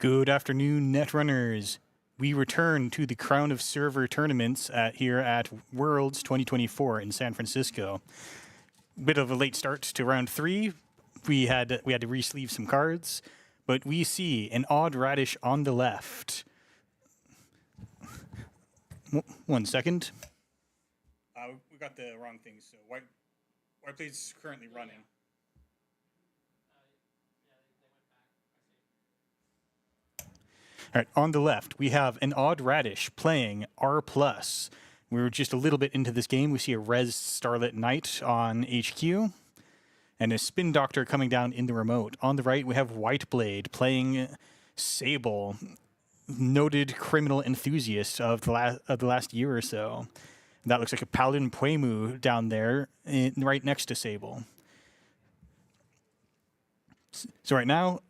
Good afternoon, Netrunners. We return to the Crown of Server tournaments here at Worlds 2024 in San Francisco. Bit of a late start to round 3. We had to re-sleeve some cards, but we see an odd radish on the left. One second. We got the wrong thing, so White Blade's currently running. All right, on the left, we have an odd radish playing R+. We were just a little bit into this game. We see a Res Starlit Knight on HQ and a Spin Doctor coming down in the remote. On the right, we have White Blade playing Sable, noted criminal enthusiast of the last year or so. That looks like a Paladin Puemu down there, right next to Sable. So right now,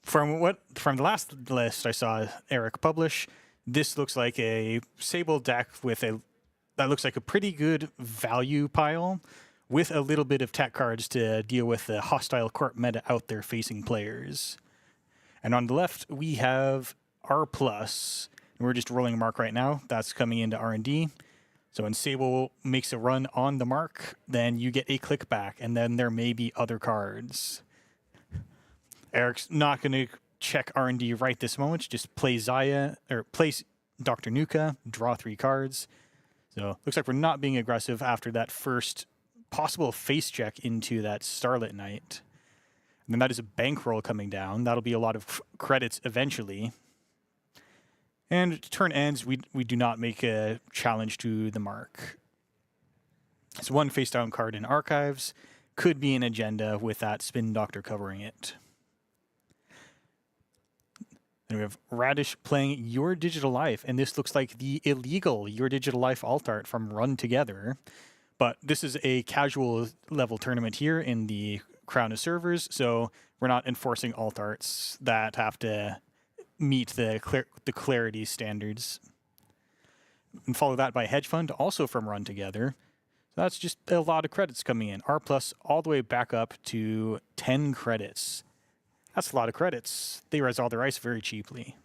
from the last list I saw Eric publish, this looks like a Sable deck with that looks like a pretty good value pile with a little bit of tech cards to deal with the hostile corp meta out there facing players. And on the left, we have R+. And we're just rolling a mark right now. That's coming into R&D. So when Sable makes a run on the mark, then you get a click back, and then there may be other cards. Eric's not going to check R&D right this moment. Just play Zaya, or place Dr. Nuka, draw 3 cards. So looks like we're not being aggressive after that first possible face check into that Starlit Knight. And then that is a bankroll coming down. That'll be a lot of credits eventually. And turn ends, we do not make a challenge to the mark. So one face down card in Archives could be an agenda with that Spin Doctor covering it. Then we have Radish playing Your Digital Life, and this looks like the illegal Your Digital Life alt art from Run Together. But this is a casual level tournament here in the Crown of Servers, so we're not enforcing alt arts that have to meet the clarity standards. And follow that by Hedge Fund, also from Run Together. So that's just a lot of credits coming in. R+ all the way back up to 10 credits. That's a lot of credits. They res all their ice very cheaply.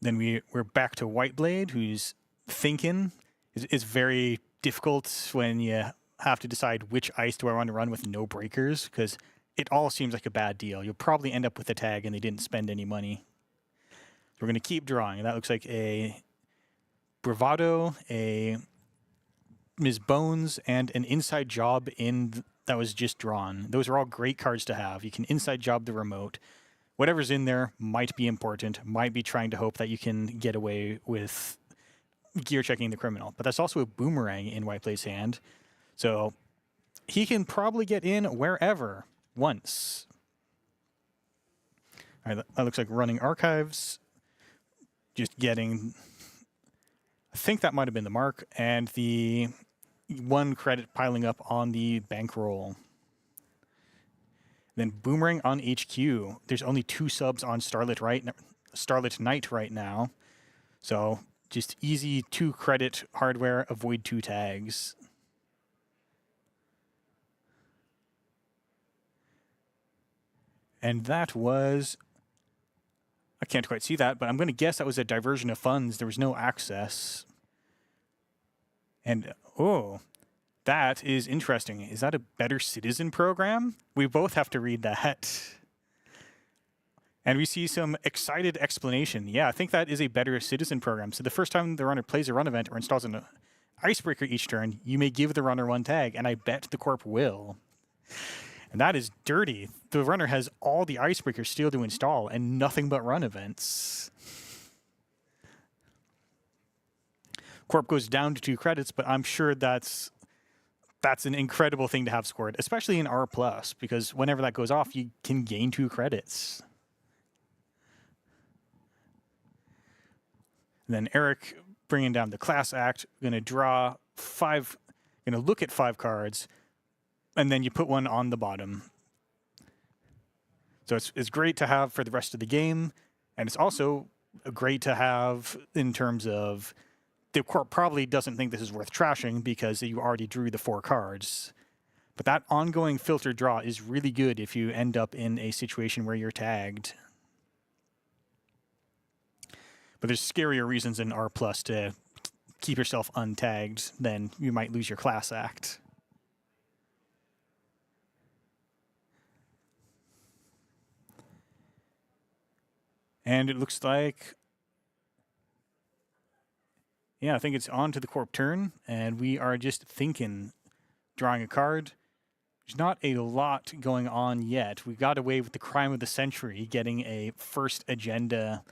Then we're back to White Blade, who's thinking. It's very difficult when you have to decide which ice do I want to run with no breakers, because it all seems like a bad deal. You'll probably end up with a tag and they didn't spend any money. So we're going to keep drawing. And that looks like a Bravado, a Ms. Bones, and an Inside Job that was just drawn. Those are all great cards to have. You can Inside Job the remote. Whatever's in there might be important, might be trying to hope that you can get away with gear checking the criminal. But that's also a Boomerang in White Blade's hand. So he can probably get in wherever once. All right, that looks like running Archives. Just getting, I think that might have been the mark, and the 1 credit piling up on the bankroll. Then Boomerang on HQ. There's only 2 subs on Starlit Knight right now. So just easy 2 credit hardware, avoid 2 tags. And that was, I can't quite see that, but I'm going to guess that was a diversion of funds. There was no access. And, oh, that is interesting. Is that a Better Citizen program? We both have to read that. And we see some excited explanation. Yeah, I think that is a Better Citizen program. So the first time the runner plays a run event or installs an icebreaker each turn, you may give the runner 1 tag, and I bet the corp will. And that is dirty. The runner has all the icebreakers still to install and nothing but run events. Corp goes down to 2 credits, but I'm sure that's an incredible thing to have scored, especially in R+, because whenever that goes off, you can gain 2 credits. And then Eric bringing down the class act, going to draw 5, going to look at 5 cards, and then you put 1 on the bottom. So it's great to have for the rest of the game, and it's also great to have in terms of the corp probably doesn't think this is worth trashing because you already drew the 4 cards. But that ongoing filter draw is really good if you end up in a situation where you're tagged. But there's scarier reasons in R+ to keep yourself untagged than you might lose your class act. And it looks like, yeah, I think it's on to the corp turn, and we are just thinking, drawing a card. There's not a lot going on yet. We got away with the crime of the century, getting a first agenda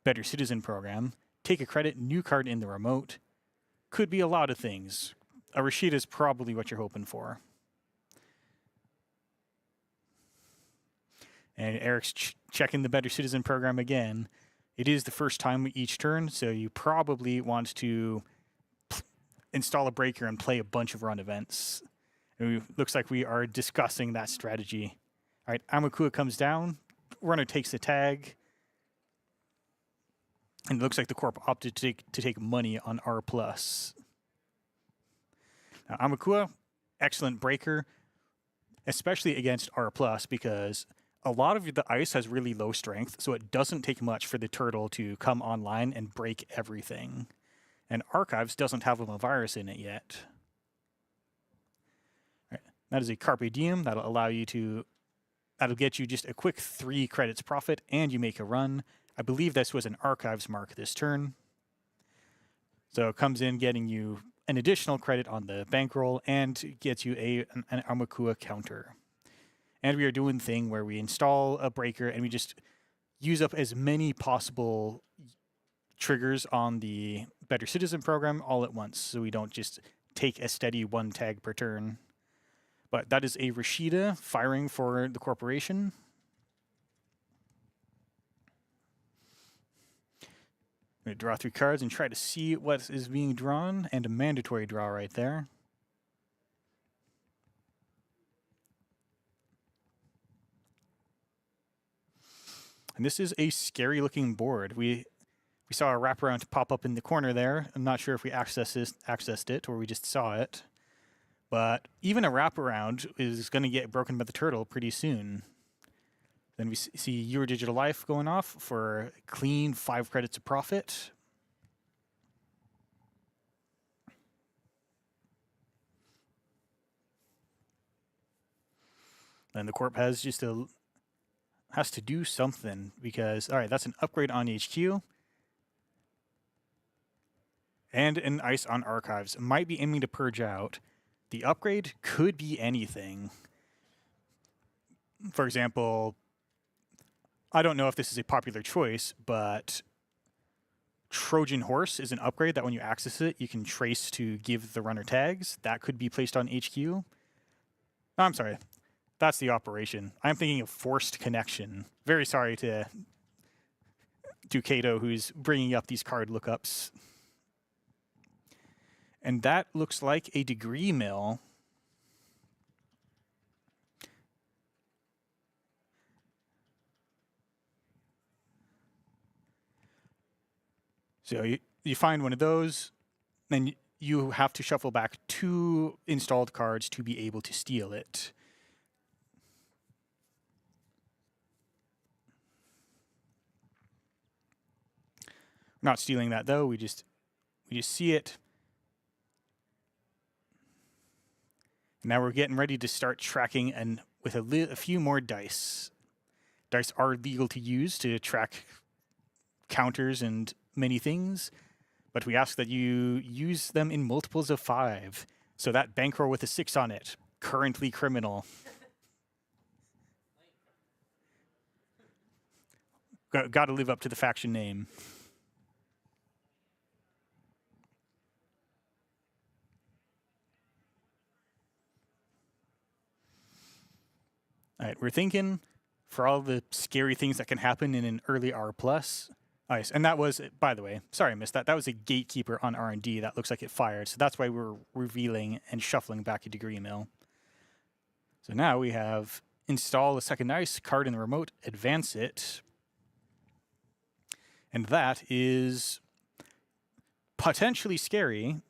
Better Citizen program. Take a credit, new card in the remote. Could be a lot of things. A Rashida is probably what you're hoping for. And Eric's checking the Better Citizen program again. It is the first time each turn, so you probably want to install a breaker and play a bunch of run events. It looks like we are discussing that strategy. All right, Amakua comes down. Runner takes the tag. And it looks like the corp opted to take money on R+. Now, Amakua, excellent breaker, especially against R+, because a lot of the ice has really low strength, so it doesn't take much for the turtle to come online and break everything. And Archives doesn't have a virus in it yet. All right. That is a Carpe Diem. That'll allow you to, that'll get you just a quick 3 credits profit, and you make a run. I believe this was an Archives mark this turn. So it comes in getting you an additional credit on the bankroll and gets you an Amakua counter. And we are doing the thing where we install a breaker and we just use up as many possible triggers on the Better Citizen program all at once, so we don't just take a steady 1 tag per turn. But that is a Rashida firing for the corporation. I'm going to draw 3 cards and try to see what is being drawn, and a mandatory draw right there. And this is a scary looking board. We saw a wraparound pop up in the corner there. I'm not sure if we accessed it or we just saw it. But even a wraparound is going to get broken by the turtle pretty soon. Then we see Your Digital Life going off for clean 5 credits of profit. Then the corp has just has to do something because, all right, that's an upgrade on HQ. And an ice on Archives. Might be aiming to purge out. The upgrade could be anything. For example, I don't know if this is a popular choice, but Trojan Horse is an upgrade that when you access it, you can trace to give the runner tags. That could be placed on HQ. Oh, I'm sorry. That's the operation. I'm thinking of Forced Connection. Very sorry to Ducato, who's bringing up these card lookups. And that looks like a degree mill. So you find one of those, then you have to shuffle back 2 installed cards to be able to steal it. We're not stealing that though. We just see it. Now we're getting ready to start tracking, and with a few more dice. Dice are legal to use to track counters and many things, but we ask that you use them in multiples of 5. So that bankroll with a 6 on it, currently criminal. Got to live up to the faction name. All right, we're thinking for all the scary things that can happen in an early R+. Nice, and that was, by the way, sorry I missed that. That was a gatekeeper on R&D that looks like it fired. So that's why we're revealing and shuffling back a degree mill. So now we have install a second ice card in the remote, advance it. And that is potentially scary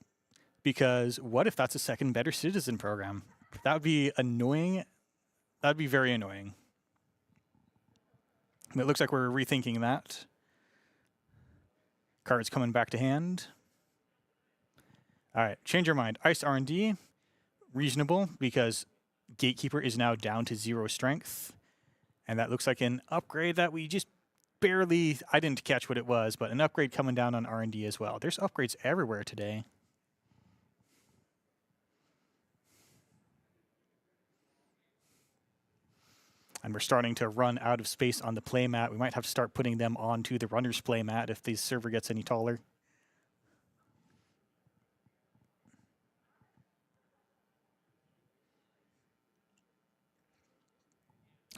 because what if that's a second Better Citizen program? That would be annoying. That would be very annoying. It looks like we're rethinking that. Cards coming back to hand. All right, change your mind. Ice R&D, reasonable because Gatekeeper is now down to 0 strength. And that looks like an upgrade that we just barely, I didn't catch what it was, but an upgrade coming down on R&D as well. There's upgrades everywhere today. And we're starting to run out of space on the playmat. We might have to start putting them onto the runner's playmat if the server gets any taller.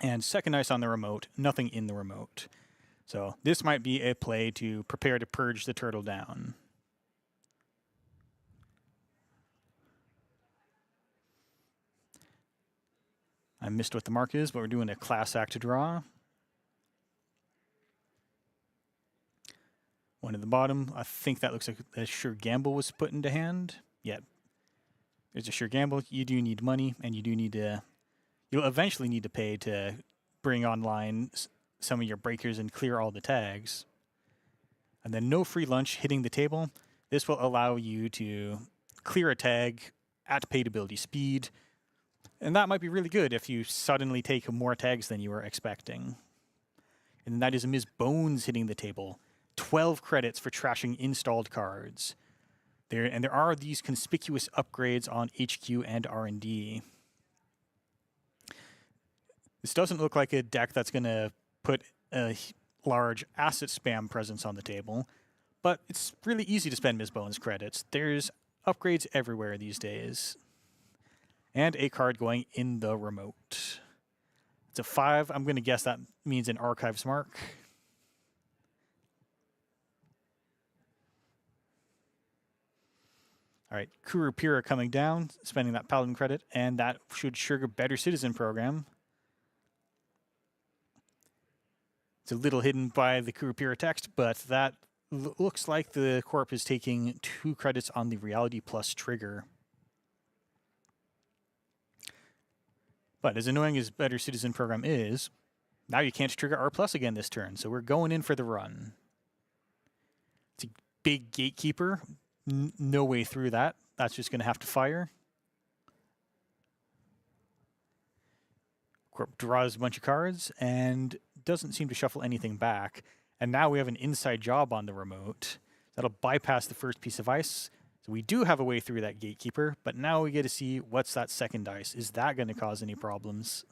And second ice on the remote, nothing in the remote. So this might be a play to prepare to purge the turtle down. I missed what the mark is, but we're doing a class act to draw. One at the bottom. I think that looks like a sure gamble was put into hand. Yeah. There's a sure gamble. You do need money, and you do need to... You'll eventually need to pay to bring online some of your breakers and clear all the tags. And then no free lunch hitting the table. This will allow you to clear a tag at paid ability speed. And that might be really good if you suddenly take more tags than you were expecting. And that is Ms. Bones hitting the table. 12 credits for trashing installed cards. There are these conspicuous upgrades on HQ and R&D. This doesn't look like a deck that's going to put a large asset spam presence on the table, but it's really easy to spend Ms. Bones credits. There's upgrades everywhere these days. And a card going in the remote. It's a 5. I'm going to guess that means an Archives mark. All right, Kurupira coming down, spending that Paladin credit, and that should trigger Better Citizen program. It's a little hidden by the Kurupira text, but that looks like the corp is taking 2 credits on the Reality Plus trigger. But as annoying as Better Citizen program is, now you can't trigger R Plus again this turn, so we're going in for the run. It's a big Gatekeeper. No way through that. That's just going to have to fire. Corp draws a bunch of cards and doesn't seem to shuffle anything back. And now we have an inside job on the remote. That'll bypass the first piece of ice. So we do have a way through that Gatekeeper, but now we get to see what's that second ice. Is that going to cause any problems?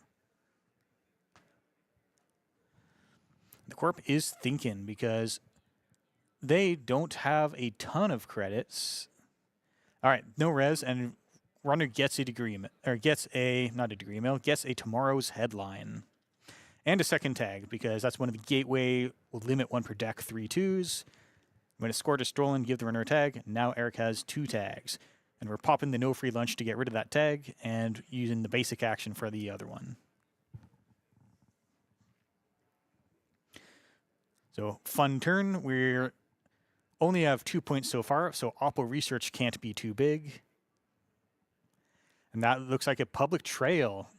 The corp is thinking because they don't have a ton of credits. All right, no res, and runner gets a degree, or gets a, not a degree mail, gets a tomorrow's headline. And a second tag, because that's one of the gateway, will limit 1 per deck, 3 2s. When a scored a stolen, give the runner a tag. Now Eric has 2 tags. And we're popping the no free lunch to get rid of that tag, and using the basic action for the other one. So, fun turn. We're only have 2 points so far, so Oppo Research can't be too big. And that looks like a public trail.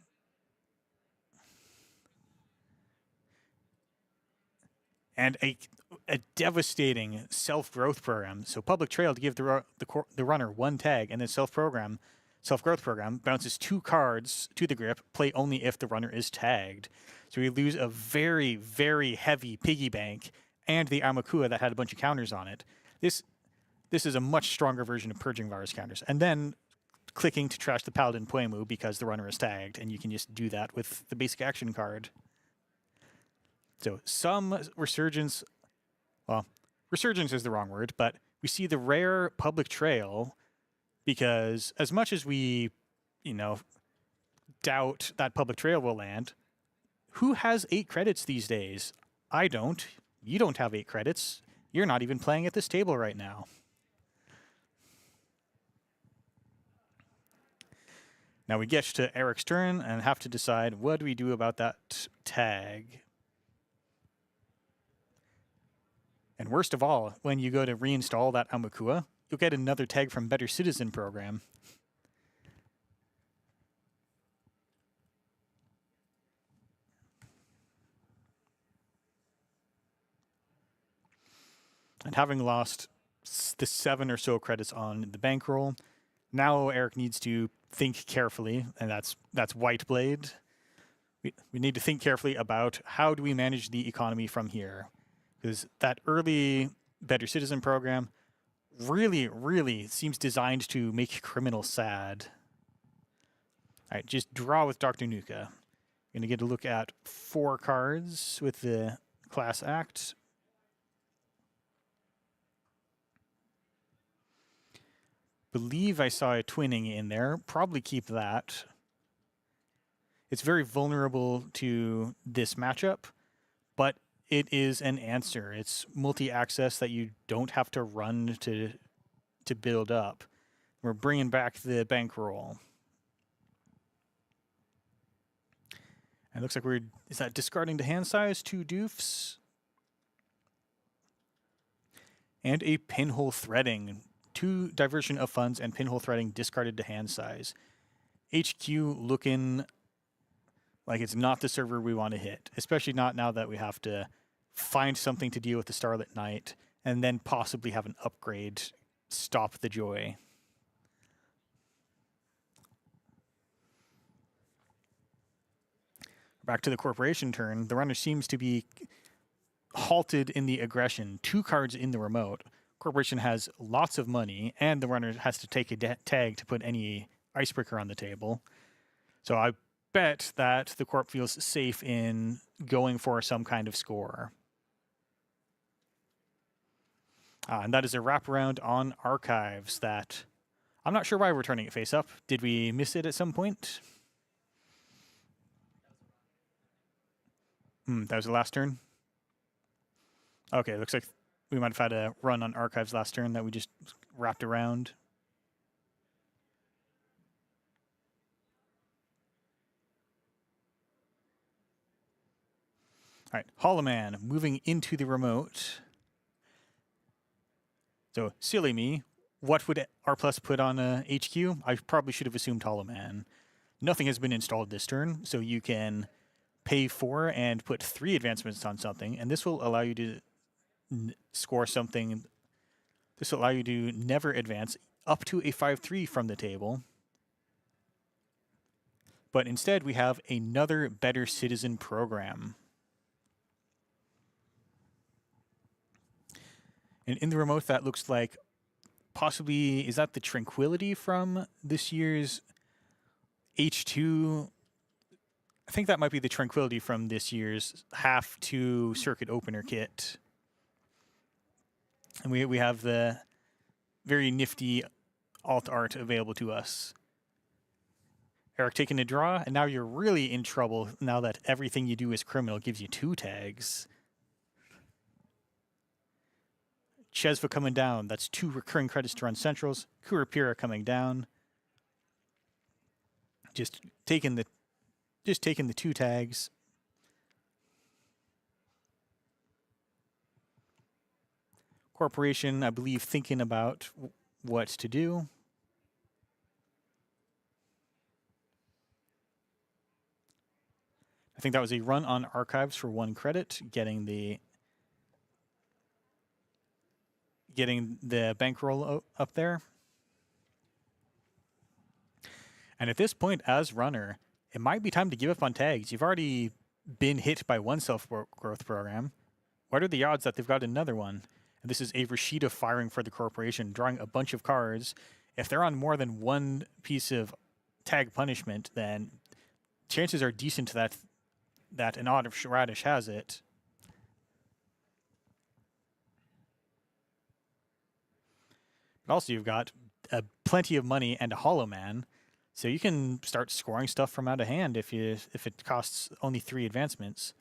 And a devastating self-growth program. So public trail to give the runner 1 tag, and then self-growth program bounces 2 cards to the grip, play only if the runner is tagged. So we lose a very, very heavy piggy bank and the Amakua that had a bunch of counters on it. This is a much stronger version of purging virus counters. And then clicking to trash the Paladin Poemu because the runner is tagged, and you can just do that with the basic action card. So some resurgence, well, resurgence is the wrong word, but we see the rare public trail because as much as we, doubt that public trail will land, who has 8 credits these days? I don't. You don't have 8 credits. You're not even playing at this table right now. Now we get to Eric's turn and have to decide what do we do about that tag. And worst of all, when you go to reinstall that Amakua, you'll get another tag from Better Citizen program. And having lost the 7 or so credits on the bankroll, now Eric needs to think carefully, and that's White Blade. We need to think carefully about how do we manage the economy from here, because that early Better Citizen program really seems designed to make criminals sad. All right, just draw with Dr. Nuka. Going to get a look at 4 cards with the Class Act. Believe I saw a twinning in there. Probably keep that. It's very vulnerable to this matchup, but it is an answer. It's multi-access that you don't have to run to build up. We're bringing back the bankroll. And it looks like is that discarding to hand size? 2 doofs. And a pinhole threading. 2 diversion of funds and pinhole threading discarded to hand size. HQ looking like it's not the server we want to hit, especially not now that we have to find something to deal with the Starlit Knight and then possibly have an upgrade stop the joy. Back to the corporation turn. The runner seems to be halted in the aggression. 2 cards in the remote. Corporation has lots of money, and the runner has to take a tag to put any icebreaker on the table. So I bet that the corp feels safe in going for some kind of score. And that is a wraparound on archives that I'm not sure why we're turning it face up. Did we miss it at some point? That was the last turn? Okay, looks like we might have had a run on archives last turn that we just wrapped around. All right, Hollow Man moving into the remote. So, silly me. What would R Plus put on HQ? I probably should have assumed Hollow Man. Nothing has been installed this turn, so you can pay 4 and put 3 advancements on something, and this will allow you to score something. This will allow you to never advance up to a 5-3 from the table. But instead, we have another Better Citizen program. And in the remote, that looks like possibly, is that the Tranquility from this year's H2? I think that might be the Tranquility from this year's half 2 circuit opener kit. And we have the very nifty alt art available to us. Eric taking a draw, and now you're really in trouble now that everything you do is criminal gives you 2 tags. Chesva coming down. That's 2 recurring credits to run centrals. Kurapira coming down. Just taking the 2 tags. Corporation, I believe, thinking about what to do. I think that was a run on archives for 1 credit, getting the bankroll up there. And at this point, as runner, it might be time to give up on tags. You've already been hit by 1 self-growth program. What are the odds that they've got another one? And this is a Rashida firing for the corporation, drawing a bunch of cards. If they're on more than 1 piece of tag punishment, then chances are decent that an odd Radish has it. But also you've got plenty of money and a Hollow Man, so you can start scoring stuff from out of hand if it costs only 3 advancements.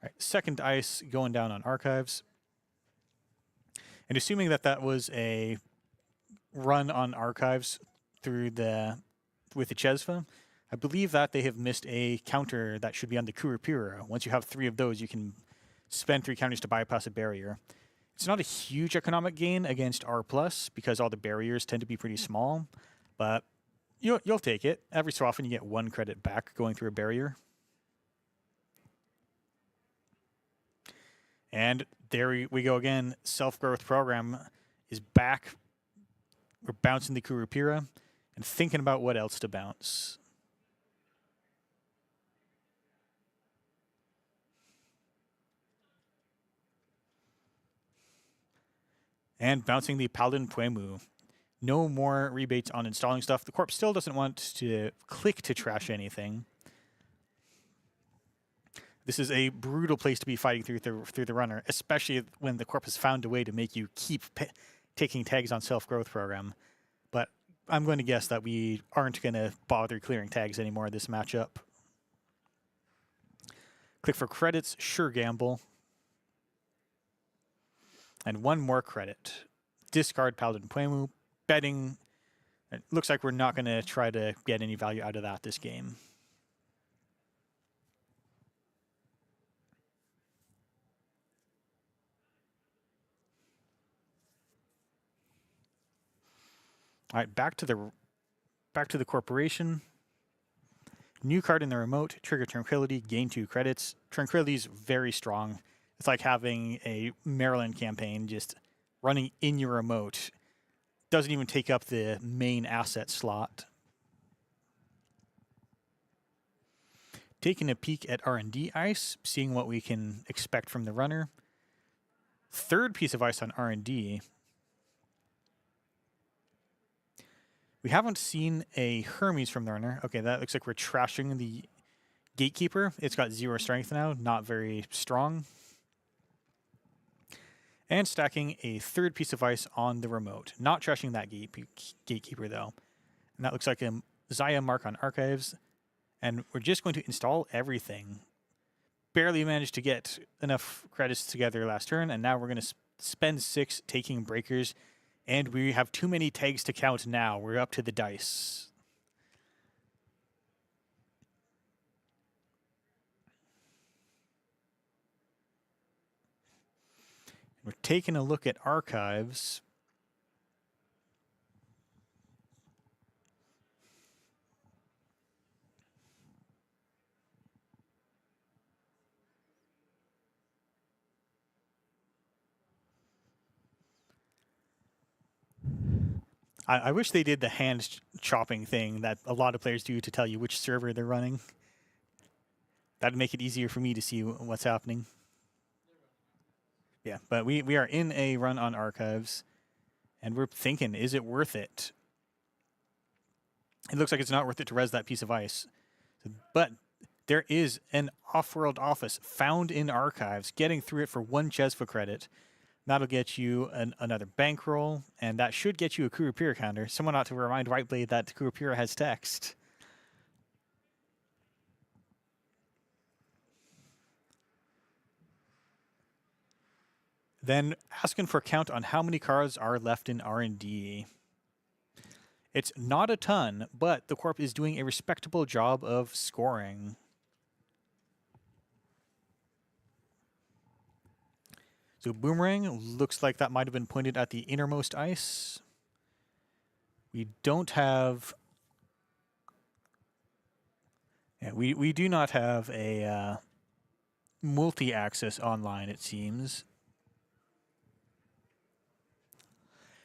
All right, second ice going down on archives. And assuming that was a run on archives with the Chesva, I believe that they have missed a counter that should be on the Kurapira. Once you have 3 of those, you can spend 3 counters to bypass a barrier. It's not a huge economic gain against R+, because all the barriers tend to be pretty small, but you'll take it. Every so often you get 1 credit back going through a barrier. And There we go again. Self-growth program is back. We're bouncing the Kurupira and thinking about what else to bounce. And bouncing the Paladin Puemu. No more rebates on installing stuff. The corp still doesn't want to click to trash anything. This is a brutal place to be fighting through the runner, especially when the corp has found a way to make you keep taking tags on self-growth program. But I'm going to guess that we aren't going to bother clearing tags anymore this matchup. Click for credits, sure gamble. And one more credit. Discard Paladin Puemu, betting. It looks like we're not going to try to get any value out of that this game. All right, back to the corporation. New card in the remote, trigger Tranquility, gain 2 credits. Tranquility is very strong. It's like having a Maryland campaign just running in your remote. Doesn't even take up the main asset slot. Taking a peek at R&D ice, seeing what we can expect from the runner. Third piece of ice on R&D. We haven't seen a Hermes from the runner. Okay, that looks like we're trashing the Gatekeeper. It's got 0 strength now, not very strong. And stacking a third piece of ice on the remote. Not trashing that Gatekeeper, though. And that looks like a Zaya mark on Archives. And we're just going to install everything. Barely managed to get enough credits together last turn, and now we're going to spend 6 taking breakers. And we have too many tags to count now. We're up to the dice. We're taking a look at Archives. I wish they did the hand chopping thing that a lot of players do to tell you which server they're running. That'd make it easier for me to see what's happening. Yeah, but we are in a run on Archives, and we're thinking, is it worth it? It looks like it's not worth it to res that piece of ice. But there is an off-world office found in Archives, getting through it for 1 Chesva credit. That'll get you another bankroll, and that should get you a Kurupira counter. Someone ought to remind Whiteblade that Kurupira has text. Then asking for a count on how many cards are left in R&D. It's not a ton, but the corp is doing a respectable job of scoring. So Boomerang looks like that might have been pointed at the innermost ice. We don't have... Yeah, we do not have a multi-access online, it seems.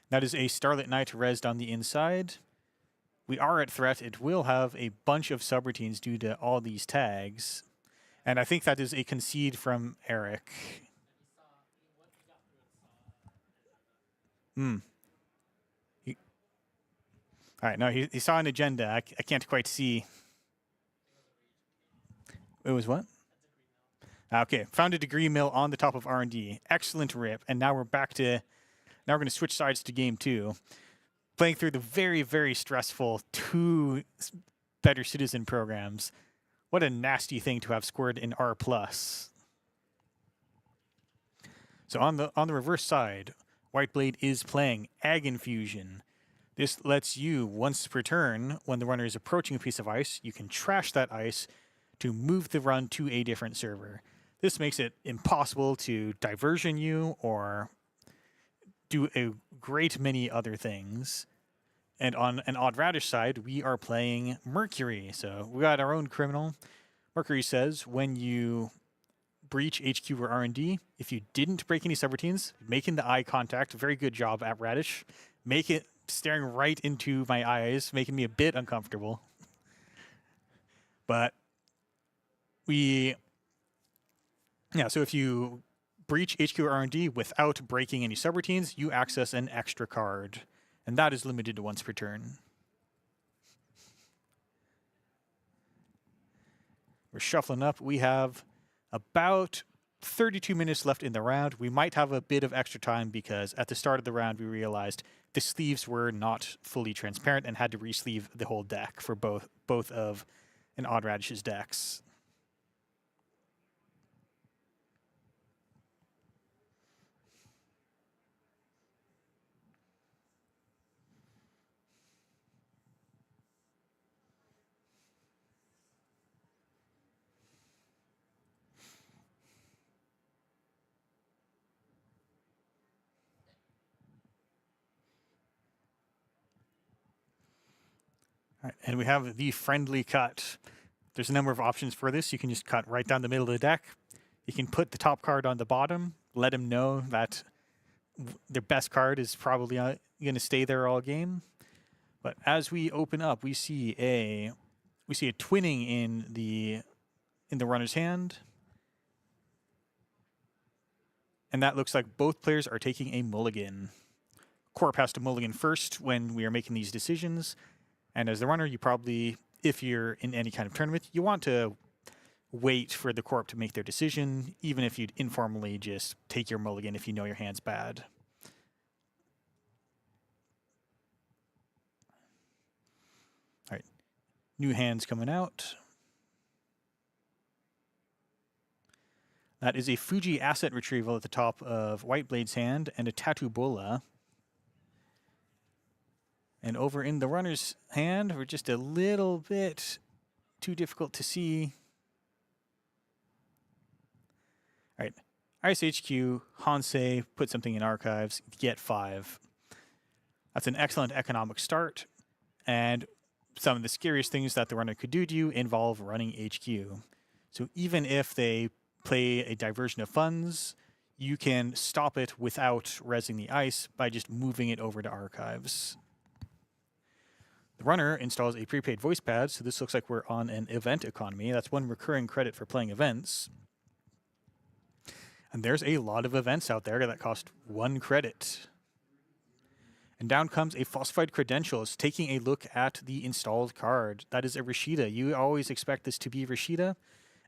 That is a Starlit Knight resed on the inside. We are at threat. It will have a bunch of subroutines due to all these tags. And I think that is a concede from Eric. All right, no, he saw an agenda. I can't quite see. It was what? Okay, found a degree mill on the top of R&D. Excellent rip. And now we're back to... Now we're going to switch sides to game 2. Playing through the very, very stressful 2 Better Citizen programs. What a nasty thing to have scored in R+. So on the reverse side, Whiteblade is playing Ag Infusion. This lets you, once per turn, when the runner is approaching a piece of ice, you can trash that ice to move the run to a different server. This makes it impossible to diversion you or do a great many other things. And on an Odd Radish side, we are playing Mercury. So we got our own criminal. Mercury says when you breach HQ or R&D. If you didn't break any subroutines, making the eye contact, very good job at Radish. Make it staring right into my eyes, making me a bit uncomfortable. But so if you breach HQ or R&D without breaking any subroutines, you access an extra card. And that is limited to once per turn. We're shuffling up. We have about 32 minutes left in the round. We might have a bit of extra time because at the start of the round, we realized the sleeves were not fully transparent and had to re-sleeve the whole deck for both of an Odd Radish's decks. All right, and we have the friendly cut. There's a number of options for this. You can just cut right down the middle of the deck. You can put the top card on the bottom, let them know that their best card is probably going to stay there all game. But as we open up, we see a twinning in the runner's hand. And that looks like both players are taking a mulligan. Corp has to mulligan first when we are making these decisions. And as the runner, you probably, if you're in any kind of tournament, you want to wait for the corp to make their decision, even if you'd informally just take your mulligan if you know your hand's bad. All right, new hands coming out. That is a Fuji asset retrieval at the top of Whiteblade's hand and a Tattoo Bola. And over in the runner's hand, we're just a little bit too difficult to see. All right, ISHQ, Hansei, put something in archives, get 5. That's an excellent economic start. And some of the scariest things that the runner could do to you involve running HQ. So even if they play a diversion of funds, you can stop it without resing the ice by just moving it over to archives. The runner installs a prepaid voice pad, so this looks like we're on an event economy. That's 1 recurring credit for playing events. And there's a lot of events out there that cost 1 credit. And down comes a falsified credentials, taking a look at the installed card. That is a Rashida. You always expect this to be Rashida.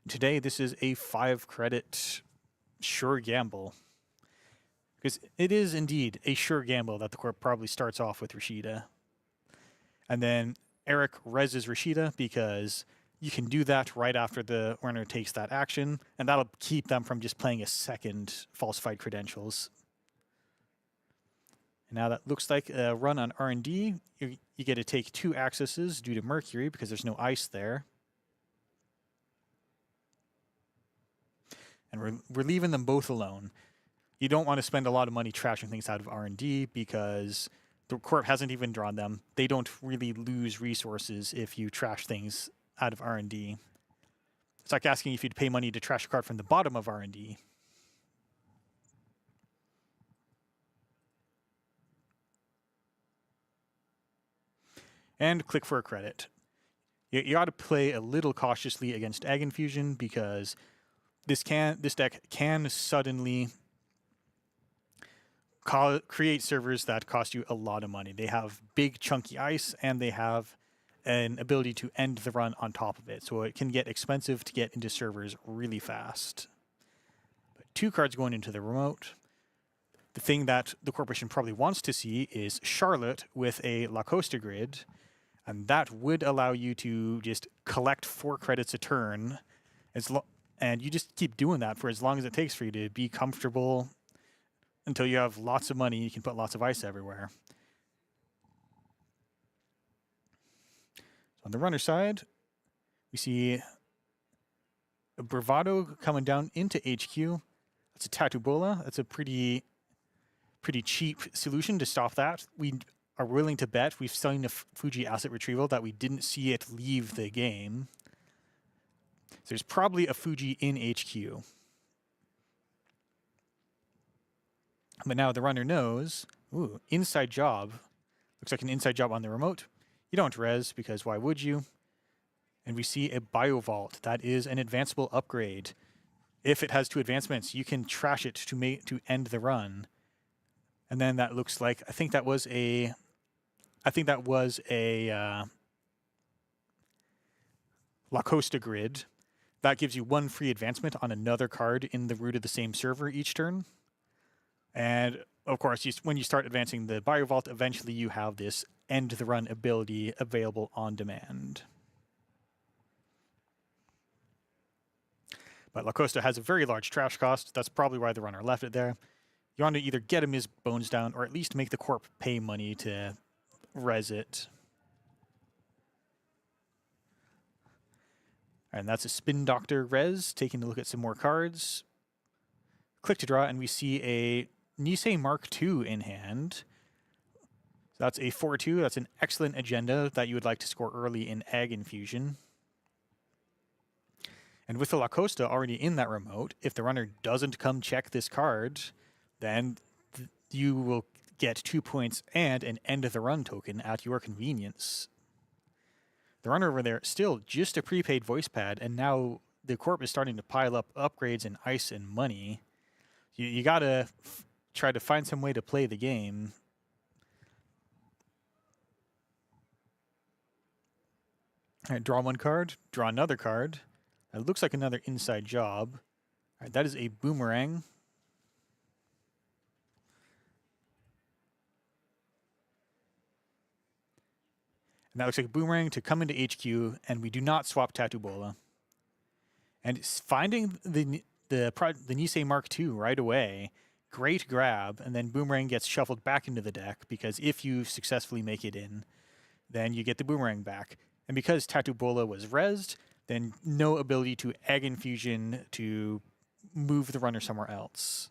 Today, this is a 5 credit sure gamble. Because it is indeed a sure gamble that the corp probably starts off with Rashida. And then Eric reses Rashida because you can do that right after the runner takes that action, and that'll keep them from just playing a second falsified credentials. And now that looks like a run on R&D. You get to take 2 accesses due to Mercury because there's no ice there. And we're leaving them both alone. You don't want to spend a lot of money trashing things out of R&D because the corp hasn't even drawn them. They don't really lose resources if you trash things out of R&D. It's like asking if you'd pay money to trash a card from the bottom of R&D. And click for a credit. You ought to play a little cautiously against Egg Infusion because this deck can suddenly create servers that cost you a lot of money. They have big chunky ice and they have an ability to end the run on top of it. So it can get expensive to get into servers really fast. But 2 cards going into the remote. The thing that the corporation probably wants to see is Charlotte with a La Costa grid. And that would allow you to just collect 4 credits a turn. And you just keep doing that for as long as it takes for you to be comfortable until you have lots of money. You can put lots of ice everywhere. So on the runner side, we see a Bravado coming down into HQ. That's a Tattoo Bola. That's a pretty cheap solution to stop that. We are willing to bet we've seen a Fuji asset retrieval that we didn't see it leave the game. So there's probably a Fuji in HQ. But now the runner knows, ooh, inside job. Looks like an inside job on the remote. You don't res because why would you? And we see a Biovault. That is an advanceable upgrade. If it has 2 advancements, you can trash it to end the run. And then that looks like, I think that was a La Costa grid. That gives you 1 free advancement on another card in the root of the same server each turn. And of course, when you start advancing the Biovault, eventually you have this end the run ability available on demand. But La Costa has a very large trash cost. That's probably why the runner left it there. You want to either get him his bones down or at least make the corp pay money to res it. And that's a Spin Doctor res, taking a look at some more cards. Click to draw, and we see a Nisei Mark II in hand. So that's a 4-2. That's an excellent agenda that you would like to score early in Ag Infusion. And with the La Costa already in that remote, if the runner doesn't come check this card, then you will get 2 points and an end of the run token at your convenience. The runner over there, still just a prepaid voice pad, and now the corp is starting to pile up upgrades and ice and money. You gotta try to find some way to play the game. All right, draw 1 card, draw another card. It looks like another inside job. All right, that is a Boomerang. And that looks like a Boomerang to come into HQ, and we do not swap Tattoo Bola. And finding the Nisei Mark II right away, great grab, and then Boomerang gets shuffled back into the deck, because if you successfully make it in, then you get the Boomerang back. And because Tattoo Bola was rezzed, then no ability to Egg Infusion to move the runner somewhere else.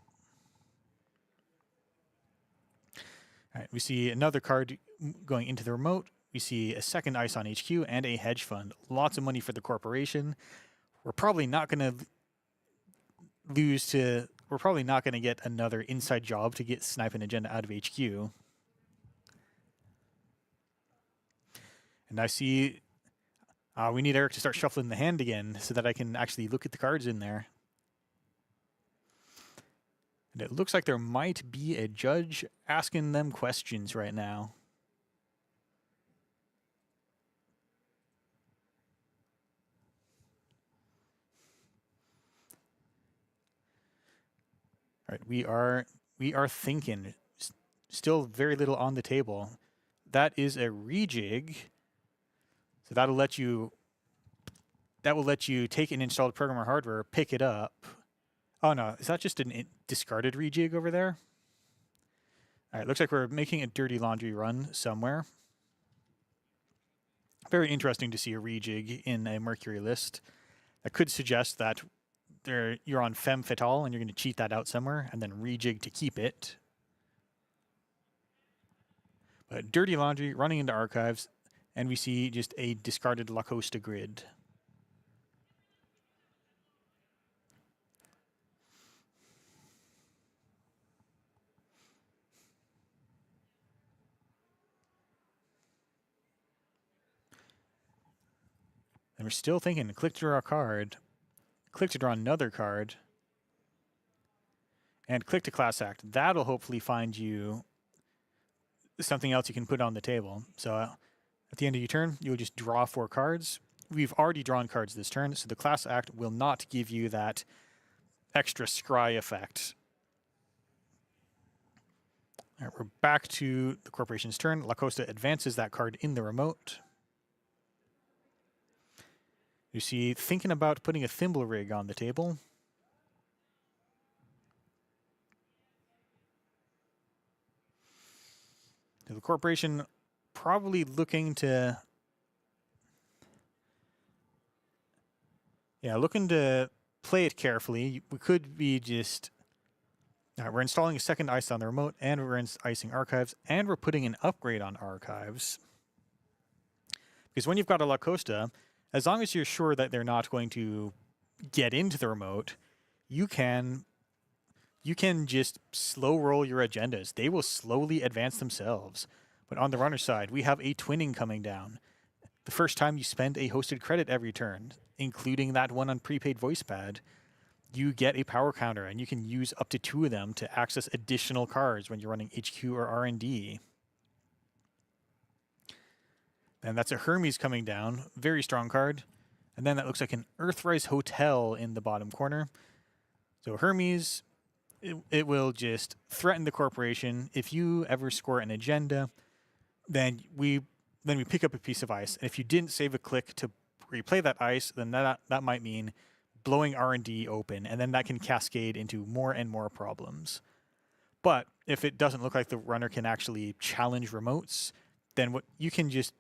All right, we see another card going into the remote. We see a second ice on HQ and a hedge fund. Lots of money for the corporation. We're probably not going to we're probably not going to get another inside job to get Snipe and Agenda out of HQ. And I see we need Eric to start shuffling the hand again so that I can actually look at the cards in there. And it looks like there might be a judge asking them questions right now. All right, we are thinking. Still very little on the table. That is a rejig. So that will let you take an installed programmer hardware, pick it up. Oh no, is that just a discarded rejig over there? All right, looks like we're making a dirty laundry run somewhere. Very interesting to see a rejig in a Mercury list. That could suggest that you're on Femme Fatale and you're going to cheat that out somewhere and then rejig to keep it. But dirty laundry running into archives, and we see just a discarded La Costa grid. And we're still thinking, click to draw a card, click to draw another card, and click to class act. That'll hopefully find you something else you can put on the table. So at the end of your turn, you'll just draw 4 cards. We've already drawn cards this turn, so the class act will not give you that extra scry effect. All right, we're back to the corporation's turn. La Costa advances that card in the remote. You see, thinking about putting a thimble rig on the table. The corporation probably looking to, looking to play it carefully. We could be just, we're installing a second ice on the remote, and we're icing archives, and we're putting an upgrade on archives. Because when you've got a La Costa, as long as you're sure that they're not going to get into the remote, you can you can just slow roll your agendas. They will slowly advance themselves. But on the runner side, we have a twinning coming down. The first time you spend a hosted credit every turn, including that one on prepaid voice pad, you get a power counter, and you can use up to 2 of them to access additional cards when you're running HQ or R&D. And that's a Hermes coming down, very strong card. And then that looks like an Earthrise Hotel in the bottom corner. So Hermes, it will just threaten the corporation. If you ever score an agenda, then we pick up a piece of ice. And if you didn't save a click to replay that ice, then that might mean blowing R&D open, and then that can cascade into more and more problems. But if it doesn't look like the runner can actually challenge remotes, then what you can just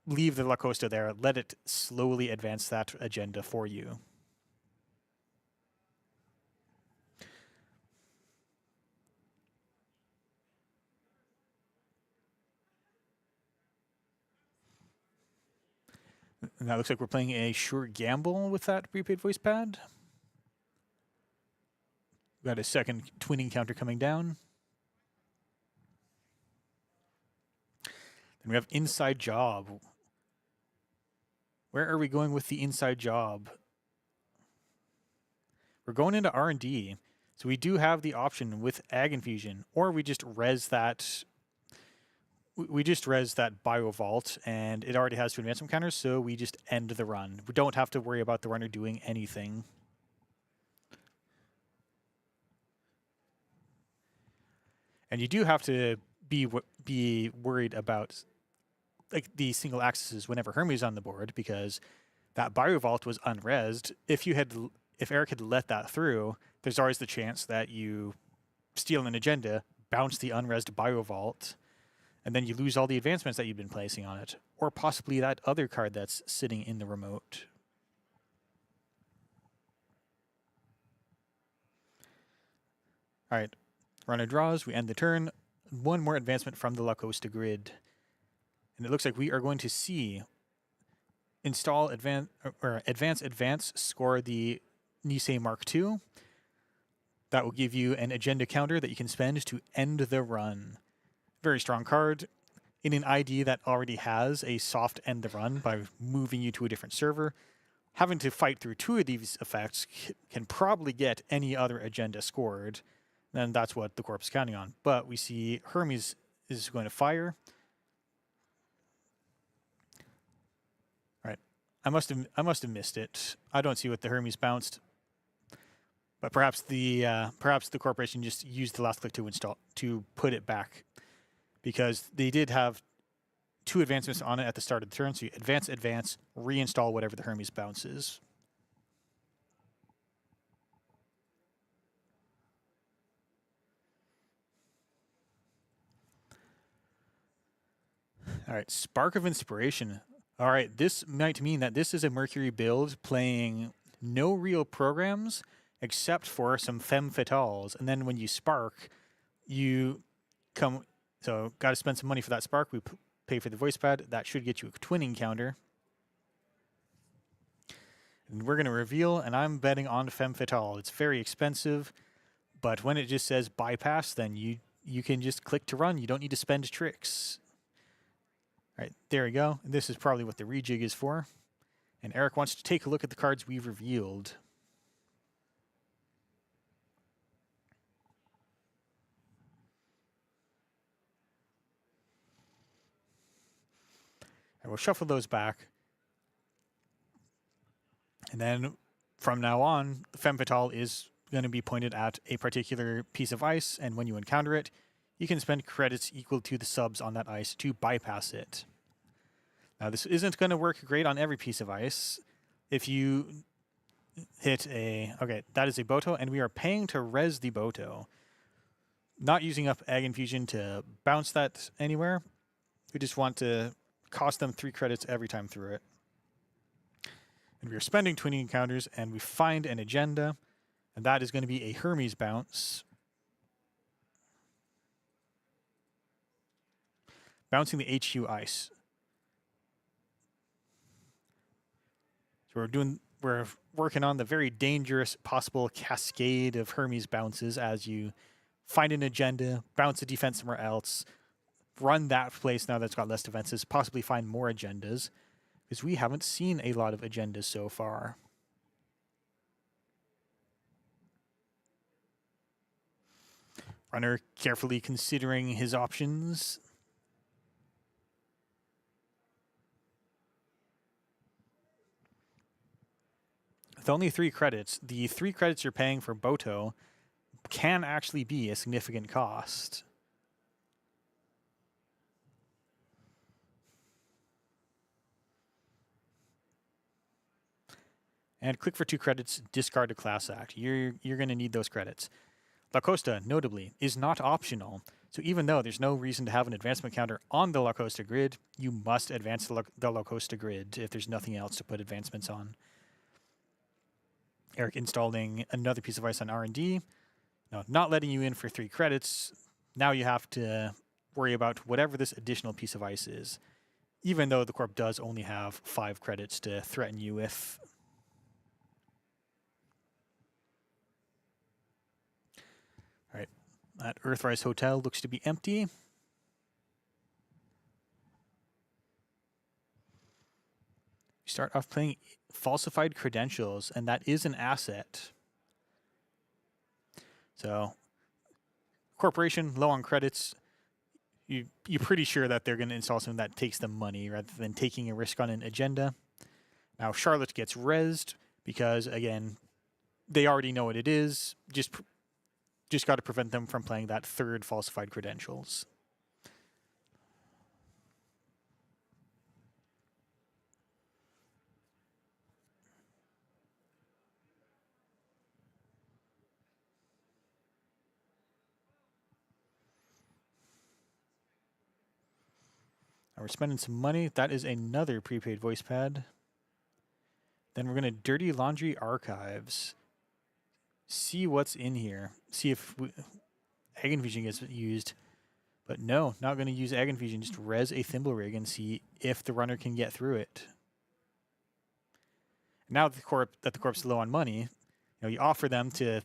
leave the La Costa there, let it slowly advance that agenda for you. And that looks like we're playing a sure gamble with that prepaid voice pad. We've got a second twinning counter coming down. Then we have inside job. Where are we going with the inside job? We're going into R&D. So we do have the option with Ag Infusion, or we just res that. We just res that Bio Vault, and it already has 2 advancement counters, so we just end the run. We don't have to worry about the runner doing anything. And you do have to be worried about like the single accesses whenever Hermes is on the board, because that Bio Vault was unresed. If Eric had let that through, there's always the chance that you steal an agenda, bounce the unresed Bio Vault, and then you lose all the advancements that you've been placing on it, or possibly that other card that's sitting in the remote. All right, runner draws, we end the turn. 1 more advancement from the La Costa grid. And it looks like we are going to see install advance, score the Nisei Mark II. That will give you an agenda counter that you can spend to end the run. Very strong card in an ID that already has a soft end the run by moving you to a different server. Having to fight through 2 of these effects can probably get any other agenda scored. And that's what the corp is counting on. But we see Hermes is going to fire. All right, I must have missed it. I don't see what the Hermes bounced. But perhaps the corporation just used the last click to put it back, because they did have 2 advancements on it at the start of the turn. So you advance, reinstall whatever the Hermes bounces. All right, Spark of Inspiration. All right, this might mean that this is a Mercury build playing no real programs except for some femme fatales. And then when you spark, you come. So got to spend some money for that spark. We pay for the voice pad. That should get you a twinning counter. And we're going to reveal, and I'm betting on femme fatale. It's very expensive, but when it just says bypass, then you can just click to run. You don't need to spend tricks. All right, there we go. And this is probably what the rejig is for. And Eric wants to take a look at the cards we've revealed. And we'll shuffle those back. And then from now on, Femme Fatale is going to be pointed at a particular piece of ice, and when you encounter it, you can spend credits equal to the subs on that ice to bypass it. Now, this isn't going to work great on every piece of ice. If you hit okay, that is a Boto, and we are paying to res the Boto. Not using up Ag Infusion to bounce that anywhere. We just want to cost them 3 credits every time through it. And we are spending twinning encounters, and we find an agenda, and that is going to be a Hermes bounce. Bouncing the HU ice. So we're doing we're working on the very dangerous possible cascade of Hermes bounces as you find an agenda, bounce a defense somewhere else, run that place now that's got less defenses, possibly find more agendas, because we haven't seen a lot of agendas so far. Runner carefully considering his options. With only 3 credits, the 3 credits you're paying for Boto can actually be a significant cost. And click for 2 credits, discard a class act. You're going to need those credits. La Costa, notably, is not optional. So even though there's no reason to have an advancement counter on the La Costa grid, you must advance the La Costa grid if there's nothing else to put advancements on. Eric installing another piece of ice on R&D. No, not letting you in for 3 credits. Now you have to worry about whatever this additional piece of ice is, even though the corp does only have 5 credits to threaten you with. All right, that Earthrise Hotel looks to be empty. You start off playing falsified credentials, and that is an asset. So, corporation, low on credits. You're pretty sure that they're going to install something that takes them money rather than taking a risk on an agenda. Now, Charlotte gets rezzed because, again, they already know what it is. Just got to prevent them from playing that 3rd falsified credentials. Now we're spending some money. That is another prepaid voice pad. Then we're going to dirty laundry archives. See what's in here. See if Egg Infusion gets used. But no, not going to use Egg Infusion. Just res a Thimble Rig and see if the runner can get through it. Now that the corp's low on money, you offer them to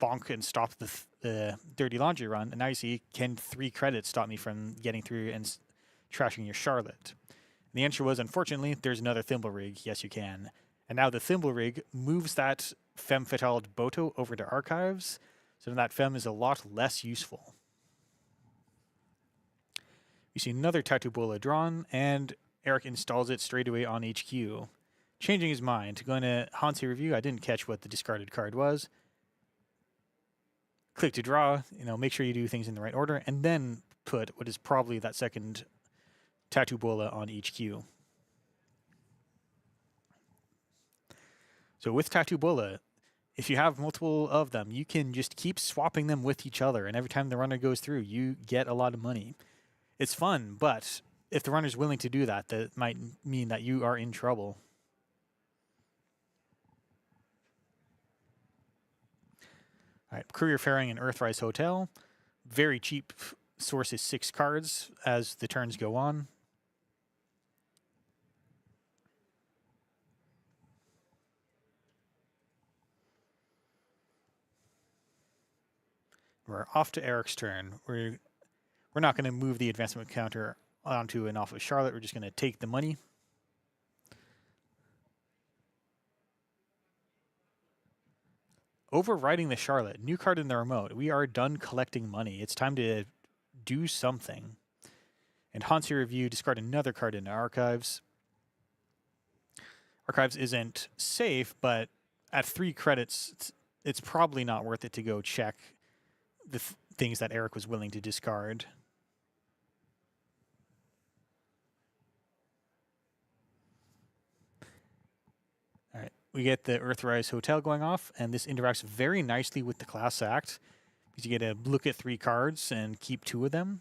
bonk and stop the dirty laundry run, and now you see, can 3 credits stop me from getting through and trashing your Charlotte? And the answer was, unfortunately, there's another Thimble Rig. Yes, you can. And now the Thimble Rig moves that Femme Fatale Boto over to archives, so that Femme is a lot less useful. You see another Tattoo Bola drawn, and Eric installs it straight away on HQ. Changing his mind, going to Hansi Review. I didn't catch what the discarded card was. Click to draw, make sure you do things in the right order, and then put what is probably that second Tattoo Bola on HQ. So with Tattoo Bola, if you have multiple of them, you can just keep swapping them with each other, and every time the runner goes through, you get a lot of money. It's fun, but if the runner's willing to do that, that might mean that you are in trouble. All right, Courier Faring and Earthrise Hotel. Very cheap source is 6 cards as the turns go on. We're off to Eric's turn. We're not going to move the advancement counter onto and off of Charlotte. We're just going to take the money. Overriding the Charlotte. New card in the remote. We are done collecting money. It's time to do something. And Hansi Review, discard another card into Archives. Archives isn't safe, but at 3 credits, it's probably not worth it to go check the things that Eric was willing to discard. All right, we get the Earthrise Hotel going off, and this interacts very nicely with the class act because you get to look at 3 cards and keep 2 of them.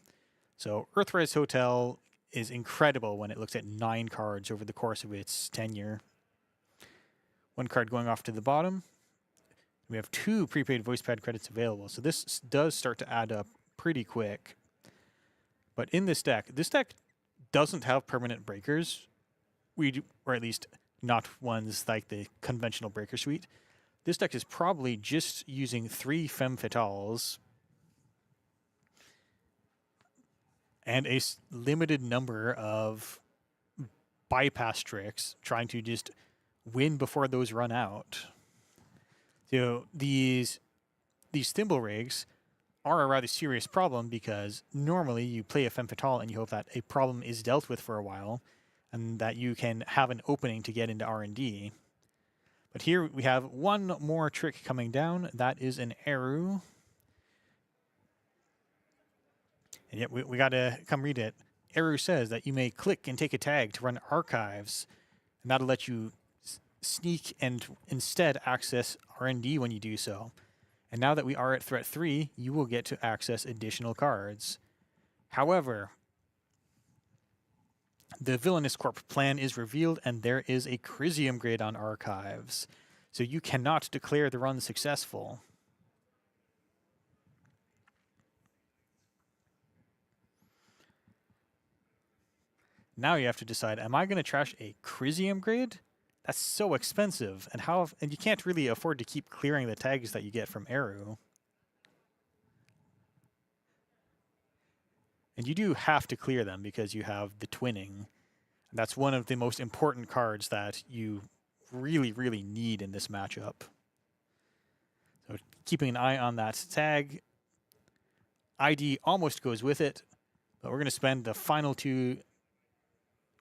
So Earthrise Hotel is incredible when it looks at 9 cards over the course of its tenure. 1 card going off to the bottom. We have 2 prepaid voice pad credits available, so this does start to add up pretty quick. But in this deck doesn't have permanent breakers. Or at least not ones like the conventional Breaker Suite. This deck is probably just using 3 Femme Fatales and a limited number of bypass tricks, trying to just win before those run out. So these thimble rigs are a rather serious problem because normally you play a Femme Fatale and you hope that a problem is dealt with for a while and that you can have an opening to get into R&D. But here we have one more trick coming down. That is an Eru. And yet we got to come read it. Eru says that you may click and take a tag to run archives, and that'll let you sneak and instead access R&D when you do so. And now that we are at threat 3, you will get to access additional cards. However, the Villainous Corp plan is revealed, and there is a Crisium grid on archives. So you cannot declare the run successful. Now you have to decide, am I going to trash a Crisium grid? That's so expensive, and you can't really afford to keep clearing the tags that you get from Eru. And you do have to clear them because you have the twinning. And that's one of the most important cards that you really, really need in this matchup. So keeping an eye on that tag. ID almost goes with it, but we're going to spend the final 2.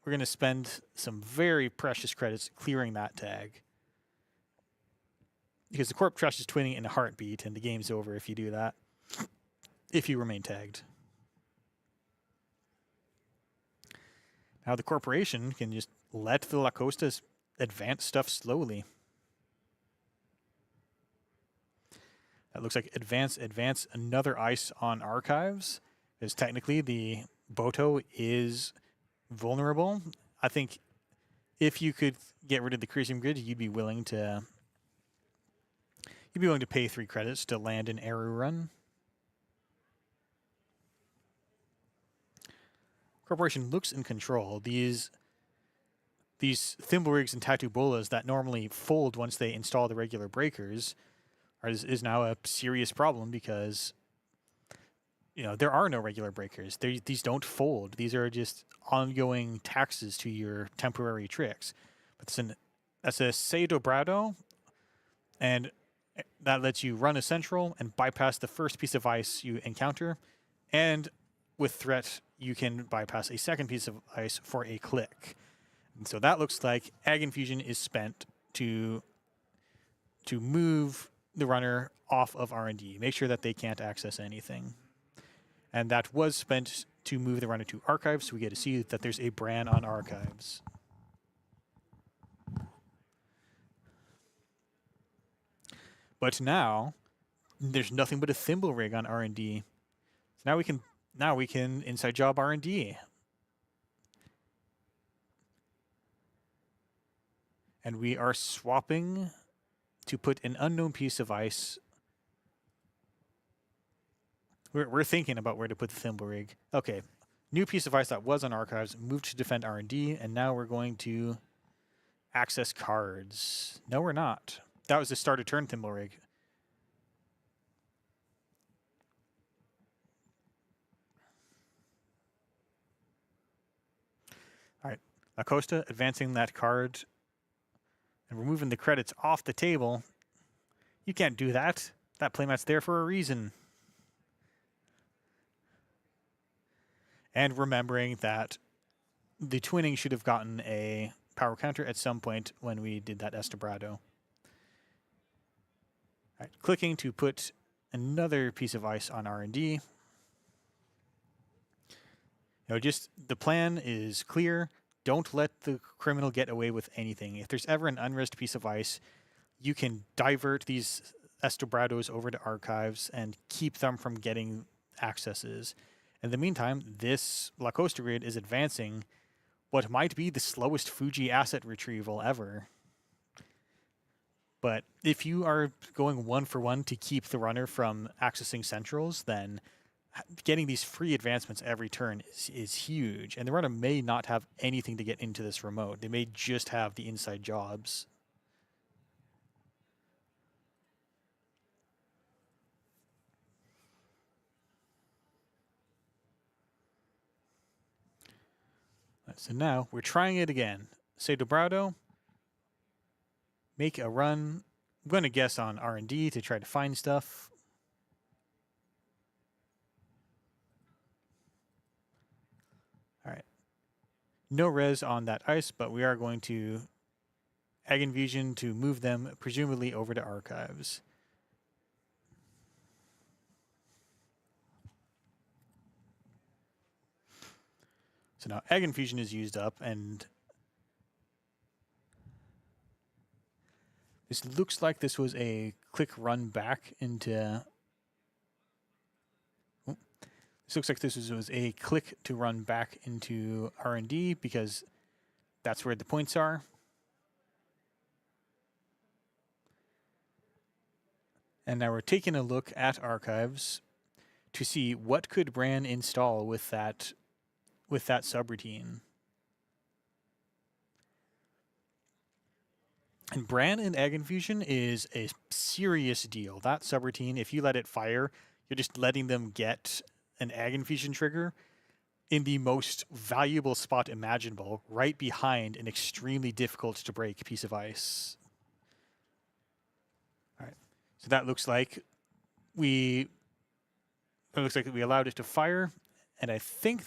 We're going to spend some very precious credits clearing that tag. Because the Corp trashes twinning in a heartbeat, and the game's over if you do that. If you remain tagged. Now the corporation can just let the La Costas advance stuff slowly. That looks like advance, another ice on archives. Because technically the Boto is vulnerable. I think if you could get rid of the Crisium grid, you'd be willing to pay 3 credits to land an Eru run. Corporation looks in control. These thimble rigs and tattoo bolas that normally fold once they install the regular breakers is now a serious problem because there are no regular breakers. These don't fold. These are just ongoing taxes to your temporary tricks. But that's a Sei Dobrado, and that lets you run a central and bypass the first piece of ice you encounter, and with threat, you can bypass a second piece of ice for a click. And so that looks like Ag Infusion is spent to move the runner off of R&D, make sure that they can't access anything. And that was spent to move the runner to archives, so we get to see that there's a Bran on archives. But now, there's nothing but a thimble rig on R&D. So now we can inside job R&D. And we are swapping to put an unknown piece of ice. We're thinking about where to put the thimble rig. Okay, new piece of ice that was on archives, moved to defend R&D, and now we're going to access cards. No, we're not. That was the start of turn thimble rig. All right, Acosta advancing that card and removing the credits off the table. You can't do that. That playmat's there for a reason. And remembering that the twinning should have gotten a power counter at some point when we did that Estebrado. All right, clicking to put another piece of ice on R&D. Just the plan is clear. Don't let the criminal get away with anything. If there's ever an unrest piece of ice, you can divert these Estebrados over to archives and keep them from getting accesses. In the meantime, this La Costa grid is advancing what might be the slowest Fuji asset retrieval ever. But if you are going 1-for-1 to keep the runner from accessing centrals, then getting these free advancements every turn is huge. And the runner may not have anything to get into this remote. They may just have the inside jobs. So now we're trying it again. Say Dobrado, make a run. I'm going to guess on R&D to try to find stuff. All right. No res on that ice, but we are going to Egg Infusion to move them presumably over to archives. So now Egg Infusion is used up, and this looks like this was a quick run back into... This looks like this was a click to run back into R&D because that's where the points are. And now we're taking a look at archives to see what could Bran install with that subroutine. And Bran and Egg Infusion is a serious deal. That subroutine, if you let it fire, you're just letting them get an Egg Infusion trigger in the most valuable spot imaginable, right behind an extremely difficult to break piece of ice. All right, so that looks like we allowed it to fire, and I think,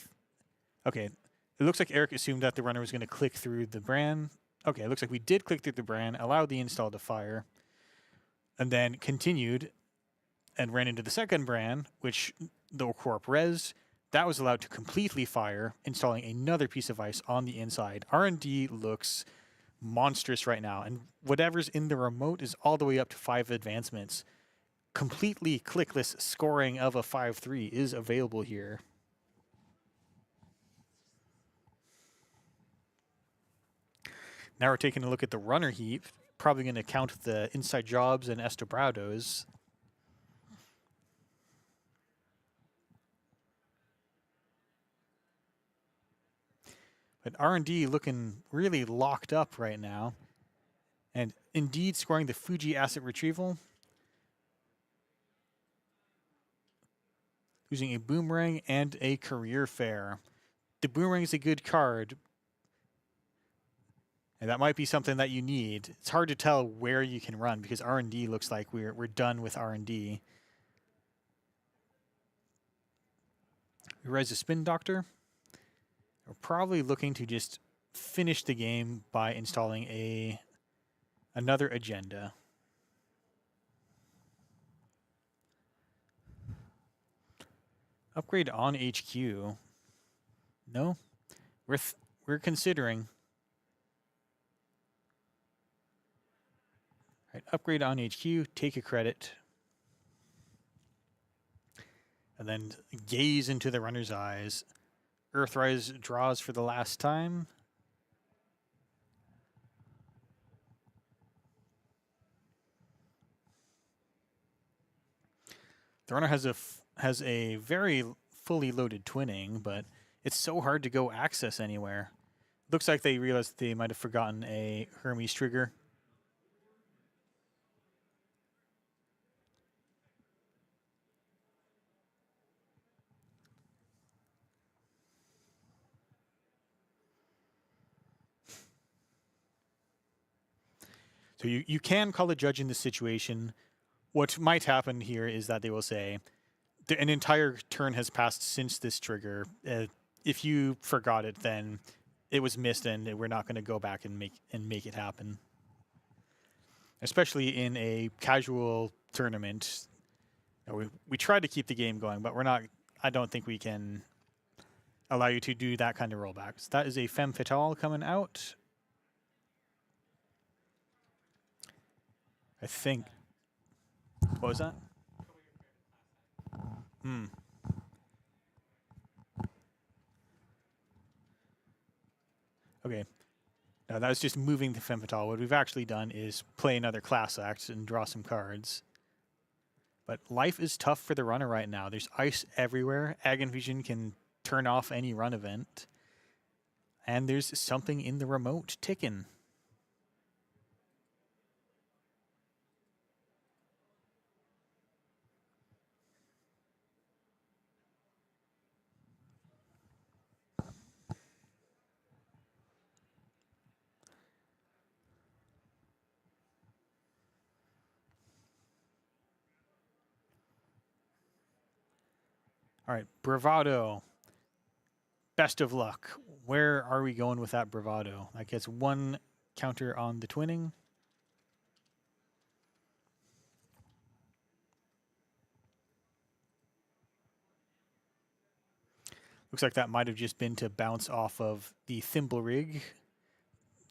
okay, it looks like Eric assumed that the runner was going to click through the Bran. Okay, it looks like we did click through the Bran, allowed the install to fire, and then continued and ran into the second Bran, which the corp res. That was allowed to completely fire, installing another piece of ice on the inside. R&D looks monstrous right now, and whatever's in the remote is all the way up to 5 advancements. Completely clickless scoring of a 5-3 is available here. Now we're taking a look at the runner heap. Probably going to count the inside jobs and Estobrados. But R&D looking really locked up right now. And indeed scoring the Fuji asset retrieval. Using a boomerang and a career fair. The boomerang is a good card. And that might be something that you need. It's hard to tell where you can run because R&D looks like we're done with R&D. We res a Spin Doctor. We're probably looking to just finish the game by installing another agenda. Upgrade on HQ. No, we're considering. All right, upgrade on HQ. Take a credit, and then gaze into the runner's eyes. Earthrise draws for the last time. The runner has a very fully loaded twinning, but it's so hard to go access anywhere. Looks like they realized they might have forgotten a Hermes trigger. So you can call a judge in this situation. What might happen here is that they will say, an entire turn has passed since this trigger. If you forgot it, then it was missed, and we're not going to go back and make it happen. Especially in a casual tournament, we try to keep the game going, but we're not. I don't think we can allow you to do that kind of rollbacks. That is a femme fatale coming out. I think. What was that? Okay. Now that was just moving the femme fatale. What we've actually done is play another class act and draw some cards. But life is tough for the runner right now. There's ice everywhere. Ag Infusion can turn off any run event. And there's something in the remote ticking. All right, Bravado. Best of luck. Where are we going with that Bravado? That gets one counter on the twinning. Looks like that might have just been to bounce off of the Thimble Rig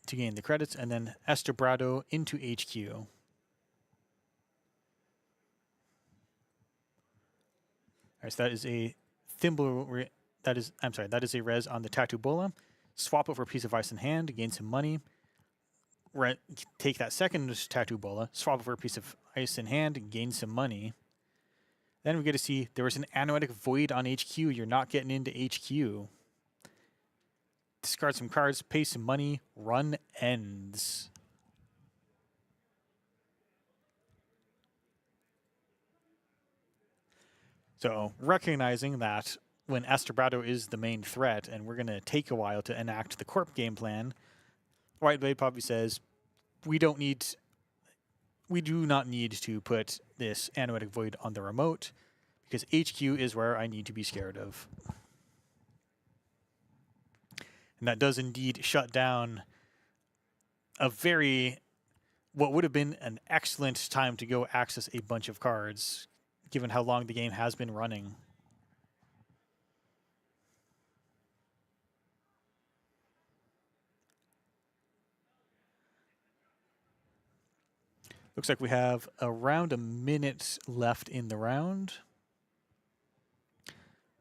to gain the credits, and then Estebrado into HQ. All right, so that is a Thimble. That is a res on the Tattoo Bola. Swap it for a piece of ice in hand, gain some money. Take that second Tattoo Bola, swap it for a piece of ice in hand, gain some money. Then we get to see there was an Anoetic Void on HQ. You're not getting into HQ. Discard some cards, pay some money, run ends. So recognizing that when Estebrado is the main threat and we're going to take a while to enact the corp game plan, White Blade probably says, we do not need to put this Anoetic Void on the remote because HQ is where I need to be scared of. And that does indeed shut down what would have been an excellent time to go access a bunch of cards, given how long the game has been running. Looks like we have around a minute left in the round.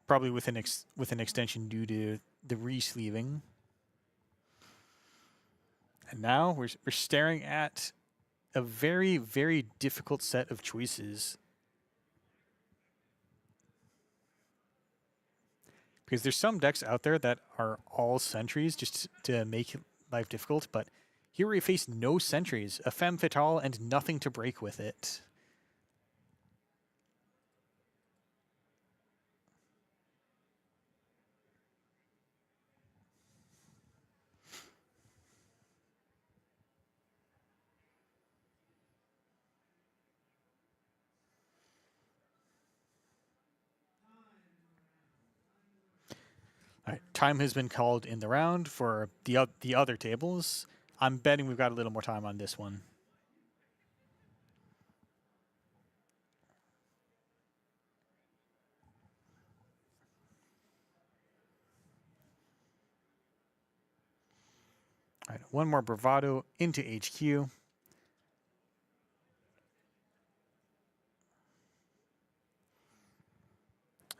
Probably with an extension due to the re-sleeving. And now we're staring at a very, very difficult set of choices. Because there's some decks out there that are all sentries just to make life difficult, but here we face no sentries, a femme fatale, and nothing to break with it. All right, time has been called in the round for the other tables. I'm betting we've got a little more time on this one. All right, one more Bravado into HQ.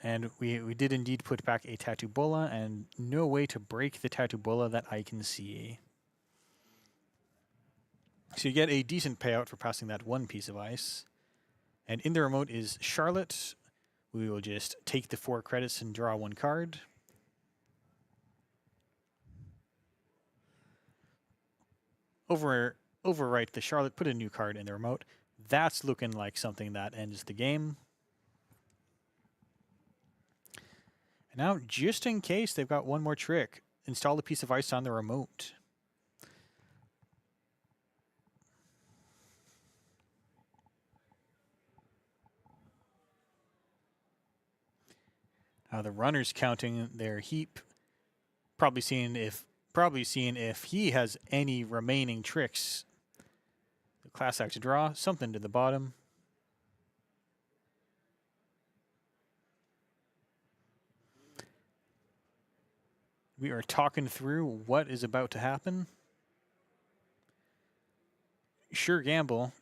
And we did indeed put back a Tattoo Bola, and no way to break the Tattoo Bola that I can see. So you get a decent payout for passing that one piece of ice. And in the remote is Charlotte. We will just take the 4 credits and draw 1 card. Overwrite the Charlotte, put a new card in the remote. That's looking like something that ends the game. And now, just in case, they've got one more trick. Install a piece of ice on the remote. Now the runner's counting their heap, probably seeing if he has any remaining tricks. The class act to draw, something to the bottom. We are talking through what is about to happen. Sure gamble.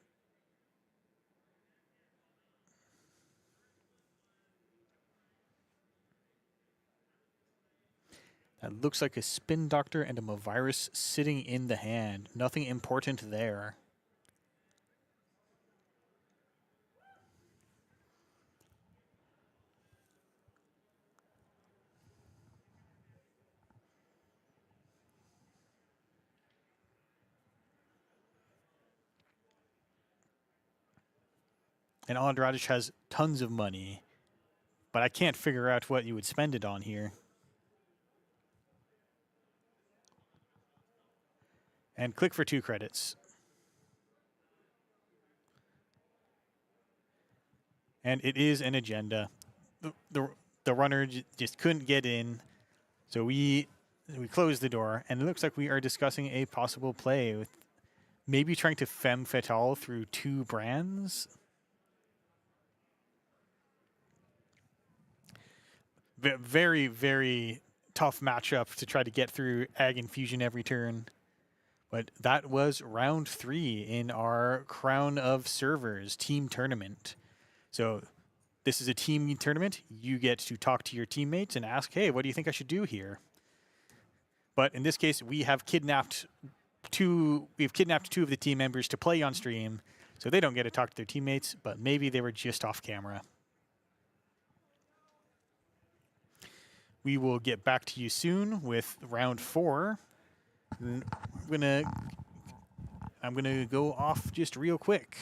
That looks like a Spin Doctor and a Movirus sitting in the hand. Nothing important there. And Andrade has tons of money, but I can't figure out what you would spend it on here. And click for 2 credits. And it is an agenda. The runner just couldn't get in, so we closed the door, and it looks like we are discussing a possible play with maybe trying to femme fatale through 2 brands. Very, very tough matchup to try to get through Ag Infusion every turn. But that was round 3 in our Crown of Servers team tournament. So this is a team tournament. You get to talk to your teammates and ask, hey, what do you think I should do here? But in this case, we have kidnapped 2 of the team members to play on stream, so they don't get to talk to their teammates, but maybe they were just off camera. We will get back to you soon with round 4. I'm gonna go off just real quick.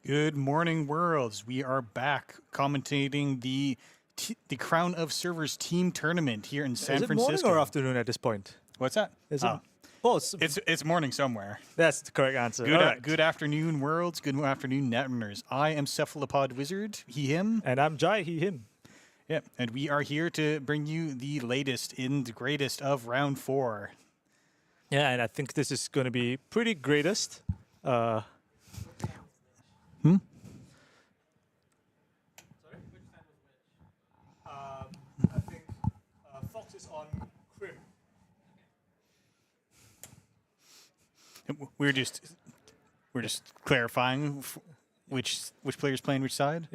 Good morning, worlds. We are back commentating the Crown of Servers team tournament here in San Francisco. Is it morning or afternoon at this point? What's that? Is it? Oh, it's morning somewhere. That's the correct answer. Good afternoon, worlds. Good afternoon, Netrunners. I am Cephalopod Wizard, he, him. And I'm Jai, he, him. Yeah, and we are here to bring you the latest and greatest of round 4. Yeah, and I think this is going to be pretty greatest. Hmm? Sorry, which time was which? I think Fox is on Crim. We're just clarifying which player's playing which side.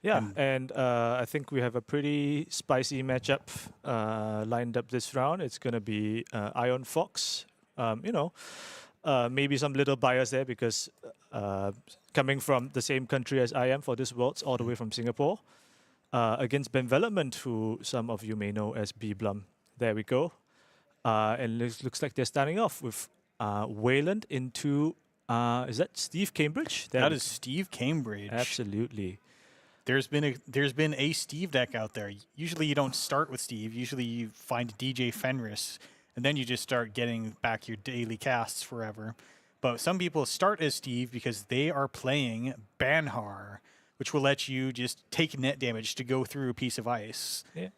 Yeah, and I think we have a pretty spicy matchup lined up this round. It's going to be Ion Fox. Maybe some little bias there because coming from the same country as I am for this Worlds, all the way from Singapore, against Benvelopment, who some of you may know as B Blum. There we go. And it looks like they're starting off with Wayland into, is that Steve Cambridge? That is Steve Cambridge. Absolutely. There's been a Steve deck out there. Usually you don't start with Steve. Usually you find DJ Fenris, and then you just start getting back your daily casts forever. But some people start as Steve because they are playing Banhar, which will let you just take net damage to go through a piece of ice. Yeah.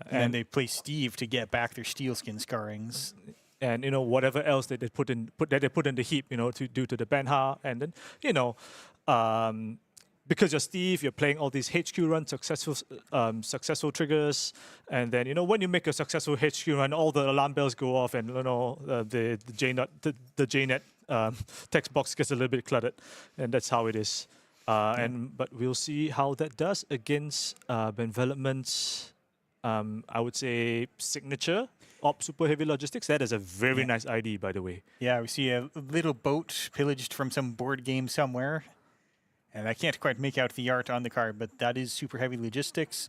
And then they play Steve to get back their Steelskin scarrings. And whatever else that they put in the heap, to do to the Banhar, and then because you're Steve, you're playing all these HQ run successful triggers, and then when you make a successful HQ run, all the alarm bells go off, and the JNet text box gets a little bit cluttered, and that's how it is. But we'll see how that does against Benvelopment's, I would say, signature Op Super Heavy Logistics. That is a very nice ID, by the way. Yeah, we see a little boat pillaged from some board game somewhere. And I can't quite make out the art on the card, but that is Super Heavy Logistics.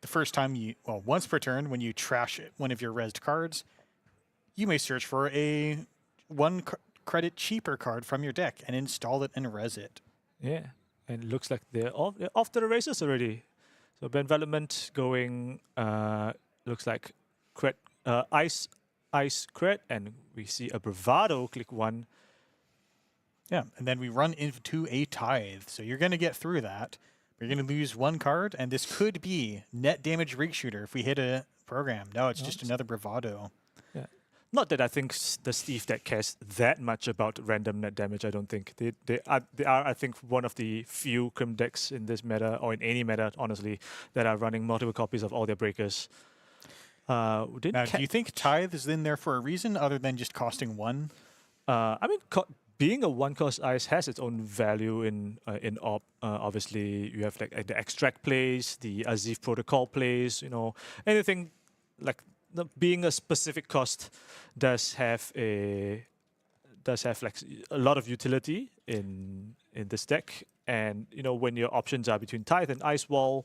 The first time once per turn, when you trash one of your rezzed cards, you may search for a 1 credit cheaper card from your deck and install it and res it. Yeah, and it looks like they're off to the races already. So Benvelopment going, looks like Ice Cred, and we see a Bravado, click 1. Yeah, and then we run into a Tithe. So you're going to get through that. You're going to lose 1 card, and this could be net damage rig shooter if we hit a program. No, it's just another Bravado. Yeah, not that I think the Steve deck cares that much about random net damage. I don't think they are. I think one of the few Crim decks in this meta, or in any meta, honestly, that are running multiple copies of all their breakers. Now, do you think Tithe is in there for a reason other than just costing 1? Being a 1-cost ice has its own value in op. Obviously, you have like the extract plays, the Azif protocol plays. Anything like being a specific cost does have like a lot of utility in this deck. And when your options are between Tithe and Ice Wall,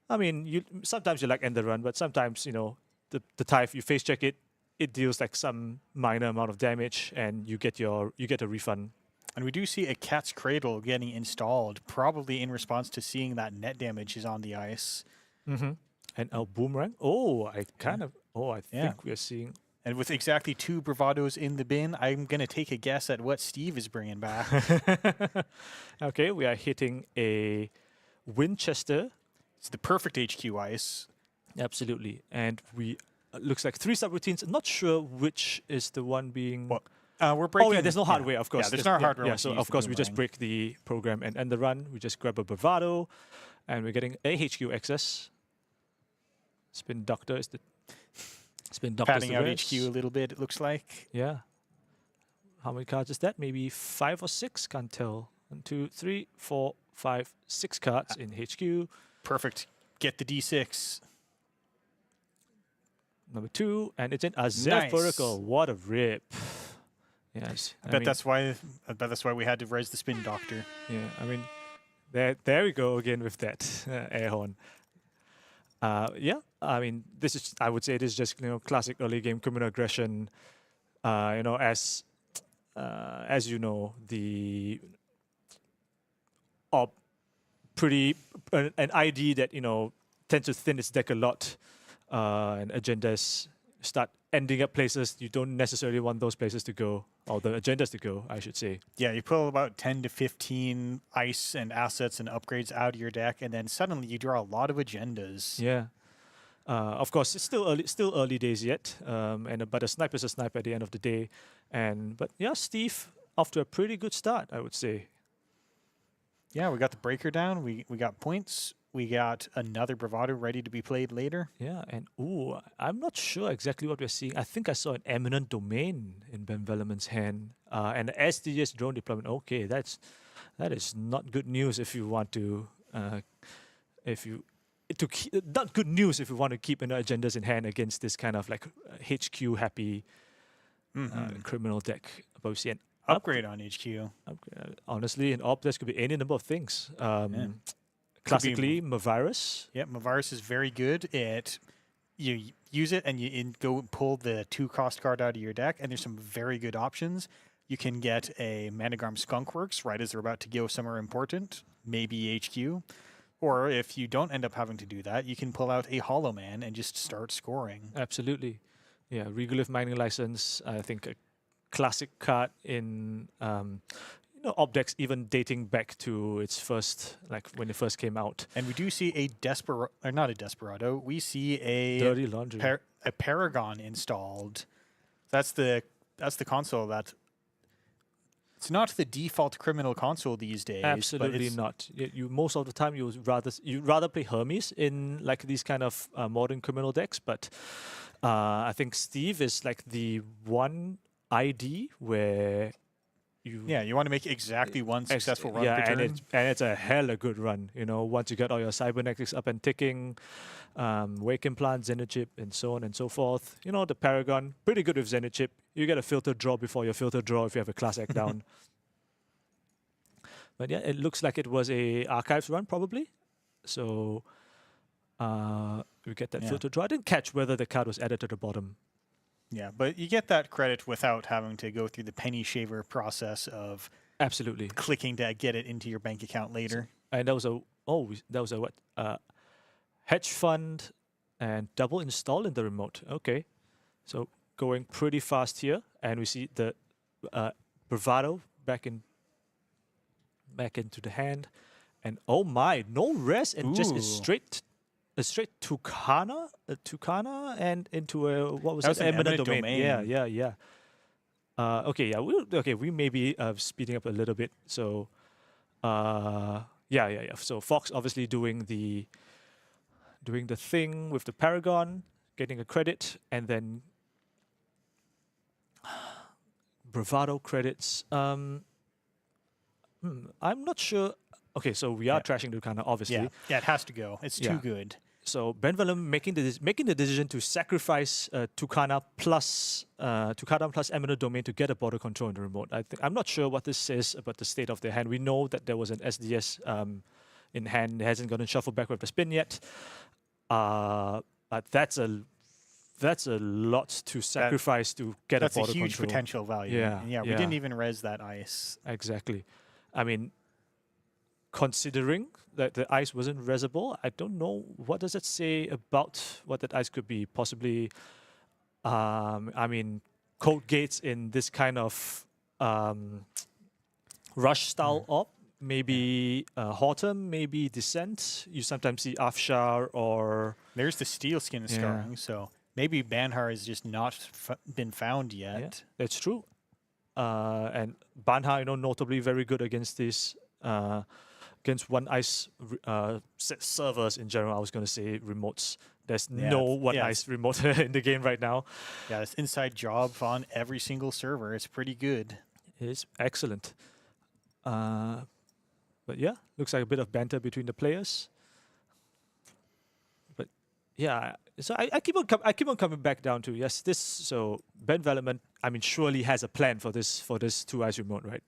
I mean, sometimes you like end the run, but sometimes the Tithe, you face check it. It deals like some minor amount of damage, and you get a refund. And we do see a Cat's Cradle getting installed, probably in response to seeing that net damage is on the ice. Mm-hmm. And a Boomerang. I think we are seeing. And with exactly 2 Bravados in the bin, I'm going to take a guess at what Steve is bringing back. Okay, we are hitting a Winchester. It's the perfect HQ ice. Absolutely. And we looks like 3 subroutines. Not sure which is the one being. We're breaking. Oh yeah, there's no hardware, of course. Yeah, there's no hardware. Yeah, so of course we just break the program and end the run. We just grab a Bravado, and we're getting a HQ access. Spin Doctor is the Spin Doctor. Padding out HQ a little bit. It looks like. Yeah. How many cards is that? Maybe 5 or 6. Can't tell. 1, 2, 3, 4, 5, 6 cards in HQ. Perfect. Get the D6. Number 2, and it's in Azef Protocol. What a rip! Yes, I bet that's why we had to raise the Spin Doctor. Yeah, I mean, there we go again with that air horn. Yeah, I mean, I would say this is just classic early game criminal aggression. As you know, the op an ID that tends to thin its deck a lot, and agendas start ending up places you don't necessarily want those places to go, or the agendas to go, I should say. Yeah, you pull about 10 to 15 ice and assets and upgrades out of your deck, and then suddenly you draw a lot of agendas. Yeah. Of course, it's still early days yet, but a snipe is a snipe at the end of the day. But yeah, Steve off to a pretty good start, I would say. Yeah, we got the breaker down. We got points. We got another bravado ready to be played later. Yeah, and I'm not sure exactly what we're seeing. I think I saw an eminent domain in Ben Velleman's hand, and SDS drone deployment. Okay, that is not good news if you want to not good news if you want to keep agendas in hand against this kind of like HQ happy criminal deck. But we see an Upgrade on HQ. Honestly, in op, this could be any number of things. Classically, Mavirus. Yeah, Mavirus is very good. You use it and you go pull the 2-cost card out of your deck, and there's some very good options. You can get a Managram Skunkworks right as they're about to go somewhere important, maybe HQ. Or if you don't end up having to do that, you can pull out a Hollow Man and just start scoring. Absolutely. Yeah, Regolith Mining License, I think a classic card in op decks, even dating back to its first, like when it first came out. And we do see not a Desperado, we see a Dirty Laundry. A Paragon installed. That's the console that it's not the default criminal console these days. Absolutely not. You most of the time you rather play Hermes in like these kind of modern criminal decks, but I think Steve is like the one ID where you want to make exactly one successful run per turn. and it's a hella good run. Once you get all your cybernetics up and ticking, wake implant, Zenith chip, and so on and so forth. The Paragon, pretty good with Zenith chip. You get a filter draw before your filter draw if you have a class act down. But yeah, it looks like it was a archives run probably. So we get that filter draw. I didn't catch whether the card was added to the bottom. Yeah, but you get that credit without having to go through the penny shaver process of absolutely clicking to get it into your bank account later. And that was a hedge fund and double install in the remote. Okay, so going pretty fast here, and we see the Bravado back into the hand, and oh my, no rest and just a straight Tucana and into a eminent domain. Yeah. We may be speeding up a little bit. So So Fox obviously doing the thing with the Paragon, getting a credit, and then Bravado credits. I'm not sure. Okay, so we are trashing Tucana, obviously. Yeah, it has to go. It's too good. So Ben Vellem making the decision to sacrifice Tucana plus Eminent Domain to get a border control in the remote. I'm not sure what this says about the state of their hand. We know that there was an SDS in hand. It hasn't gotten shuffled back with the spin yet. But that's a lot to sacrifice to get a border control. That's a huge potential value. Yeah, we didn't even res that ice. Exactly. I mean, considering that the ice wasn't resable, I don't know what does it say about what that ice could be. Possibly, code gates in this kind of rush style op. Maybe Hortum, maybe Descent. You sometimes see Afshar or... There's the Steel Skin scarring, so maybe Banhar has just not been found yet. Yeah, that's true. And Banhar, notably very good against this... against one ice servers in general. I was going to say remotes. There's no one ice remote in the game right now. Yeah, it's inside job on every single server. It's pretty good. It is excellent. But yeah, looks like a bit of banter between the players. But yeah, so I keep on coming back down to So Ben Velleman, surely has a plan for this 2 ice remote, right?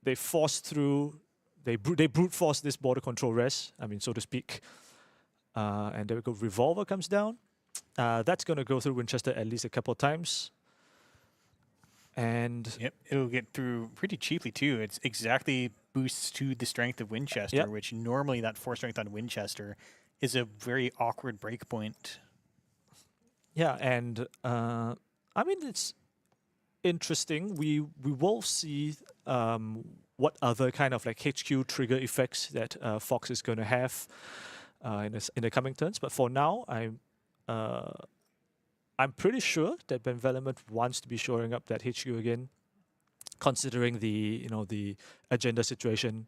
They forced through, they brute force this border control res, so to speak. And there we go, Revolver comes down. That's going to go through Winchester at least a couple of times. And Yep, it'll get through pretty cheaply too. It's exactly boosts to the strength of Winchester, Yep. which normally that 4 strength on Winchester is a very awkward breakpoint. yeah, and I mean, it's interesting. We will see what other kind of like HQ trigger effects that Fox is going to have in the coming turns. But for now, I'm pretty sure that Benvelement wants to be shoring up that HQ again, considering the agenda situation.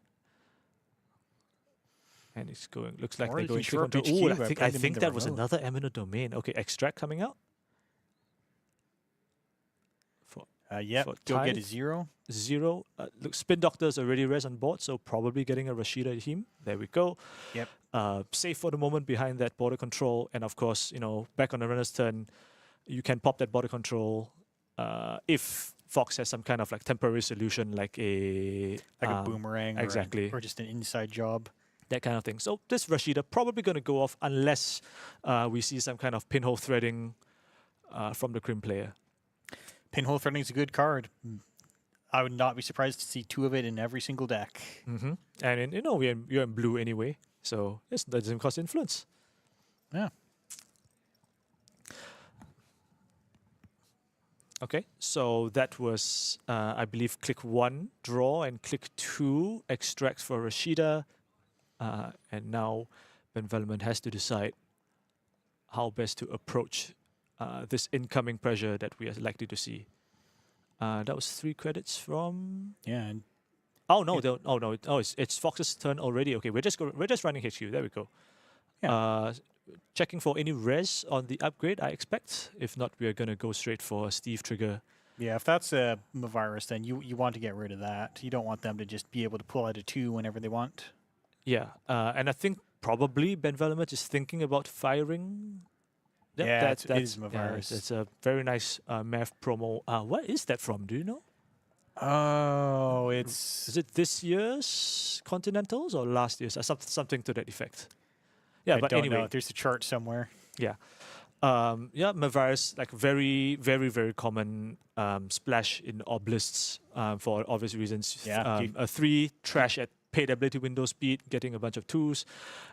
And it's going. Looks like Or they're you can going shore up click HQ onto. by I putting them in think the that was remote. another eminent domain. Okay, extract coming out. Yep, For go get Tide. a 0. 0. Look, Spin Doctor's already res on board, so probably getting a Rashida him. There we go. Yep. Safe for the moment behind that border control, and of course, back on the runner's turn, you can pop that border control if Fox has some kind of like temporary solution, like a Boomerang exactly. or just an inside job. That kind of thing. So this Rashida probably going to go off unless we see some kind of pinhole threading from the Crim player. Pinhole threading is a good card. I would not be surprised to see 2 of it in every single deck. Mm-hmm. And you're in blue anyway, so that doesn't cost influence. Yeah. Okay, so that was, I believe, click 1, draw, and click 2, extract for Rashida. And now Benvelement has to decide how best to approach this incoming pressure that we are likely to see. That was 3 credits from... Yeah. And Oh, no, it's Fox's turn already. Okay, we're just running HQ. There we go. Yeah. Checking for any res on the upgrade, I expect. If not, we are going to go straight for a Steve trigger. yeah, if that's a virus, then you want to get rid of that. You don't want them to just be able to pull out a 2 whenever they want. Yeah, and I think probably Benvelement is thinking about firing. Yep, Yeah, that's it is Mavirus. it's a very nice math promo. What is that from? Do you know? Oh, it's... Is it this year's Continentals or last year's? Something to that effect. Yeah, I but don't anyway, know. There's a chart somewhere. yeah. Mavirus, like very, very, very common splash in oblists for obvious reasons. Yeah, A 3 trash at paid ability window speed, getting a bunch of 2s,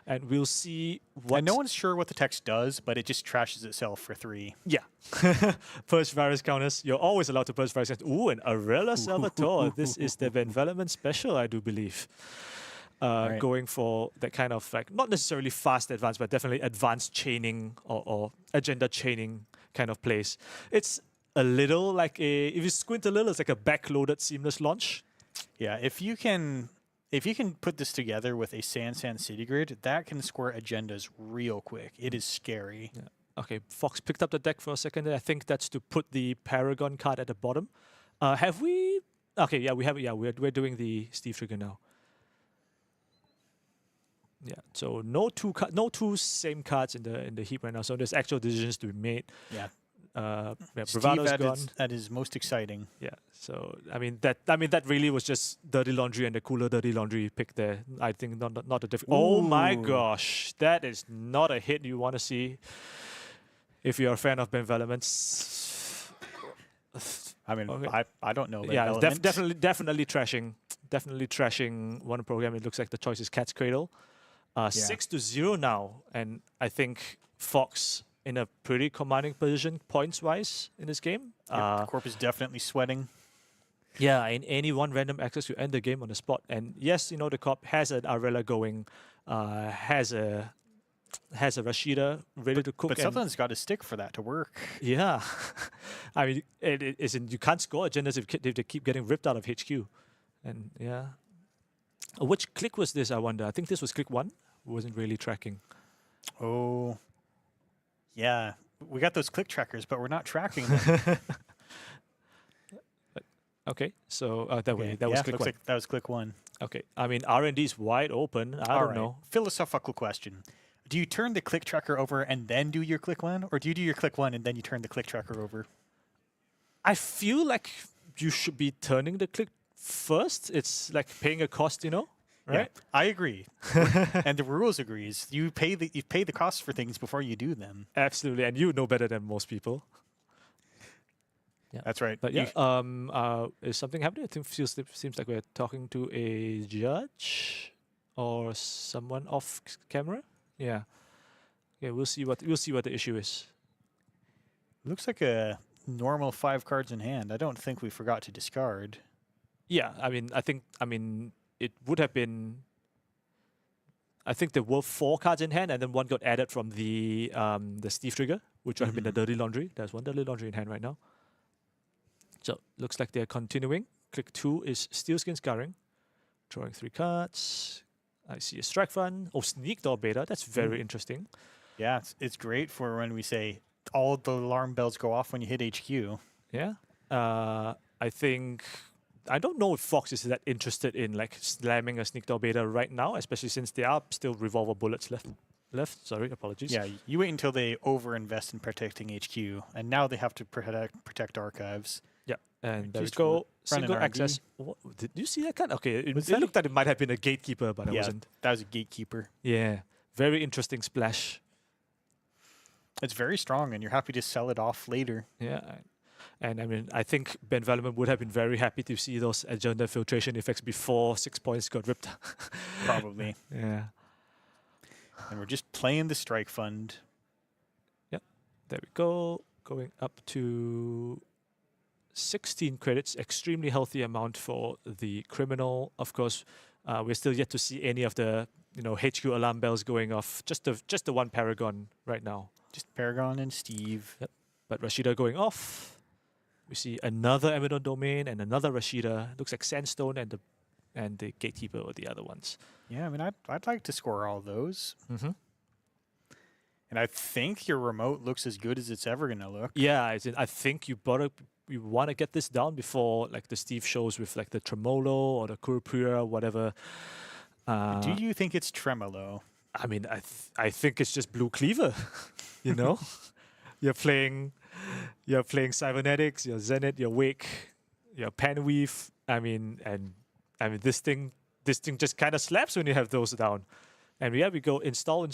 and we'll see what. And no one's sure what the text does, but it just trashes itself for 3. Yeah. Purge virus counters. You're always allowed to purge virus counters. Ooh, and Arella Salvatore. This is the Benvelement special, I do believe. Right. Going for that kind of like not necessarily fast advance, but definitely advanced chaining or agenda chaining kind of plays. It's a little like if you squint a little, it's like a backloaded seamless launch. Yeah, if you can put this together with a San City Grid, that can square agendas real quick. It is scary. Yeah. Okay, Fox picked up the deck for a second there. I think that's to put the Paragon card at the bottom. Have we? Okay, yeah, we have it. Yeah, we're doing the Steve trigger now. Yeah, so no two same cards in the heap right now. So there's actual decisions to be made. Yeah. Steve Bravado's gone. at his most exciting. Yeah, so I mean that really was just dirty laundry and the cooler dirty laundry pick there. I think not a different. Oh my Ooh. gosh, that is not a hit you want to see if you're a fan of Benvelement. I mean, Okay. I don't know. Yeah, Development. definitely trashing one program. It looks like the choice is Cat's Cradle. 6-0 now, and I think Fox in a pretty commanding position points-wise in this game. Yep, the corp is definitely sweating. Yeah, in any one random access, you end the game on the spot. And yes, the corp has an Arella going, has a Rashida ready to cook. But and something's got to stick for that to work. yeah, I mean, it isn't. You can't score agendas if they keep getting ripped out of HQ. And yeah, which click was this? I wonder. I think this was click 1. Wasn't really tracking. Oh, yeah. We got those click trackers, but we're not tracking them. Okay, so that was click looks 1. like that was click 1. Okay, I mean R&D's wide open. I All don't right. know. Philosophical question. Do you turn the click tracker over and then do your click 1? Or do you do your click 1 and then you turn the click tracker over? I feel like you should be turning the click first. It's like paying a cost, right? Yeah, I agree. And the rules agrees. You pay the costs for things before you do them. Absolutely, and you know better than most people. Yeah. That's right. But yeah, is something happening? I think seems like we're talking to a judge or someone off camera. Yeah. Yeah, we'll see what the issue is. Looks like a normal 5 cards in hand. I don't think we forgot to discard. Yeah, I mean, it would have been. I think there were 4 cards in hand, and then one got added from the Steve trigger, which would have been the Dirty Laundry. There's one Dirty Laundry in hand right now. So looks like they're continuing. Click 2 is Steelskin Scarring, drawing 3 cards. I see a Strike Fund. Oh, Sneak Door Beta. That's very interesting. Yeah, it's great for when we say all the alarm bells go off when you hit HQ. Yeah. I don't know if Fox is that interested in like slamming a Sneak Door Beta right now, especially since there are still revolver bullets left. Sorry, apologies. Yeah, you wait until they overinvest in protecting HQ, and now they have to protect archives. Yeah, and there we Just go. run an Single RD. access. What, did you see that card? Okay, it Was that looked like it might have been a gatekeeper, but it Yeah, wasn't. that was a gatekeeper. Yeah, very interesting splash. It's very strong, and you're happy to sell it off later. Yeah, and I mean, I think Ben Velleman would have been very happy to see those agenda filtration effects before 6 points got ripped. Probably. Yeah. And we're just playing the strike fund. Yep. There we go. Going up to 16 credits, extremely healthy amount for the criminal. Of course, we're still yet to see any of the HQ alarm bells going off. Just the one Paragon right now. Just Paragon and Steve. Yep. But Rashida going off. We see another Eminent Domain and another Rashida. Looks like Sandstone and the Gatekeeper or the other ones. Yeah, I mean, I'd like to score all those. Mm-hmm. And I think your remote looks as good as it's ever going to look. Yeah, I think you want to get this down before like the Steve shows with like the Tremolo or the Kurupura, whatever. Do you think it's Tremolo? I mean, I think it's just Blue Cleaver. You're playing Cybernetics, your Zenith, your Wake, your Panweave. I mean, this thing just kind of slaps when you have those down. And yeah, we go install.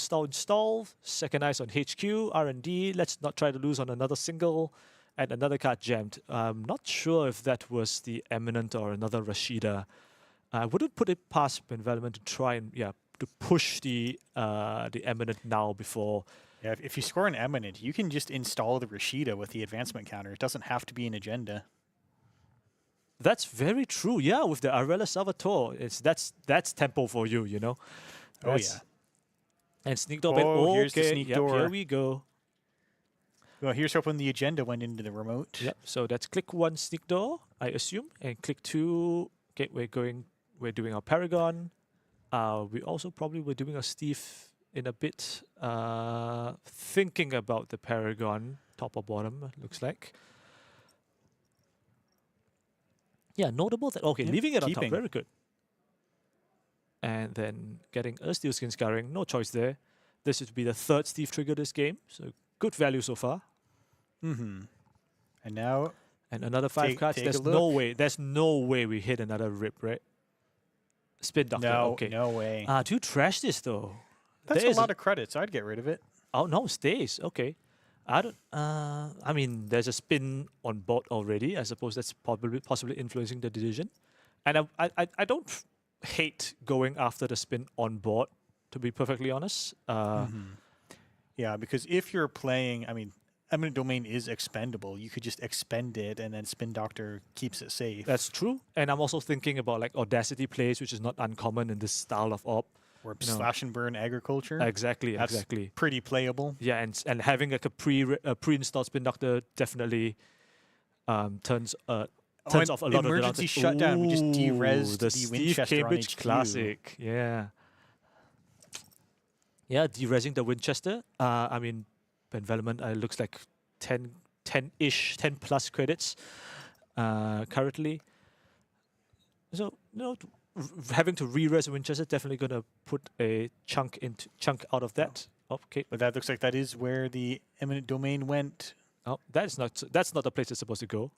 Second eyes on HQ, R&D. Let's not try to lose on another single. And another card jammed. I'm not sure if that was the Eminent or another Rashida. I wouldn't put it past Ben Velleman to try and to push the Eminent now before. Yeah, if you score an Eminent, you can just install the Rashida with the advancement counter. It doesn't have to be an agenda. That's very true. Yeah, with the Arella Salvatore, that's tempo for you. Oh yeah. And Sneak Door. Here's the Sneak Door. Here we go. Well, here's hoping the agenda went into the remote. Yep. So that's click 1 Sneak Door, I assume, and click 2. Okay, we're doing our Paragon. We also probably were doing a Steve in a bit. Thinking about the Paragon, top or bottom, looks like. Yeah, notable that. Okay, leaving it on top, very good. And then getting a Steelskin Scarring, no choice there. This would be the 3rd Steve trigger this game, so good value so far. Mm-hmm. And now, and another 5 cards. There's no way we hit another rip, right? Spin Doctor. No, okay. no way. Do trash this though. That's a lot of credits. I'd get rid of it. Oh no, stays. Okay. I don't. I mean, there's a spin on board already. I suppose that's possibly influencing the decision. And I don't hate going after the spin on board, to be perfectly honest. Yeah, because if you're playing, I mean, Eminent Domain is expendable. You could just expend it, and then Spin Doctor keeps it safe. That's true. And I'm also thinking about like Audacity plays, which is not uncommon in this style of op. Or slash and burn agriculture. Exactly. Pretty playable. Yeah, and having like a pre-installed Spin Doctor definitely turns off a lot of the emergency shutdown. We just de-resed the Steve Winchester Cambridge on HQ. Classic. Yeah. Yeah, de-resing the Winchester. I mean, Ben Velleman looks like 10-ish, 10 plus credits currently. So, having to re-res Winchester definitely going to put a chunk out of that. Okay. But that looks like that is where the Eminent Domain went. Oh, that's not the place it's supposed to go.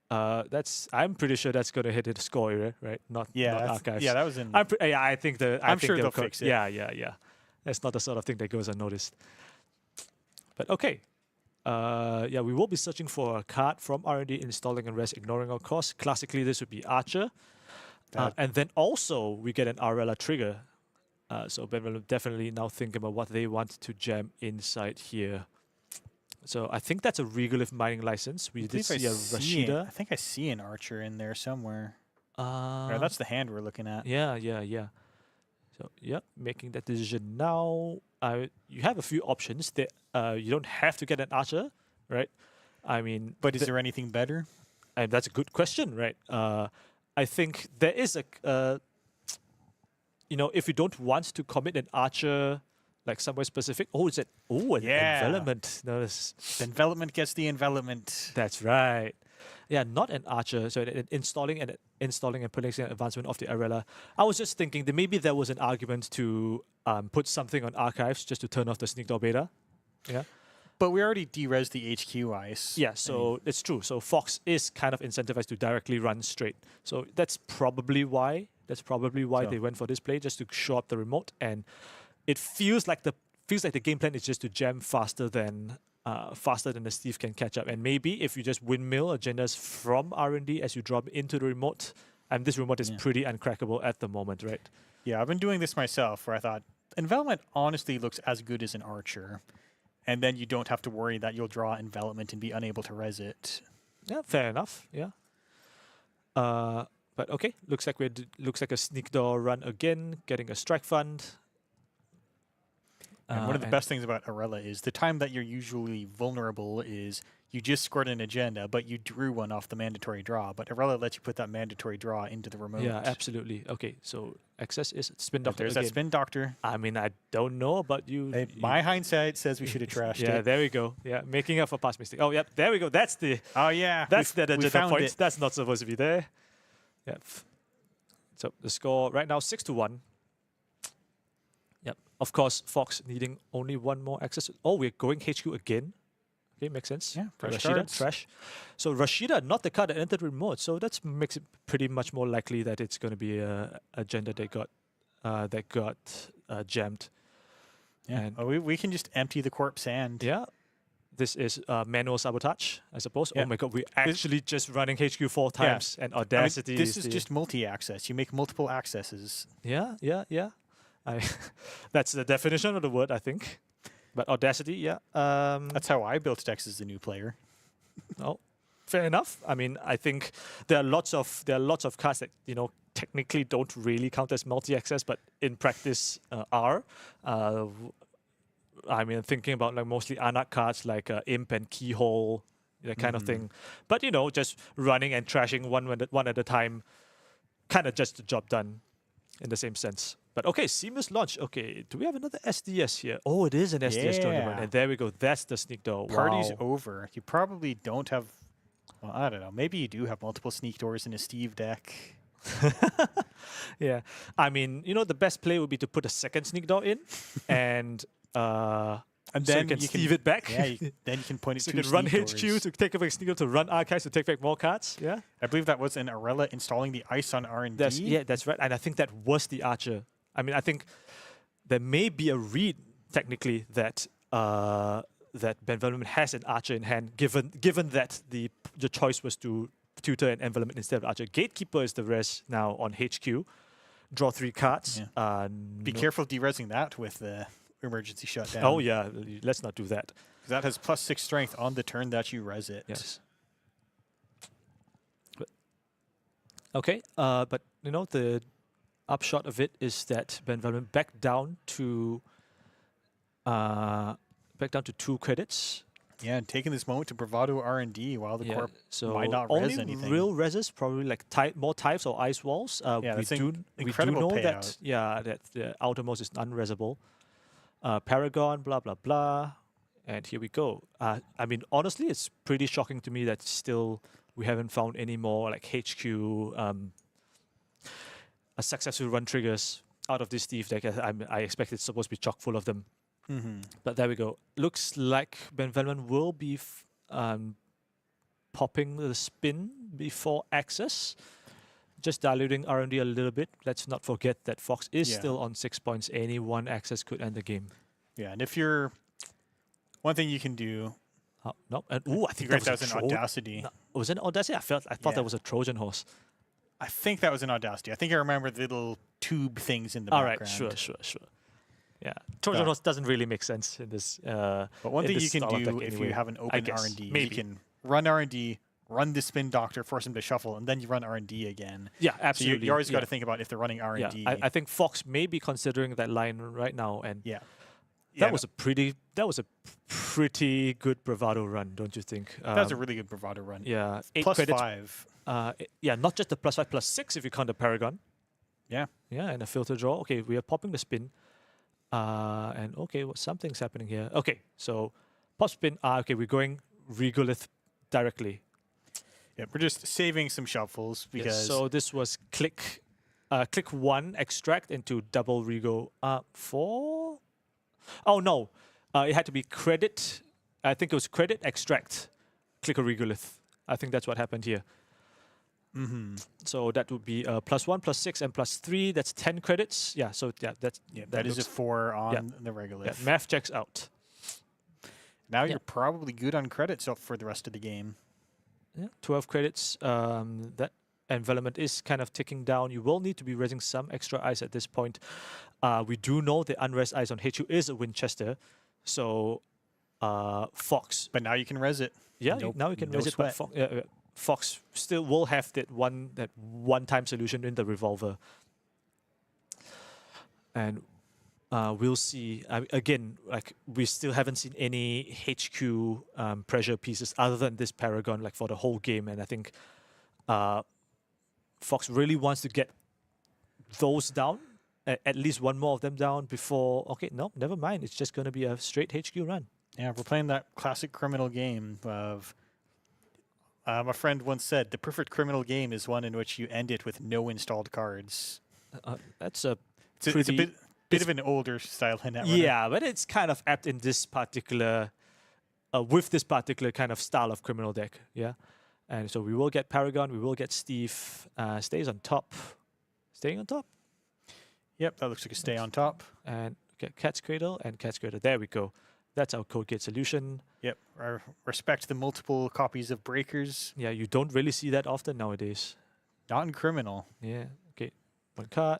I'm pretty sure that's going to hit the score area, right? Not archives. Yeah, that was in. I think I'm sure they'll fix it. Yeah. That's not the sort of thing that goes unnoticed. But okay, Yeah, we will be searching for a card from R&D, installing and res, ignoring our cost. Classically, this would be Archer. And then also we get an Arella trigger. So Ben will definitely now think about what they want to jam inside here. So I think that's a Regolith mining license. We did see a Rashida. I think I see an Archer in there somewhere. Uh, That's the hand we're looking at. yeah. So yeah, making that decision now. You have a few options. That you don't have to get an Archer, right? I mean, But is there anything better? and that's a good question, right? I think there is a, if you don't want to commit an Archer, like somewhere specific. Oh, is it? Oh, an envelopment. No, The envelopment gets the envelopment. that's right. Yeah, not an Archer. So installing and placing an advancement of the Arella. I was just thinking that maybe there was an argument to put something on archives just to turn off the sneak door beta. Yeah. But we already de-res the HQ ice. Yeah, so it's true. So Fox is kind of incentivized to directly run straight. So that's probably why. They went for this play, just to show up the remote. And it feels like the game plan is just to jam faster than the Steve can catch up. And maybe if you just windmill agendas from R&D as you drop into the remote, and this remote is pretty uncrackable at the moment, right? Yeah, I've been doing this myself, where I thought envelopment honestly looks as good as an Archer. And then you don't have to worry that you'll draw envelopment and be unable to res it. Yeah, fair enough. Yeah. But okay, looks like a sneak door run again, getting a strike fund. And one of the best things about Arella is the time that you're usually vulnerable is you just scored an agenda, but you drew one off the mandatory draw. But Arella lets you put that mandatory draw into the remote. Yeah, absolutely. Okay, so access is Spin Doctor There's again. that Spin Doctor. I mean, I don't know about you. Hey, my hindsight says we should have trashed Yeah, it. there we go. Yeah, making up for past mistake. Oh, yep, there we go. That's the Oh, yeah. that's the we agenda found point. it. That's not supposed to be there. Yep. So the score right now 6-1. Yep. Of course, Fox needing only one more access. Oh, we're going HQ again. Okay, makes sense. Yeah, fresh Rashida, cards. trash. So Rashida, not the card that entered remote. So that makes it pretty much more likely that it's going to be a agenda that got jammed. Yeah. And We can just empty the corp sand. yeah, this is manual sabotage, I suppose. Yeah. Oh my god, we're actually just running HQ 4 times, and Audacity this is the- just multi-access. You make multiple accesses. Yeah. That's the definition of the word, I think. But Audacity, yeah. That's how I built decks as a new player. Oh, fair enough. I mean, I think there are lots of cards that technically don't really count as multi-access, but in practice are. I mean, thinking about like mostly Anak cards like Imp and Keyhole, that kind of thing. But just running and trashing one at a time, kind of just the job done, in the same sense. But okay, seamless launch. Okay, do we have another SDS here? Oh, it is an SDS tournament, Yeah. and there we go. That's the sneak door. Party's Wow. over. You probably don't have. Well, I don't know. Maybe you do have multiple sneak doors in a Steve deck. Yeah, I mean, the best play would be to put a second sneak door in, and And so then you can Steve it back. Yeah, then you can point it So to you can run sneak HQ doors. to take away sneak door, to run archives to take back more cards. Yeah, I believe that was an Arella installing the ice on R&D. that's right. And I think that was the Archer. I mean, I think there may be a read technically that that Ben Velleman has an Archer in hand, given that the choice was to tutor an envelopment instead of Archer. Gatekeeper is the res now on HQ. Draw 3 cards. Yeah. Be careful deresing that with the emergency shutdown. Oh yeah, let's not do that. That has +6 strength on the turn that you res it. Yes. But, okay, but the upshot of it is that Ben Velleman back down to 2 credits. Yeah, and taking this moment to bravado R&D while the corp so might not only res anything. real reses, probably like more types or ice walls. Yeah, we that's do incredible know payout. that the outermost is unresable. Paragon, blah blah blah, and here we go. I mean, honestly, it's pretty shocking to me that still we haven't found any more like HQ a successful run triggers out of this Steve deck. I expect it's supposed to be chock full of them. But there we go. Looks like Ben Velleman will be popping the spin before access, just diluting R&D a little bit. Let's not forget that Fox is still on 6 points. Any one access could end the game. Yeah, and if you're... One thing you can do, No, and I think Great, that was an a Audacity. No, was it an Audacity? I thought Yeah. that was a Trojan horse. I think that was an Audacity. I think I remember the little tube things in the All background. right, sure. Yeah, Trojan horse doesn't really make sense in this. But one thing you can do if you have an open R&D, you can run R&D, run the spin doctor, force them to shuffle, and then you run R&D again. Yeah, absolutely. So you always got to think about if they're running R&D. Yeah, I think Fox may be considering that line right now, and that was a pretty good bravado run, don't you think? That was a really good bravado run. Yeah, 8 plus credits. 5. Yeah, not just the +5, +6 if you count the Paragon. Yeah. Yeah, and a filter draw. Okay, we are popping the spin. And okay, something's happening here. Okay, so pop spin. Okay, we're going Regolith directly. Yeah, we're just saving some shuffles because. Yes, so this was click 1 extract into double Rego 4. Oh no, it had to be credit. I think it was credit extract, click a Regolith. I think that's what happened here. So that would be +1, +6, and +3. That's 10 credits. Yeah. So that is a 4 on the Regolith. Yeah, math checks out. Now you're probably good on credits for the rest of the game. Yeah, 12 credits. That envelopment is kind of ticking down. You will need to be raising some extra ice at this point. We do know the unrest ice on HU is a Winchester, so Fox. But now you can res it. Yeah, now you can res it. But Fox still will have that one-time solution in the revolver, and we'll see. Again, like we still haven't seen any HQ pressure pieces other than this Paragon, like for the whole game. And I think Fox really wants to get those down, at least one more of them down before. Okay, no, never mind. It's just going to be a straight HQ run. Yeah, we're playing that classic criminal game of. My friend once said the perfect criminal game is one in which you end it with no installed cards. That's a it's a bit of an older style Netrunner. Yeah, but it's kind of apt in this particular, with this particular kind of style of criminal deck. Yeah, and so we will get Paragon, we will get Steve, stays on top, staying on top. Yep, that looks like a stay on top. And get Cat's Cradle and Cat's Cradle. There we go. That's our code gate solution. Yep, I respect the multiple copies of breakers. Yeah, you don't really see that often nowadays. Not in criminal. Yeah, okay. 1 card.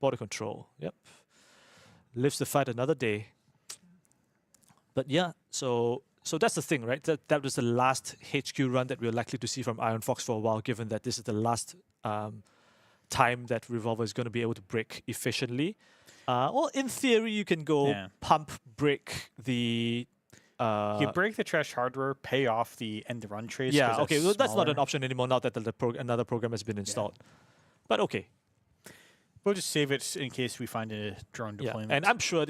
Border control. Yep. Lives to fight another day. But yeah, so that's the thing, right? That was the last HQ run that we're likely to see from Iron Fox for a while, given that this is the last time that Revolver is going to be able to break efficiently. Well, in theory, you can go pump break the. You break the trash hardware, pay off the end run trace. Yeah, okay, well, that's not an option anymore now that another program has been installed. But okay. We'll just save it in case we find a drone deployment. And I'm sure,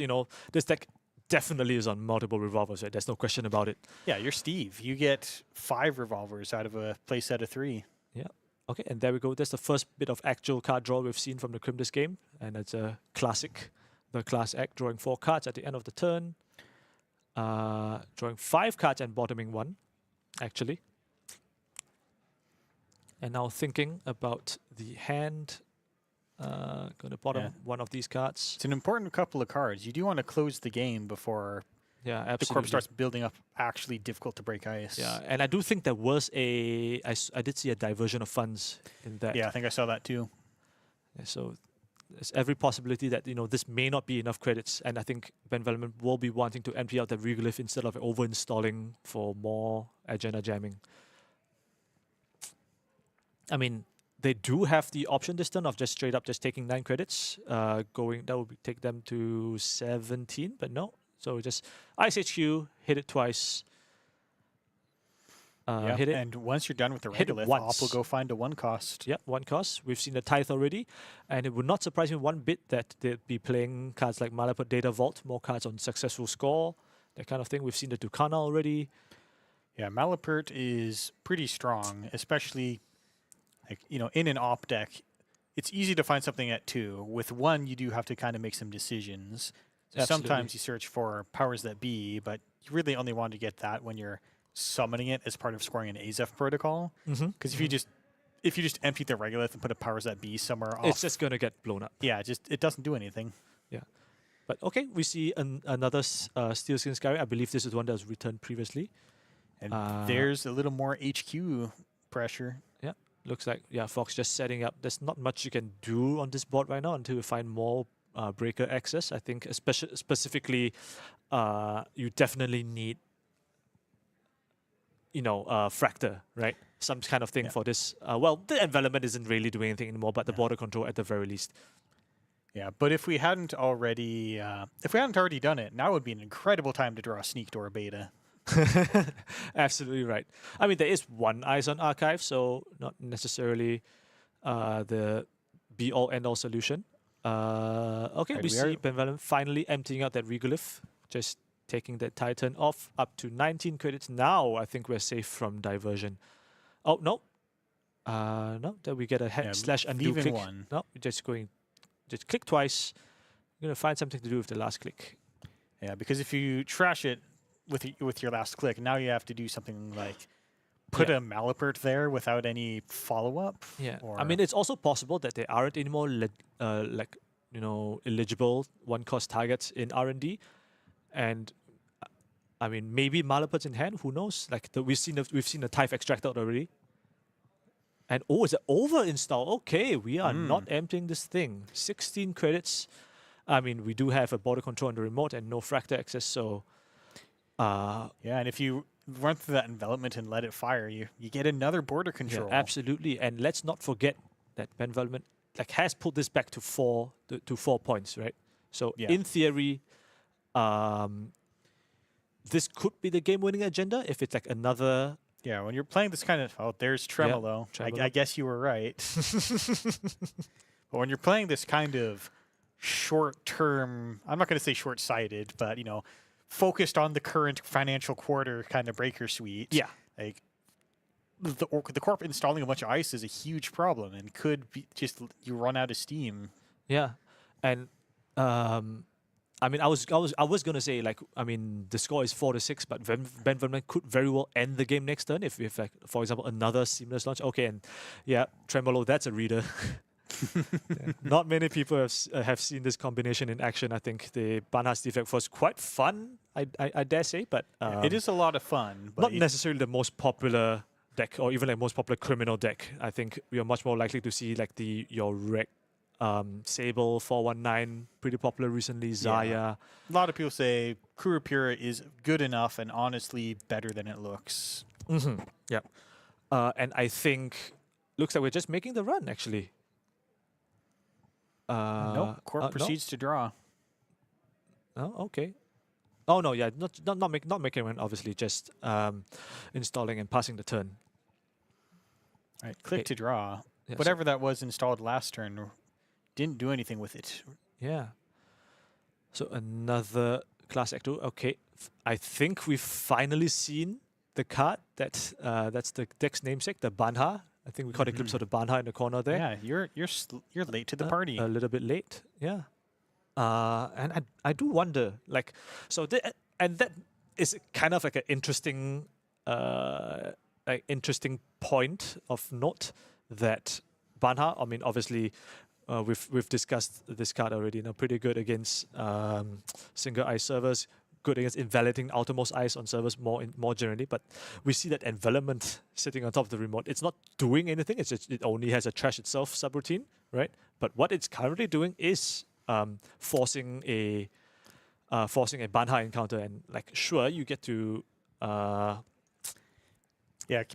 this deck definitely is on multiple revolvers, right? There's no question about it. Yeah, you're Steve. You get 5 revolvers out of a play set of 3. Yeah. Okay, and there we go. That's the first bit of actual card draw we've seen from the Crimdis game. And it's a classic, the class act, drawing 4 cards at the end of the turn. Drawing 5 cards and bottoming 1, actually. And now thinking about the hand. Going to bottom one of these cards. It's an important couple of cards. You do want to close the game before the corp starts building up actually difficult to break ice. Yeah, and I do think there was I did see a diversion of funds in that. Yeah, I think I saw that too. Yeah, so there's every possibility that this may not be enough credits, and I think Ben Velleman will be wanting to empty out the Regolith instead of over-installing for more agenda jamming. I mean, they do have the option this turn of just straight up just taking 9 credits. That would take them to 17, but no. So just Ice HQ, hit it twice. Hit it. And once you're done with the Regolith, Op will go find a 1 cost. Yep, 1 cost. We've seen the Tithe already. And it would not surprise me one bit that they'd be playing cards like Malapert Data Vault, more cards on successful score, that kind of thing. We've seen the Tucana already. Yeah, Malapert is pretty strong, especially in an op deck. It's easy to find something at 2. With 1, you do have to kind of make some decisions. So sometimes you search for powers that be, but you really only want to get that when you're summoning it as part of scoring an AZEF protocol. Because if you just empty the Regolith and put a powers that be somewhere off, it's just going to get blown up. Yeah, it doesn't do anything. Yeah. But okay, we see another Steel Skin Sky. I believe this is one that was returned previously. And there's a little more HQ pressure. Yeah, looks like Fox just setting up. There's not much you can do on this board right now until you find more breaker access. I think specifically, you definitely need Fractor, right? Some kind of thing for this. Well, the envelopment isn't really doing anything anymore, but the border control at the very least. Yeah, but if we hadn't already done it, now would be an incredible time to draw a Sneak Door Beta. Absolutely right. I mean, there is one Eyes on Archive, so not necessarily the be-all, end-all solution. Okay, we see Benevolent finally emptying out that Regolith, just taking that Titan off, up to 19 credits. Now I think we're safe from diversion. Oh, no. No, then we get a /undo click. One. No, just click twice. You're going to find something to do with the last click. Yeah, because if you trash it with your last click, now you have to do something like put a Malapert there without any follow-up. Yeah, I mean, it's also possible that there aren't any more eligible one-cost targets in R&D. And I mean, maybe Malapert's in hand. Who knows? Like we've seen a Typh extract out already. And it's an over-install. Okay, we are not emptying this thing. 16 credits. I mean, we do have a border control on the remote and no Fractor access. So, yeah, and if you run through that envelopment and let it fire, you get another border control. Yeah, absolutely. And let's not forget that envelopment has pulled this back to 4 points, right? So in theory, this could be the game-winning agenda if it's like another. Yeah, when you're playing this kind of there's Tremolo. I guess you were right. But when you're playing this kind of short-term, I'm not going to say short-sighted, but focused on the current financial quarter kind of breaker suite. Yeah, like the corp installing a bunch of ice is a huge problem and could be just you run out of steam. Yeah, and I mean, I was gonna say the score is 4-6, but Benevolent could very well end the game next turn if we have for example another seamless launch. Okay, and Tremolo, that's a reader. Not many people have seen this combination in action. I think the Banha's defect was quite fun, I dare say, but it is a lot of fun. But not necessarily the most popular deck or even most popular criminal deck. I think we are much more likely to see your Rec Sable 419, pretty popular recently. Zaya. Yeah. A lot of people say Kurapura is good enough and honestly better than it looks. Mm-hmm. Yeah, and I think looks like we're just making the run actually. Nope. Corp proceeds to draw. Oh, okay. Oh no, yeah, not making a run. Obviously, just installing and passing the turn. All right, click to draw. Yeah, whatever that was installed last turn didn't do anything with it. Yeah. So another class Ecto. Okay, I think we've finally seen the card that's the deck's namesake, the Banha. I think we caught a glimpse of the Banha in the corner there. Yeah, you're late to the party. A little bit late. Yeah. And I do wonder, and that is kind of like an interesting, interesting point of note that Banha. I mean, obviously, we've discussed this card already. Pretty good against single ice servers, good against invalidating outermost ice on servers more generally. But we see that envelopment sitting on top of the remote. It's not doing anything. It only has a trash itself subroutine, right? But what it's currently doing is forcing a Banha encounter, and sure, you get to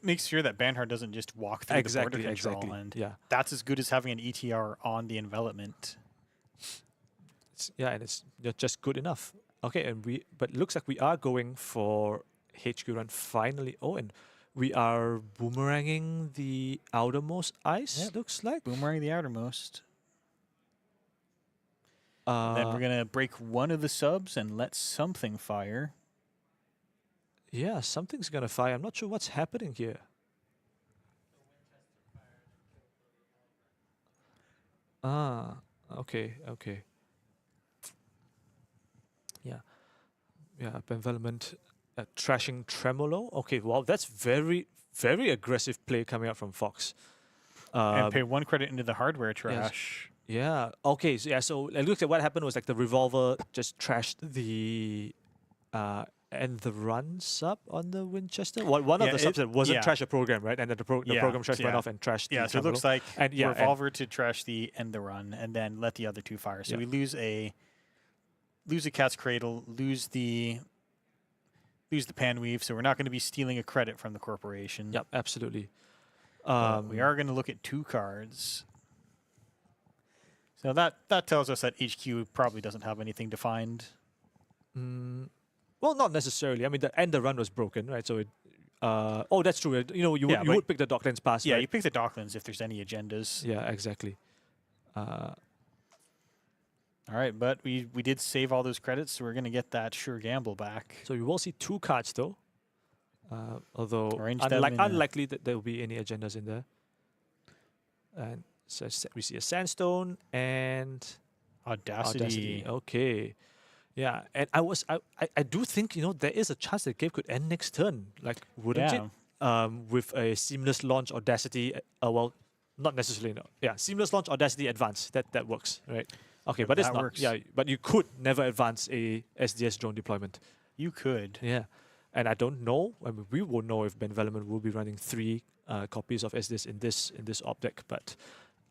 make sure that Banhart doesn't just walk through the border control, and that's as good as having an ETR on the envelopment. And it's just good enough. Okay, but looks like we are going for HQ run finally. Oh, and we are boomeranging the outermost ice. Yep. Looks like boomerang the outermost. Then we're gonna break one of the subs and let something fire. Yeah, something's gonna fire. I'm not sure what's happening here. Okay. Yeah, Benevolent trashing Tremolo. Okay, wow, that's very, very aggressive play coming out from Fox. And pay 1 credit into the hardware trash. Yeah. Okay. So yeah. So I looked at what happened was like the revolver just trashed the and the run sub on the Winchester. One of Yeah, the subs that wasn't yeah. trash a program, right? And then the program trash went off and trashed the Yeah, so it looks terminal. like And yeah, revolver to trash the end the run, and then let the other two fire. So Yeah. we lose a cat's cradle, lose the pan weave. So we're not going to be stealing a credit from the corporation. Yep, absolutely. We are going to look at 2 cards. So that tells us that HQ probably doesn't have anything defined. Well, not necessarily. I mean, the end the run was broken, right? So it. Oh, that's true. You know, you would pick the Docklands pass. Yeah, right? you pick the Docklands if there's any agendas. Yeah, exactly. All right, but we did save all those credits, so we're going to get that sure gamble back. So you will see 2 cards though. Although Arrange them in a- unlikely that there will be any agendas in there. And so we see a Sandstone and Audacity. Okay. Yeah, and I do think, you know, there is a chance the game could end next turn. Like, wouldn't it? With a seamless launch Audacity. Well, not necessarily. No. Yeah, seamless launch Audacity Advance. That works, right? Okay, but it's That not. works. Yeah, but you could never advance a SDS drone deployment. You could. Yeah, and I don't know. I mean, we won't know if Benvelement will be running 3 copies of SDS in this op deck, but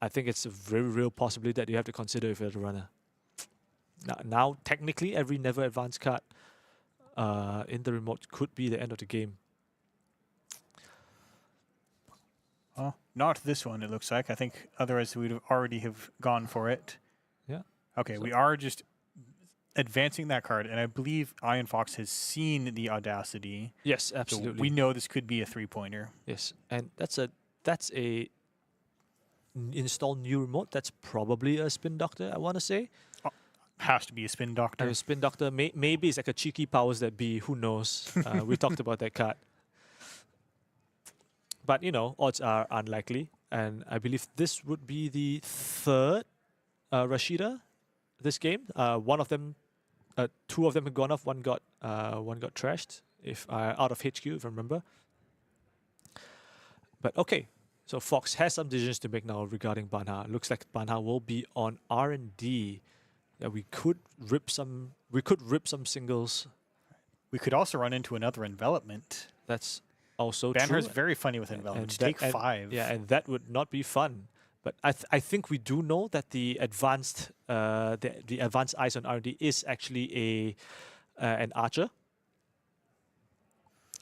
I think it's a very real possibility that you have to consider if you're the runner. Now, technically, every never advance card in the remote could be the end of the game. Oh, not this one, it looks like. I think otherwise we'd already have gone for it. Yeah. Okay, So- we are just advancing that card, and I believe Iron Fox has seen the Audacity. Yes, So absolutely. we know this could be a 3-pointer. Yes, and that's a install new remote. That's probably a Spin Doctor, I want to say. Has to be a Spin Doctor. A Spin Doctor, maybe it's like a cheeky powers that be. Who knows? We talked about that card. But, you know, odds are unlikely. And I believe this would be the 3rd Rashida this game. One of them, 2 of them had gone off. One got trashed. If out of HQ, if I remember. But okay, so Fox has some decisions to make now regarding Banha. Looks like Banha will be on R&D. Yeah, we could rip some singles. We could also run into another envelopment. That's also Banner's true. very funny with envelopments. that- Take 5. Yeah, and that would not be fun. But I think we do know that the advanced advanced eyes on R&D is actually an archer.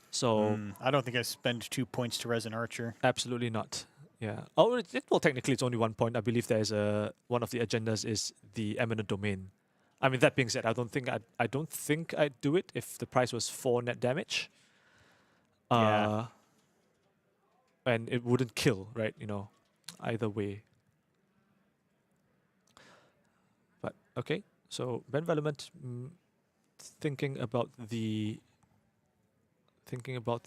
So I don't think I spend 2 points to res an archer. absolutely not. Yeah. Oh, well, technically it's only 1 point. I believe there's one of the agendas is the eminent domain. I mean, that being said, I don't think I'd do it if the price was 4 net damage. Yeah. And it wouldn't kill, right? You know, either way. But okay, so Benvelement thinking about the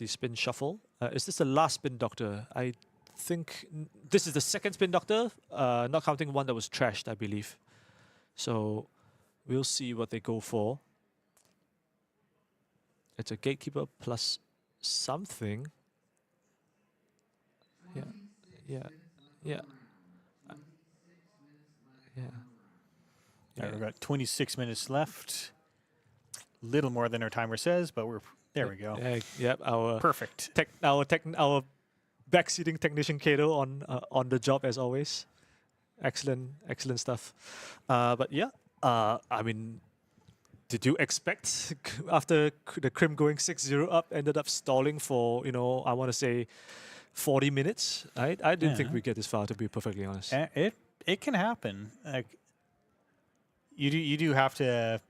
spin shuffle. Is this the last Spin Doctor? I think this is the 2nd Spin Doctor, not counting one that was trashed, I believe. So we'll see what they go for. It's a Gatekeeper plus something. Yeah, yeah, yeah, yeah. We've got 26 minutes left. Little more than our timer says, but there we go. Yep, our Perfect. our backseating technician Kato on the job as always. Excellent stuff. But yeah, I mean, did you expect after the Crim going 6-0 up, ended up stalling for, you know, I want to say 40 minutes? I didn't think we'd get this far, to be perfectly honest. It can happen. Like you do have to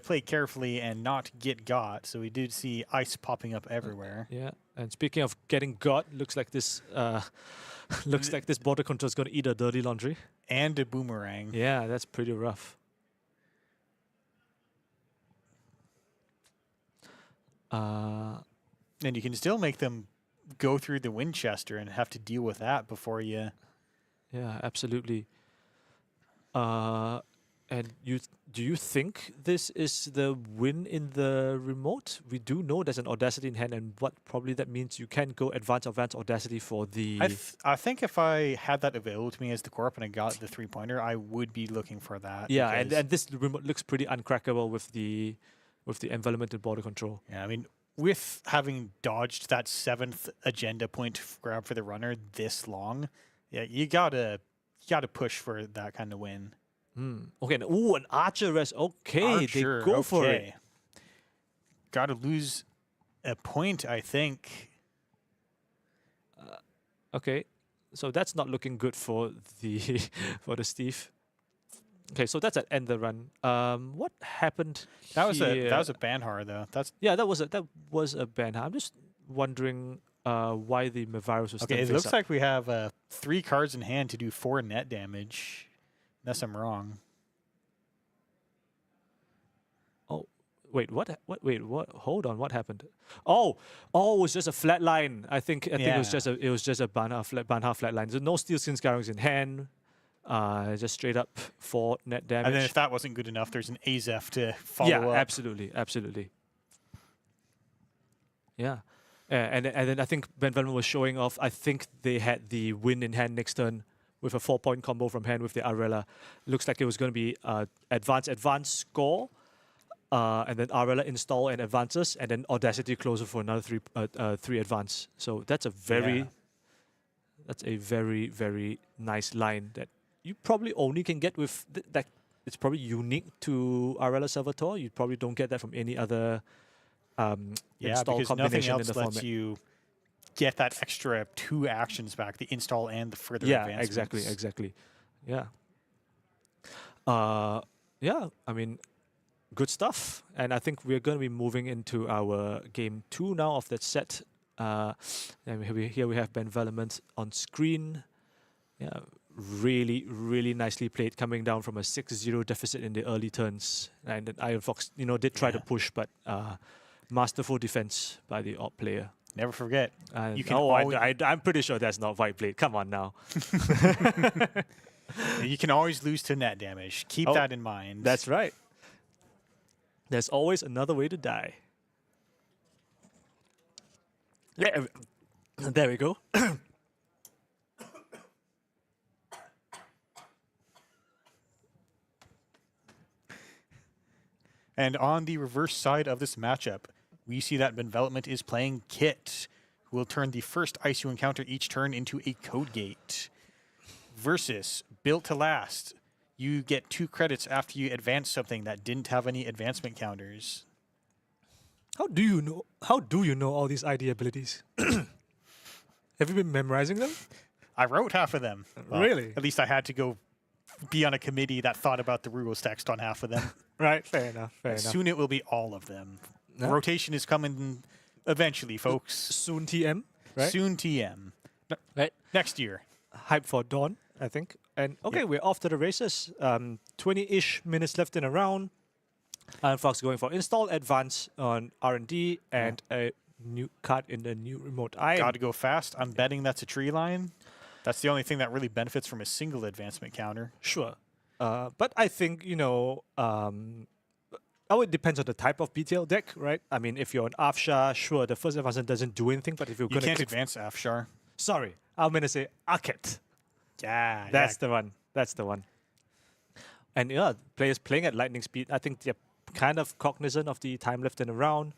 play carefully and not get got. So we did see ice popping up everywhere. Yeah, and speaking of getting got, looks like this border control is going to eat a dirty laundry. And a boomerang. Yeah, that's pretty rough. And you can still make them go through the Winchester and have to deal with that before you. Yeah, absolutely. And you do you think this is the win in the remote? We do know there's an Audacity in hand, and what probably that means you can go advanced Audacity for the. I think if I had that available to me as the corp and I got the 3-pointer, I would be looking for that. Yeah, and this remote looks pretty uncrackable with the envelopment and border control. Yeah, I mean, with having dodged that 7th agenda point grab for the runner this long, yeah, you gotta push for that kind of win. Okay, ooh, an archer rest. Okay, Archer, they go for it. okay. Gotta lose a point, I think. Okay, so that's not looking good for the for the Steve. Okay, so that's at end the run. What happened? That was here? a Banhar though. That was a ban. I'm just wondering why the Mavirus was okay. still It face looks up. like we have 3 cards in hand to do 4 net damage, unless I'm wrong. Oh, wait, what? Wait, what? Hold on, what happened? Oh, it was just a flat line. I think it was just a Banhar flat line. So no steel skin scarrings in hand. Just straight up 4 net damage. And then if that wasn't good enough, there's an Azef to follow yeah, up. absolutely. Yeah. And then I think Ben Velman was showing off. I think they had the win in hand next turn with a 4-point combo from hand with the Arella. Looks like it was going to be advance score, and then Arella install and advances, and then Audacity closer for another 3 advance. So that's a very very nice line that you probably only can get with that. It's probably unique to Arella Salvatore. You probably don't get that from any other install because nothing combination in else the lets format. you get that extra 2 actions back, the install and the further Yeah, advancements. exactly. Yeah. Yeah, I mean, good stuff. And I think we're going to be moving into our game 2 now of that set. And here we have Ben Velament on screen. Yeah, really nicely played, coming down from a 6-0 deficit in the early turns. And then Iron Fox, did try to push, but masterful defense by the odd player. Never forget. And You can I'm pretty sure that's not White Blade. Come on now. You can always lose to net damage. Keep that in mind. That's right. There's always another way to die. Yeah, there we go. And on the reverse side of this matchup, we see that Benvelopment is playing Kit, who will turn the first ice you encounter each turn into a code gate. Versus Built to Last, you get 2 credits after you advance something that didn't have any advancement counters. How do you know all these ID abilities? Have you been memorizing them? I wrote half of them. Well, Really? At least I had to go be on a committee that thought about the rules text on half of them. Right, fair enough. Soon it will be all of them. Yeah. Rotation is coming eventually, folks. Soon TM, right? Soon TM. Right. Next year. Hype for Dawn, I think. And okay, we're off to the races. 20-ish minutes left in a round. Iron Fox going for install advance on R&D and a new card in the new remote. Got to go fast. I'm betting that's a tree line. That's the only thing that really benefits from a single advancement counter. Sure. But I think, it depends on the type of BTL deck, right? I mean, if you're an Afshar, sure, the first advancement doesn't do anything, but if you're You going to can't advance Afshar. Sorry, I'm going to say Arket. Yeah, That's the one. That's the one. And yeah, players playing at lightning speed, I think they're kind of cognizant of the time left in a round.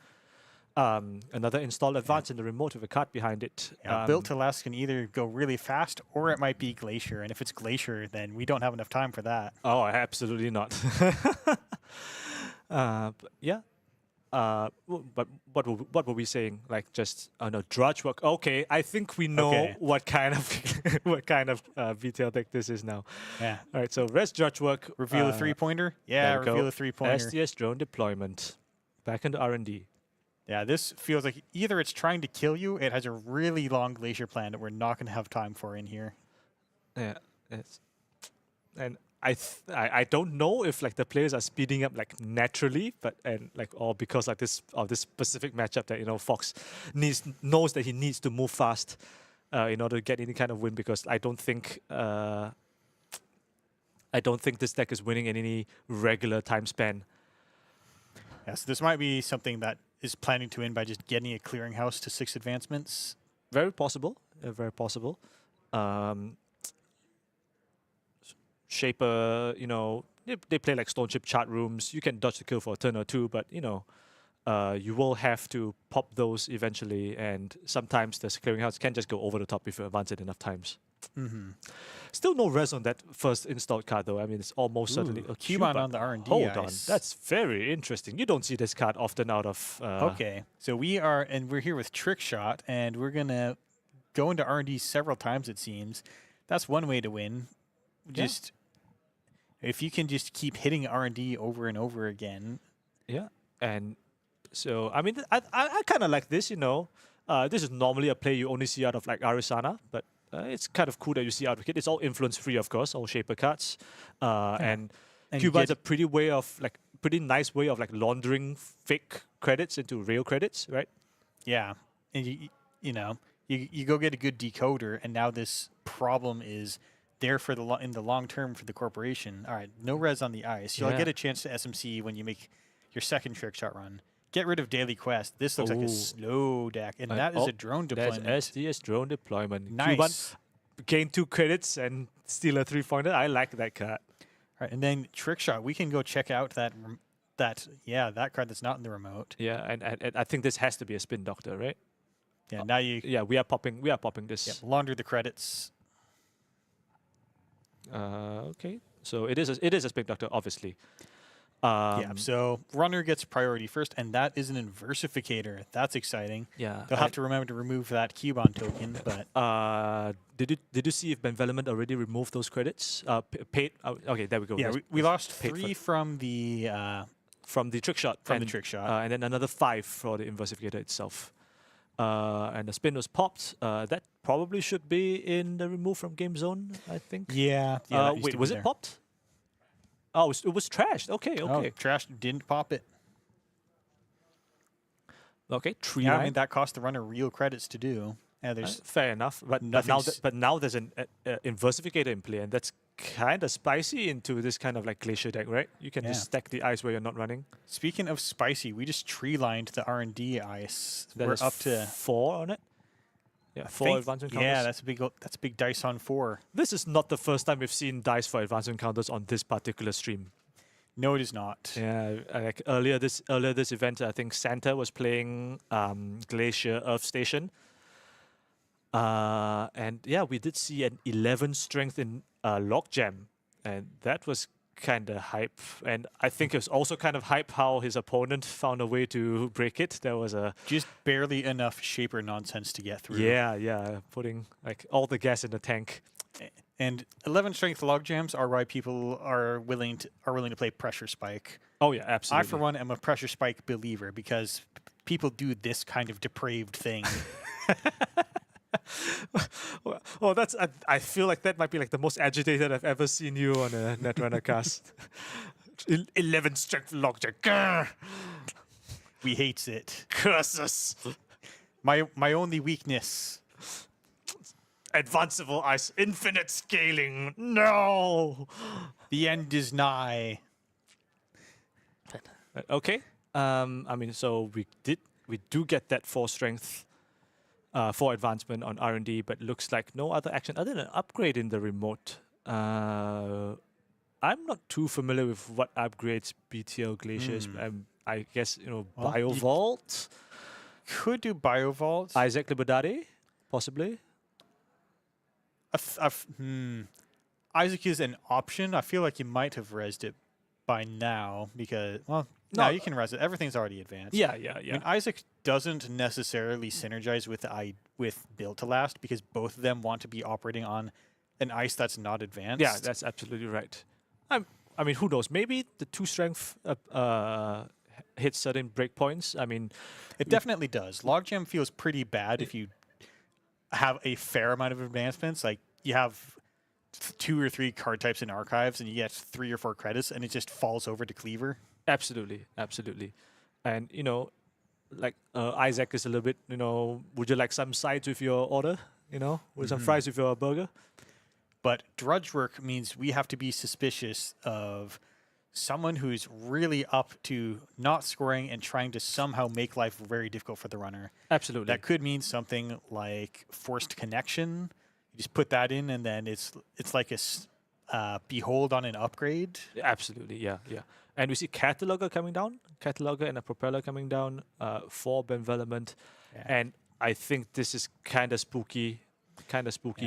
Another install advance in the remote with a card behind it. Yeah, Built to Last can either go really fast or it might be Glacier. And if it's Glacier, then we don't have enough time for that. Oh, absolutely not. But yeah. But what were we saying? Like just no drudge work. Okay, I think we know what kind of BTL deck this is now. Yeah. All right. So rest drudge work. Reveal a 3-pointer. Yeah, there we reveal go. a 3-pointer. STS drone deployment. Back into R&D. Yeah, this feels like either it's trying to kill you, it has a really long Glacier plan that we're not going to have time for in here. Yeah. And I don't know if like the players are speeding up like naturally, but or because like this specific matchup that Fox knows that he needs to move fast in order to get any kind of win, because I don't think I don't think this deck is winning in any regular time span. Yeah, so this might be something that is planning to win by just getting a clearinghouse to 6 advancements. Very possible. Very possible. Shaper, you know, they play like Stone Chip Chart Rooms. You can dodge the kill for a turn or two, but, you know, you will have to pop those eventually, and sometimes the clearinghouse can just go over the top if you advance it enough times. Still no res on that first installed card, though. I mean, it's almost certainly a Cubone on the R&D Hold on, ice. that's very interesting. You don't see this card often out of... Okay, so we're here with Trick Shot, and we're going to go into R&D several times, it seems. That's one way to win. Just if you can just keep hitting R&D over and over again. Yeah, and so, I mean, I kind of like this, you know. This is normally a play you only see out of like Arisana, but it's kind of cool that you see out of it. It's all influence-free, of course, all Shaper cards. And Cubone's a pretty nice way of like laundering fake credits into real credits, right? Yeah, and you go get a good decoder, and now this problem is there for in the long term for the corporation. All right, no res on the ice. You'll get a chance to SMC when you make your second Trick Shot run. Get rid of Daily Quest. This looks like a slow deck, and that is a drone deployment. That's SDS drone deployment. Nice. Cubone gain 2 credits and steal a 3-pointer. I like that card. All right, and then Trick Shot. We can go check out that card that's not in the remote. Yeah, and I think this has to be a Spin Doctor, right? Yeah, now you. Yeah, we are popping this. Yeah, launder the credits. Okay, so it is a Spin Doctor, obviously. So runner gets priority first, and that is an inversificator. That's exciting. Yeah, they'll have to remember to remove that Cubone token. But did you see if Benvelement already removed those credits? Paid. Okay, there we go. Yeah, we lost 3 from the Trick Shot. And then another 5 for the inversificator itself. And the spin was popped. That probably should be in the remove from game zone, I think. Yeah. Wait, was it popped? Oh, it was trashed. Okay. Oh, trashed, didn't pop it. Okay, 3 I mean, that cost the runner real credits to do. Yeah, there's fair enough. But now there's an inversificator in play, and that's kind of spicy into this kind of like glacier deck, right? You can just stack the ice where you're not running. Speaking of spicy, we just tree lined the R&D ice. We're up to 4 on it. Yeah, 4 advancement counters. Yeah, that's a big dice on 4. This is not the first time we've seen dice for advancement counters on this particular stream. No, it is not. Yeah, like earlier this event, I think Santa was playing Glacier Earth Station. And yeah, we did see an 11 strength in Logjam, and that was kind of hype. And I think it was also kind of hype how his opponent found a way to break it. There was just barely enough Shaper nonsense to get through. Yeah, putting like all the gas in the tank. And 11 strength logjams are why people are willing to play Pressure Spike. Oh yeah, absolutely. I for one am a Pressure Spike believer because people do this kind of depraved thing. Well, that's. I feel like that might be like the most agitated I've ever seen you on a Netrunner cast. 11 strength logjam. Grr. We hates it. Curses. My only weakness. Advanceable ice, infinite scaling. No. The end is nigh. Okay. I mean, so we do get that 4 strength. 4 advancement on R&D, but looks like no other action other than an upgrade in the remote. I'm not too familiar with what upgrades BTL Glaciers. I guess, Biovault. Could do Biovault. Isaac Liberdade, possibly. Isaac is an option. I feel like you might have rezzed it by now because, no, you can res it. Everything's already advanced. Yeah. I mean, Isaac doesn't necessarily synergize with Build to Last because both of them want to be operating on an ice that's not advanced. Yeah, that's absolutely right. I mean, who knows? Maybe the 2 strength hits certain breakpoints. I mean, it definitely does. Logjam feels pretty bad if you have a fair amount of advancements. Like you have 2 or 3 card types in archives, and you get 3 or 4 credits, and it just falls over to Cleaver. Absolutely. And, like Isaac is a little bit, would you like some sides with your order? With some fries with your burger? But drudge work means we have to be suspicious of someone who's really up to not scoring and trying to somehow make life very difficult for the runner. Absolutely. That could mean something like forced connection. You just put that in, and then it's like a behold on an upgrade. Absolutely, yeah. And we see Cataloger coming down, Cataloger and a Propeller coming down for Benevolent. Yeah. And I think this is kind of spooky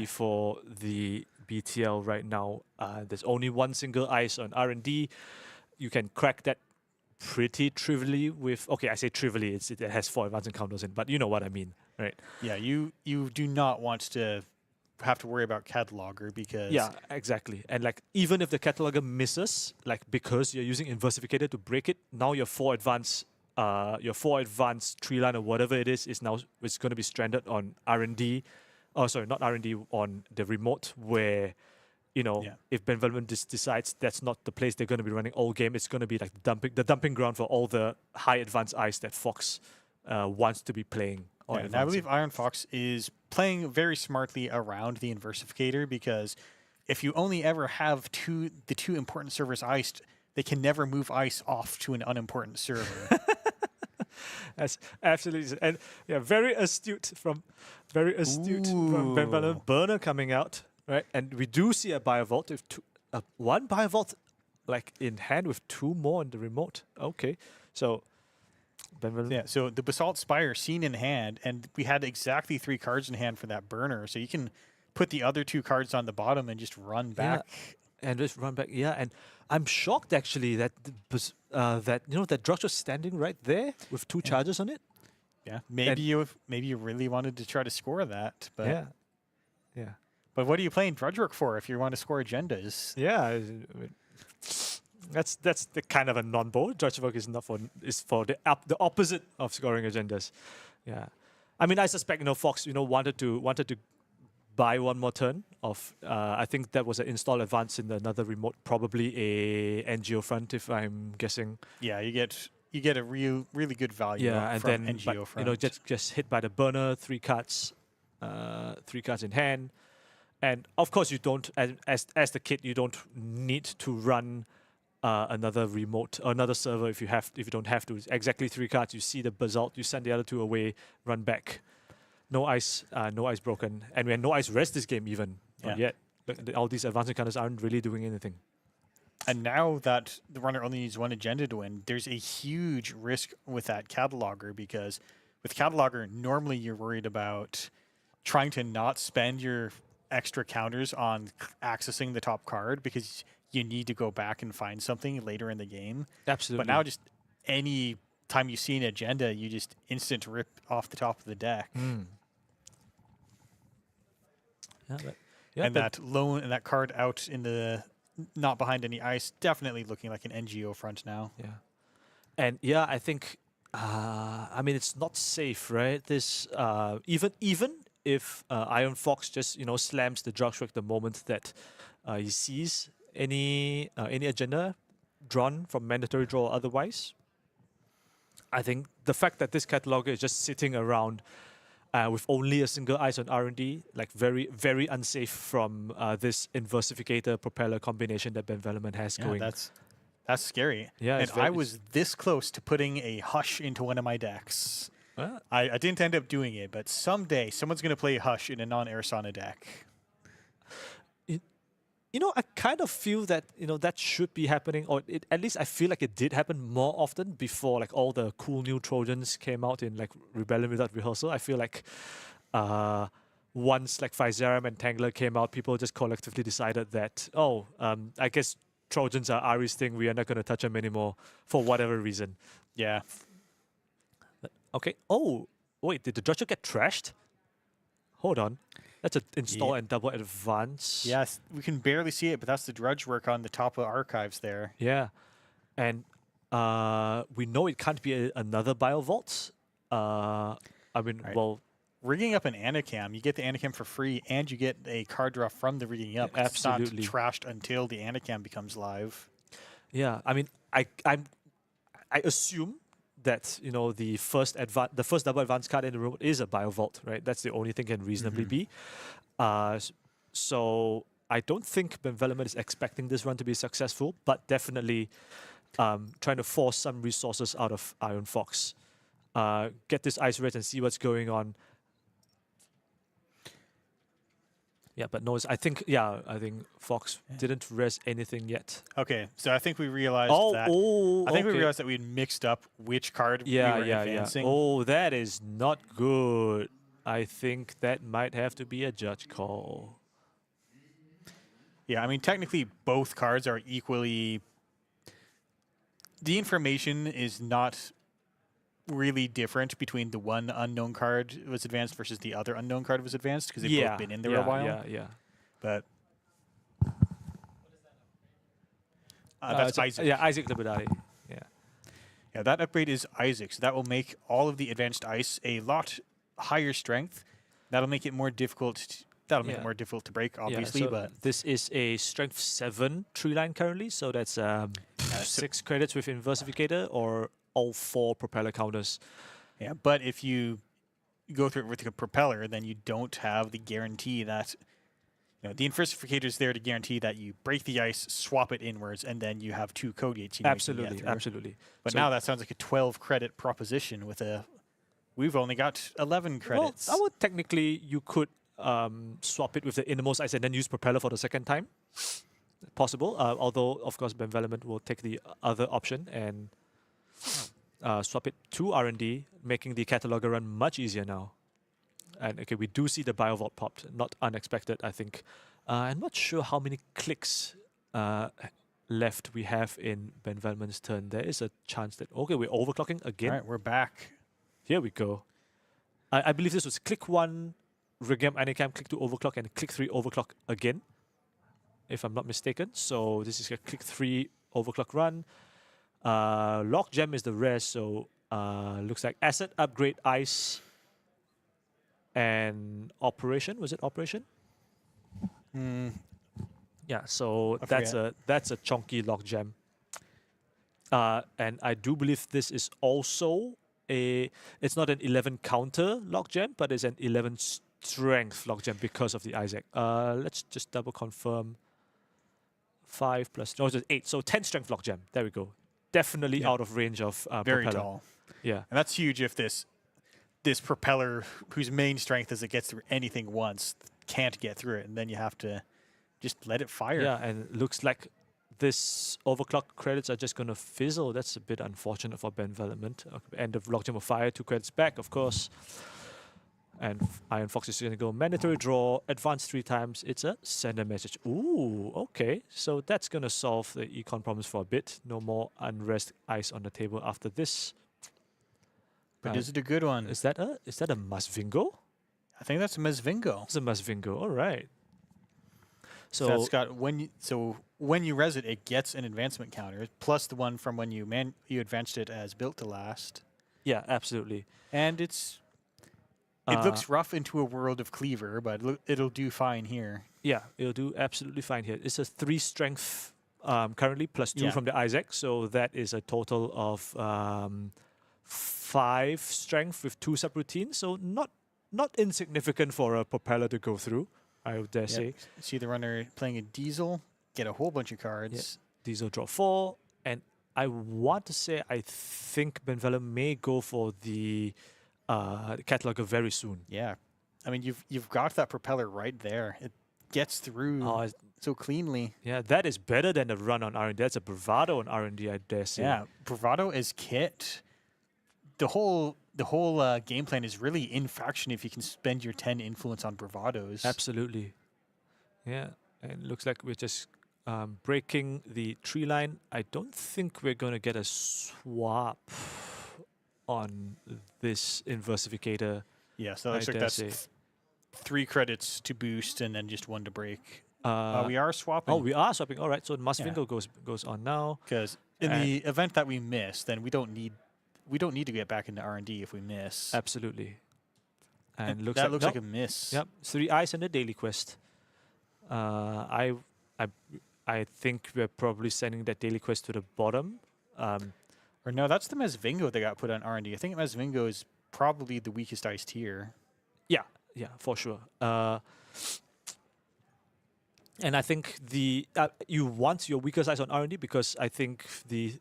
for the BTL right now. There's only one single ice on R&D. You can crack that pretty trivially with, okay, I say trivially, it has 4 advanced encounters in, but you know what I mean, right? Yeah, you do not want to have to worry about Cataloger because... Yeah, exactly. And like, even if the Cataloger misses, like because you're using Inversificator to break it, now your 4 advanced tree line or whatever it is now it's going to be stranded on R&D. Oh, sorry, not R&D, on the remote where, you know, if Benevolent decides that's not the place they're going to be running all game, it's going to be like the dumping ground for all the high advanced ice that Fox wants to be playing. And I believe Iron Fox is playing very smartly around the Inversificator, because if you only ever have the two important servers iced, they can never move ice off to an unimportant server. That's absolutely, and yeah, very astute from Benevolent. Burner coming out, right? And we do see a Biovault with one Biovault like in hand with 2 more in the remote. Okay, so Benevolent. Yeah, so the Basalt Spire seen in hand, and we had exactly 3 cards in hand for that burner, so you can put the other 2 cards on the bottom and just run back. Yeah, and just run back. Yeah, and I'm shocked actually that that Drux was standing right there with 2 charges on it. Yeah, maybe you really wanted to try to score that, but yeah. But what are you playing Drudge Work for if you want to score agendas? Yeah, I mean, that's the kind of a non-bow. Drudge Work is for the opposite of scoring agendas. Yeah, I mean, I suspect Fox wanted to buy 1 more turn of I think that was an install advance in another remote, probably a NGO front if I'm guessing. Yeah, you get a really good value and from then NGO front. just hit by the burner, 3 cards in hand. And of course you don't as the kid you don't need to run another remote or another server if you don't have to. It's exactly 3 cards, you see the Basalt, you send the other 2 away, run back. No ice broken, and we had no ice rest this game even. Not yet. All these advanced encounters aren't really doing anything. And now that the runner only needs 1 agenda to win, there's a huge risk with that Cataloger, because with Cataloger, normally you're worried about trying to not spend your extra counters on accessing the top card because you need to go back and find something later in the game. Absolutely. But now just any time you see an agenda, you just instant rip off the top of the deck. And that card out in the not behind any ice, definitely looking like an NGO front now. Yeah, and yeah, I think I mean it's not safe, right? This even if Iron Fox just slams the Drug Strike the moment that he sees any agenda drawn from mandatory draw or otherwise, I think the fact that this Cataloger is just sitting around with only a single ice on R&D, like very, very unsafe from this Inversificator Propeller combination that Benevolent has going. That's scary. Yeah, and I was this close to putting a Hush into one of my decks. I didn't end up doing it, but someday someone's going to play Hush in a non-Aersana deck. I kind of feel that that should be happening, or at least I feel like it did happen more often before like all the cool new Trojans came out in like Rebellion Without Rehearsal. I feel like once like Physarum and Tangler came out, people just collectively decided that I guess Trojans are Ari's thing. We are not going to touch them anymore for whatever reason. Yeah. Okay. Oh wait, did the Drudge get trashed? Hold on. That's an install and double advance. Yes, we can barely see it, but that's the Drudge Work on the top of archives there. Yeah, and we know it can't be another Biovault. I mean, well, rigging up an Anacam, you get the Anacam for free, and you get a card draw from the rigging up. Absolutely. It's not trashed until the Anacam becomes live. Yeah, I mean, I assume that the first double advance card in the room is a Biovault, right? That's the only thing can reasonably be. So I don't think Benvelamin is expecting this run to be successful, but definitely trying to force some resources out of Iron Fox. Get this ice red and see what's going on. Yeah, but no, I think Fox didn't res anything yet. Okay, so I think we realized that. I think we realized that we had mixed up which card we were advancing. Oh, that is not good. I think that might have to be a judge call. Yeah, I mean, technically both cards are equally... The information is not really different between the one unknown card was advanced versus the other unknown card was advanced because they've both been in there a while. Yeah. But that's Isaac. Yeah, Isaac Liberati. Yeah, that upgrade is Isaac. So that will make all of the advanced ice a lot higher strength. That'll make it more difficult. That'll make it more difficult to break, obviously. So but this is a strength 7 tree line currently. So that's 6 credits with Inversificator or all 4 propeller counters. Yeah, but if you go through it with a propeller, then you don't have the guarantee that the Inversificator is there to guarantee that you break the ice, swap it inwards, and then you have 2 code gates. Absolutely. But now that sounds like a 12 credit proposition with a. We've only got 11 credits. Well, technically, you could swap it with the innermost ice and then use propeller for the second time. Possible. Although, of course, Benvelamin will take the other option and swap it to R&D, making the cataloger run much easier now. And okay, we do see the Biovault popped, not unexpected, I think. I'm not sure how many clicks left we have in Benvelamin's turn. There is a chance that we're overclocking again. All right, we're back. Here we go. I believe this was click 1, Regame Anicam, click 2 overclock, and click 3 overclock again, if I'm not mistaken. So this is a click 3 overclock run. Lockgem is the rest, so looks like asset upgrade ice and operation. Was it operation? Yeah, so that's a chunky lockgem. And I do believe this is also it's not an 11 counter lockgem, but it's an 11 strength lockgem because of the Isaac. Let's just double confirm. 5 plus, no, it's 8. So 10 strength lockgem. There we go. Definitely out of range of very propeller. tall. Yeah. And that's huge if this propeller, whose main strength is it gets through anything once, can't get through it. And then you have to just let it fire. Yeah, and it looks like this overclock credits are just going to fizzle. That's a bit unfortunate for Benvelamin. End of lockgem of fire, 2 credits back, of course. And Iron Fox is going to go mandatory draw, advance 3 times. It's a send a message. Ooh, okay. So that's going to solve the econ problems for a bit. No more unrest ice on the table after this. But is it a good one? Is that a Masvingo? I think that's a Mesvingo. It's a Masvingo. All right. So that's got when you res it, it gets an advancement counter plus the one from when you advanced it as built to last. Yeah, absolutely. And it looks rough into a world of cleaver, but it'll do fine here. Yeah, it'll do absolutely fine here. It's a 3 strength currently plus 2 from the Isaac, so that is a total of 5 strength with 2 subroutines. So not insignificant for a propeller to go through, I would dare say. See the runner playing a Diesel, get a whole bunch of cards. Yeah. Diesel draw 4, and I want to say I think Benvelamin may go for the cataloger very soon. Yeah, I mean you've got that propeller right there. It gets through so cleanly. Yeah, that is better than a run on R&D. That's a bravado on R&D, I dare say. Yeah, bravado is kit. The whole game plan is really in faction if you can spend your 10 influence on bravados. Absolutely. Yeah, and it looks like we're just breaking the tree line. I don't think we're going to get a swap on this Inversificator. Yeah, so looks like that's 3 credits to boost and then just 1 to break. We are swapping. Oh, we are swapping. All right, so Masvingo goes on now. Because in the event that we miss, then we don't need to get back into R&D if we miss. Absolutely. And looks like a miss. Yep, 3 eyes and a daily quest. I think we're probably sending that daily quest to the bottom. Or no, that's the Mesvingo that got put on R&D. I think Mesvingo is probably the weakest iced tier. Yeah, for sure. And I think you want your weaker sides on R&D because I think the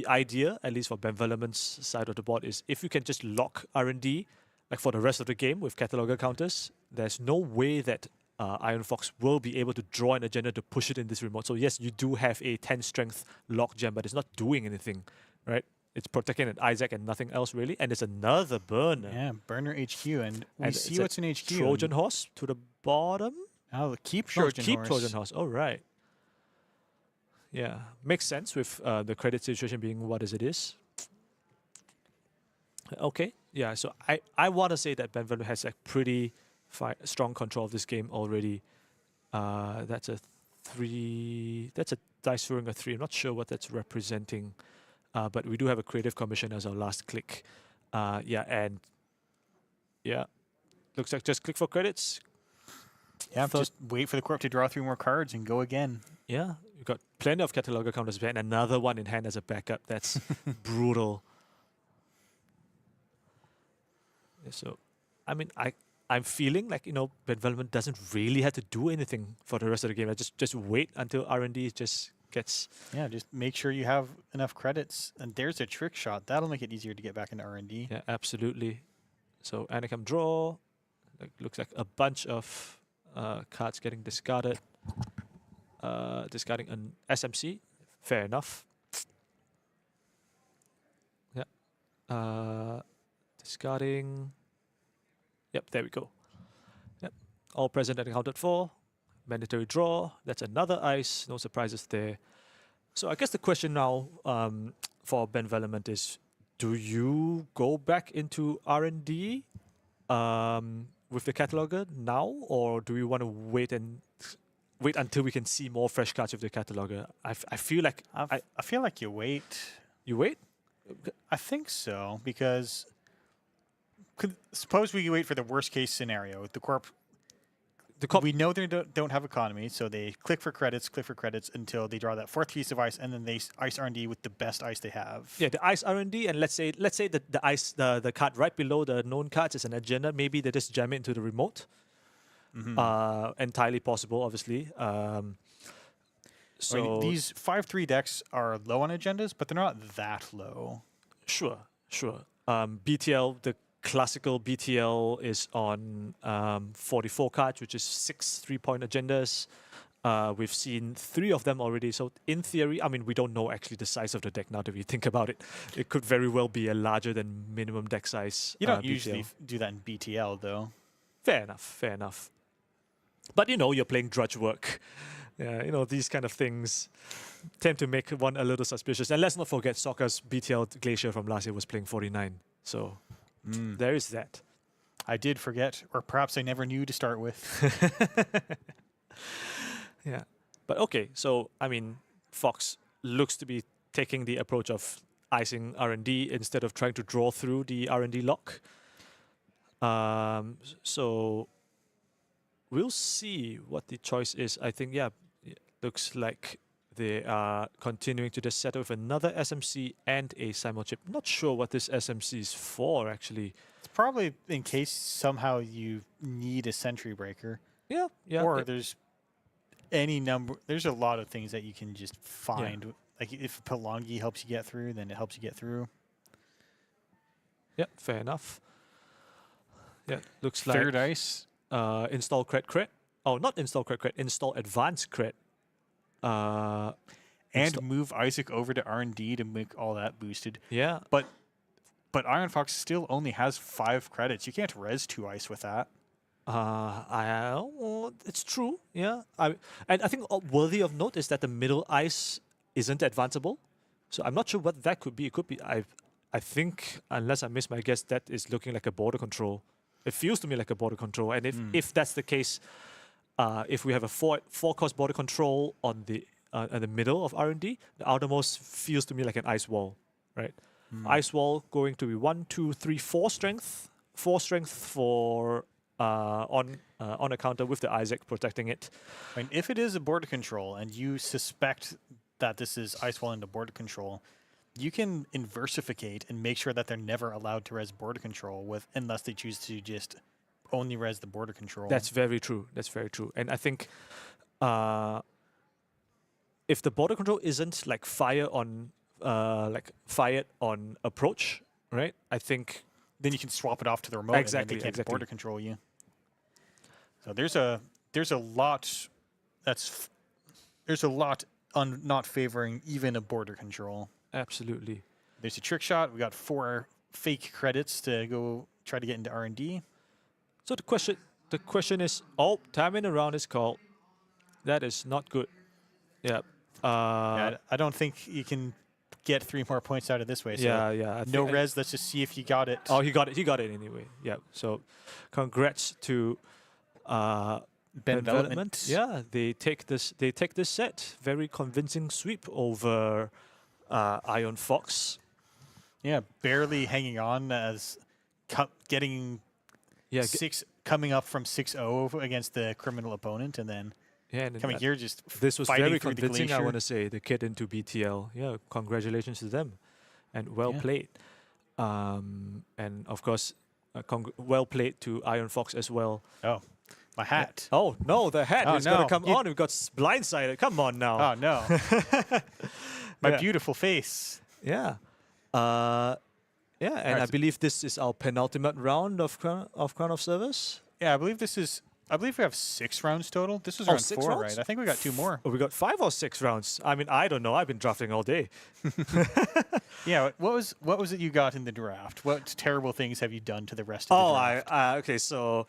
idea, at least for Benvelement's side of the board, is if you can just lock R&D like for the rest of the game with cataloger counters, there's no way that Iron Fox will be able to draw an agenda to push it in this remote. So yes, you do have a 10 strength lock gem, but it's not doing anything, right? It's protecting an Isaac and nothing else really. And it's another burner. Yeah, burner HQ, and we And see it's a what's in HQ. Trojan horse to the bottom. Oh, keep No, Trojan keep horse. Trojan horse. All right. Yeah, makes sense with the credit situation being what as it is. Okay, yeah. So I want to say that Benvenuto has like pretty strong control of this game already. That's a 3. That's a dice throwing a 3. I'm not sure what that's representing, but we do have a creative commission as our last click. Yeah, and yeah, looks like just click for credits. Yeah, just wait for the corp to draw 3 more cards and go again. Yeah, you've got plenty of cataloger counters and another one in hand as a backup. That's brutal. Yeah, so, I mean, I'm feeling like, Benvelement doesn't really have to do anything for the rest of the game. I just wait until R&D just gets... Yeah, just make sure you have enough credits. And there's a trick shot. That'll make it easier to get back into R&D. Yeah, absolutely. So, Anakim draw. Looks like a bunch of cards getting discarded. Discarding an SMC. Fair enough. Yeah. Discarding. Yep, there we go. Yep. All present and accounted for. Mandatory draw. That's another ice. No surprises there. So I guess the question now for Benvelement is, do you go back into R&D with the cataloger now, or do we want to wait until we can see more fresh cards with the cataloger? I feel like I feel like you wait. You wait? I think so, because suppose we wait for the worst case scenario. The corp, we know they don't have economy, so they click for credits until they draw that 4th piece of ice, and then they ice R&D with the best ice they have. Yeah, the ice R&D, and let's say the card right below the known cards is an agenda. Maybe they just jam it into the remote. Entirely possible, obviously. So I mean, these 5/3 decks are low on agendas, but they're not that low. Sure. BTL, the classical BTL is on 44 cards, which is 6 3-point agendas. We've seen 3 of them already. So in theory, I mean, we don't know actually the size of the deck now that we think about it. It could very well be a larger than minimum deck size. You don't BTL. usually do that in BTL, though. Fair enough. But, you're playing drudge work. Yeah, these kind of things tend to make one a little suspicious. And let's not forget, Sokka's BTL Glacier from last year was playing 49. So there is that. I did forget, or perhaps I never knew to start with. Yeah. But okay, so, I mean, Fox looks to be taking the approach of icing R&D instead of trying to draw through the R&D lock. So we'll see what the choice is. I think, yeah, it looks like they are continuing to just settle with another SMC and a simul chip. Not sure what this SMC is for, actually. It's probably in case somehow you need a sentry breaker. Yeah. Or there's any number. There's a lot of things that you can just find. Yeah. Like if Pelongi helps you get through, then it helps you get through. Yeah, fair enough. Yeah, looks like... Third ice. Install crit. Oh, not install crit. Install advanced crit. And move Isaac over to R&D to make all that boosted. Yeah. But Iron Fox still only has 5 credits. You can't res 2 ice with that. It's true. Yeah. And I think worthy of note is that the middle ice isn't advanceable. So I'm not sure what that could be. It could be... I think, unless I miss my guess, that is looking like a border control. It feels to me like a border control. And if that's the case, if we have a 4-cost border control on the middle of R&D, the outermost feels to me like an ice wall, right? Ice wall going to be 1, 2, 3, 4 strength. 4 strength for on a counter with the Isaac protecting it. I mean, if it is a border control and you suspect that this is ice wall into border control, you can inversificate and make sure that they're never allowed to res border control unless they choose to just only res the border control. That's very true. And I think if the border control isn't like fired on approach, right? I think Then you can swap it off to the remote, and then they can't border control you. So there's a lot there's a lot on not favoring even a border control. absolutely. There's a trick shot. We got 4 fake credits to go try to get into R&D. So the question is, oh, timing around is called. That is not good. Yeah. Yeah, I don't think you can get 3 more points out of this way. So yeah. no res. Let's just see if you got it. Oh, he got it. He got it anyway. Yeah. So, congrats to Ben Development. Yeah, they take this set. Very convincing sweep over Iron Fox. Yeah, barely hanging on as getting Yeah. coming up from 6-0 against the criminal opponent, and then And coming here just this was fighting very through the convincing. I glacier. want to say the kid into BTL. Yeah, congratulations to them, and well played. And of course, well played to Iron Fox as well. Oh, my hat. Oh no, the hat is going no. to come on. We've got blindsided. Come on now. Oh no, my Yeah. beautiful face. Yeah. And Alright, I so- believe this is our penultimate round of Crown of Service. Yeah, I believe we have 6 rounds total. This was Oh, round 6 4, rounds? right? I think we got 2 more. Oh, we got 5 or 6 rounds. I mean, I don't know. I've been drafting all day. Yeah, what was it you got in the draft? What terrible things have you done to the rest of the draft? Okay. So,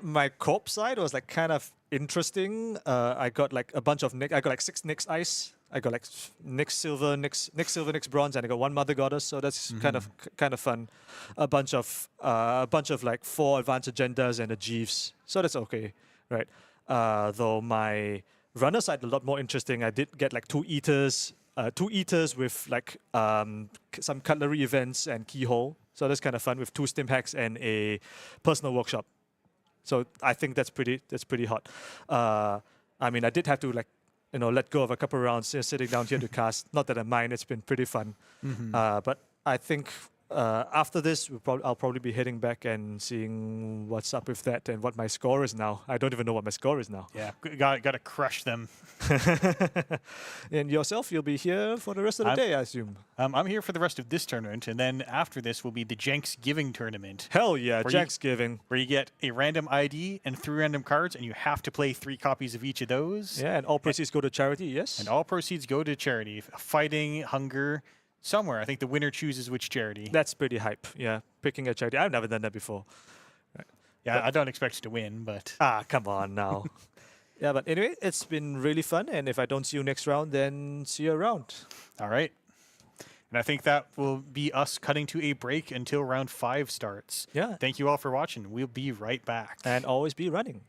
my corp side was like kind of interesting. I got like a bunch of I got like 6 Nyx ice. I got like Nyx silver, Nyx bronze, and I got 1 mother goddess. So that's kind of fun. A bunch of like 4 advanced agendas and a Jeeves. So that's okay, right? Though my runner side a lot more interesting. I did get like 2 eaters with like some cutlery events and keyhole. So that's kind of fun with 2 stim hacks and a personal workshop. So I think that's pretty hot. I mean, I did have to like let go of a couple rounds sitting down here to cast. Not that I mind. It's been pretty fun. But I think after this, I'll probably be heading back and seeing what's up with that and what my score is now. I don't even know what my score is now. Yeah, got to crush them. And yourself, you'll be here for the rest of the day, I assume. I'm here for the rest of this tournament, and then after this will be the Jenks Giving tournament, Hell yeah, Where Jack's giving. where you get a random ID and 3 random cards, and you have to play 3 copies of each of those. Yeah, and all proceeds go to charity, yes? And all proceeds go to charity. Fighting, hunger, somewhere. I think the winner chooses which charity. That's pretty hype, yeah. Picking a charity. I've never done that before. Yeah, I don't expect you to win, but Come on now. Yeah, but anyway, it's been really fun. And if I don't see you next round, then see you around. all right. And I think that will be us cutting to a break until round 5 starts. Yeah. Thank you all for watching. We'll be right back. And always be running.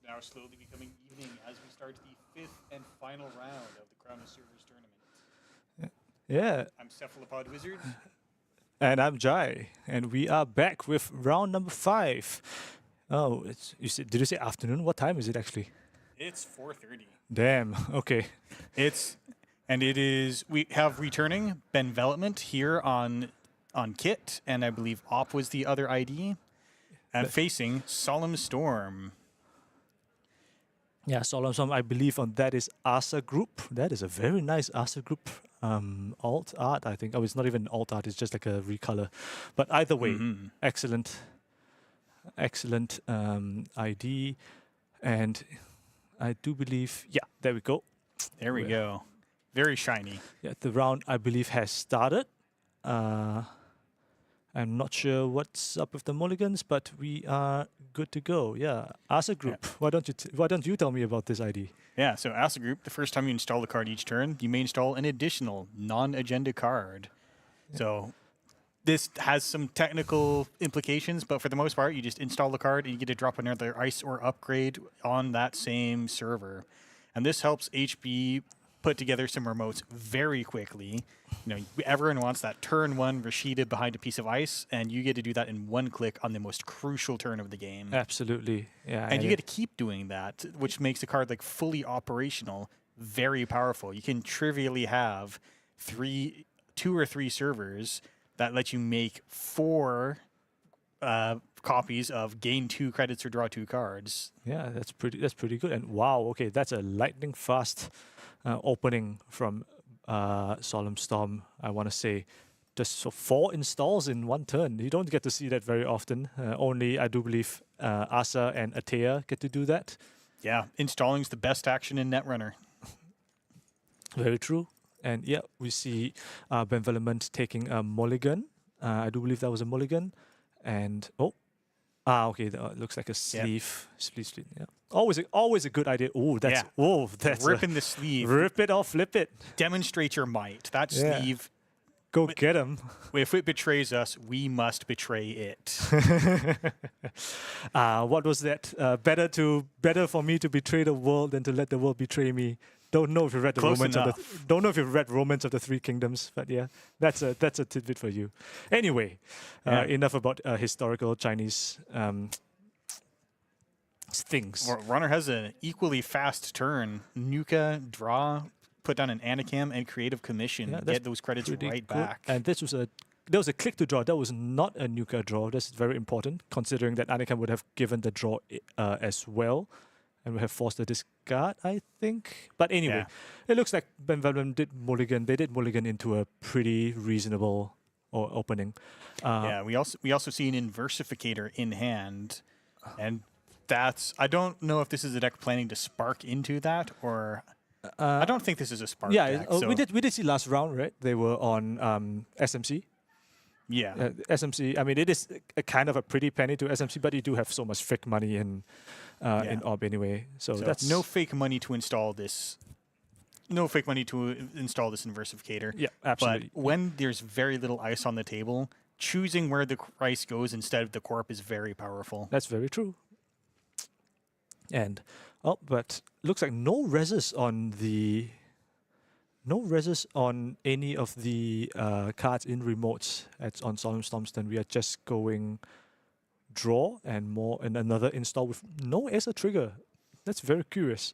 now slowly becoming evening as we start the 5th and final round of the Crown of Servers tournament. Yeah. I'm Cephalopod Wizard. And I'm Jai, and we are back with round number 5. Oh, did you say afternoon? What time is it actually? It's 4:30. Damn. Okay. We have returning Benvelopment here on Kit, and I believe Op was the other ID, and facing Solemn Storm. Yeah, Solemn Storm, I believe on that is Asa Group. That is a very nice Asa Group alt art, I think. Oh, it's not even alt art, it's just like a recolor. But either way, excellent ID. And I do believe, yeah, there we go. There we go. Very shiny. Yeah, the round, I believe, has started. I'm not sure what's up with the mulligans, but we are good to go. Yeah, Asa Group. Yeah. Why don't you tell me about this ID? Yeah, so Asa Group, the first time you install a card each turn, you may install an additional non-agenda card. Yeah. So this has some technical implications, but for the most part, you just install the card and you get to drop another ice or upgrade on that same server. And this helps HB put together some remotes very quickly. You know, everyone wants that turn 1 Rashida behind a piece of ice, and you get to do that in one click on the most crucial turn of the game. Absolutely, yeah. And you get to keep doing that, which makes the card like fully operational, very powerful. You can trivially have 2 or 3 servers that let you make 4 copies of gain 2 credits or draw 2 cards. Yeah, that's pretty good. And wow, okay, that's a lightning fast opening from Solemn Storm, I want to say. Just so 4 installs in one turn. You don't get to see that very often. Only, I do believe, Asa and Atea get to do that. Yeah, installing's the best action in Netrunner. Very true. And yeah, we see Benvelopment taking a mulligan. I do believe that was a mulligan. And, okay, that looks like a sleeve. Yep. Sleeve, yeah. Always a good idea. That's ripping the sleeve. Rip it off, flip it. Demonstrate your might. That sleeve. Go get him. If it betrays us, we must betray it. What was that? Better for me to betray the world than to let the world betray me. Don't know if you read Romance of the Three Kingdoms, but yeah, that's a tidbit for you. Anyway, enough about historical Chinese things. Well, Runner has an equally fast turn. Nuka, draw, put down an Anacam, and creative commission. Get those credits right back. And there was a click to draw. That was not a Nuka draw. That's very important, considering that Anacam would have given the draw as well, and would have forced the discard, I think. But anyway, it looks like Benvelopment did mulligan. They did mulligan into a pretty reasonable opening. We also see an Inversificator in hand, and I don't know if this is a deck planning to spark into that, or I don't think this is a spark deck. So. we did see last round, right? They were on SMC. Yeah. SMC, I mean, it is a kind of a pretty penny to SMC, but you do have so much fake money in OB anyway. So that's no fake money to install this. No fake money to install this Inversificator. Yeah, absolutely. But when there's very little ice on the table, choosing where the ice goes instead of the corp is very powerful. That's very true. And but looks like no reses on any of the cards in remotes on Solemn Storms. Then we are just going draw and another install with no ESA trigger. That's very curious.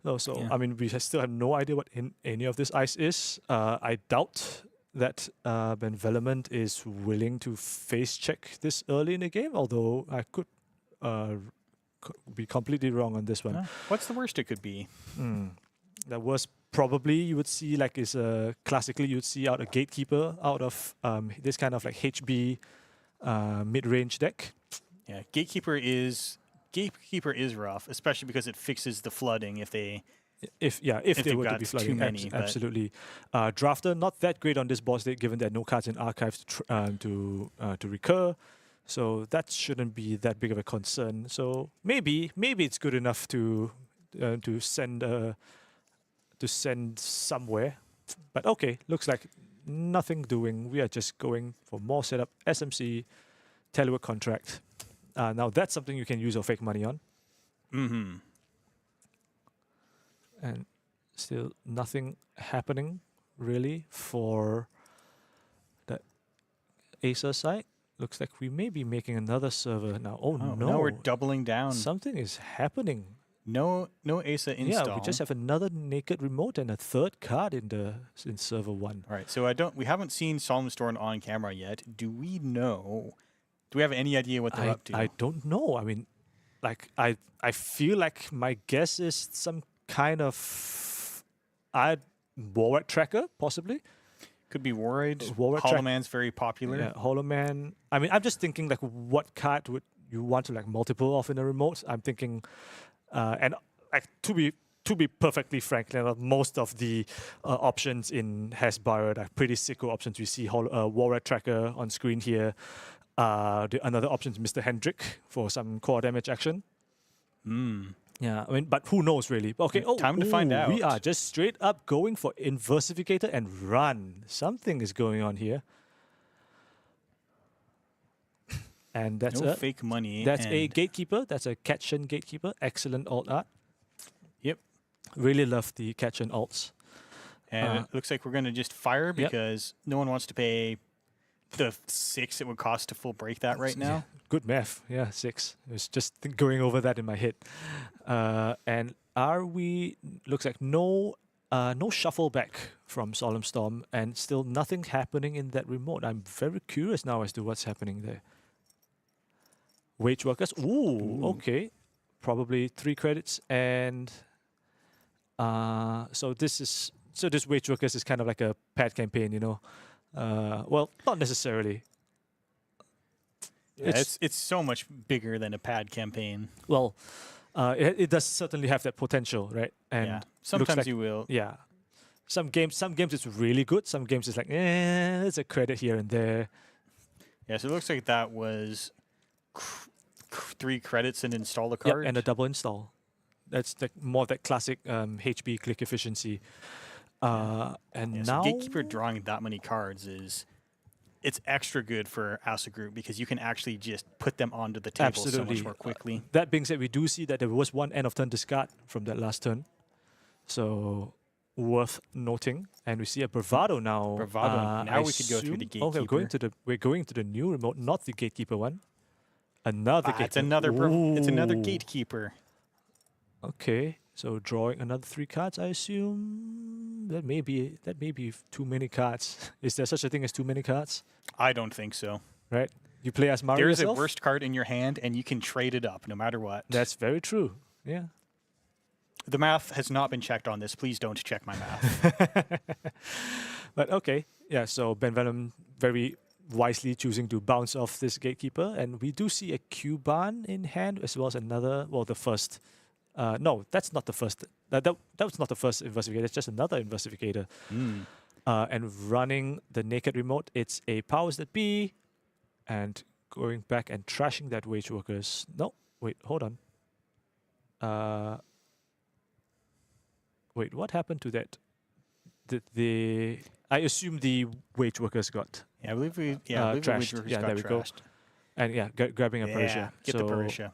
I mean, we still have no idea what any of this ice is. I doubt that Benvelopment is willing to face check this early in the game, although I could be completely wrong on this one. What's the worst it could be? The worst probably you would see classically you'd see out a Gatekeeper out of this kind of like HB mid-range deck. Yeah, Gatekeeper is rough, especially because it fixes the flooding if they were to be flooding. Too many, absolutely. Drafter not that great on this boss deck, given there are no cards in archives to recur. So that shouldn't be that big of a concern. So maybe it's good enough to send somewhere. But okay, looks like nothing doing. We are just going for more setup. SMC, telework contract. Now that's something you can use your fake money on. Mm-hmm. And still nothing happening really for the Acer side. Looks like we may be making another server now. Oh, no. Now we're doubling down. Something is happening. No ASA install. Yeah, we just have another naked remote and a third card in server 1. All right, so we haven't seen Solemn Storm on camera yet. Do we have any idea what they're up to? I don't know. I mean, like I feel like my guess is some kind of Warwick tracker, possibly. Could be worried. Warwick Hollow Man's very popular. Yeah, Hollow Man. I mean, I'm just thinking like, what card would you want to like multiple of in a remote? I'm thinking, and like to be perfectly frank, most of the options in Hasbro are pretty sicko options. We see Warwick tracker on screen here. Another option is Mr. Hendrick for some core damage action. Yeah, I mean, but who knows really? Okay, Time to find out. We are just straight up going for Inversificator and run. Something is going on here. And that's no fake money. That's a Gatekeeper. That's a Catchen Gatekeeper. Excellent alt art. Yep. Really love the Catchen alts. And it looks like we're going to just fire because no one wants to pay the 6 it would cost to full break that right now. Yeah, good math. Yeah, 6. I was just going over that in my head. And looks like no shuffle back from Solemn Storm and still nothing happening in that remote. I'm very curious now as to what's happening there. Wage Workers. Ooh. Okay. Probably 3 credits. And so this Wage Workers is kind of like a pad campaign, you know. Well, not necessarily. Yeah, it's so much bigger than a pad campaign. Well, it does certainly have that potential, right? And yeah, sometimes like, you will. Yeah, some games it's really good. Some games it's like, there's a credit here and there. Yeah, so it looks like that was 3 credits and install a card. Yep, and a double install. That's more of that classic HB click efficiency. And yeah, now so Gatekeeper drawing that many cards it's extra good for Asa Group because you can actually just put them onto the table so much more quickly. That being said, we do see that there was one end of turn discard from that last turn, so worth noting. And we see a Bravado now. Bravado. Now we could go through the Gatekeeper. Okay, we're going to the new remote, not the Gatekeeper one. Another Gatekeeper. It's another Gatekeeper. Okay, so drawing another 3 cards, I assume. That may be too many cards. Is there such a thing as too many cards? I don't think so. Right? You play as Mario There's yourself? a worst card in your hand, and you can trade it up no matter what. That's very true. Yeah. The math has not been checked on this. Please don't check my math. But okay, yeah. So Ben Venom very wisely choosing to bounce off this Gatekeeper, and we do see a Cuban in hand as well as another. Well, the first. No, that's not the first. That was not the first Inversificator. It's just another Inversificator. And running the naked remote, it's a powers that be, and going back and trashing that Wage Workers. No, wait, hold on. Wait, what happened to that? I assume the Wage Workers got. Yeah, I believe the trashed. Wage Workers got there we trashed. go. And yeah, grabbing a Parisha. Get the Parisha.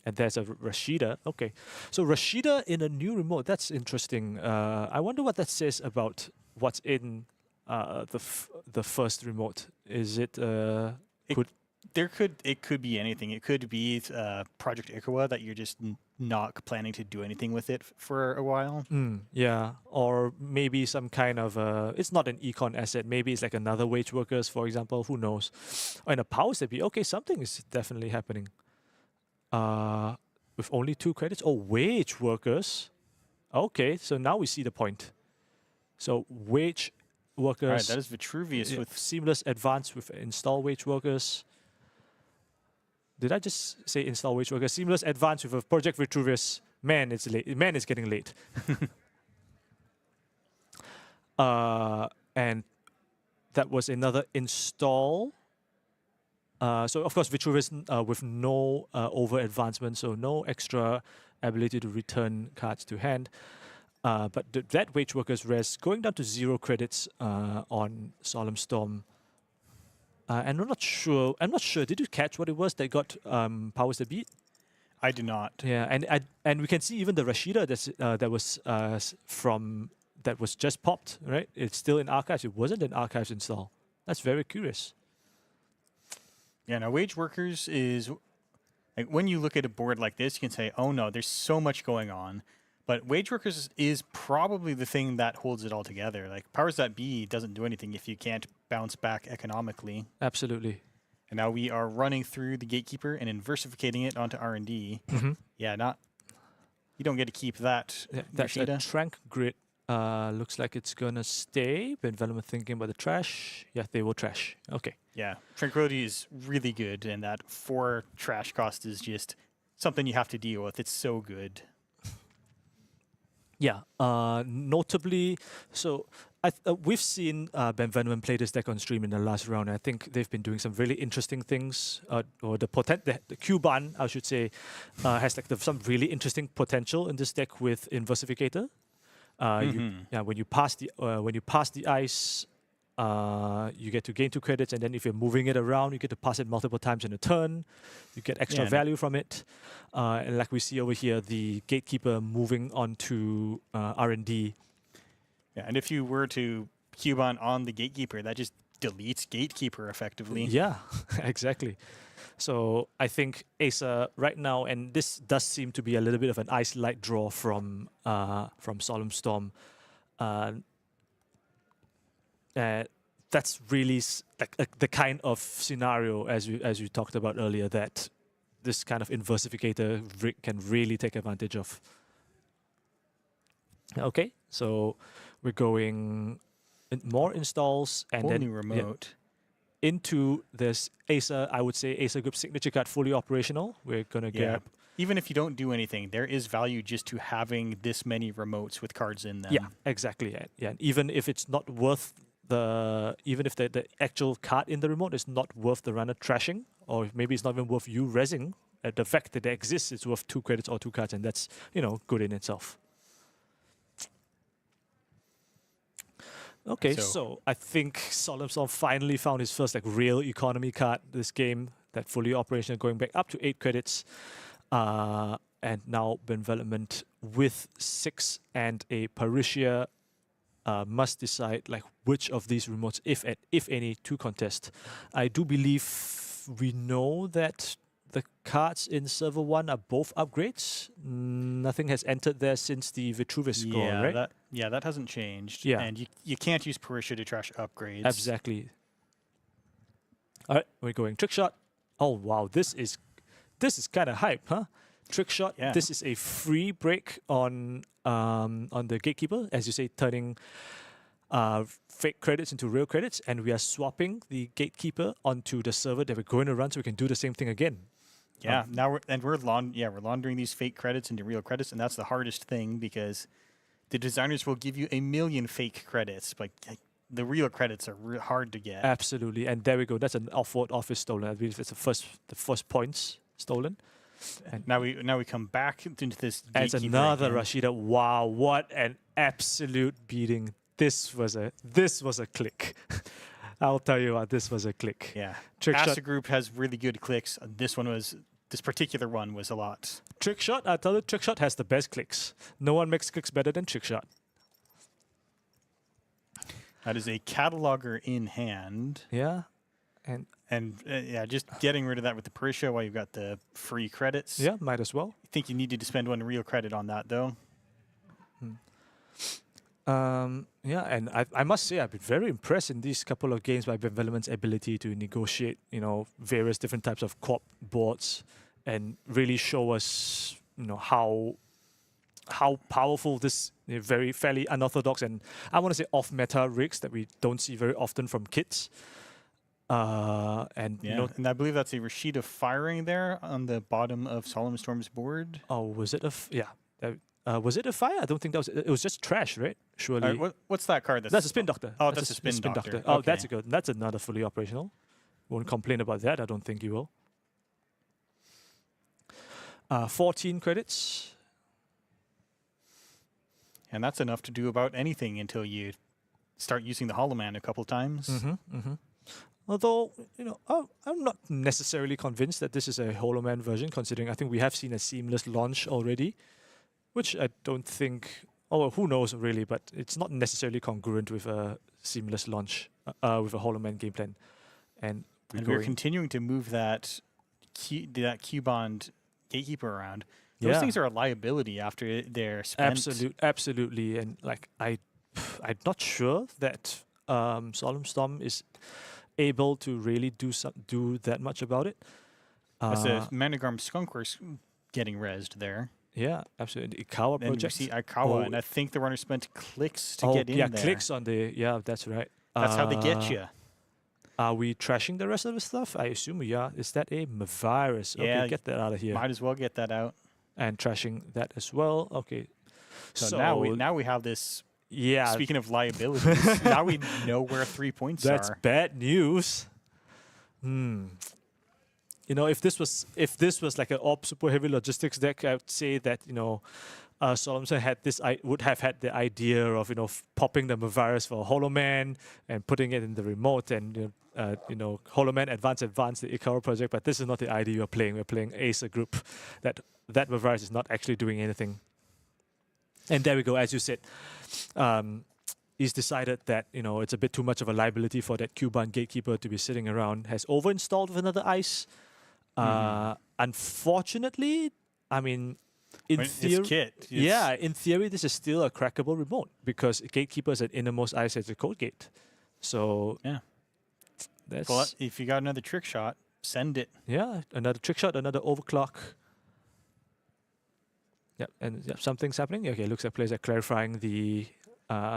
And there's a Rashida. Okay. So Rashida in a new remote. That's interesting. I wonder what that says about what's in the first remote. Is it... It could be anything. It could be Project Ikawa that you're just not planning to do anything with it for a while. Yeah. Or maybe some kind of... it's not an econ asset. Maybe it's like another Wage Workers, for example. Who knows? And a powers that be. Okay, something is definitely happening. With only 2 credits. Oh, Wage Workers. Okay, so now we see the point. So Wage Workers. All right, that is Vitruvius with seamless advance with install Wage Workers. Did I just say install Wage Workers? Seamless advance with a Project Vitruvius. Man, it's late. Man, it's getting late. And that was another install. So, of course, Vitruvius with no over advancement, so no extra ability to return cards to hand. But that Wage Workers res going down to 0 credits on Solemn Storm. And I'm not sure. Did you catch what it was that got powers that beat? I do not. Yeah, and we can see even the Rashida that was just popped, right? It's still in archives. It wasn't in archives install. That's very curious. Yeah, now Wage Workers is like when you look at a board like this, you can say, "Oh no, there's so much going on." But Wage Workers is probably the thing that holds it all together. Like Powers That Be doesn't do anything if you can't bounce back economically. Absolutely. And now we are running through the Gatekeeper and inversificating it onto R&D. Yeah, you don't get to keep that. Yeah, that's a Rashida. Trank Grid. Looks like it's gonna stay. Development thinking about the trash. Yeah, they will trash. Okay. Yeah, Tranquility is really good, and that 4 trash cost is just something you have to deal with. It's so good. Yeah. Notably, so we've seen Ben Venom play this deck on stream in the last round. I think they've been doing some really interesting things. Or the Q-Ban, I should say, has like some really interesting potential in this deck with Inversificator. When you pass the ice, you get to gain 2 credits, and then if you're moving it around, you get to pass it multiple times in a turn. You get extra value from it, and like we see over here, the Gatekeeper moving on to R&D. Yeah, and if you were to Cubon on the Gatekeeper, that just deletes Gatekeeper effectively. Yeah, exactly. So I think Acer right now, and this does seem to be a little bit of an ice light draw from Solemn Storm. That's really the kind of scenario as you talked about earlier that this kind of Inversificator can really take advantage of. Okay, so we're going more installs and Only then remote. Into this Acer, I would say Acer Group signature card fully operational. We're gonna get even if you don't do anything, there is value just to having this many remotes with cards in them. Yeah, exactly. Yeah, and even if it's not worth even if the actual card in the remote is not worth the runner trashing, or maybe it's not even worth you rezzing, the fact that it exists is worth 2 credits or 2 cards, and that's good in itself. Okay, so I think Solemn Storm finally found his first real economy card this game, that fully operational, going back up to 8 credits. And now Development with 6 and a Parisia must decide which of these remotes, if any, to contest. I do believe we know that the cards in Server 1 are both upgrades. Nothing has entered there since the Vitruvius score, right? That hasn't changed. Yeah. And you can't use Parisia to trash upgrades. Exactly. All right, we're going Trick Shot. Oh, wow, this is kind of hype, huh? Trick Shot. Yeah. This is a free break on the Gatekeeper, as you say, turning fake credits into real credits, and we are swapping the Gatekeeper onto the server that we're going to run, so we can do the same thing again. Yeah. Now we're laundering these fake credits into real credits, and that's the hardest thing because the designers will give you a million fake credits, but the real credits are hard to get. Absolutely, and there we go. That's an off-world office stolen. I believe it's the first points stolen. And now we come back into this. As another Rashida. Wow, what an absolute beating! This was a click. I'll tell you what, this was a click. Yeah, Trick Asa Shot Group has really good clicks. This particular one was a lot. Trick Shot. I tell you, Trick Shot has the best clicks. No one makes clicks better than Trick Shot. That is a cataloger in hand. Yeah, and just getting rid of that with the Parisia while you've got the free credits. Yeah, might as well. I think you needed to spend 1 real credit on that though. Yeah, and I must say I've been very impressed in these couple of games by Development's ability to negotiate, various different types of corp boards and really show us, how powerful this very fairly unorthodox and I want to say off-meta rigs that we don't see very often from kits. And I believe that's a Rashida firing there on the bottom of Solemn Storm's board. Oh, was it was it a fire? I don't think that was. It was just trash, right? Surely. What's that card? That's a Spin Doctor. Oh, that's a Spin Doctor. Oh, okay. that's good. That's another fully operational. Won't complain about that. I don't think you will. 14 credits. And that's enough to do about anything until you start using the Hollow Man a couple times. Although, I'm not necessarily convinced that this is a Hollow Man version, considering I think we have seen a seamless launch already, which I don't think, who knows really, but it's not necessarily congruent with a seamless launch with a Hollow Man game plan. And we're continuing to move that Q-Bond gatekeeper around. Those things are a liability after they're spent. Absolutely. And like I'm not sure that Solemn Storm is able to really do that much about it. That's a Managarm Skunkworks getting rezzed there. Yeah, absolutely. Ikawa Then project. we see Aikawa, and I think the runner spent clicks to get in there. Clicks on the, that's right. That's how they get you. Are we trashing the rest of the stuff? I assume we are. Is that a virus? Yeah, okay, get that out of here. Might as well get that out. And trashing that as well. Okay. So now we have this. Yeah. Speaking of liabilities, now we know where 3 points That's are. bad news. If this was like an AWP super heavy logistics deck, I would say that Solemn would have had the idea of popping the virus for Hollow Man and putting it in the remote and Hollow Man advance the Ikawa project. But this is not the idea you're playing. We're playing Ace, a group that virus is not actually doing anything. And there we go, as you said. He's decided that it's a bit too much of a liability for that Cuban gatekeeper to be sitting around. Has overinstalled with another ice. Unfortunately, I mean, in theory, this is still a crackable remote because gatekeeper is an innermost ice as a code gate. So But if you got another trick shot, send it. Yeah, another trick shot, another overclock. Yep, and something's happening. Okay, looks like players are clarifying the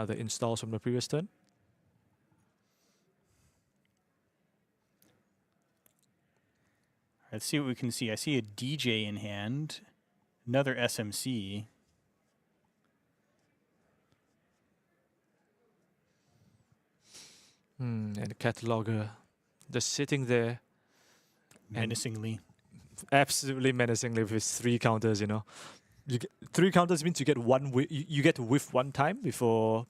installs from the previous turn. Let's see what we can see. I see a DJ in hand, another SMC. And the cataloger just sitting there. Menacingly. Absolutely menacingly with his 3 counters, You get 3 counters means you get you get to whiff 1 time before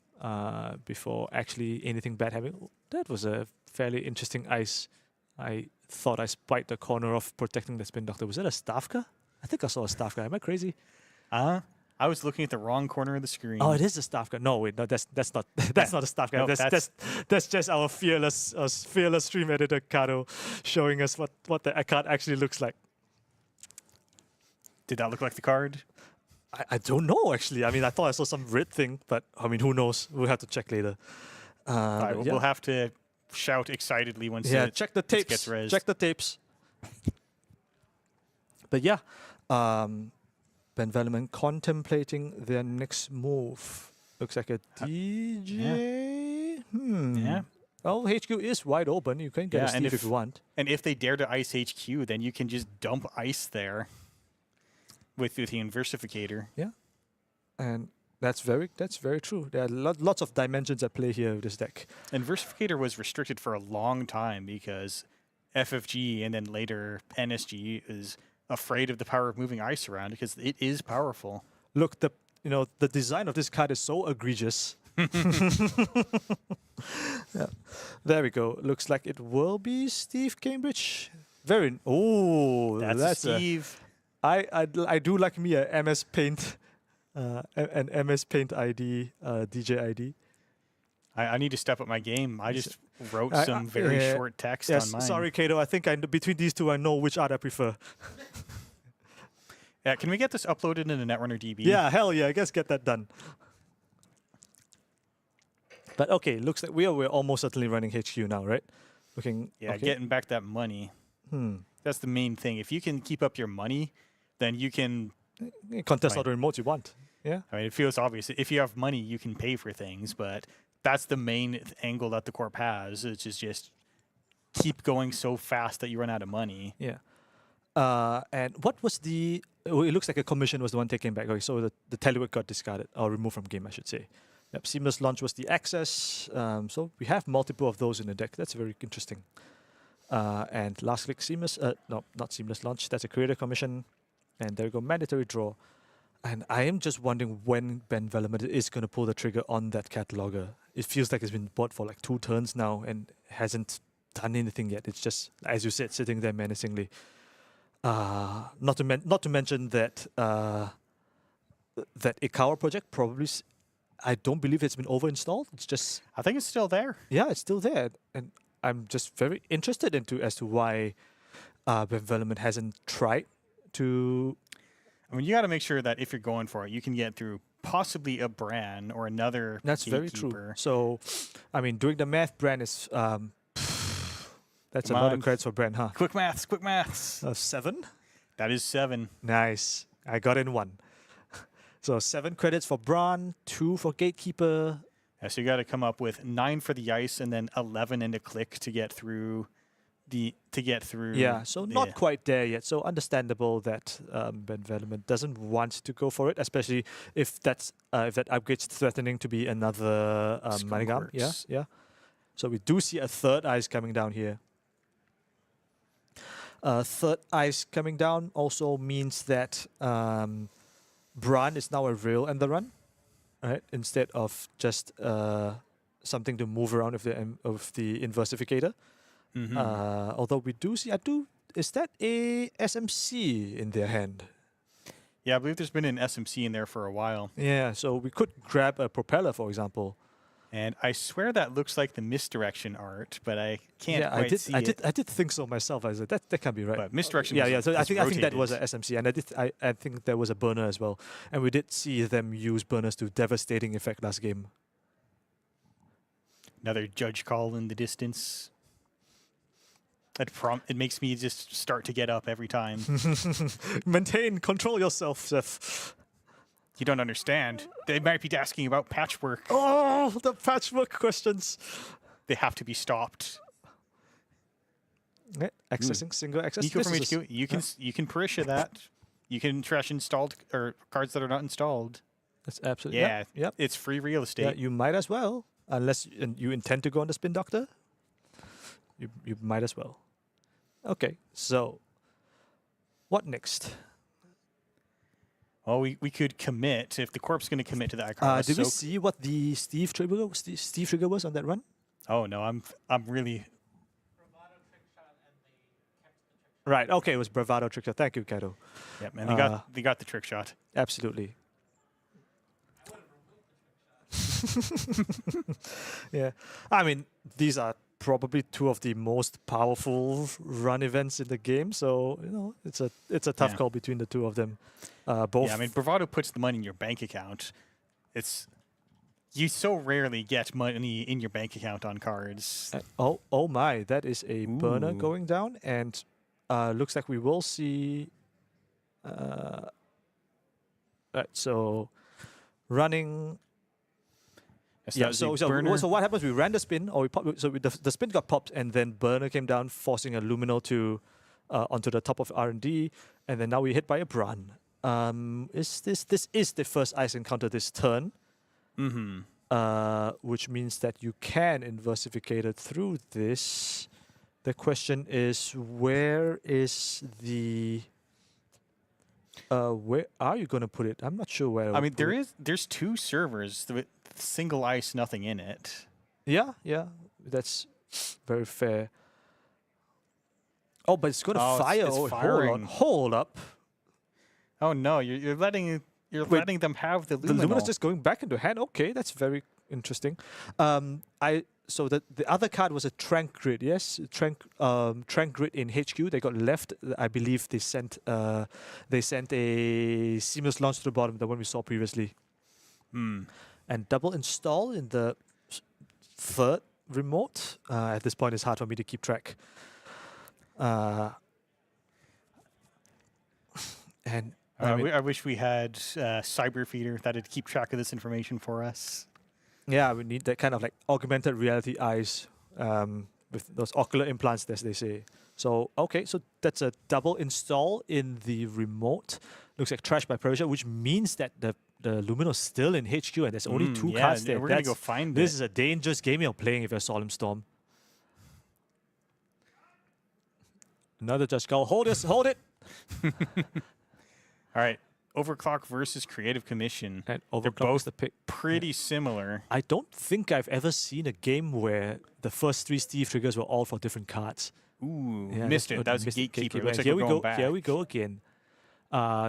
actually anything bad happening. That was a fairly interesting ice. I thought I spied the corner of protecting the Spin Doctor. Was that a Stavka? I think I saw a Stavka. Am I crazy? I was looking at the wrong corner of the screen. Oh, it is a Stavka. No, wait, no, that's not that's not a Stavka. No, that's just our fearless stream editor Kato showing us what the card actually looks like. Did that look like the card? I don't know actually. I mean, I thought I saw some red thing, but I mean, who knows? We'll have to check later. We'll have to shout excitedly once check the tapes. Gets rezzed. Check the tapes. But yeah, Ben Velleman contemplating their next move. Looks like a DJ. Yeah. Well, HQ is wide open. You can get a Steve if you want. And if they dare to ice HQ, then you can just dump ice there with the Inversificator. Yeah, and that's very true. There are lots of dimensions at play here with this deck. Inversificator was restricted for a long time because FFG and then later NSG is afraid of the power of moving ice around because it is powerful. Look, the design of this card is so egregious. Yeah, there we go. Looks like it will be Steve Cambridge. That's Steve. I do like me a MS Paint, an MS Paint ID, DJ ID. I need to step up my game. I just wrote some very short text on mine. Sorry, Kato. I think between these two, I know which art I prefer. Yeah, can we get this uploaded in the Netrunner DB? Yeah, hell yeah. I guess get that done. But okay, looks like we're almost certainly running HQ now, right? Getting back that money. That's the main thing. If you can keep up your money, then you can contest all the remotes you want. Yeah. I mean, it feels obvious. If you have money, you can pay for things, but that's the main angle that the corp has. It's just keep going so fast that you run out of money. Yeah. And what was it looks like a commission was the one taken back. Okay, so the Telework got discarded or removed from game, I should say. Yep, Seamless Launch was the access. So we have multiple of those in the deck. That's very interesting. And last click Seamless, no, not Seamless Launch. That's a Creator Commission. And there we go, Mandatory Draw. And I am just wondering when Ben Velleman is going to pull the trigger on that cataloger. It feels like it's been bought for like 2 turns now and hasn't done anything yet. It's just, as you said, sitting there menacingly. Not to mention that that Ikawa project probably, I don't believe it's been over-installed. It's just, I think it's still there. yeah, it's still there. And I'm just very interested as to why development hasn't tried to. I mean, you got to make sure that if you're going for it, you can get through possibly a Bran or another. That's very true. So, I mean, doing the math, Bran is that's a lot of credits for Bran, huh? Quick maths, quick maths. 7. That is 7. Nice. I got in 1. So 7 credits for Bran, 2 for Gatekeeper. Yeah, so you got to come up with 9 for the ice and then 11 in the click to get through Yeah, so not quite there yet. So understandable that development doesn't want to go for it, especially if that upgrade's threatening to be another Manigam. Yeah, yeah. So we do see a third ice coming down here. Third ice coming down also means that Bran is now a rail and the run, right? Instead of just something to move around of the inversificator. Mm-hmm. Although we do see, is that a SMC in their hand? Yeah, I believe there's been an SMC in there for a while. Yeah, so we could grab a propeller, for example. And I swear that looks like the misdirection art, but I can't quite see it. I did think so myself. I said that can't be right. But misdirection. Yeah. So I think that was a a SMC, and I think there was a burner as well. And we did see them use burners to devastating effect last game. Another judge call in the distance. It makes me just start to get up every time. Control yourself, Seth. You don't understand. They might be asking about patchwork. Oh, the patchwork questions. They have to be stopped. Okay. Accessing single access. Nico from HQ, you can Parisha that. You can trash installed or cards that are not installed. That's absolutely yep. It's free real estate. Yeah, you might as well, unless you intend to go on the Spin Doctor. You might as well. Okay, so what next? Well, we could commit if the corp's going to commit to the icon. Did we see what the Steve trigger was on that run? Oh no, I'm really. Right. Okay, it was Bravado trick shot. Thank you, Kato. Yep, and they got the trick shot. Absolutely. Yeah, I mean these are probably 2 of the most powerful run events in the game. So it's a tough call between the 2 of them. Both. Yeah, I mean Bravado puts the money in your bank account. You so rarely get money in your bank account on cards. Oh my! That is a burner going down, and looks like we will see. Right, so running. Yeah, so what happens? We ran the spin, or the spin got popped, and then burner came down, forcing a Lumino to onto the top of R&D, and then now we hit by a Bran. This is the first ice encounter this turn, which means that you can inversificator through this. The question is, where is the where are you going to put it? I'm not sure where. I mean, there's 2 servers with single ice, nothing in it. Yeah, that's very fair. Oh, but it's going to fire. It's firing. Hold up. Oh no, you're letting them have the Lumino. The Lumino's just going back into hand. Okay, that's very interesting. So the other card was a Trank Grid, yes? Trank Grid in HQ. They got left. I believe they sent a seamless launch to the bottom, the one we saw previously. And double install in the 3rd remote. At this point, it's hard for me to keep track. And I wish we had Cyber Feeder that'd keep track of this information for us. Yeah, we need that kind of like augmented reality eyes with those ocular implants, as they say. So, okay, so that's a double install in the remote. Looks like trash by Persia, which means that the Lumino's still in HQ and there's only 2 cards there. We're going to go find this is a dangerous game you're playing if you're Solemn Storm. Another Judge Call. Hold it! All right. Overclock versus Creative Commission. And They're Overclock both is the pick. pretty similar. I don't think I've ever seen a game where the first 3 Steve triggers were all for different cards. Ooh, Yeah, missed that's- it. That was a missed it, Gatekeeper. Looks like Here we're we going go. back. Here we go again.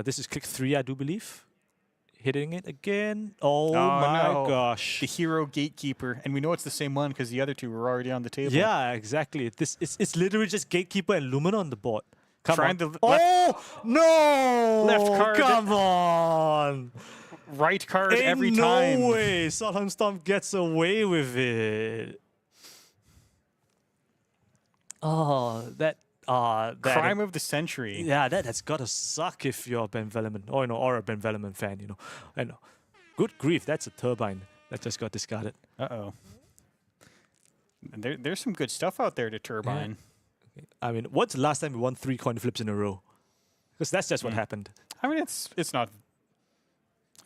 This is click 3, I do believe. Hitting it again. Oh, my no. gosh. The Hero Gatekeeper. And we know it's the same one because the other two were already on the table. Yeah, exactly. It's literally just Gatekeeper and Lumina on the board. Come Trying on. to Oh, no! Left card. Come on! Right card Ain't every no time. way Solemn Storm gets away with it. Oh, that Crime of the century. yeah, that's gotta suck if you're a Ben Velleman, or a Ben Velleman fan, I know. Good grief, that's a turbine that just got discarded. Uh-oh. And there's some good stuff out there to Turbine. I mean, what's the last time we won 3 coin flips in a row? Because that's just what happened. I mean, it's not...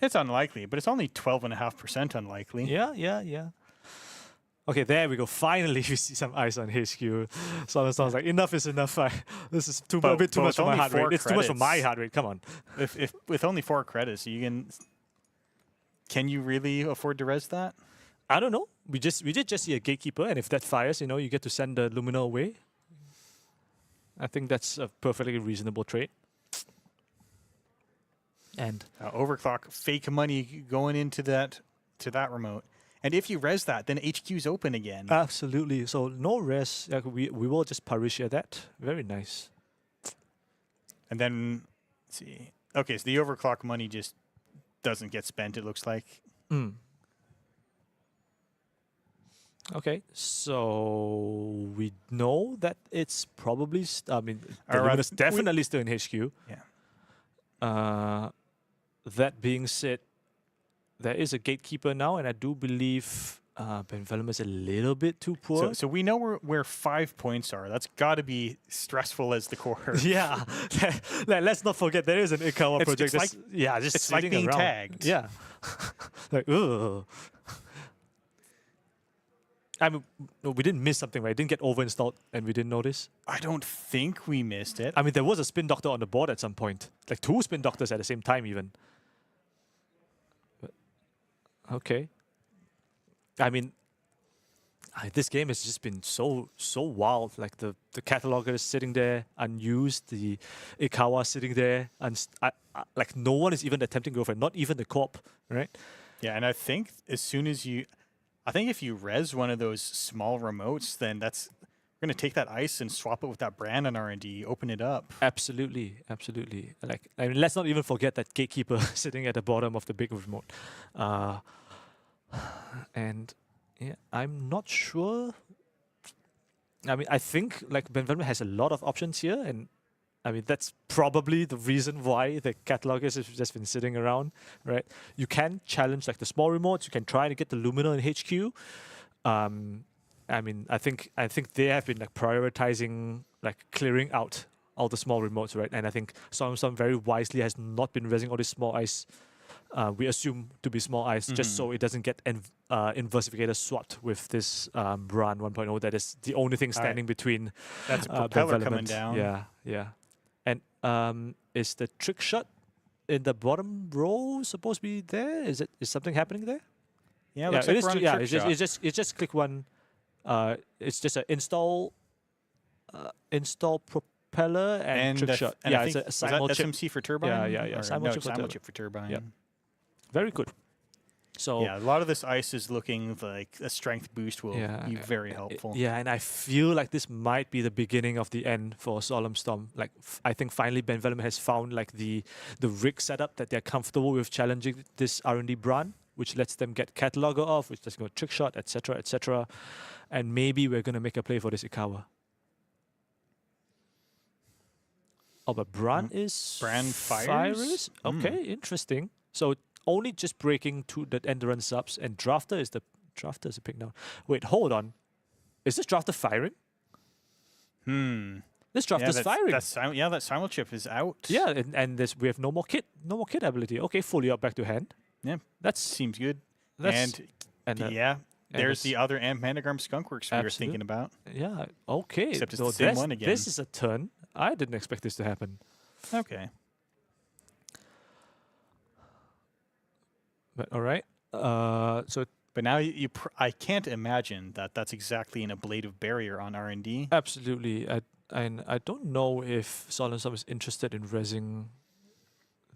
It's unlikely, but it's only 12.5% unlikely. Yeah. Okay, there we go. Finally, we see some ice on HQ. Solemn Storm's like, enough is enough. This is a bit too much for my heart rate. It's too much for my heart rate. Come on. If with only 4 credits, can you really afford to res that? I don't know. We did just see a Gatekeeper, and if that fires, you get to send the Lumina away. I think that's a perfectly reasonable trade. And Overclock, fake money going into that remote. And if you res that, then HQ's open again. absolutely. So no res. We will just Parisha that. Very nice. And then, let's see. Okay, so the Overclock money just doesn't get spent, it looks like. Okay, so we know that it's probably. The Or rather, Lumina's definitely still in HQ. Yeah. That being said, there is a Gatekeeper now, and I do believe Ben Velleman is a little bit too poor. So we know where 5 points are. That's got to be stressful as the core. Yeah, let's not forget there is an Ikawa It's- project. it's just it's like sitting being around. tagged. Yeah, like ugh. I mean, no, we didn't miss something, right? It didn't get over-installed, and we didn't notice. I don't think we missed it. I mean, there was a Spin Doctor on the board at some point, like 2 Spin Doctors at the same time, even. But, okay. I mean, this game has just been so wild. Like the cataloger is sitting there unused, the Ikawa sitting there, and like no one is even attempting to go for it. Not even the corp, right? Yeah, and I think if you res one of those small remotes, then we're gonna take that ice and swap it with that brand on R&D, open it up. Absolutely. Like, I mean, let's not even forget that Gatekeeper sitting at the bottom of the big remote. And yeah, I'm not sure. I mean, I think like Ben Velleman has a lot of options here, and I mean that's probably the reason why the catalog has just been sitting around, right? You can challenge like the small remotes. You can try to get the Lumina in HQ. I mean, I think they have been like prioritizing like clearing out all the small remotes, right? And I think some very wisely has not been raising all these small ice. We assume to be small ice, just so it doesn't get Inversificator swapped with this Bran 1.0. That is the only thing standing between. That's a propeller coming development. down. Yeah. And is the trick shot in the bottom row supposed to be there? Is something happening there? Yeah, it looks like we're on a trick shot. It's just click one. It's just an install propeller and trick shot. And Yeah, I it's think, a was that simul chip. SMC for turbine? Yeah. Or Simul no, chip for simul turbine. chip for turbine. Yep. Very good. So Yeah, a lot of this ice is looking like a strength boost will Yeah, be very helpful. Yeah, and I feel like this might be the beginning of the end for Solemn Storm. Like, I think finally Ben Velleman has found like the rig setup that they're comfortable with challenging this R&D brand, which lets them get cataloger off, which lets go trick shot, etc. And maybe we're gonna make a play for this Ikawa. Oh, but Bran is Bran fires? Okay, interesting. So only just breaking to the endurance subs, and Drafter is a pick now. Wait, hold on. Is this Drafter firing? This Drafter's firing. that simul chip is out. Yeah, and we have no more kit ability. Okay, fully up back to hand. Yeah, That's seems good. That's There's the other Amp Managram Skunkworks we were Absolute. thinking about. yeah, okay. Except it's So the same one again. This is a turn. I didn't expect this to happen. Okay. But all right. So But now I can't imagine that that's exactly an ablative barrier on R&D. absolutely, I don't know if Solensum is interested in rezzing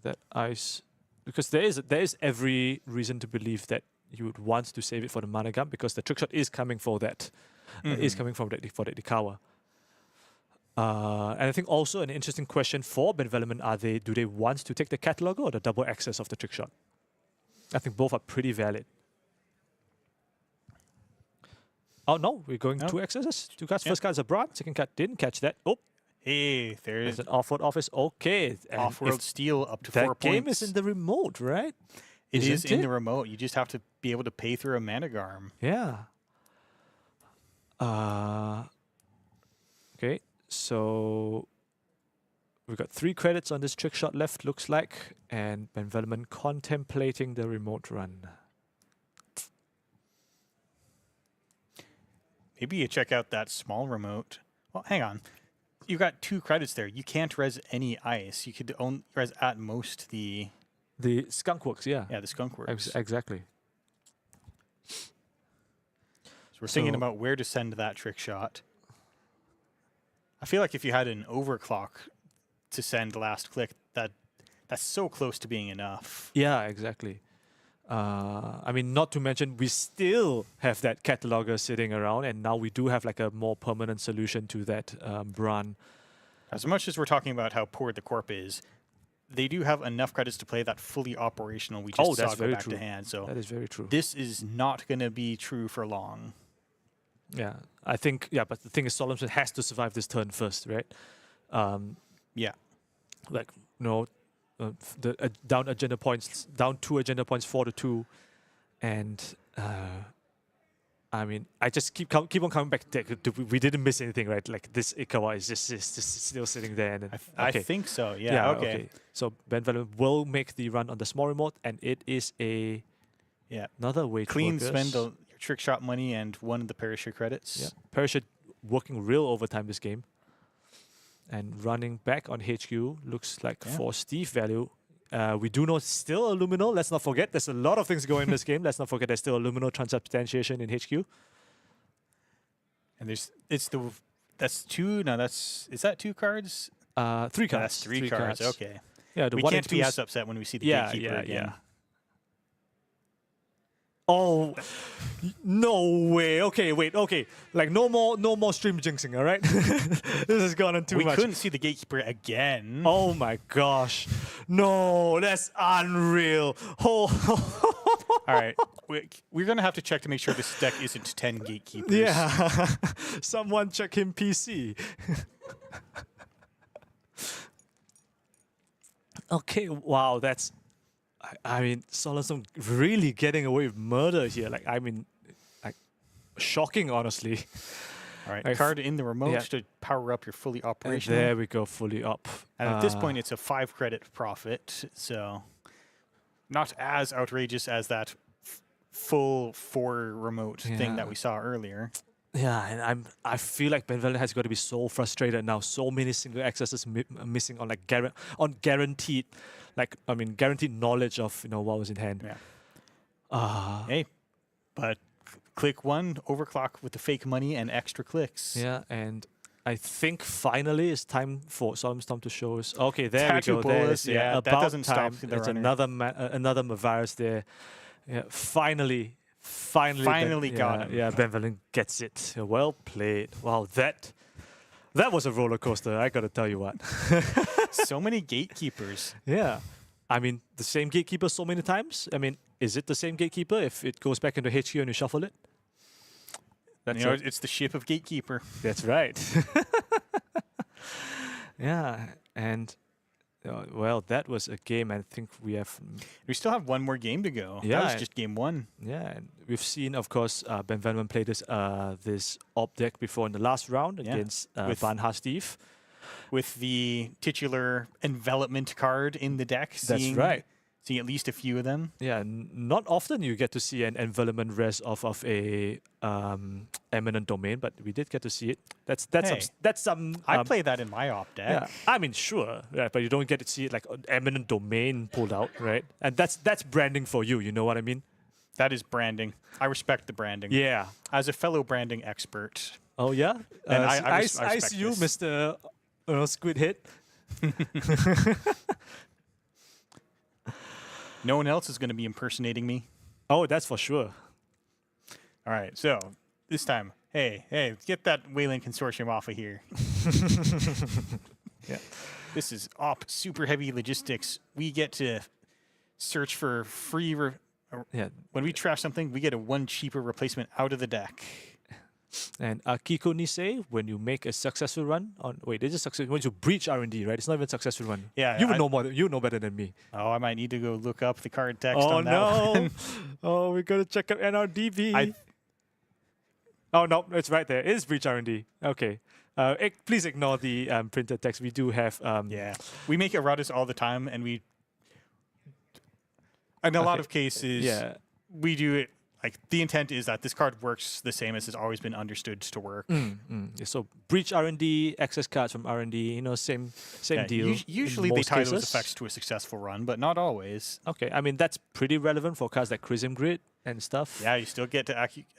that ice, because there is every reason to believe that you would want to save it for the mana gum, because the trick shot is coming for that, is coming from that for that Dikawa. And I think also an interesting question for Benevolent do they want to take the cataloger or the double access of the trick shot? I think both are pretty valid. Oh no, we're going two accesses. Two cards. First card's a Bron, second card didn't catch that. Oh, hey, there's an off-world office. Okay. And off-world steal up to 4 points. That game is in the remote, right? It is in the remote. You just have to be able to pay through a mana garm. Yeah. Okay, so we've got 3 credits on this trick shot left, looks like, and Benevolent contemplating the remote run. Maybe you check out that small remote. Well, hang on. You got 2 credits there. You can't res any ice. You could only res at most the Skunkworks, yeah. Yeah, the Skunkworks. Exactly. So we're thinking about where to send that trick shot. I feel like if you had an overclock to send last click, that's so close to being enough. Yeah, exactly. I mean, not to mention, we still have that cataloger sitting around, and now we do have like a more permanent solution to that Bran. As much as we're talking about how poor the corp is, they do have enough credits to play that fully operational. We just saw go back to hand. So that is very true. This is not going to be true for long. Yeah, I think, but the thing is, Solemn has to survive this turn first, right? Yeah. Like, down agenda points, down 2 agenda points, 4-2, and I mean, I just keep on coming back to that. We didn't miss anything, right? Like this Ikawa is just still sitting there. And I think so. Yeah. Okay. So Benevolent will make the run on the small remote, and it is another way clean to spend your trick shot money and one of the Perisher credits. Yeah, Perisher working real overtime this game. And running back on HQ looks like for Steve value. We do know still a Luminol. Let's not forget, there's a lot of things going in this game. Let's not forget there's still a Luminol transubstantiation in HQ. And that's 2. No, is that 2 cards? 3 cards. That's 3 cards. Okay. Yeah, we can't be as upset when we see the gatekeeper again. Yeah. Oh, no way. Okay, wait, okay. Like, no more stream jinxing, all right? This has gone on too much. We couldn't see the gatekeeper again. Oh my gosh. No, that's unreal. All right. We're going to have to check to make sure this deck isn't 10 gatekeepers. Yeah. Someone check him PC. Okay, wow, that's... I mean, Solemn really getting away with murder here. Like, I mean, shocking, honestly. All right, card in the remote to power up your fully operational. There we go, fully up. And at this point, it's a 5 credit profit, so not as outrageous as that full 4 remote thing that we saw earlier. Yeah, and I feel like Benevolent has got to be so frustrated now. So many single accesses missing on like guaranteed, guaranteed knowledge of what was in hand. Yeah. Hey, but click 1, overclock with the fake money and extra clicks. Yeah, and I think finally it's time for Solemn Storm to show us. Okay, there Tattoo we go. Bolus, that doesn't stop the There's runner. another virus there. Yeah, finally got him. Yeah, Benevolent gets it. Well played. Wow, that was a roller coaster. I gotta tell you what. So many gatekeepers. Yeah, I mean the same gatekeeper so many times. I mean, is it the same gatekeeper if it goes back into HQ and you shuffle it? It's the ship of gatekeeper. That's right. Yeah, and. Well, that was a game. I think we still have 1 more game to go. Yeah, that was just game 1. Yeah, and we've seen, of course, Benevolent play this op deck before in the last round against Van Steve. With the titular envelopment card in the deck. That's right. See at least a few of them. Yeah, not often you get to see an envelopment res of a eminent domain, but we did get to see it. Hey, That's some. I play that in my op deck. Yeah, I mean, sure, right, but you don't get to see it like an eminent domain pulled out, right? And that's branding for you. You know what I mean? That is branding. I respect the branding. Yeah. As a fellow branding expert. Oh yeah. And I Ice respect you, this. Mister Squid Head. No one else is going to be impersonating me. Oh, that's for sure. All right, so this time, hey, get that Wayland Consortium off of here. Yeah. This is op super heavy logistics. We get to search for free. Yeah. When we trash something, we get a one cheaper replacement out of the deck. And Akiko Nisei, when you make a successful run on this is successful when you breach R&D, right? It's not even successful run. Yeah, you would know more. You know better than me. Oh, I might need to go look up the card text Oh on that no! one. Oh, we gotta check out NRDB. Oh no, it's right there. It is breach R&D. Okay. Please ignore the printed text. We do have. Yeah, we make erratas all the time, and we. In a lot of cases, Yeah. we do it. Like the intent is that this card works the same as it's always been understood to work. Yeah, so breach R&D, access cards from R&D. You know, same Yeah, deal. Usually in they most tie those cases. effects to a successful run, but not always. Okay, I mean that's pretty relevant for cards like Chrism Grid and stuff. Yeah, you still get to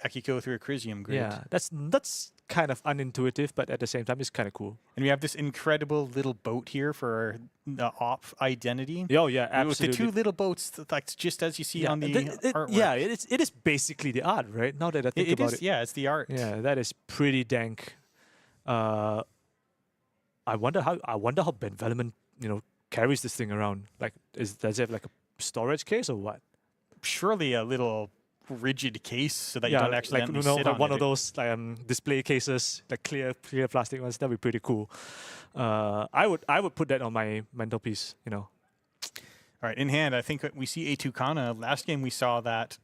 Akiko through a Chrysium grid. Yeah, that's kind of unintuitive, but at the same time, it's kind of cool. And we have this incredible little boat here for the op identity. Oh yeah, absolutely. With the two little boats, that's just as you see on the artwork. Yeah, it is basically the art, right? Now that I think about it. Yeah, it's the art. Yeah, that is pretty dank. I wonder how Ben Velleman, carries this thing around. Like, does it have like a storage case or what? Surely a little rigid case so that you don't accidentally sit on one it. of those display cases, like clear plastic ones. That'd be pretty cool. I would put that on my mantelpiece. All right, in hand, I think we see A2 Kana. Last game we saw that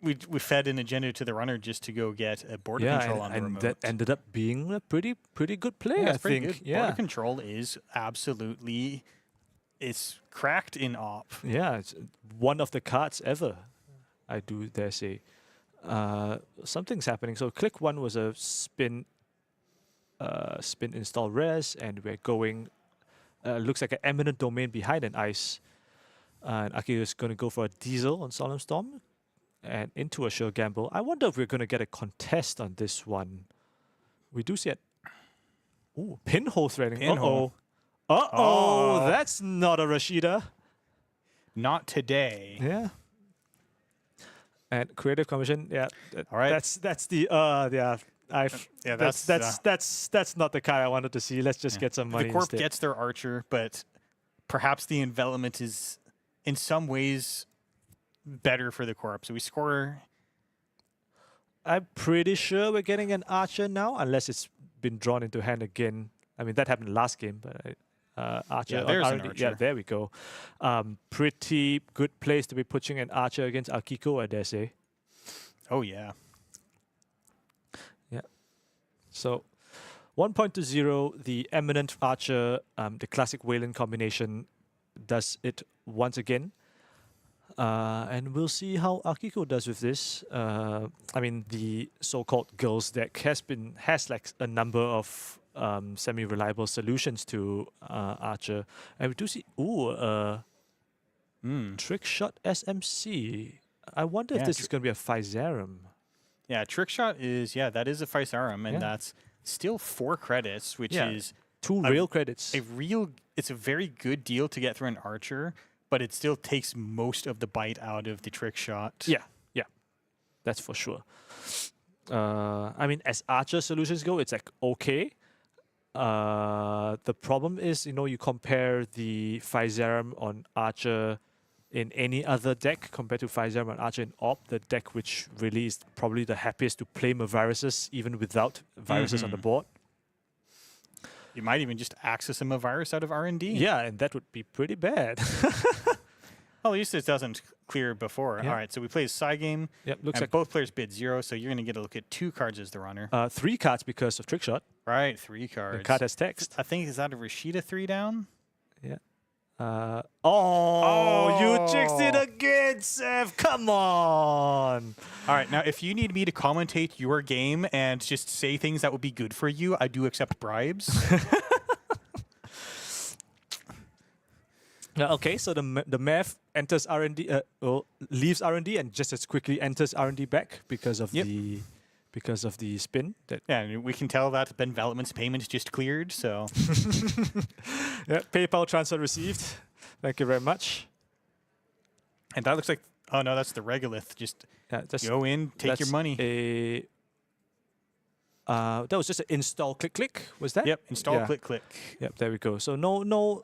we fed an agenda to the runner just to go get a border control on the remote. That ended up being a pretty good play. Yeah, I it's pretty think. good. Yeah. Border control is absolutely it's cracked in op. Yeah, it's one of the cards ever, I do dare say. Something's happening. So click one was a spin install res, and we're going. Looks like an eminent domain behind an ice. And Akio is going to go for a diesel on Solemn Storm, and into a sure gamble. I wonder if we're going to get a contest on this one. We do see it. Ooh, pinhole threading. Pinhole. Uh-oh, that's not a Rashida. Not today. Yeah. And creative commission, yeah. All right. That's the yeah. That's not the card I wanted to see. Let's just get some money. The corp instead. gets their archer, but perhaps the envelopment is in some ways better for the corp. So we score. I'm pretty sure we're getting an archer now, unless it's been drawn into hand again. I mean, that happened last game, but archer. Yeah, there's an R&D. archer. Yeah, there we go. Pretty good place to be pushing an archer against Akiko, I dare say. Oh yeah. Yeah. So 1.20, the eminent archer, the classic Wayland combination does it once again. And we'll see how Akiko does with this. I mean, the so-called girls deck has like a number of semi-reliable solutions to Archer, and we do see trick shot SMC. I wonder if this is going to be a Physarum. Yeah, trick shot is that is a Physarum, and that's still 4 credits, which is 2 real credits. It's a very good deal to get through an archer, but it still takes most of the bite out of the trick shot. Yeah, that's for sure. I mean, as archer solutions go, it's like okay. The problem is, you compare the Physarum on archer in any other deck compared to Physarum on archer in op, the deck which really is probably the happiest to play Maviruses even without viruses on the board. You might even just access a virus out of R&D. Yeah, and that would be pretty bad. Well, at least it doesn't clear before. Yeah. All right, so we play a side game. Yep, looks and like both players bid 0, so you're going to get a look at 2 cards as the runner. 3 cards because of trick shot. Right, 3 cards. The card has text. I think, is that a Rashida 3 down? Yeah. You jinxed it again, Seth. Come on. All right, now if you need me to commentate your game and just say things that would be good for you, I do accept bribes. Okay, so the math enters R&D, leaves R&D and just as quickly enters R&D back because of the spin. That Yeah, and we can tell that Ben Development's payment just cleared, so... yeah, PayPal transfer received. Thank you very much. And that looks like... Oh, no, that's the regolith. Just go in, take your money. That was just an install click. Was that? Yep, install click. Yep, there we go. So no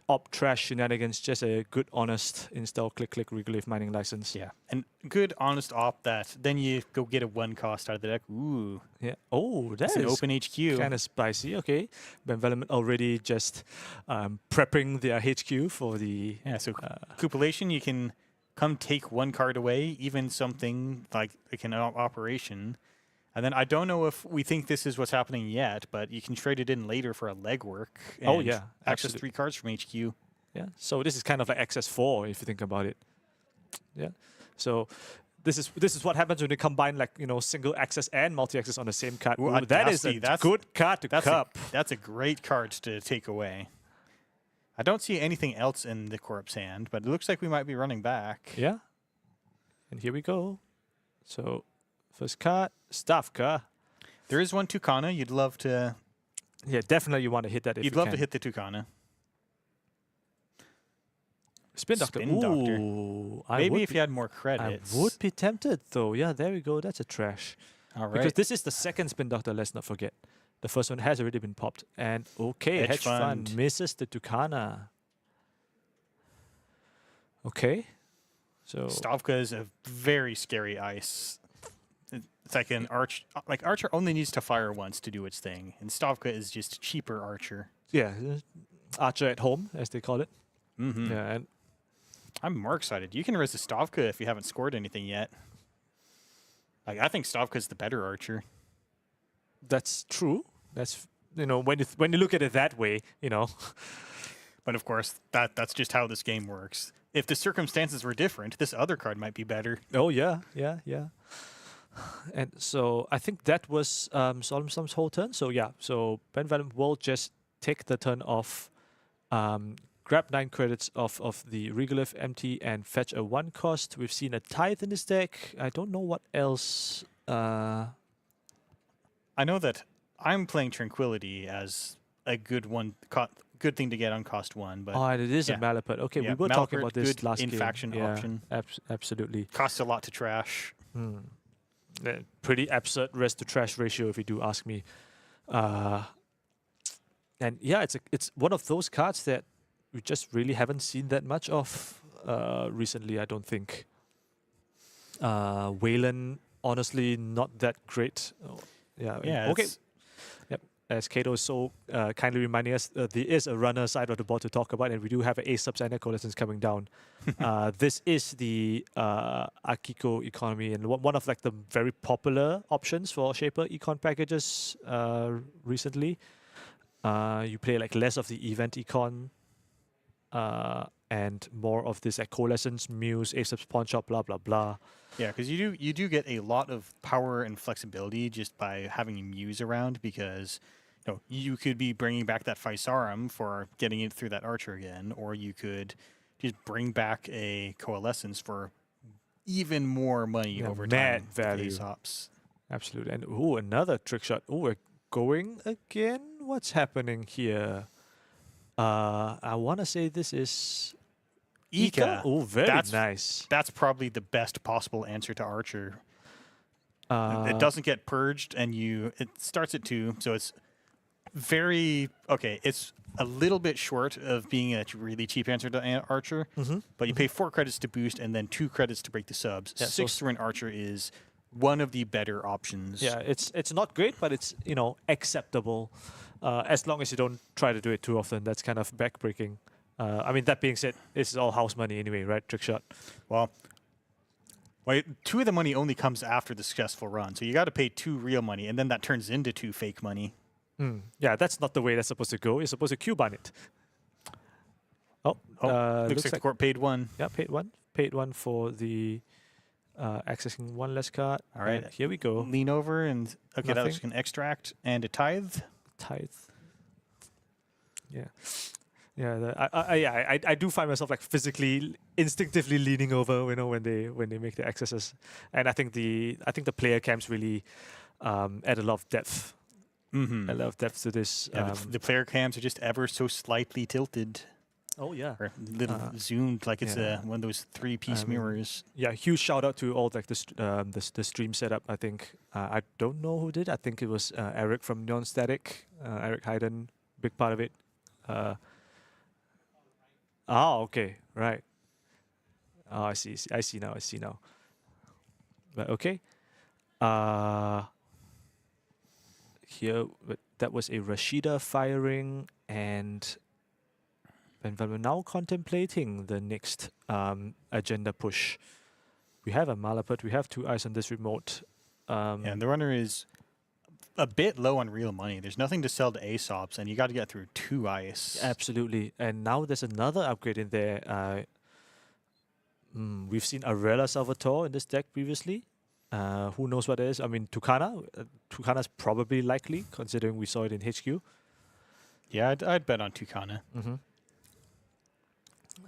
op trash shenanigans, just a good, honest install click regolith mining license. Yeah, and good, honest op that. Then you go get a 1 cost out of the deck. Ooh. Yeah. Oh, that's an open HQ. Kind of spicy. Okay. Ben Development already just prepping their HQ for the... Yeah, so Cupulation, you can come take 1 card away, even something like an operation. And then I don't know if we think this is what's happening yet, but you can trade it in later for a legwork. Oh, yeah. Access 3 cards from HQ. Yeah. So this is kind of like access 4 if you think about it. Yeah. So this is what happens when you combine single access and multi-access on the same card. Ooh, that is a good card to cup. That's a great card to take away. I don't see anything else in the corp's hand, but it looks like we might be running back. Yeah. And here we go. So first card, Stavka. There is 1 Tucana. You'd love to... Yeah, definitely you want to hit that if You'd love to hit the Tucana. Spin Doctor. Ooh, maybe if you had more credits. I would be tempted, though. Yeah, there we go. That's a trash. All right. Because this is the second Spin Doctor, let's not forget. The first one has already been popped. And okay, Hedge Fund misses the Tucana. Okay. So Stavka is a very scary ice. It's like an Archer only needs to fire once to do its thing, and Stavka is just cheaper Archer. Yeah, Archer at home, as they call it. Mm-hmm. Yeah, and I'm more excited. You can resist Stavka if you haven't scored anything yet. I think Stavka is the better Archer. That's true. That's when you look at it that way, But of course, that's just how this game works. If the circumstances were different, this other card might be better. Oh yeah. And so I think that was Solemn Slum's whole turn. So yeah, so Ben Development will just take the turn off, grab 9 credits of the regolith empty and fetch a 1 cost. We've seen a Tithe in this deck. I don't know what else. I know that I'm playing Tranquility as a good good thing to get on cost 1. But it is a Malapert. Okay, we were talking about this last game. In-faction option. Absolutely. Costs a lot to trash. Pretty absurd rest to trash ratio, if you do ask me. And yeah, it's one of those cards that we just really haven't seen that much of recently, I don't think. Wayland, honestly, not that great. Yeah. Okay. Yep. As Kato is so kindly reminding us, there is a runner side of the board to talk about, and we do have a subs and Echo-Lessons coming down. This is the Akiko economy, and one of the very popular options for Shaper econ packages recently. You play less of the event econ and more of this Echo-Lessons, Muse, A-Subs Pawn Shop, blah blah blah. Yeah, because you do get a lot of power and flexibility just by having Muse around, because you could be bringing back that Physarum for getting it through that Archer again, or you could just bring back a Coalescence for even more money over time. Value. Hops. Absolutely. And another trick shot. We're going again. What's happening here? I want to say this is Ika. Oh, very nice. That's probably the best possible answer to Archer. It doesn't get purged, and it starts at 2, so it's very okay. It's a little bit short of being a really cheap answer to Archer, but you pay 4 credits to boost and then 2 credits to break the subs. Yeah, 6 to run Archer is one of the better options. Yeah, it's not great, but it's acceptable as long as you don't try to do it too often. That's kind of backbreaking. I mean, that being said, it's all house money anyway, right? Trick shot. Well, 2 of the money only comes after the successful run, so you got to pay 2 real money, and then that turns into 2 fake money. Yeah, that's not the way that's supposed to go. You're supposed to cube on it. Oh, Looks like the corp paid one. yeah, paid one. Paid one for the accessing one less card. All right. And here we go. Lean over and okay, that Nothing. looks like an extract and a tithe. Tithe. Yeah. Yeah, I do find myself like physically, instinctively leaning over, when they make the accesses, and I think the player camps really add a lot of depth, Mm-hmm. a lot of depth to this. Yeah, the player cams are just ever so slightly tilted Oh yeah, or little zoomed, like it's yeah. one of those 3-piece I mean, mirrors. yeah. Huge shout out to all like the stream setup. I think I don't know who did. I think it was Eric from Non-Static, Eric Hayden, big part of it. Oh, okay, right. Oh, I see now. But okay. Here, but that was a Rashida firing, and when we're now contemplating the next agenda push, we have a Malapert, we have 2 eyes on this remote. And the runner is a bit low on real money. There's nothing to sell to Aesops, and you got to get through 2 ice. Absolutely. And now there's another upgrade in there. We've seen Arella Salvatore in this deck previously. Who knows what it is? I mean, Tucana. Tucana's probably likely, considering we saw it in HQ. Yeah, I'd bet on Tucana. Mm-hmm.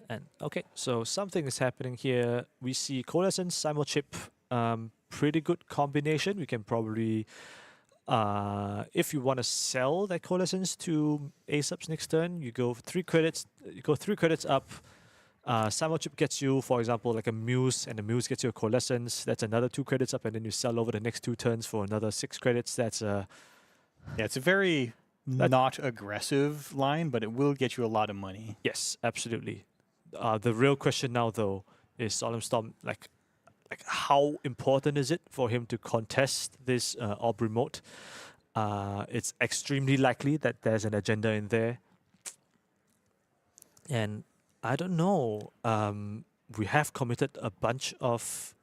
And okay, so something is happening here. We see Coalescence, Simulchip, pretty good combination. We can probably, if you want to sell that Coalescence to Aesop's next turn, you go 3 credits. You go 3 credits up. Simulchip gets you, for example, like a Muse, and the Muse gets you a Coalescence. That's another 2 credits up, and then you sell over the next 2 turns for another 6 credits. That's Yeah, it's a very not aggressive line, but it will get you a lot of money. yes, absolutely. The real question now, though, is Solemn Storm, like how important is it for him to contest this orb remote? It's extremely likely that there's an agenda in there, and I don't know. We have committed a bunch of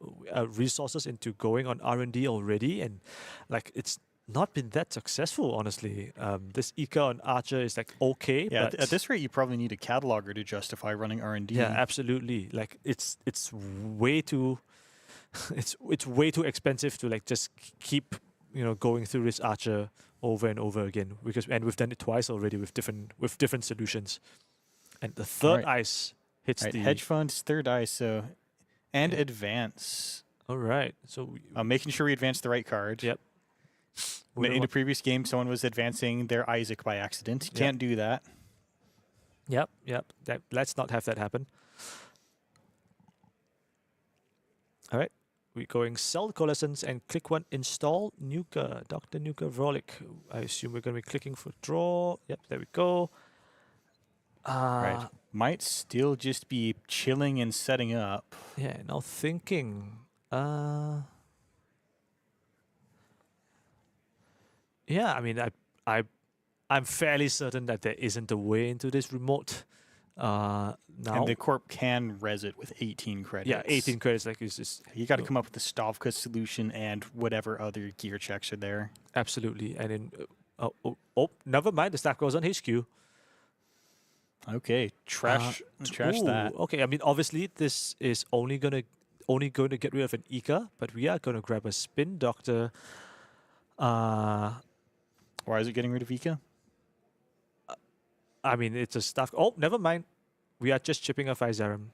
resources into going on R&D already, and like it's not been that successful, honestly. This Eco on Archer is like okay, Yeah, but at this rate, you probably need a cataloger to justify running R&D. yeah, absolutely. Like it's way too it's way too expensive to like just keep going through this Archer over and over again, and we've done it twice already with different solutions. And the third ice hits the hedge funds, third ice, and advance. All right, so Making sure we advance the right card. Yep. In a previous game, someone was advancing their Isaac by accident. You can't do that. Yep. Let's not have that happen. All right, we're going sell Coalescence and click 1 install Nuka, Dr. Nuka Vrolik. I assume we're going to be clicking for draw. Yep, there we go. Right. Might still just be chilling and setting up. Yeah, now thinking. Yeah, I mean, I'm fairly certain that there isn't a way into this remote. Now, And the corp can res it with 18 credits. yeah, 18 credits. Like it's just You got to come up with the Stavka solution and whatever other gear checks are there. absolutely. And then, never mind. The staff goes on HQ. Okay, trash that. Okay, I mean, obviously, this is only gonna get rid of an Ika, but we are gonna grab a Spin Doctor. Why is it getting rid of Ika? I mean, it's a staff. Oh, never mind. We are just chipping a Physarum.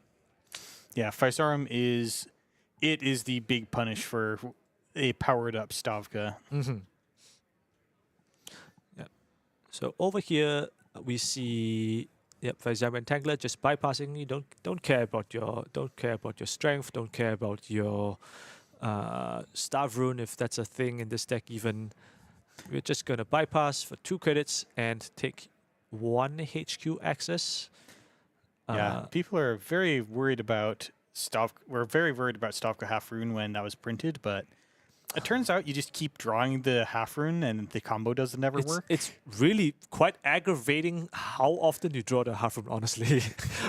Yeah, Physarum is the big punish for a powered up Stavka. Mm-hmm. Yeah. So over here we see Physarum Entangler just bypassing you. Don't care about your strength. Don't care about your Starve Rune if that's a thing in this deck. Even we're just gonna bypass for 2 credits and take 1 HQ access. Yeah, people are very worried about We're very worried about Stavka half rune when that was printed, but it turns out you just keep drawing the half rune and the combo doesn't never work. It's really quite aggravating how often you draw the half rune, honestly.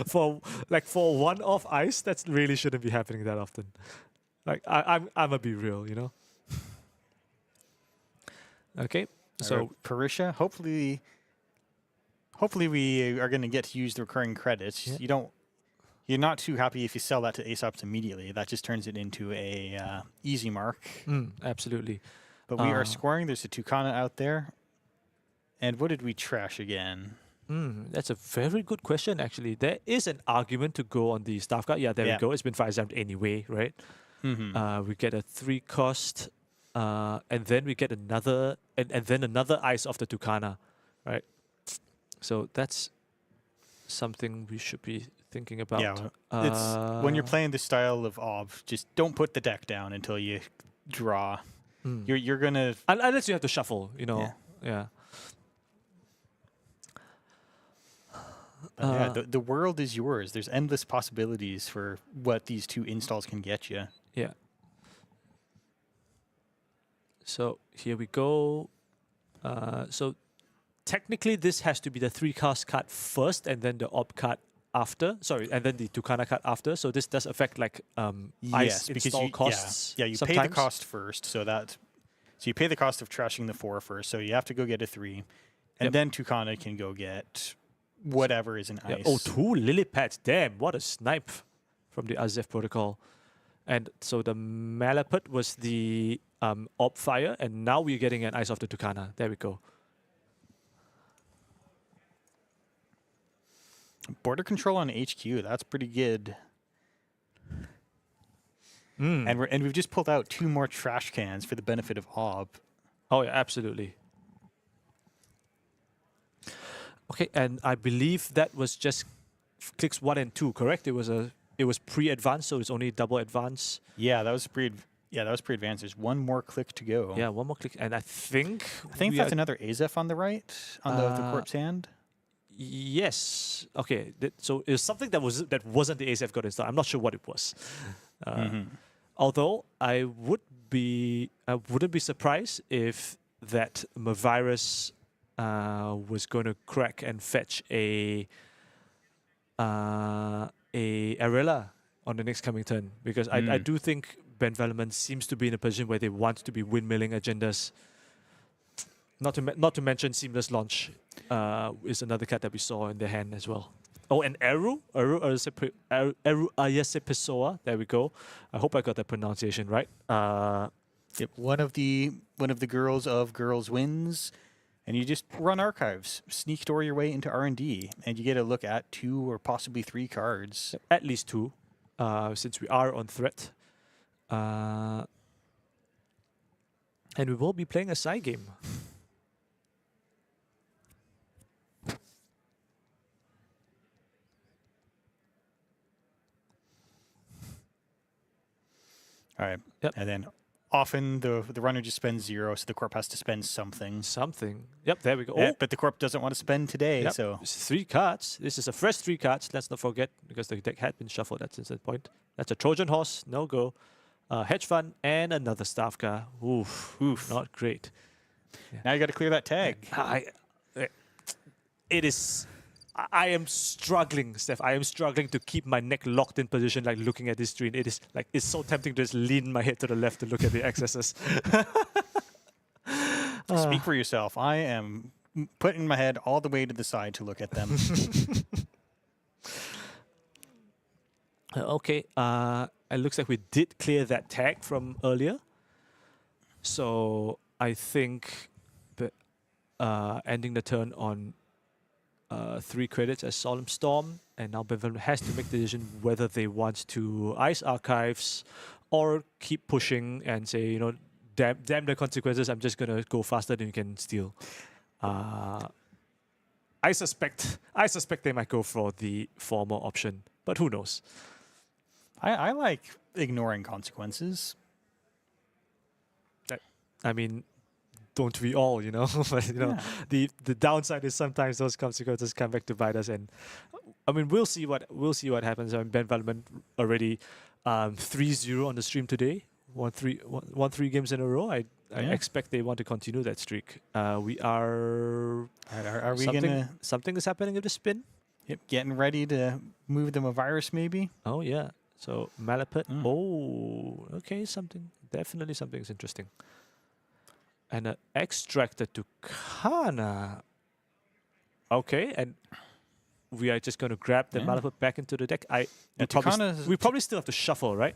for one-off ice, that really shouldn't be happening that often. Like I'm gonna be real, Okay. So Parisha, hopefully Hopefully we are going to get to use the recurring credits. Yeah. You're not too happy if you sell that to Aesop's immediately. That just turns it into a easy mark. Absolutely. But we are scoring. There's a Tucana out there. And what did we trash again? That's a very good question, actually. There is an argument to go on the staff card. Yeah, there we go. It's been 5-7 anyway, right? We get a 3-cost, and then we get another, and then another ice of the Tucana, right? So that's something we should be thinking about. Yeah, it's when you're playing this style of ob, just don't put the deck down until you draw. You're gonna unless you have to shuffle, you know. Yeah. The world is yours. There's endless possibilities for what these 2 installs can get you. Yeah. So here we go. So technically, this has to be the 3-cost card first, and then the op card after. Sorry, and then the Tucana card after. So this does affect like ice install costs. Yeah, you sometimes. pay the cost first, so you pay the cost of trashing the 4 first. So you have to go get a 3, and then Tucana can go get whatever is in ice. Oh, 2 lily pads. Damn, what a snipe from the Azef protocol. And so the Malapert was the op fire, and now we're getting an ice of the Tucana. There we go. Border control on HQ. That's pretty good. And we've just pulled out 2 more trash cans for the benefit of Ob. Oh yeah, absolutely. Okay, and I believe that was just clicks 1 and 2, correct? It was pre-advanced, so it's only double advance. Yeah, that was pre-advanced. There's 1 more click to go. Yeah, 1 more click, and I think that's another Azef on the right on the corpse hand. Yes. Okay. So it was something that wasn't the ASF got installed. I'm not sure what it was. Although I wouldn't be surprised if that Mavirus was going to crack and fetch a Arella on the next coming turn, because I do think Ben Velleman seems to be in a position where they want to be windmilling agendas. Not to mention Seamless Launch is another card that we saw in their hand as well. Oh, and Eru Ayase Pessoa. There we go. I hope I got that pronunciation right. Yep, one of the girls of Girls Wins, and you just run archives, sneak door your way into R&D, and you get a look at 2 or possibly 3 cards. At least 2, since we are on threat. And we will be playing a side game. All right. Yep. And then often the runner just spends 0, so the corp has to spend something. Yep, there we go. Yeah, but the corp doesn't want to spend today, so... It's 3 cards. This is a fresh 3 cards. Let's not forget, because the deck had been shuffled at that point. That's a Trojan Horse, no go. Hedge Fund, and another Staff Car. Oof, not great. Yeah. Now you got to clear that tag. I am struggling, Steph. I am struggling to keep my neck locked in position, like looking at this screen. It's so tempting to just lean my head to the left to look at the excesses. Speak for yourself. I am putting my head all the way to the side to look at them. Okay. It looks like we did clear that tag from earlier. So I think that ending the turn on 3 credits as Solemn Storm, and now Bevan has to make the decision whether they want to ice archives or keep pushing and say, you know, damn the consequences, I'm just gonna go faster than you can steal. I suspect they might go for the former option, but who knows? I like ignoring consequences. I mean, don't we all, you know? But, you know, the downside is sometimes those consequences come back to bite us. And I mean, we'll see what happens. I mean, Ben Velleman already 3-0 on the stream today. Won three games in a row. I expect they want to continue that streak. Are we something is happening with the spin? Yep, getting ready to move them a virus maybe. Oh yeah. So Malapert. Oh, okay. Definitely something's interesting. And an extracted to Kana. Okay, and we are just going to grab the Yeah. Malapert back into the deck. Yeah, We probably still have to shuffle, right?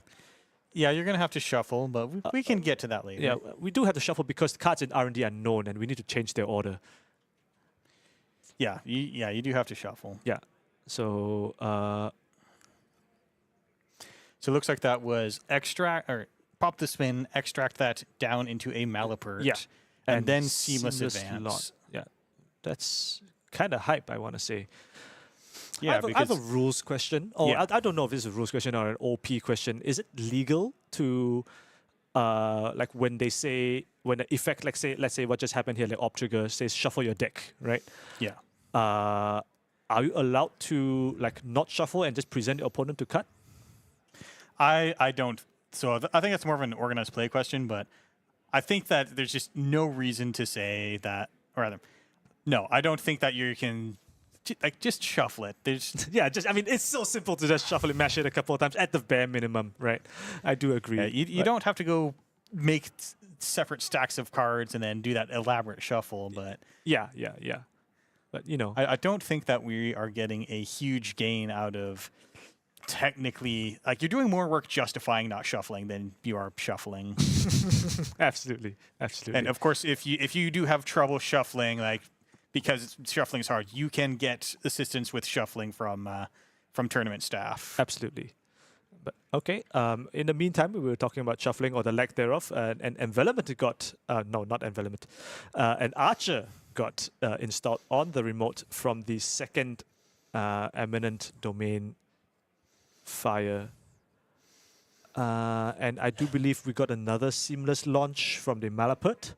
Yeah, you're going to have to shuffle, but we can get to that later. Yeah, we do have to shuffle because the cards in R&D are known, and we need to change their order. Yeah, you do have to shuffle. Yeah. So, So it looks like that was extract, or pop the spin, extract that down into a Malapert. Yeah. And then seamless advance. Lot. Yeah. That's kind of hype, I want to say. Yeah, I have a rules question. Oh, Yeah. I don't know if this is a rules question or an OP question. Is it legal to, like when they say, when the effect, like let's say what just happened here, like Op Trigger says shuffle your deck, right? Yeah. Are you allowed to like not shuffle and just present your opponent to cut? I don't. So I think that's more of an organized play question, but I think that there's just no reason to say that, or rather, no, I don't think that you can, like, just shuffle it. There's Yeah, I mean, it's so simple to just shuffle and mash it a couple of times at the bare minimum, right? I do agree. you don't have to go make separate stacks of cards and then do that elaborate shuffle, but Yeah. But, you know. I don't think that we are getting a huge gain out of technically, like, you're doing more work justifying not shuffling than you are shuffling. Absolutely. And of course, if you do have trouble shuffling, like, because shuffling is hard, you can get assistance with shuffling from tournament staff. Absolutely. But okay. In the meantime, we were talking about shuffling or the lack thereof, and envelopment got not envelopment, an archer got installed on the remote from the second eminent domain fire. And I do believe we got another seamless launch from the Malapert.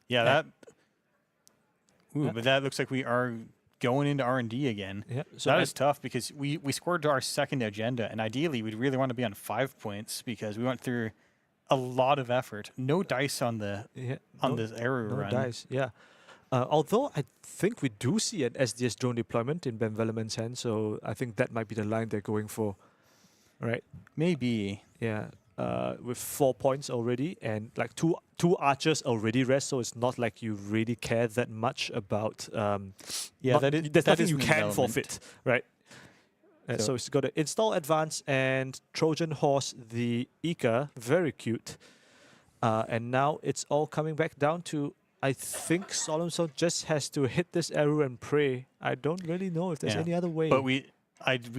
Yeah, but that looks like we are going into R&D again. Yeah, So that is tough because we scored our second agenda, and ideally we'd really want to be on 5 points because we went through a lot of effort. No dice on the this error run. Dice, yeah. Although I think we do see an SDS drone deployment in Ben Velleman's hand, so I think that might be the line they're going for, right? Maybe. Yeah, with 4 points already, and like two archers already rest, so it's not like you really care that much about. Yeah, there's nothing you can forfeit, right? So So- it's got to install advance and Trojan Horse the Ika, very cute. And now it's all coming back down to, I think Solemn Stone just has to hit this arrow and pray. I don't really know if there's Yeah. any other way. But we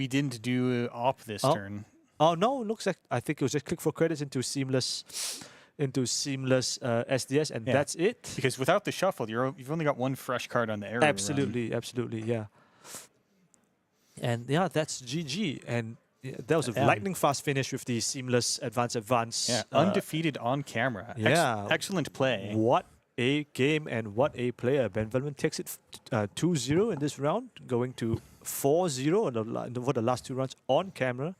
didn't do op this turn. Oh no, it looks like I think it was just click for credits into seamless SDS, and Yeah. that's it. Because without the shuffle, you've only got one fresh card on the arrow run. Absolutely, yeah. And yeah, that's GG. And that was a Yeah. lightning fast finish with the seamless advance. Yeah, undefeated on camera. yeah. Excellent play. What a game and what a player. Ben Velleman takes it 2-0 in this round, going to 4-0 for the last two rounds on camera.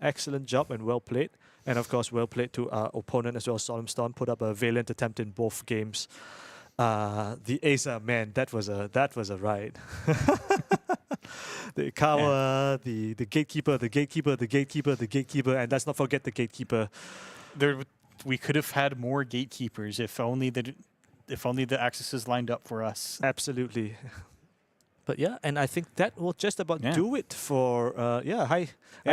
Excellent job and well played. And of course, well played to our opponent as well. Solemn Storm put up a valiant attempt in both games. The Asa, man, that was a ride. The Ikawa, the gatekeeper, and let's not forget the gatekeeper. We could have had more gatekeepers if only the accesses lined up for us. Absolutely. But yeah, and I think that will just about Yeah. do it for hi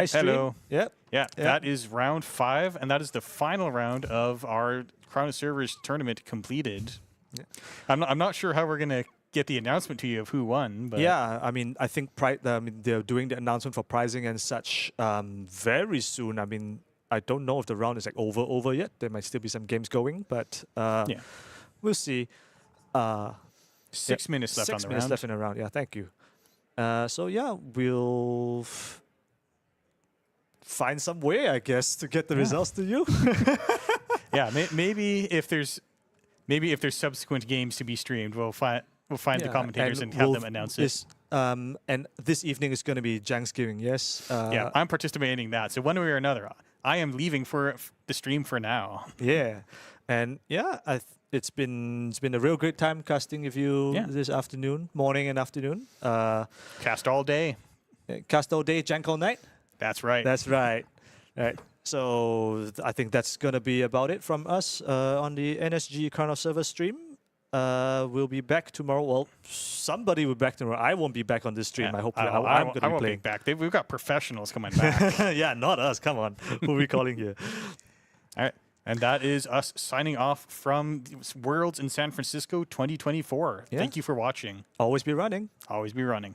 stream. Hello. Yep. Yeah, that is round 5, and that is the final round of our Crown of Servers tournament completed. Yeah. I'm not sure how we're gonna get the announcement to you of who won, but Yeah, I mean, I think they're doing the announcement for pricing and such very soon. I mean, I don't know if the round is like over yet. There might still be some games going, but yeah. we'll see. 6 minutes left on the 6 minutes round. left in the round. Yeah, thank you. So yeah, we'll find some way, I guess, to get the results to you. Yeah, maybe if there's subsequent games to be streamed, we'll find the Yeah, commentators and have them announce it. And this evening is going to be Thanksgiving, yes? Yeah, I'm participating in that. So one way or another, I am leaving for the stream for now. Yeah, and yeah, it's been a real great time casting with you this morning and afternoon. Cast all day. Cast all day, jank all night. That's right. That's right. Right. So I think that's gonna be about it from us on the NSG Crown of Server stream. We'll be back tomorrow. Well, somebody will be back tomorrow. I won't be back on this stream. I hope I'm I going to be won't be playing. back. We've got professionals coming back. Yeah, not us. Come on. Who are we calling here? All right. And that is us signing off from Worlds in San Francisco 2024. Yeah. Thank you for watching. Always be running. Always be running.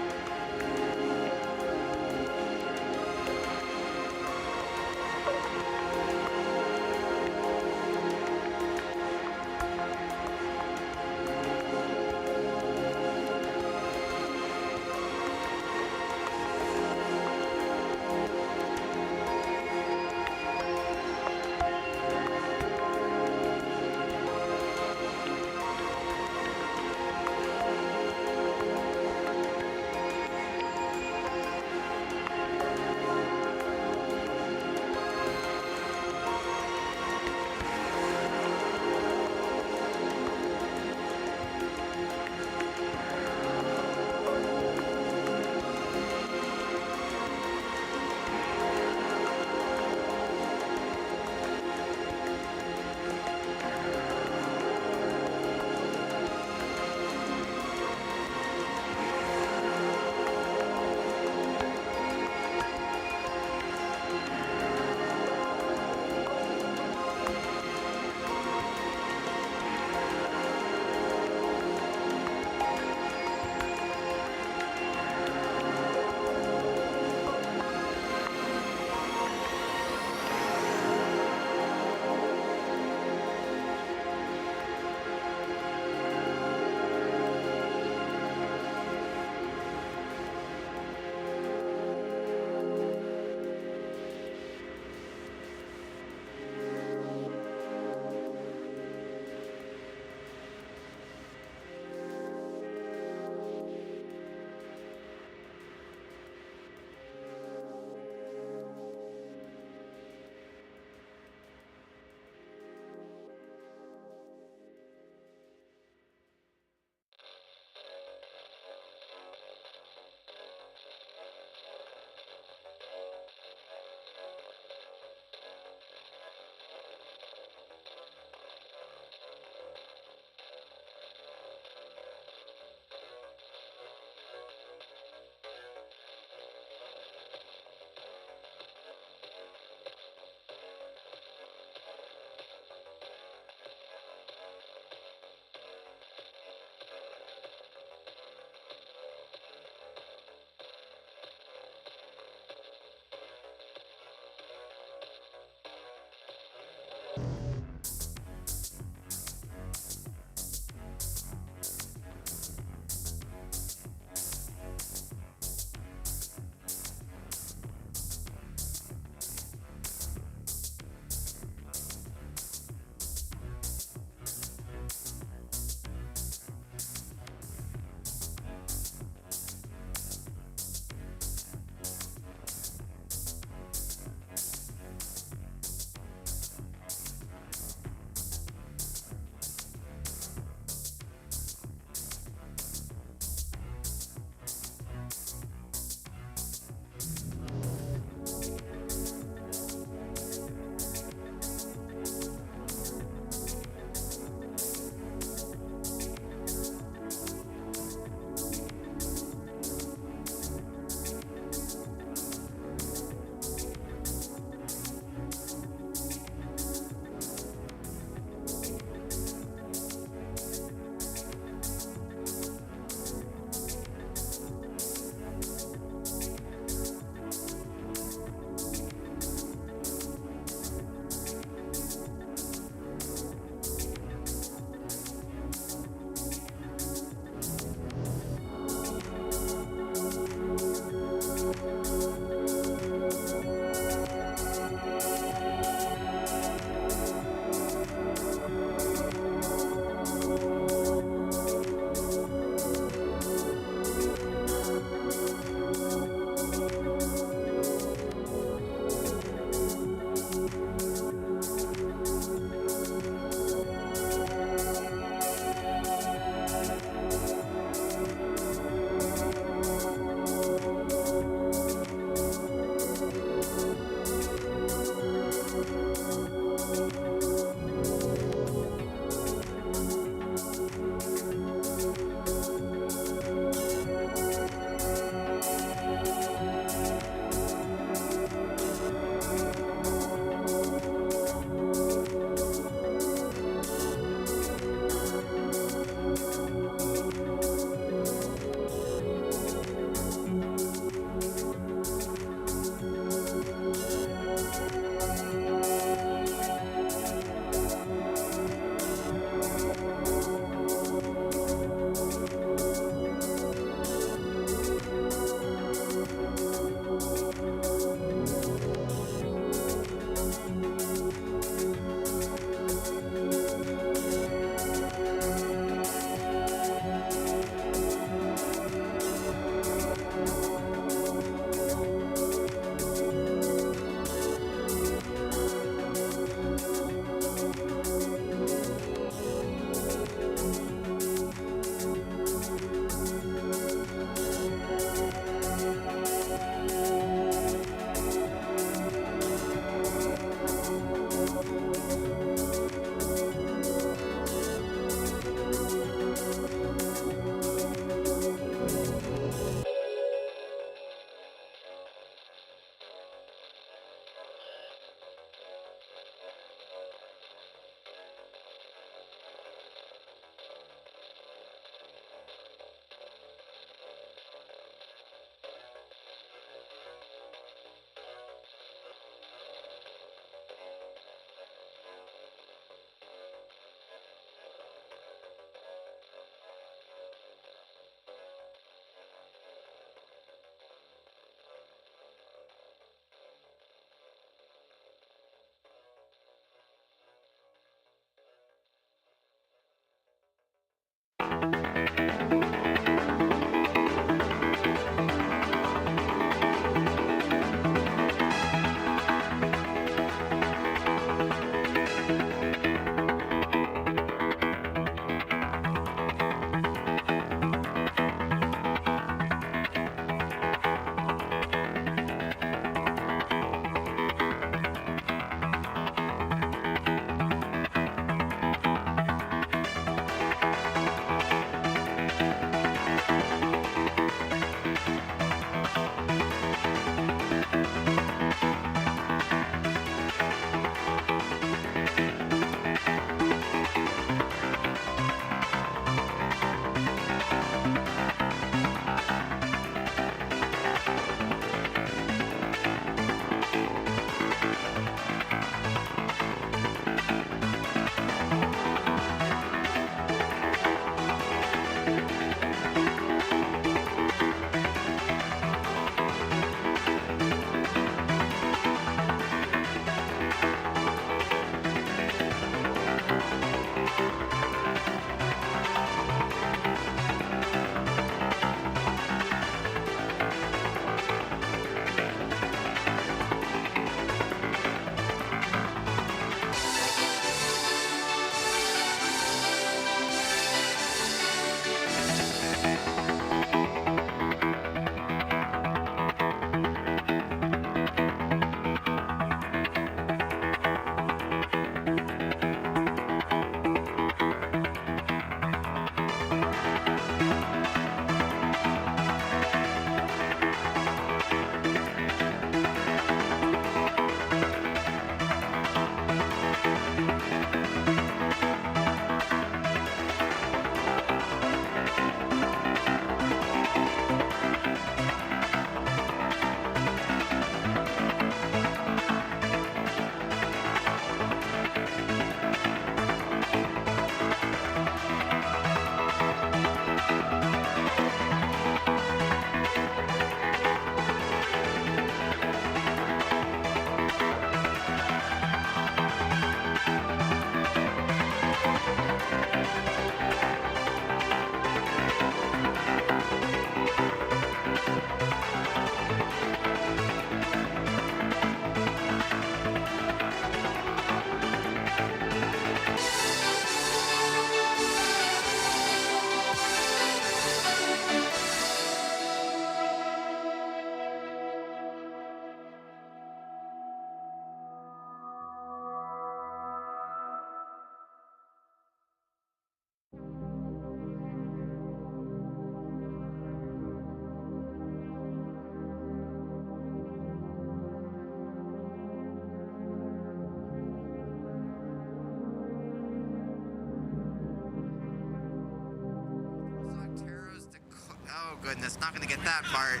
goodness, not gonna get that part.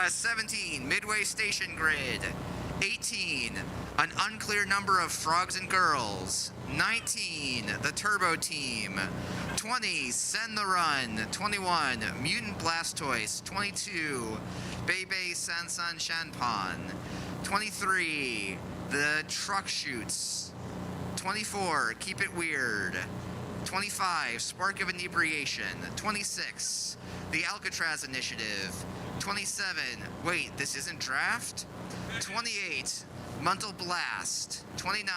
17, Midway Station Grid. 18, an unclear number of frogs and girls. 19, the Turbo Team. 20, Send the Run. 21, Mutant Blastoise. 22, Bebe Sansan Shanpan. 23, the Truck Shoots. 24, Keep It Weird. 25, Spark of Inebriation. 26, the Alcatraz Initiative. 27, wait, this isn't draft? 28, Muntal Blast. 29,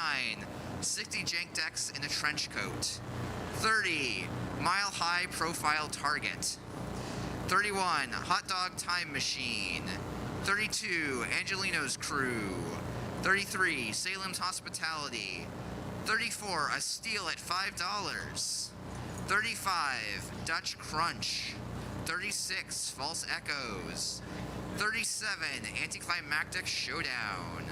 60 jank decks in a trench coat. 30, Mile High Profile Target. 31, Hot Dog Time Machine. 32, Angelino's Crew. 33, Salem's Hospitality. 34, a steal at $5. 35, Dutch Crunch. 36, False Echoes. 37, Anticlimactic Showdown.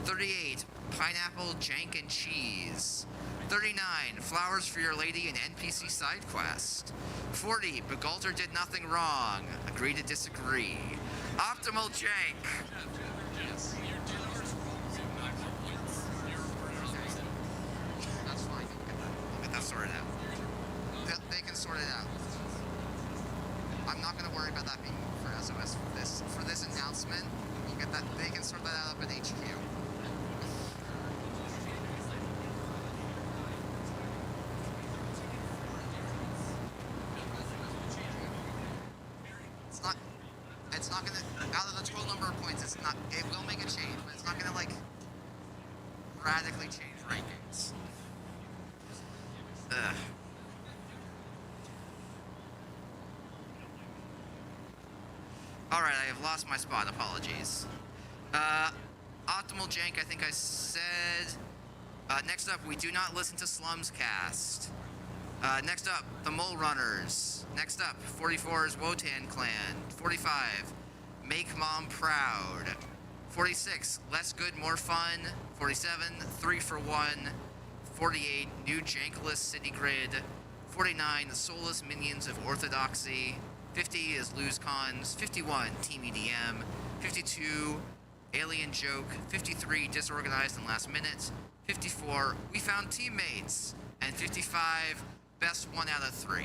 38, Pineapple Jank and Cheese. 39, Flowers for Your Lady and NPC Side Quest. 40, Begalter Did Nothing Wrong. Agree to disagree. Optimal Jank. That's fine. We'll get that sorted out. They can sort it out. I'm not going to worry about that being for SOS for this announcement. We'll get that. They can sort that out up at HQ. It's not gonna, out of the total number of points, it will make a change, but it's not gonna, like, radically change rankings. Ugh. Alright, I have lost my spot, apologies. Optimal Jank, I think I said. Next up, we do not listen to Slums Cast. Next up, the Mole Runners. Next up, 44's Wotan Clan. 45, Make Mom Proud. 46, Less Good, More Fun. 47, 3 for 1. 48, New Jankless City Grid. 49, the Soulless Minions of Orthodoxy. 50 is Lose Cons. 51, Team EDM. 52, Alien Joke. 53, Disorganized and Last Minute. 54, We Found Teammates. And 55, Best 1 out of 3.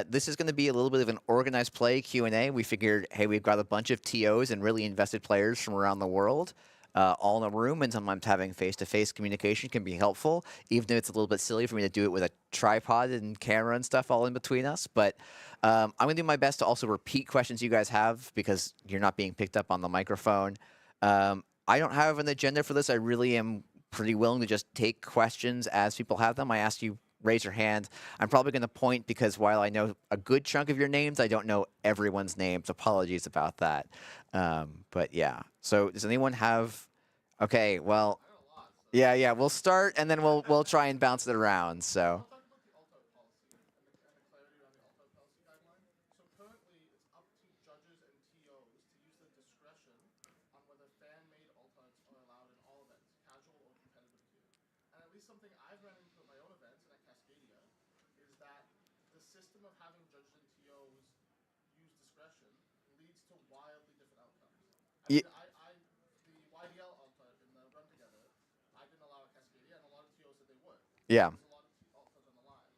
this is going to be a little bit of an organized play Q&A. We figured, hey, we've got a bunch of TOs and really invested players from around the world all in a room, and sometimes having face-to-face communication can be helpful, even though it's a little bit silly for me to do it with a tripod and camera and stuff all in between us. But I'm going to do my best to also repeat questions you guys have because you're not being picked up on the microphone. I don't have an agenda for this. I really am pretty willing to just take questions as people have them. I asked you raise your hand. I'm probably going to point because while I know a good chunk of your names, I don't know everyone's names. Apologies about that. But yeah. So does anyone have? Okay. Well. Yeah. We'll start and then we'll try and bounce it around. So. Something I've run into at my own events and at Cascadia is that the system of having judges and TOs use discretion leads to wildly different outcomes. The YDL altart in the run together, I didn't allow at Cascadia, and a lot of TOs said they would. Yeah. There's a lot of altars on the line.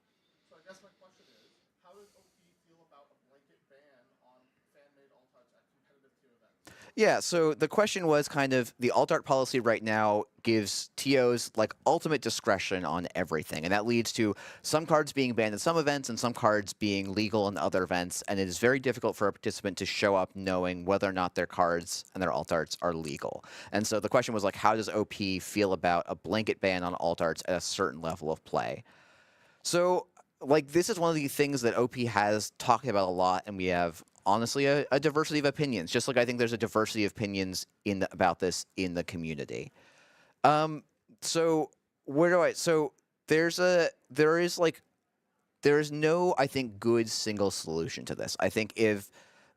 So I guess my question is, how does OP feel about a blanket ban on fan-made altarts at competitive tier events? Yeah, so the question was kind of the alt-art policy right now gives TOs like ultimate discretion on everything. And that leads to some cards being banned at some events and some cards being legal in other events. And it is very difficult for a participant to show up knowing whether or not their cards and their alt-arts are legal. And so the question was like, how does OP feel about a blanket ban on alt-arts at a certain level of play? So like this is one of the things that OP has talked about a lot, and we have honestly a diversity of opinions, just like I think there's a diversity of opinions about this in the community. So where do I? So there is no, I think, good single solution to this. I think if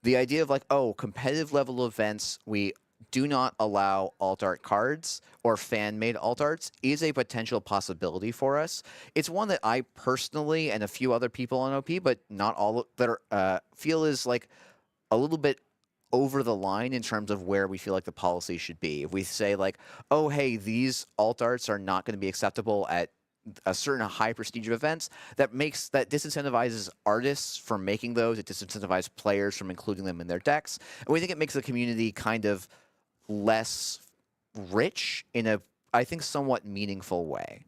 the idea of like, oh, competitive level events, we do not allow alt-art cards or fan-made alt-arts is a potential possibility for us. It's one that I personally and a few other people on OP, but not all that are, feel is like a little bit over the line in terms of where we feel like the policy should be. If we say like, oh, hey, these alt-arts are not going to be acceptable at a certain high prestige of events, that disincentivizes artists from making those. It disincentivizes players from including them in their decks. And we think it makes the community kind of less rich in a, I think, somewhat meaningful way.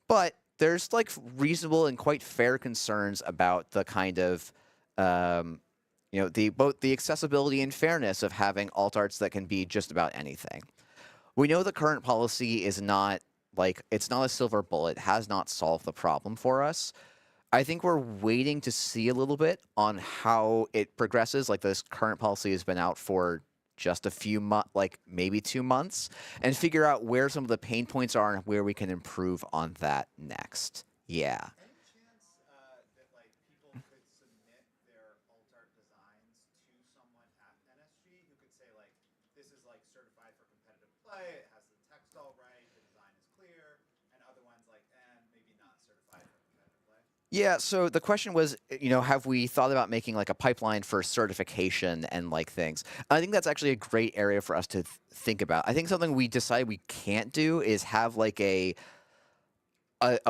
But there's like reasonable and quite fair concerns about the kind of, both the accessibility and fairness of having alt-arts that can be just about anything. We know the current policy is not like, it's not a silver bullet, has not solved the problem for us. I think we're waiting to see a little bit on how it progresses. Like this current policy has been out for just a few months, like maybe 2 months, and figure out where some of the pain points are and where we can improve on that next. Yeah. Any chance that like people could submit their alt-art designs to someone at NSG who could say like, this is like certified for competitive play, it has the text all right, the design is clear, and other ones like, maybe not certified for competitive play? Yeah, so the question was, have we thought about making like a pipeline for certification and like things? I think that's actually a great area for us to think about. I think something we decided we can't do is have like a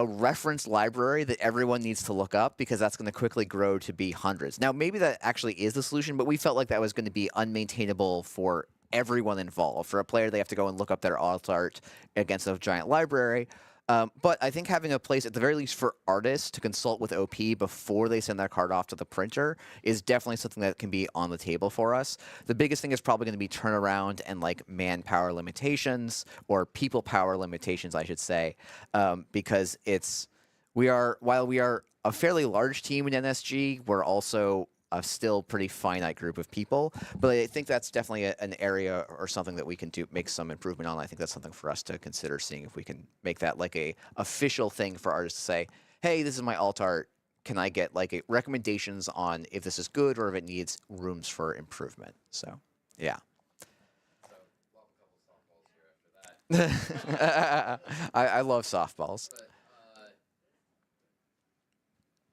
reference library that everyone needs to look up, because that's going to quickly grow to be hundreds. Now, maybe that actually is the solution, but we felt like that was going to be unmaintainable for everyone involved. For a player, they have to go and look up their alt art against a giant library. But I think having a place, at the very least, for artists to consult with OP before they send their card off to the printer is definitely something that can be on the table for us. The biggest thing is probably going to be turnaround and like manpower limitations, or people power limitations, I should say, because while we are a fairly large team in NSG, we're also a still pretty finite group of people. But I think that's definitely an area or something that we can make some improvement on. I think that's something for us to consider, seeing if we can make that like a official thing for artists to say, hey, this is my alt art. Can I get like recommendations on if this is good or if it needs rooms for improvement? So, yeah. So, we'll have a couple softballs here after that. I love softballs. But,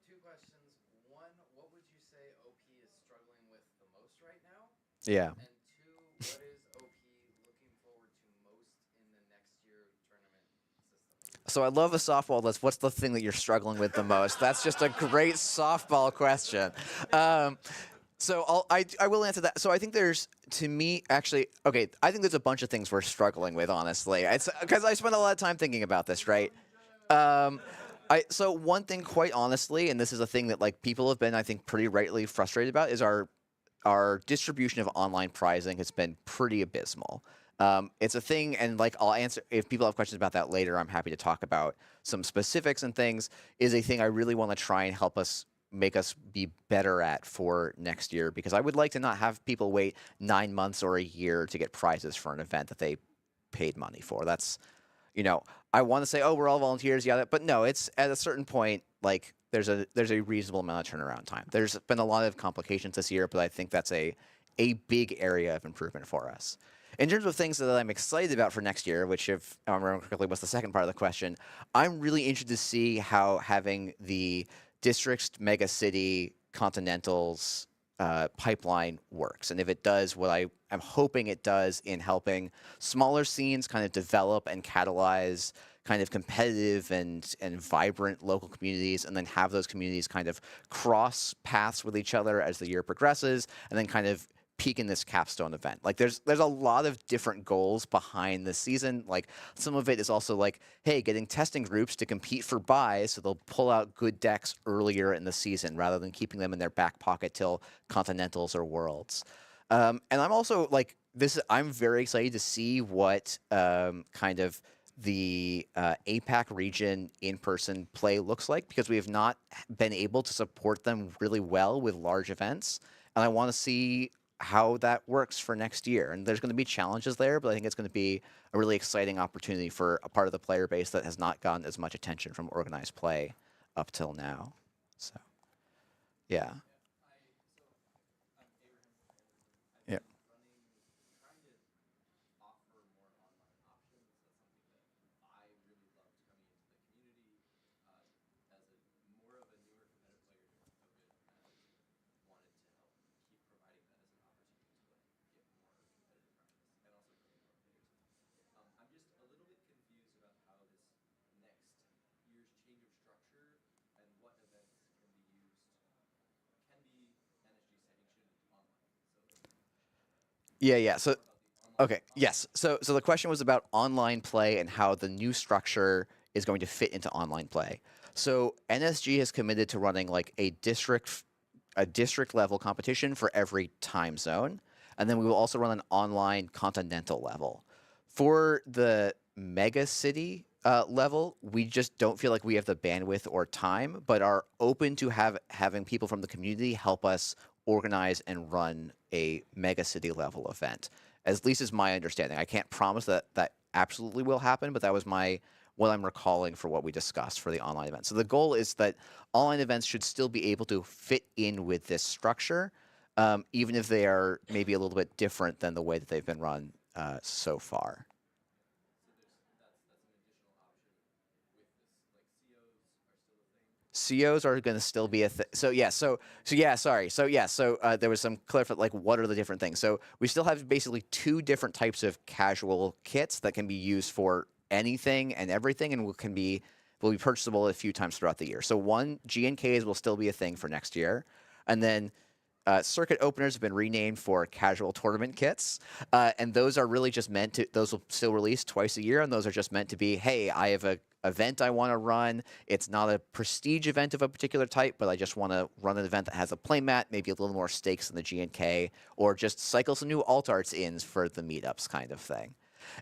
two questions. One, what would you say OP is struggling with the most right now? Yeah. And two, what is OP looking forward to most in the next year tournament system? So I love a softball list. What's the thing that you're struggling with the most? That's just a great softball question. So I will answer that. So I think there's, to me, actually, okay, I think there's a bunch of things we're struggling with, honestly. It's because I spent a lot of time thinking about this, right? So one thing, quite honestly, and this is a thing that like people have been, I think, pretty rightly frustrated about, is our distribution of online prizing has been pretty abysmal. It's a thing, and like I'll answer if people have questions about that later. I'm happy to talk about some specifics and things. Is a thing I really want to try and help us make us be better at for next year, because I would like to not have people wait 9 months or a year to get prizes for an event that they paid money for. That's, I want to say, oh, we're all volunteers, yeah, but no, it's at a certain point, like there's a reasonable amount of turnaround time. There's been a lot of complications this year, but I think that's a big area of improvement for us. In terms of things that I'm excited about for next year, which, if I remember correctly, was the second part of the question, I'm really interested to see how having the districts, mega city, continentals pipeline works, and if it does what I'm hoping it does in helping smaller scenes kind of develop and catalyze kind of competitive and vibrant local communities, and then have those communities kind of cross paths with each other as the year progresses, and then kind of peak in this capstone event. Like there's a lot of different goals behind the season. Like some of it is also like, hey, getting testing groups to compete for buys, so they'll pull out good decks earlier in the season rather than keeping them in their back pocket till continentals or worlds. And I'm also like this. I'm very excited to see what kind of the APAC region in-person play looks like, because we have not been able to support them really well with large events, and I want to see how that works for next year. And there's going to be challenges there, but I think it's going to be a really exciting opportunity for a part of the player base that has not gotten as much attention from organized play up till now. So, yeah. Yeah. Yeah. So, okay. Yes. So the question was about online play and how the new structure is going to fit into online play. So NSG has committed to running like a district level competition for every time zone, and then we will also run an online continental level. For the mega city level, we just don't feel like we have the bandwidth or time, but are open to having people from the community help us organize and run a mega city level event. At least is my understanding. I can't promise that that absolutely will happen, but that was what I'm recalling for what we discussed for the online event. So the goal is that online events should still be able to fit in with this structure, even if they are maybe a little bit different than the way that they've been run so far. COs are going to still be a thing. So yeah, there was some clarify, like what are the different things. So we still have basically 2 different types of casual kits that can be used for anything and everything, and will be purchasable a few times throughout the year. So one, GNKs will still be a thing for next year, and then circuit openers have been renamed for casual tournament kits, and those are really just meant to. Those will still release twice a year, and those are just meant to be, hey, I have a event I want to run. It's not a prestige event of a particular type, but I just want to run an event that has a playmat, maybe a little more stakes than the GNK, or just cycle some new alt arts in for the meetups kind of thing.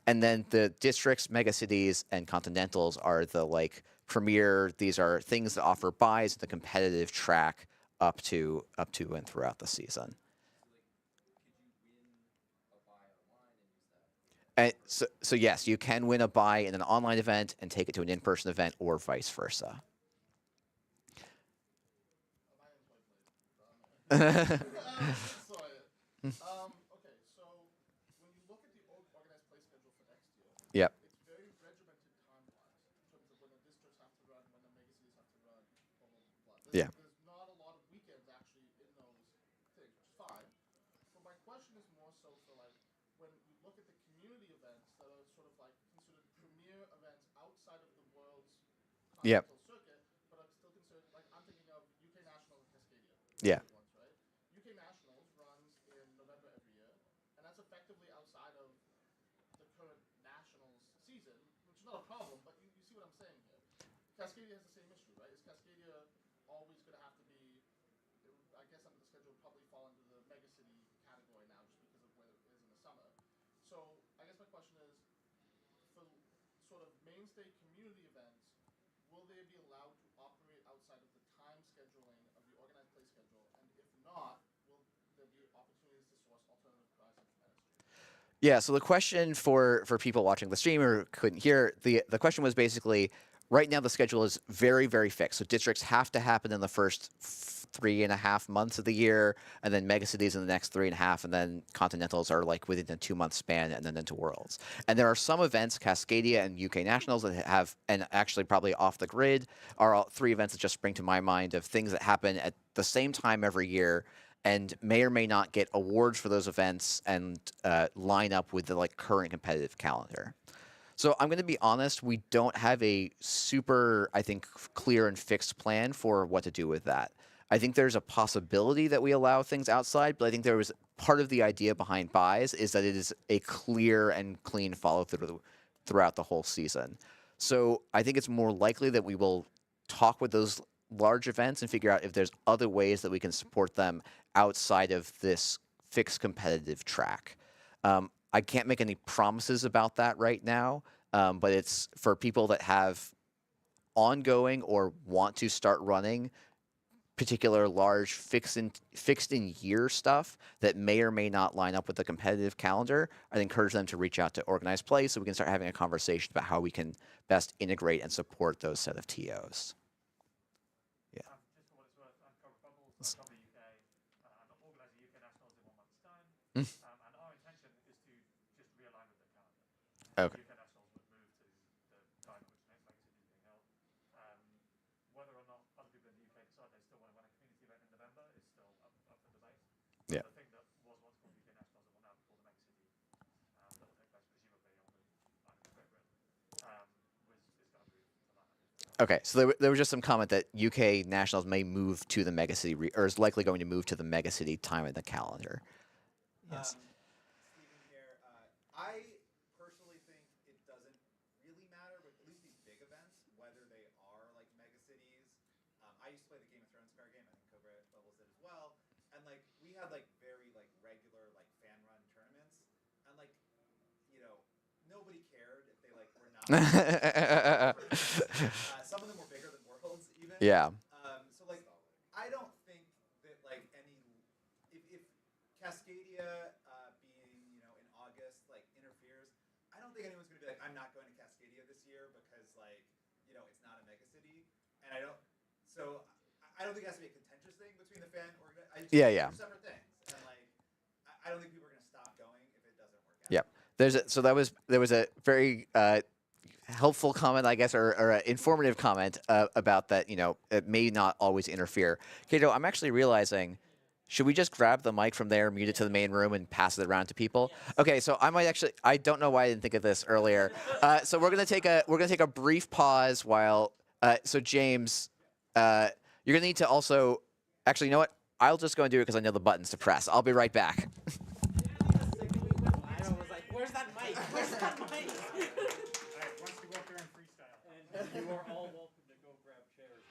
And then the districts, megacities, and continentals are the like premier. These are things that offer buys the competitive track up to and throughout the season. And so yes, you can win a buy in an online event and take it to an in-person event, or vice versa. Okay, so when you look at the organized play schedule for next year, Yep. it's very regimented time-wise in terms of when the districts have to run, when the megacities have to run, blah, blah, blah, blah. Yeah. There's not a lot of weekends actually in those things, which is fine. But my question is more so for like when you look at the community events that are sort of like considered premier events outside of the world Yep. circuit, but I'm still concerned. Like I'm thinking of UK Nationals and Cascadia. Yeah. Big ones, right? UK Nationals runs in November every year, and that's effectively outside of the current Nationals season, which is not a problem. But you see what I'm saying here. Cascadia has the same issue, right? Is Cascadia always going to have to be? I guess under the schedule, would probably fall into the mega city category now, just because of where it is in the summer. So I guess my question is, for sort of mainstay community events, will they be allowed to operate outside of the time scheduling of the organized play schedule? And if not, will there be opportunities to source alternative pricing from NSG? Yeah, so the question for people watching the stream or couldn't hear, the question was basically, right now the schedule is very, very fixed. So districts have to happen in the first 3.5 months of the year, and then megacities in the next 3.5, and then continentals are like within a 2-month span, and then into worlds. And there are some events, Cascadia and UK Nationals, that have, and actually probably off the grid, are all 3 events that just spring to my mind of things that happen at the same time every year, and may or may not get awards for those events and line up with the like current competitive calendar. So I'm going to be honest, we don't have a super, I think, clear and fixed plan for what to do with that. I think there's a possibility that we allow things outside, but I think there was part of the idea behind buys is that it is a clear and clean follow through throughout the whole season. So I think it's more likely that we will talk with those large events and figure out if there's other ways that we can support them outside of this fixed competitive track. I can't make any promises about that right now, but it's for people that have ongoing or want to start running particular large fixed in year stuff that may or may not line up with the competitive calendar. I'd encourage them to reach out to Organized Play so we can start having a conversation about how we can best integrate and support those set of TOs. Yeah. Just for what it's worth, I'm cover bubbles, I cover UK. I'm organising UK Nationals in 1 month's time. And our intention is to just realign with the calendar. Okay. UK Nationals would move to the time at which next legacy is being held. Whether or not other people in the UK decide they still want to run a community event in November is still up for debate. Yeah. The thing that was once called UK Nationals that will now be called the Mega City, that will take place presumably on the Island of Great Britain, is going to move to that. Okay, so there was just some comment that UK Nationals may move to the megacity, or is likely going to move to the megacity time in the calendar. Yes. Steven here. I personally think it doesn't really matter, but at least these big events, whether they are like mega cities. I used to play the Game of Thrones card game. I think Cobra Bubbles did as well. And like we had like very like regular like fan run tournaments, and like nobody cared if they like were not. Some of them were bigger than Worlds even. Yeah. So like I don't think that like if Cascadia being in August like interferes, I don't think anyone's gonna be like, I'm not going to Cascadia this year because like it's not a mega city, and I don't think it has to be a contentious thing between the fan Yeah. they're separate things, and like I don't think people are gonna stop going if it doesn't work out. Yep. There was a very helpful comment, I guess, or an informative comment about that. It may not always interfere. Kato, I'm actually realizing, should we just grab the mic from there, mute it to the main room, and pass it around to people? Okay, so I don't know why I didn't think of this earlier. So we're gonna take a brief pause while. So James, you're gonna need to also. Actually, you know what? I'll just go and do it because I know the buttons to press. I'll be right back. I was like, where's that mic? Where's that mic? Alright, once you go up there and freestyle. And you are all welcome to go grab chairs.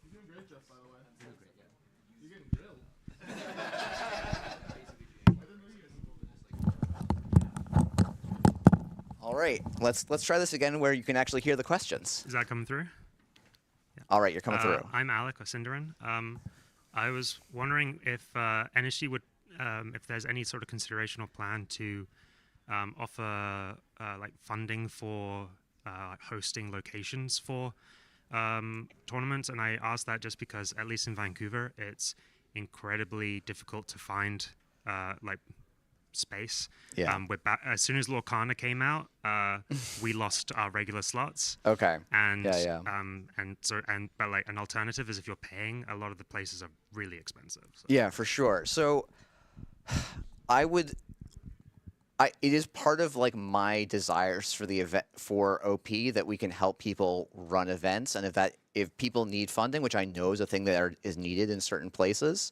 You're doing great, Jeff, by the way. You're getting grilled. I didn't know you guys. All right, let's try this again where you can actually hear the questions. Is that coming through? All right, you're coming through. I'm Alec Osindaran. I was wondering if NSG would, if there's any sort of consideration or plan to offer like funding for hosting locations for tournaments, and I asked that just because, at least in Vancouver, it's incredibly difficult to find like space. Yeah. As soon as Lorcana came out, we lost our regular slots. Okay. And Yeah. but like an alternative is if you're paying, a lot of the places are really expensive. So. Yeah, for sure. So it is part of like my desires for the event for OP that we can help people run events, and if people need funding, which I know is a thing that is needed in certain places,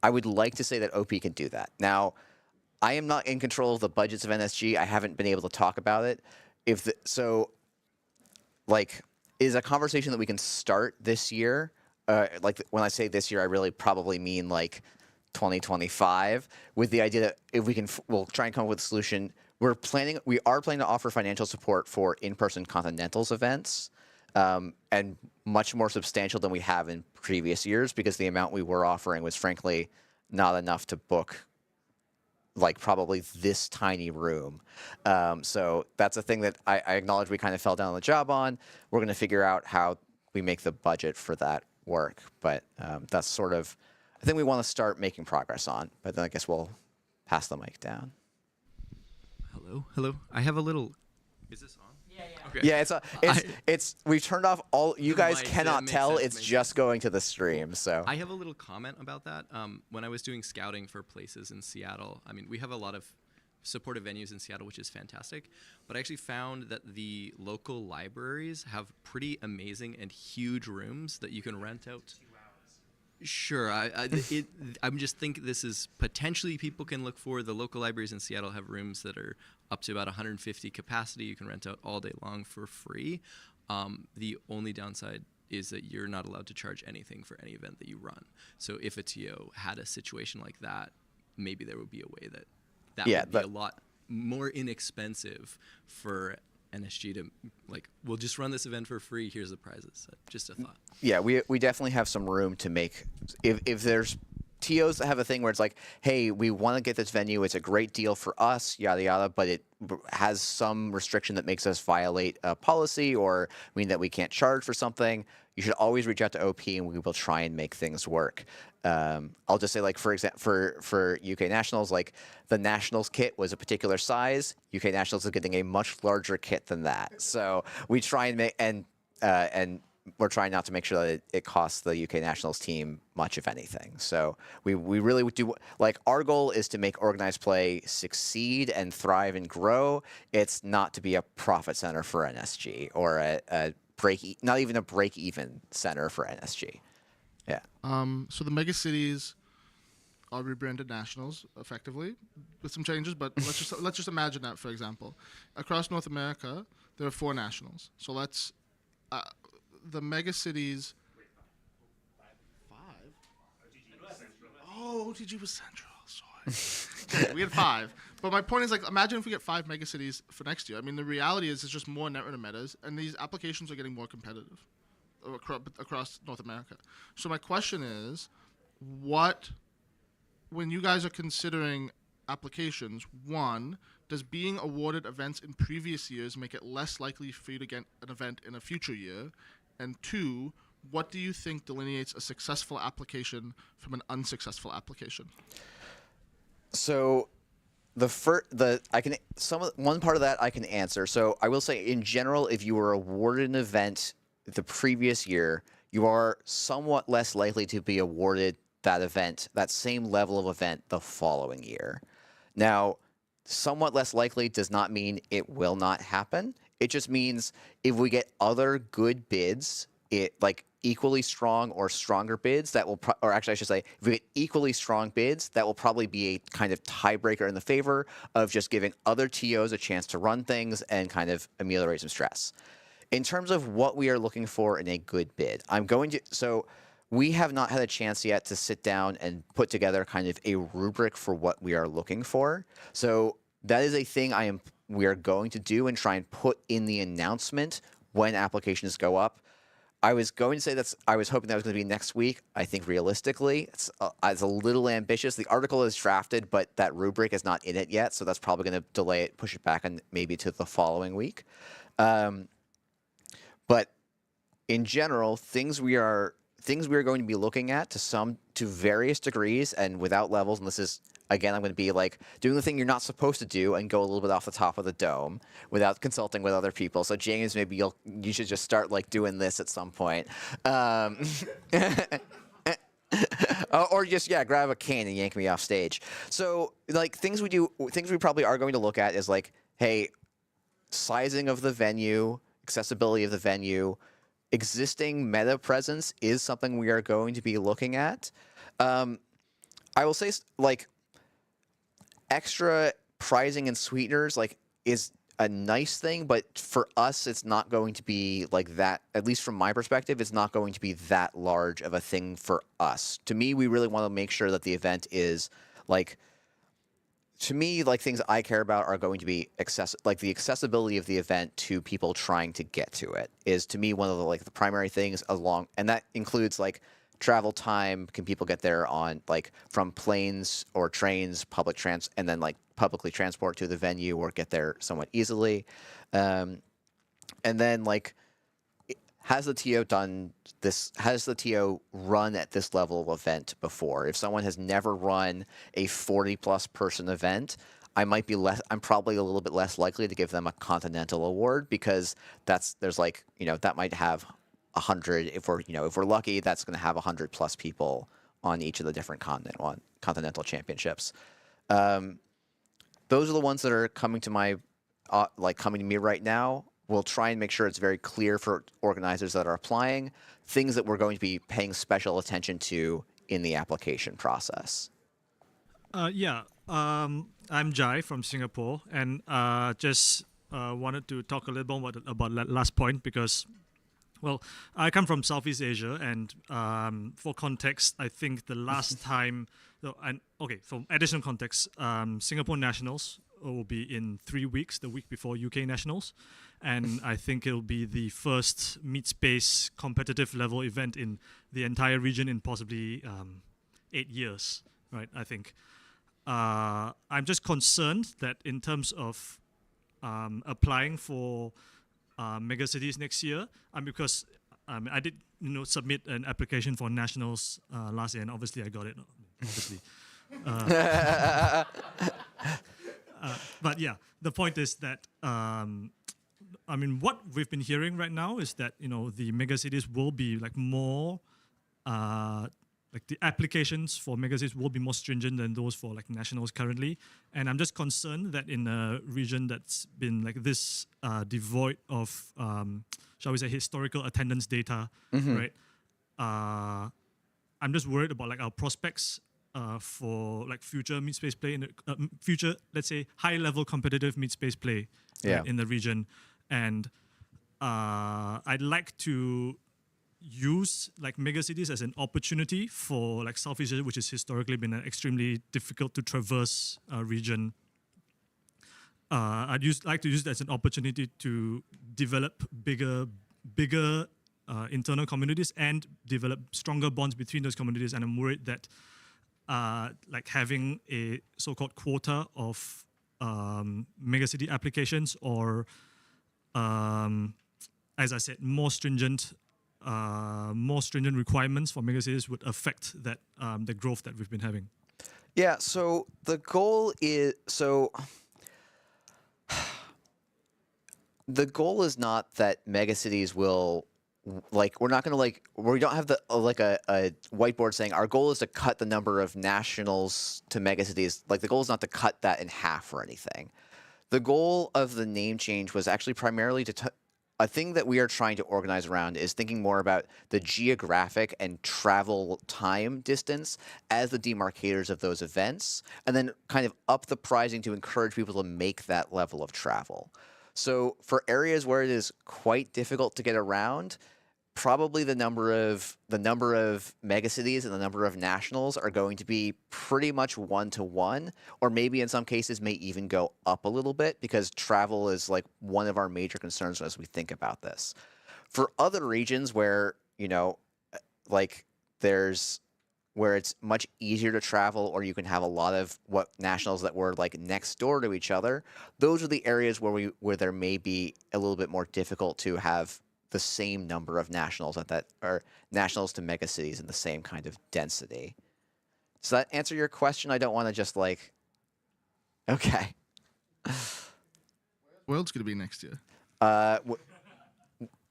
I would like to say that OP can do that. Now, I am not in control of the budgets of NSG. I haven't been able to talk about it. Is a conversation that we can start this year. Like when I say this year, I really probably mean like 2025, with the idea that if we can, we'll try and come up with a solution. We are planning to offer financial support for in-person Continentals events, and much more substantial than we have in previous years, because the amount we were offering was frankly not enough to book like probably this tiny room. So that's a thing that I acknowledge we kind of fell down on the job on. We're going to figure out how we make the budget for that work. But that's sort of, I think we want to start making progress on. But then I guess we'll pass the mic down. Hello. I have a little. Is this on? Okay. Yeah, it's we've turned off all. You guys Mics, cannot makes tell. sense, It's just going to the stream. So I have a little comment about that. When I was doing scouting for places in Seattle, I mean, we have a lot of supportive venues in Seattle, which is fantastic. But I actually found that the local libraries have pretty amazing and huge rooms that you can rent out. Sure, I'm just think this is potentially people can look for. The local libraries in Seattle have rooms that are up to about 150 capacity. You can rent out all day long for free. The only downside is that you're not allowed to charge anything for any event that you run. So if a TO had a situation like that, maybe there would be a way that would be a lot more inexpensive for NSG to like, we'll just run this event for free. Here's the prizes. Just a thought. yeah, we definitely have some room to make. If there's TOs that have a thing where it's like, hey, we want to get this venue. It's a great deal for us, yada yada, but it has some restriction that makes us violate a policy or mean that we can't charge for something. You should always reach out to OP, and we will try and make things work. I'll just say, like, for example, for UK Nationals, like the Nationals kit was a particular size. UK Nationals is getting a much larger kit than that. So we try and make and we're trying not to make sure that it costs the UK Nationals team much, if anything. So we really do, like, our goal is to make organized play succeed and thrive and grow. It's not to be a profit center for NSG or not even a break-even center for NSG. Yeah. So the mega cities are rebranded nationals effectively with some changes, but let's just imagine that, for example, across North America there are 4 nationals. So let's the mega cities. 5. Oh, OTG was central. Sorry. Okay, we had 5. But my point is, like, imagine if we get 5 mega cities for next year. I mean, the reality is it's just more Netrunner metas, and these applications are getting more competitive across North America. So my question is, when you guys are considering applications, 1, does being awarded events in previous years make it less likely for you to get an event in a future year? And 2, what do you think delineates a successful application from an unsuccessful application? So one part of that I can answer. So I will say, in general, if you were awarded an event the previous year, you are somewhat less likely to be awarded that event, that same level of event, the following year. Now, somewhat less likely does not mean it will not happen. It just means if we get other good bids, like equally strong or stronger bids, that will, or actually I should say, if we get equally strong bids, that will probably be a kind of tiebreaker in the favor of just giving other TOs a chance to run things and kind of ameliorate some stress. In terms of what we are looking for in a good bid, so we have not had a chance yet to sit down and put together kind of a rubric for what we are looking for. So that is a thing we are going to do and try and put in the announcement when applications go up. I was going to say I was hoping that was going to be next week. I think realistically, it's a little ambitious. The article is drafted, but that rubric is not in it yet, so that's probably going to delay it, push it back, and maybe to the following week. But in general, things we are going to be looking at to various degrees and without levels. And this is, again, I'm going to be like doing the thing you're not supposed to do and go a little bit off the top of the dome without consulting with other people. So James, maybe you should just start like doing this at some point. Or just grab a cane and yank me off stage. So like things we probably are going to look at is like, hey, sizing of the venue, accessibility of the venue, existing meta presence is something we are going to be looking at. I will say like extra prizing and sweeteners like is a nice thing, but for us it's not going to be like that. At least from my perspective, it's not going to be that large of a thing for us. To me, we really want to make sure that the event is like, to me, like things I care about are going to be like the accessibility of the event to people trying to get to it is to me one of the primary things and that includes like travel time. Can people get there on like from planes or trains, and then like publicly transport to the venue or get there somewhat easily? And then like, has the TO done this? Has the TO run at this level of event before? If someone has never run a 40+ person event, I'm probably a little bit less likely to give them a continental award because there's like, that might have 100. If we're lucky, that's going to have 100+ people on each of the different continental championships. Those are the ones that are coming to me right now. We'll try and make sure it's very clear for organizers that are applying, things that we're going to be paying special attention to in the application process. I'm Jai from Singapore, and just wanted to talk a little bit about that last point because, well, I come from Southeast Asia, and for context, I think the last time, for additional context, Singapore Nationals will be in 3 weeks, the week before UK Nationals. And I think it'll be the first mid-space competitive level event in the entire region in possibly 8 years, right? I think. I'm just concerned that in terms of applying for megacities next year, because I did submit an application for Nationals last year, and obviously I got it, obviously. But yeah, the point is that what we've been hearing right now is that the megacities will be like more like the applications for megacities will be more stringent than those for like nationals currently, and I'm just concerned that in a region that's been like this devoid of shall we say historical attendance data, right? I'm just worried about like our prospects for like future mid-space play in the future, let's say high-level competitive mid-space play in the region, and I'd like to use like megacities as an opportunity for like Southeast Asia, which has historically been an extremely difficult to traverse region. I'd like to use it as an opportunity to develop bigger internal communities and develop stronger bonds between those communities, and I'm worried that like having a so-called quota of megacity applications or as I said, more stringent requirements for megacities would affect that the growth that we've been having. Yeah, so the goal is not that megacities will we're not going to we don't have a whiteboard saying our goal is to cut the number of nationals to megacities. Like the goal is not to cut that in half or anything. The goal of the name change was actually primarily a thing that we are trying to organize around is thinking more about the geographic and travel time distance as the demarcators of those events, and then kind of up the pricing to encourage people to make that level of travel. So for areas where it is quite difficult to get around, probably the number of megacities and the number of nationals are going to be pretty much 1-to-1, or maybe in some cases may even go up a little bit because travel is like one of our major concerns as we think about this. For other regions where, like there's where it's much easier to travel, or you can have a lot of what nationals that were like next door to each other, those are the areas where there may be a little bit more difficult to have the same number of nationals or nationals to mega cities in the same kind of density. Does that answer your question? I don't want to just like. Okay. World's gonna be next year.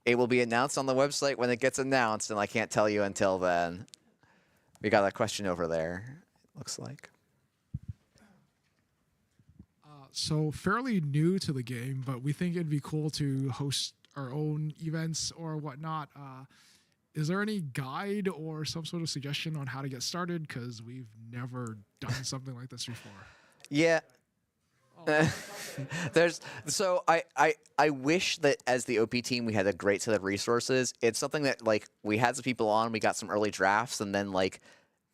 It will be announced on the website when it gets announced, and I can't tell you until then. We got a question over there, looks like. So fairly new to the game, but we think it'd be cool to host our own events or whatnot. Is there any guide or some sort of suggestion on how to get started? Because we've never done something like this before. Yeah. I wish that as the OP team we had a great set of resources. It's something that like we had some people on, we got some early drafts, and then like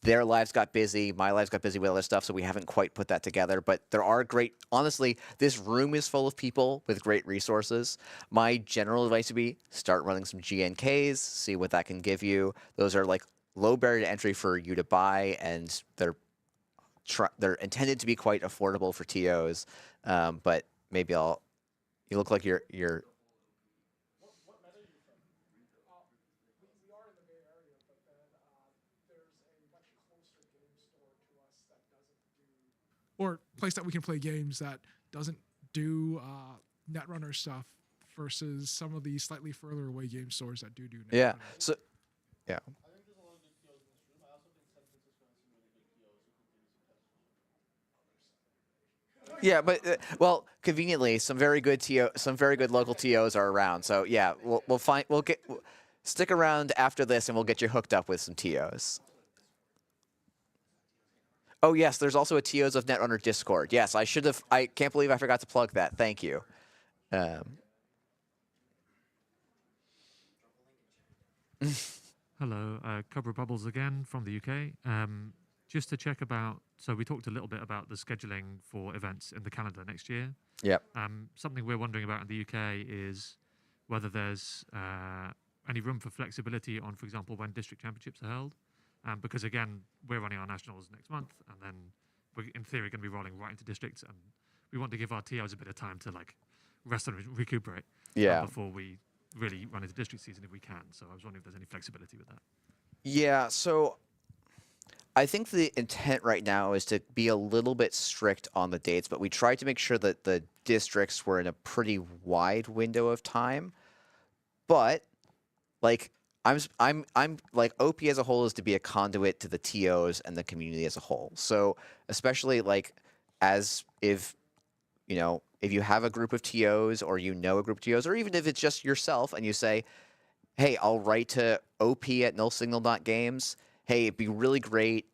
their lives got busy, my lives got busy with other stuff, so we haven't quite put that together. But there are honestly, this room is full of people with great resources. My general advice would be start running some GNKs, see what that can give you. Those are like low barrier to entry for you to buy, and they're intended to be quite affordable for TOs, but maybe you look like you're. What meta are you from? We are in the Bay Area, but then there's a much closer game store to us that doesn't do, or place that we can play games that doesn't do Netrunner stuff versus some of the slightly further away game stores that do Netrunner. Yeah. So, yeah. I think there's a lot of good TOs in this room. I also think San Francisco has some really good TOs who continue to test. Yeah, but well, conveniently, some very good local TOs are around. So yeah, stick around after this, and we'll get you hooked up with some TOs. Oh yes, there's also a TOs of Netrunner Discord. Yes, I should have. I can't believe I forgot to plug that. Thank you. Hello, Cobra Bubbles again from the UK. Just to check about, so we talked a little bit about the scheduling for events in the calendar next year. Yep. Something we're wondering about in the UK is whether there's any room for flexibility on, for example, when district championships are held. Because again, we're running our nationals next month, and then we're in theory going to be rolling right into districts, and we want to give our TOs a bit of time to like rest and recuperate before we really run into district season if we can. So I was wondering if there's any flexibility with that. Yeah, so I think the intent right now is to be a little bit strict on the dates, but we tried to make sure that the districts were in a pretty wide window of time. But like I'm like OP as a whole is to be a conduit to the TOs and the community as a whole. So especially like as if you have a group of TOs, or a group of TOs, or even if it's just yourself and you say, hey, I'll write to op@nullsignal.games. Hey, it'd be really great.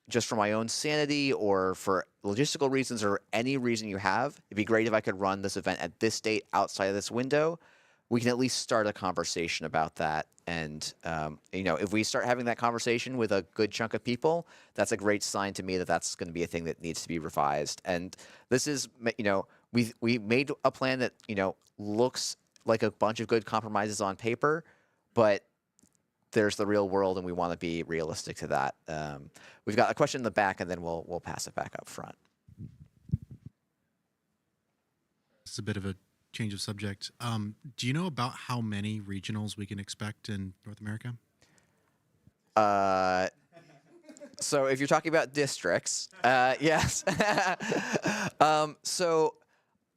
Just for my own sanity or for logistical reasons or any reason you have, it'd be great if I could run this event at this date outside of this window. We can at least start a conversation about that. And, if we start having that conversation with a good chunk of people, that's a great sign to me that that's going to be a thing that needs to be revised. And this is, we made a plan that, looks like a bunch of good compromises on paper, but there's the real world, and we want to be realistic to that. We've got a question in the back, and then we'll pass it back up front. This is a bit of a change of subject. Do you know about how many regionals we can expect in North America? So if you're talking about districts, yes. So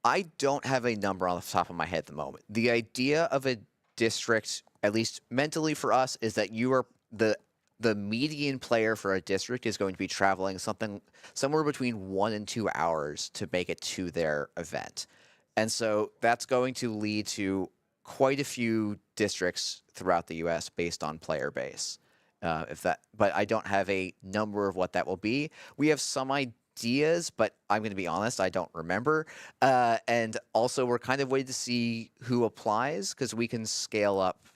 I don't have a number on the top of my head at the moment. The idea of a district, at least mentally for us, is that you are the median player for a district is going to be traveling somewhere between 1 and 2 hours to make it to their event. And so that's going to lead to quite a few districts throughout the U.S. based on player base. But I don't have a number of what that will be. We have some ideas, but I'm going to be honest, I don't remember. And also, we're kind of waiting to see who applies, because we can scale up,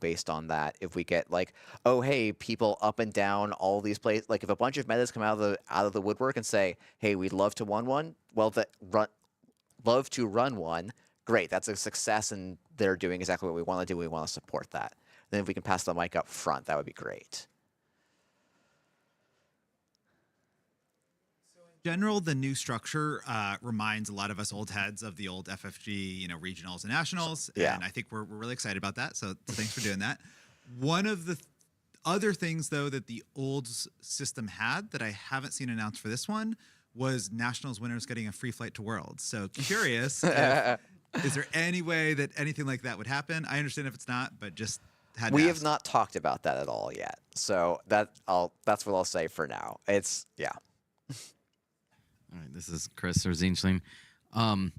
based on that. If we get like, oh hey, people up and down all these places, like if a bunch of metas come out of the woodwork and say, hey, we'd love to run one. Well, love to run one. great. That's a success, and they're doing exactly what we want to do. We want to support that. Then if we can pass the mic up front, that would be great. General, the new structure reminds a lot of us old heads of the old FFG, regionals and nationals. Yeah. And I think we're really excited about that. So thanks for doing that. One of the other things, though, that the old system had that I haven't seen announced for this one was nationals winners getting a free flight to Worlds. So curious, is there any way that anything like that would happen? I understand if it's not, but just had to We ask. have not talked about that at all yet. So that's what I'll say for now. It's, yeah. All right, this is Chris or Zinchling. And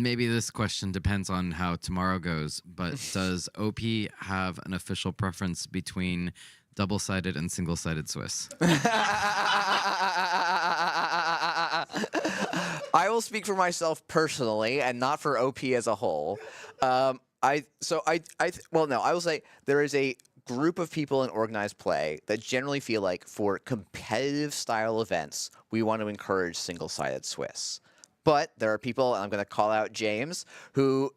maybe this question depends on how tomorrow goes, but does OP have an official preference between double-sided and single-sided Swiss? I will speak for myself personally and not for OP as a whole. I will say there is a group of people in organized play that generally feel like for competitive style events, we want to encourage single-sided Swiss. But there are people, and I'm going to call out James, who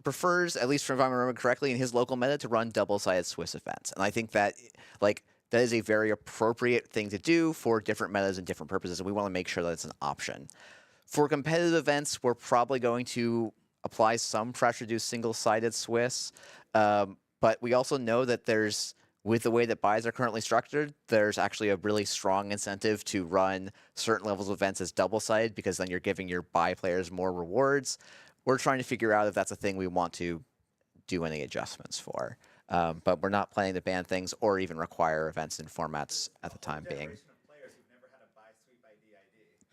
prefers, at least if I remember correctly, in his local meta to run double-sided Swiss events. And I think that that is a very appropriate thing to do for different metas and different purposes, and we want to make sure that it's an option. For competitive events, we're probably going to apply some pressure to do single-sided Swiss, but we also know that with the way that buys are currently structured, there's actually a really strong incentive to run certain levels of events as double-sided because then you're giving your buy players more rewards. We're trying to figure out if that's a thing we want to do any adjustments for. But we're not planning to ban things or even require events and formats at the time being.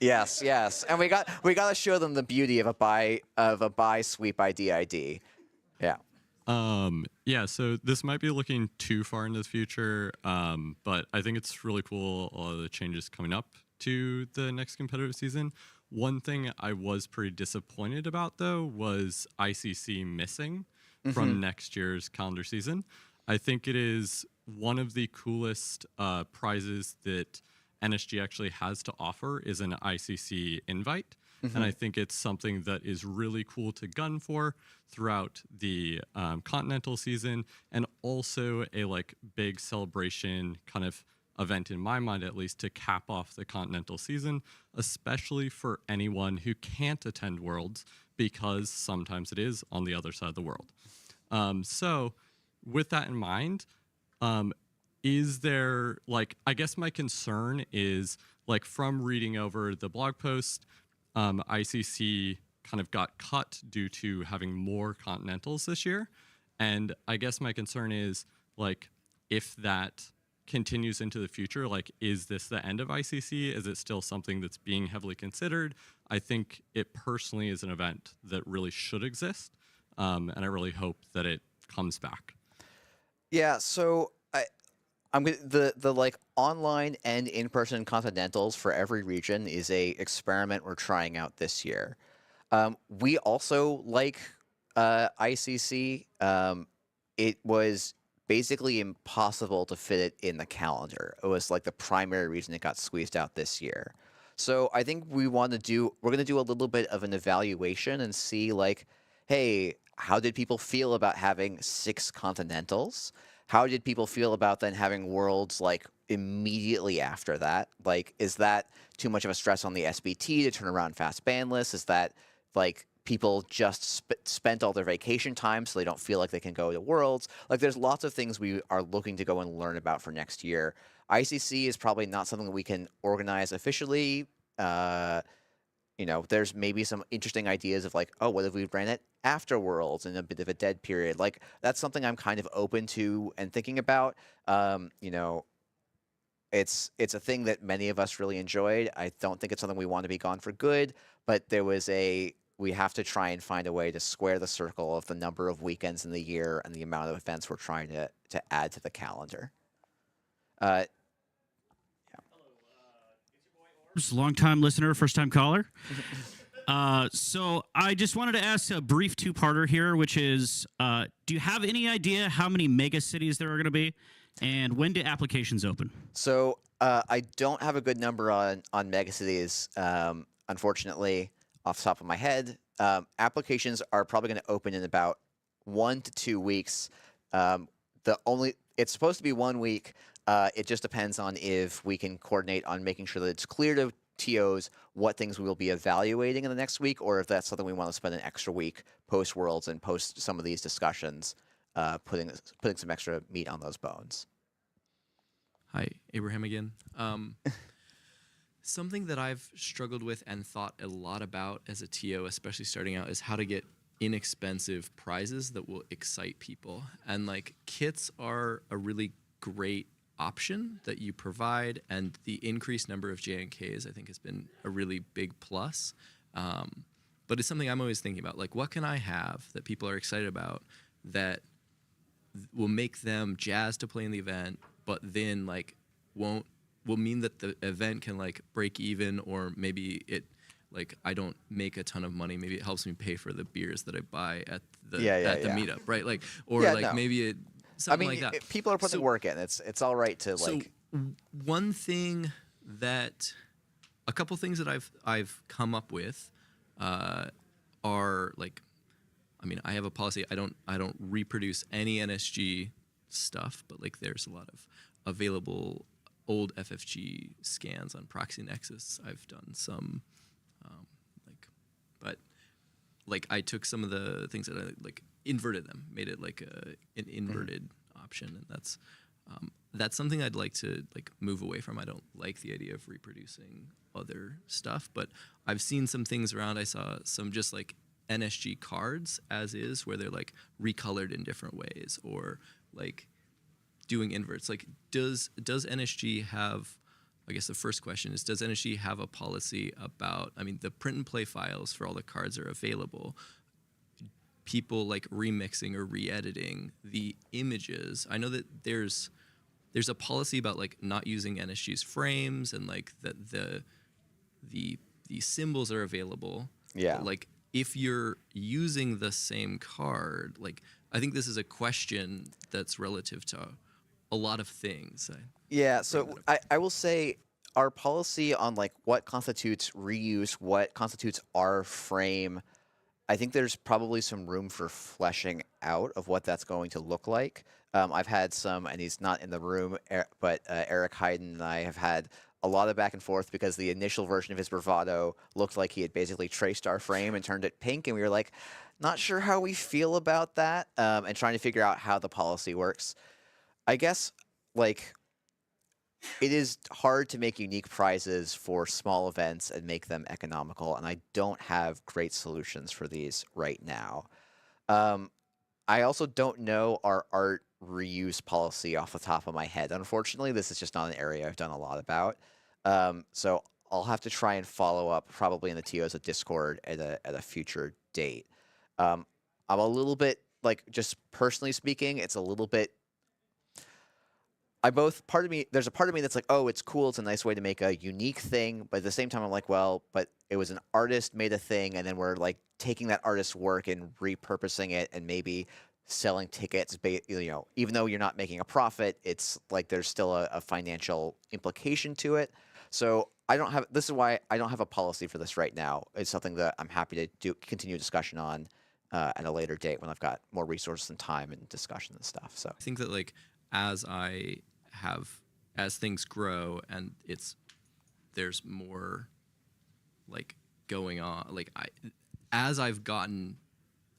Yes, yes, and we got to show them the beauty of a buy sweep ID. Yeah. Yeah, so this might be looking too far into the future, but I think it's really cool, all of the changes coming up to the next competitive season. One thing I was pretty disappointed about, though, was ICC missing from next year's calendar season. I think it is one of the coolest prizes that NSG actually has to offer is an ICC invite. And I think it's something that is really cool to gun for throughout the continental season, and also a big celebration kind of event in my mind, at least, to cap off the continental season, especially for anyone who can't attend Worlds because sometimes it is on the other side of the world. So with that in mind, is there I guess my concern is from reading over the blog post, ICC kind of got cut due to having more continentals this year. And I guess my concern is if that continues into the future, is this the end of ICC? Is it still something that's being heavily considered? I think it personally is an event that really should exist. And I really hope that it comes back. Yeah, so I'm gonna, the online and in-person continentals for every region is a experiment we're trying out this year. We also like ICC. It was basically impossible to fit it in the calendar. It was the primary reason it got squeezed out this year. So I think we're going to do a little bit of an evaluation and see hey, how did people feel about having 6 continentals? How did people feel about then having Worlds immediately after that? Is that too much of a stress on the SBT to turn around fast ban lists? Is that people just spent all their vacation time so they don't feel like they can go to Worlds? There's lots of things we are looking to go and learn about for next year. ICC is probably not something that we can organize officially. There's maybe some interesting ideas of oh, what if we ran it after Worlds in a bit of a dead period? That's something I'm kind of open to and thinking about. It's a thing that many of us really enjoyed. I don't think it's something we want to be gone for good, but we have to try and find a way to square the circle of the number of weekends in the year and the amount of events we're trying to add to the calendar. Long-time listener, first-time caller. So I just wanted to ask a brief two-parter here, which is, do you have any idea how many mega cities there are going to be, and when do applications open? So I don't have a good number on mega cities, unfortunately, off the top of my head. Applications are probably going to open in about 1 to 2 weeks. It's supposed to be 1 week. It just depends on if we can coordinate on making sure that it's clear to TOs what things we will be evaluating in the next week, or if that's something we want to spend an extra week post Worlds and post some of these discussions, putting some extra meat on those bones. Hi, Abraham again. Something that I've struggled with and thought a lot about as a TO, especially starting out, is how to get inexpensive prizes that will excite people. And like kits are a really great option that you provide, and the increased number of JNKs I think has been a really big plus. But it's something I'm always thinking about, like what can I have that people are excited about that will make them jazzed to play in the event, but then like will mean that the event can like break even, or maybe it like I don't make a ton of money. Maybe it helps me pay for the beers that I buy at the meetup, right? Like, or maybe it something like that. People are putting work in. It's all right to like. One thing that, a couple things that I've come up with, are like, I mean, I have a policy. I don't reproduce any NSG stuff, but like there's a lot of available old FFG scans on Proxy Nexus. I've done some, but I took some of the things that I like inverted them, made it like an inverted option, and that's something I'd like to like move away from. I don't like the idea of reproducing other stuff, but I've seen some things around. I saw some just like NSG cards as is, where they're like recolored in different ways, or like doing inverts. Like, does NSG have, I guess the first question is, does NSG have a policy about, I mean, the print and play files for all the cards are available. People like remixing or re-editing the images. I know that there's a policy about like not using NSG's frames, and like that the symbols are available. Yeah. But, like, if you're using the same card, like, I think this is a question that's relative to a lot of things. Yeah, so I will say our policy on like what constitutes reuse, what constitutes our frame, I think there's probably some room for fleshing out of what that's going to look like. I've had some, and he's not in the room, but Eric Hayden and I have had a lot of back and forth because the initial version of his Bravado looked like he had basically traced our frame and turned it pink, and we were like, not sure how we feel about that, and trying to figure out how the policy works. I guess, like, it is hard to make unique prizes for small events and make them economical, and I don't have great solutions for these right now. I also don't know our art reuse policy off the top of my head. Unfortunately, this is just not an area I've done a lot about. So I'll have to try and follow up probably in the TOs of Discord at a future date. I'm a little bit, like, just personally speaking, it's a little bit there's a part of me that's like, oh, it's cool, it's a nice way to make a unique thing, but at the same time I'm like, well, but it was an artist made a thing, and then we're like taking that artist's work and repurposing it and maybe selling tickets, even though you're not making a profit, it's like there's still a financial implication to it. So this is why I don't have a policy for this right now. It's something that I'm happy to continue a discussion on at a later date when I've got more resources and time and discussion and stuff. So I think that, like, as things grow and there's more like going on, like as the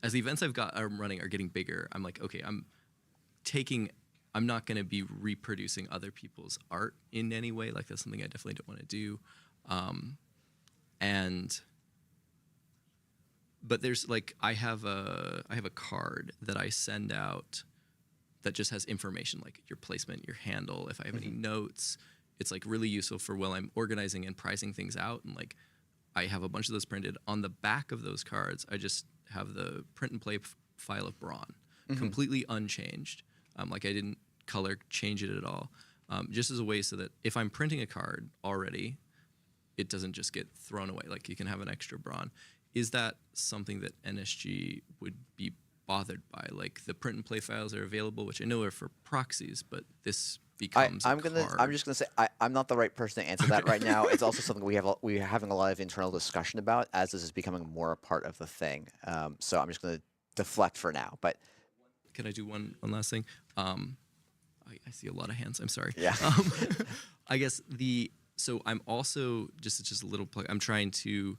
events I'm running are getting bigger, I'm like, okay, I'm not going to be reproducing other people's art in any way. Like, that's something I definitely don't want to do. But there's like, I have a card that I send out that just has information like your placement, your handle. If I have any notes, it's like really useful for when I'm organizing and pricing things out. And like, I have a bunch of those printed. On the back of those cards, I just have the print and play file of Brawn, completely unchanged. Like, I didn't color change it at all. Just as a way so that if I'm printing a card already, it doesn't just get thrown away. Like, you can have an extra Brawn. Is that something that NSG would be bothered by? Like, the print and play files are available, which I know are for proxies, but this becomes I'm just gonna say I'm not the right person to answer that right now. It's also something we're having a lot of internal discussion about as this is becoming more a part of the thing. So I'm just gonna deflect for now. But can I do one last thing? I see a lot of hands. I'm sorry. Yeah. I guess so I'm also just a little plug. I'm trying to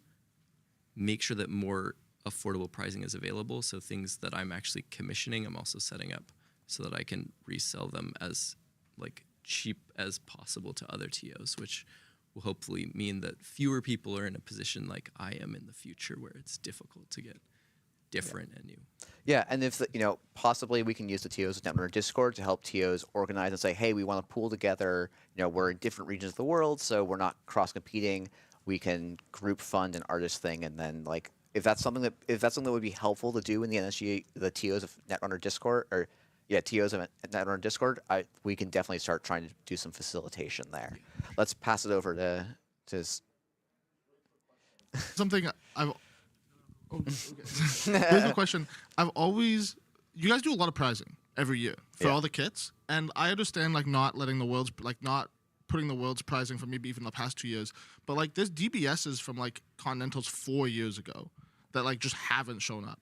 make sure that more affordable pricing is available. So things that I'm actually commissioning, I'm also setting up so that I can resell them as like cheap as possible to other TOs, which will hopefully mean that fewer people are in a position like I am in the future where it's difficult to get different and new. Yeah, and if possibly we can use the TOs of Netrunner Discord to help TOs organize and say, hey, we want to pool together. We're in different regions of the world, so we're not cross competing. We can group fund an artist thing, and then like if that's something that would be helpful to do in the NSG, the TOs of Netrunner Discord, or TOs of Netrunner Discord, we can definitely start trying to do some facilitation there. Let's pass it over to something I've. Oh, okay. Here's the question. You guys do a lot of prizing every year for all the kits, and I understand like not putting the world's pricing for maybe even the past 2 years, but like there's DBSs from like Continentals 4 years ago that like just haven't shown up,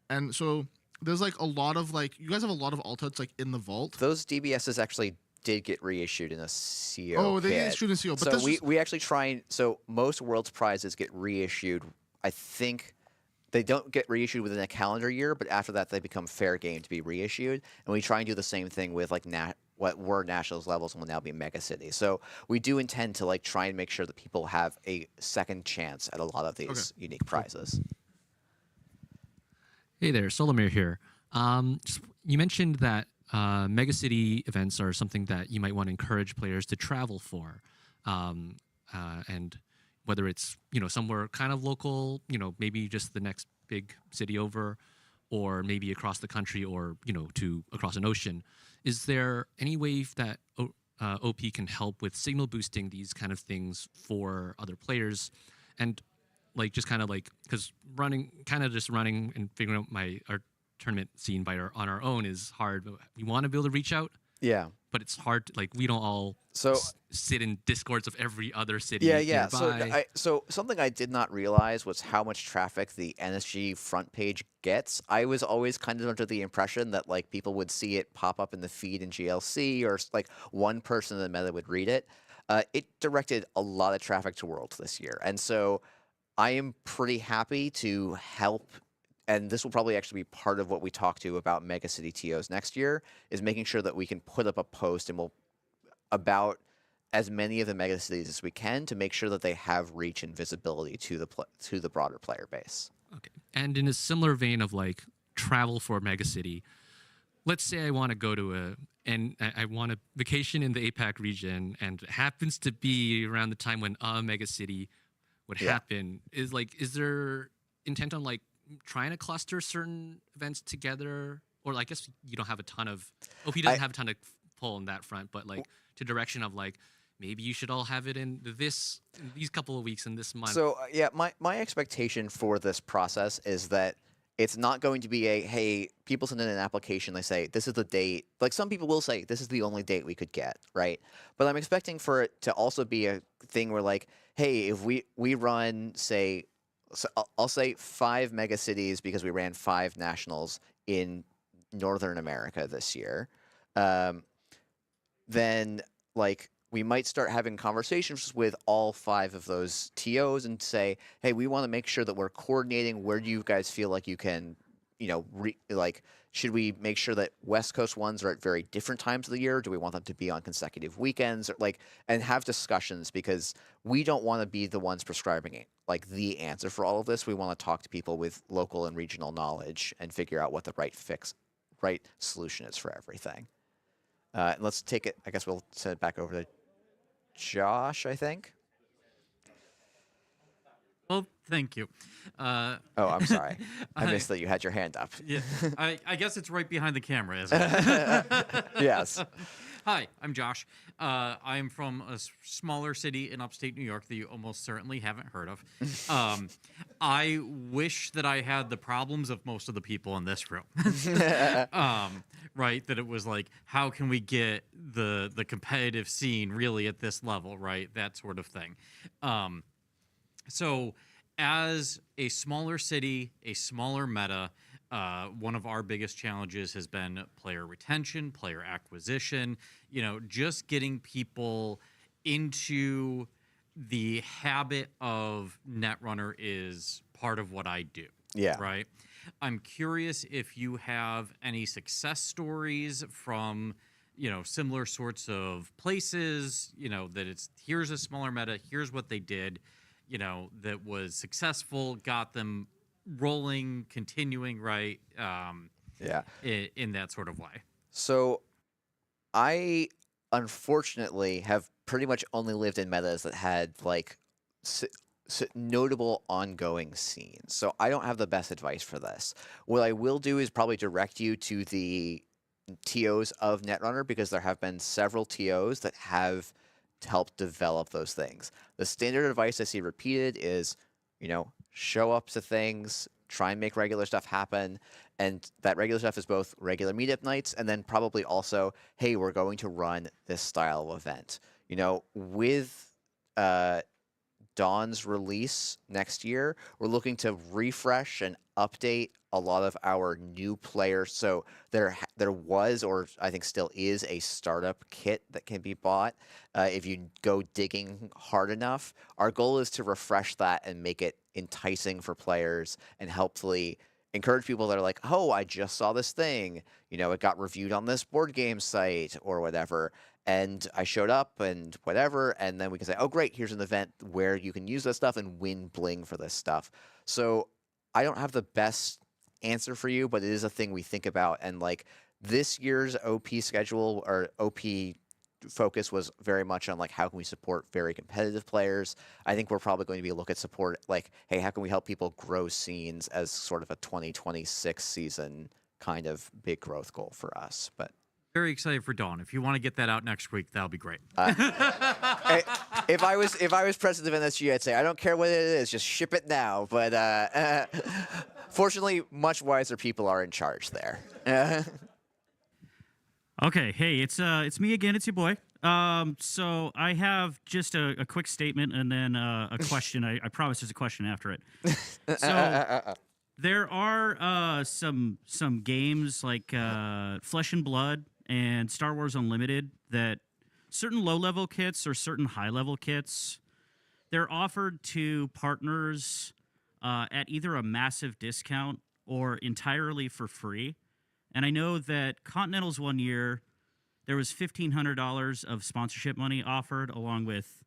and so there's like a lot of like you guys have a lot of alternatives like in the vault. Those DBSs actually did get reissued in a CO. Oh, they get issued in a CO. But so we actually try and most world's prizes get reissued. I think. They don't get reissued within a calendar year, but after that they become fair game to be reissued. And we try and do the same thing with like what were nationals levels and will now be mega cities. So we do intend to like try and make sure that people have a second chance at a lot of these unique prizes. Hey there, Solomir here. You mentioned that mega city events are something that you might want to encourage players to travel for, and whether it's somewhere kind of local, maybe just the next big city over, or maybe across the country, or to across an ocean. Is there any way that OP can help with signal boosting these kind of things for other players, and like just kind of like because running and figuring out our tournament scene on our own is hard. But we want to be able to reach out. Yeah. But it's hard. Like we don't all sit in discords of every other city. Yeah. Nearby. So something I did not realize was how much traffic the NSG front page gets. I was always kind of under the impression that like people would see it pop up in the feed in GLC, or like one person in the meta would read it. It directed a lot of traffic to Worlds this year, and so I am pretty happy to help. And this will probably actually be part of what we talk to about Mega City TOs next year, is making sure that we can put up a post about as many of the mega cities as we can to make sure that they have reach and visibility to the broader player base. Okay. And in a similar vein of like travel for a mega city, let's say I want to go to I want a vacation in the APAC region, and it happens to be around the time when a mega city would happen. Is there intent on like trying to cluster certain events together, or I guess you don't have a ton of OP doesn't have a ton of pull on that front, but like to direction of like maybe you should all have it in these couple of weeks in this month. So my expectation for this process is that it's not going to be hey, people send in an application, they say this is the date. Like some people will say this is the only date we could get, right? But I'm expecting for it to also be a thing where like, hey, if we run say. So I'll say 5 mega cities because we ran 5 nationals in Northern America this year. Then like we might start having conversations with all 5 of those TOs and say, hey, we want to make sure that we're coordinating. Where do you guys feel like you can, should we make sure that West Coast ones are at very different times of the year? Do we want them to be on consecutive weekends, or and have discussions, because we don't want to be the ones prescribing it, like the answer for all of this. We want to talk to people with local and regional knowledge and figure out what the right solution is for everything. And let's take it. I guess we'll send it back over to Josh, I think. Well, thank you. Oh, I'm sorry. I missed that you had your hand up. Yeah, I guess it's right behind the camera, isn't it? Yes. Hi, I'm Josh. I'm from a smaller city in upstate New York that you almost certainly haven't heard of. I wish that I had the problems of most of the people in this room. Right? That it was like, how can we get the competitive scene really at this level, right? That sort of thing. So as a smaller city, a smaller meta, one of our biggest challenges has been player retention, player acquisition, just getting people into the habit of Netrunner is part of what I do. Yeah. Right? I'm curious if you have any success stories from, similar sorts of places, that it's here's a smaller meta, here's what they did, that was successful, got them rolling, continuing, right? Yeah. In that sort of way. So I unfortunately have pretty much only lived in metas that had like notable ongoing scenes. So I don't have the best advice for this. What I will do is probably direct you to the TOs of Netrunner, because there have been several TOs that have helped develop those things. The standard advice I see repeated is, show up to things, try and make regular stuff happen. And that regular stuff is both regular meetup nights and then probably also, hey, we're going to run this style of event. With Dawn's release next year, we're looking to refresh and update a lot of our new players. So there was, or I think still is, a startup kit that can be bought if you go digging hard enough. Our goal is to refresh that and make it enticing for players and hopefully encourage people that are like, oh, I just saw this thing. It got reviewed on this board game site or whatever. And I showed up and whatever, and then we can say, oh, great, here's an event where you can use this stuff and win bling for this stuff. So I don't have the best answer for you, but it is a thing we think about. And like this year's OP schedule or OP focus was very much on like, how can we support very competitive players? I think we're probably going to be a look at support like, hey, how can we help people grow scenes as sort of a 2026 season kind of big growth goal for us. But Very excited for Dawn. If you want to get that out next week, that'll be great. If I was president of NSG, I'd say I don't care what it is, just ship it now. But fortunately, much wiser people are in charge there. Okay, hey, it's me again. It's your boy. So I have just a quick statement and then a question. I promise there's a question after it. So there are some games like Flesh and Blood and Star Wars Unlimited that certain low-level kits or certain high-level kits, they're offered to partners at either a massive discount or entirely for free. And I know that Continental's one year, there was $1,500 of sponsorship money offered along with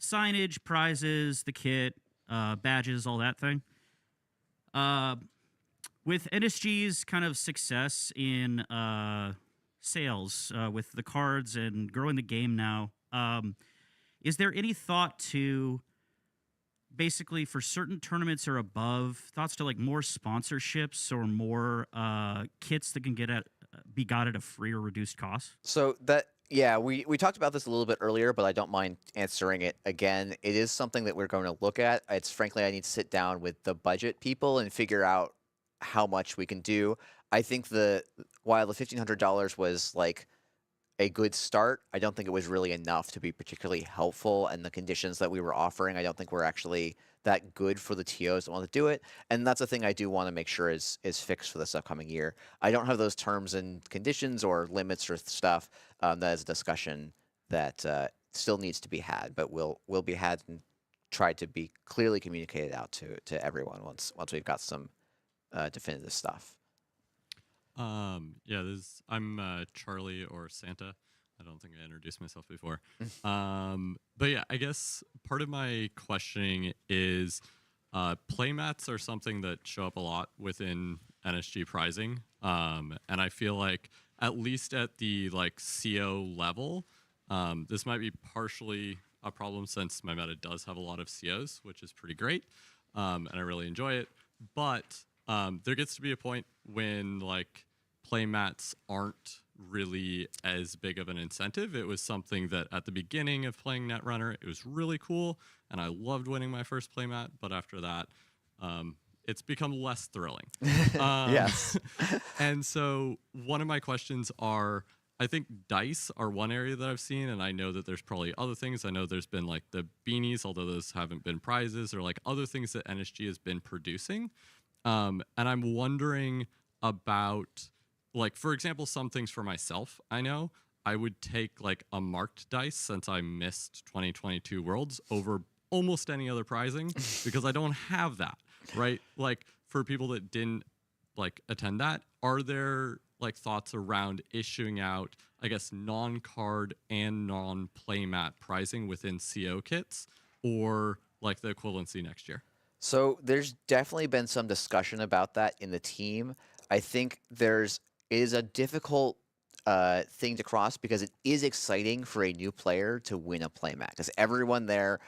signage, prizes, the kit, badges, all that thing. With NSG's kind of success in sales with the cards and growing the game now, is there any thought to basically for certain tournaments or above, thoughts to like more sponsorships or more kits that can be got at a free or reduced cost? So that, yeah, we talked about this a little bit earlier, but I don't mind answering it again. It is something that we're going to look at. It's frankly, I need to sit down with the budget people and figure out how much we can do. I think while the $1,500 was like a good start, I don't think it was really enough to be particularly helpful, and the conditions that we were offering, I don't think were actually that good for the TOs that want to do it. And that's a thing I do want to make sure is fixed for this upcoming year. I don't have those terms and conditions or limits or stuff. That is a discussion that still needs to be had, but will be had and tried to be clearly communicated out to everyone once we've got some definitive stuff. Yeah, I'm Charlie or Santa. I don't think I introduced myself before. But yeah, I guess part of my questioning is playmats are something that show up a lot within NSG pricing. And I feel like at least at the like CO level, this might be partially a problem since my meta does have a lot of COs, which is pretty great, and I really enjoy it. But there gets to be a point when like playmats aren't really as big of an incentive. It was something that at the beginning of playing Netrunner, it was really cool, and I loved winning my first playmat. But after that, it's become less thrilling. Yes. And so one of my questions are, I think dice are one area that I've seen, and I know that there's probably other things. I know there's been like the beanies, although those haven't been prizes, or like other things that NSG has been producing. And I'm wondering about, like, for example, some things for myself. I know I would take like a marked dice since I missed 2022 Worlds over almost any other prizing because I don't have that, right? Like for people that didn't like attend that, are there like thoughts around issuing out, I guess, non-card and non-playmat prizing within CO kits, or like the equivalency next year? So there's definitely been some discussion about that in the team. I think it is a difficult thing to cross because it is exciting for a new player to win a playmat because everyone there,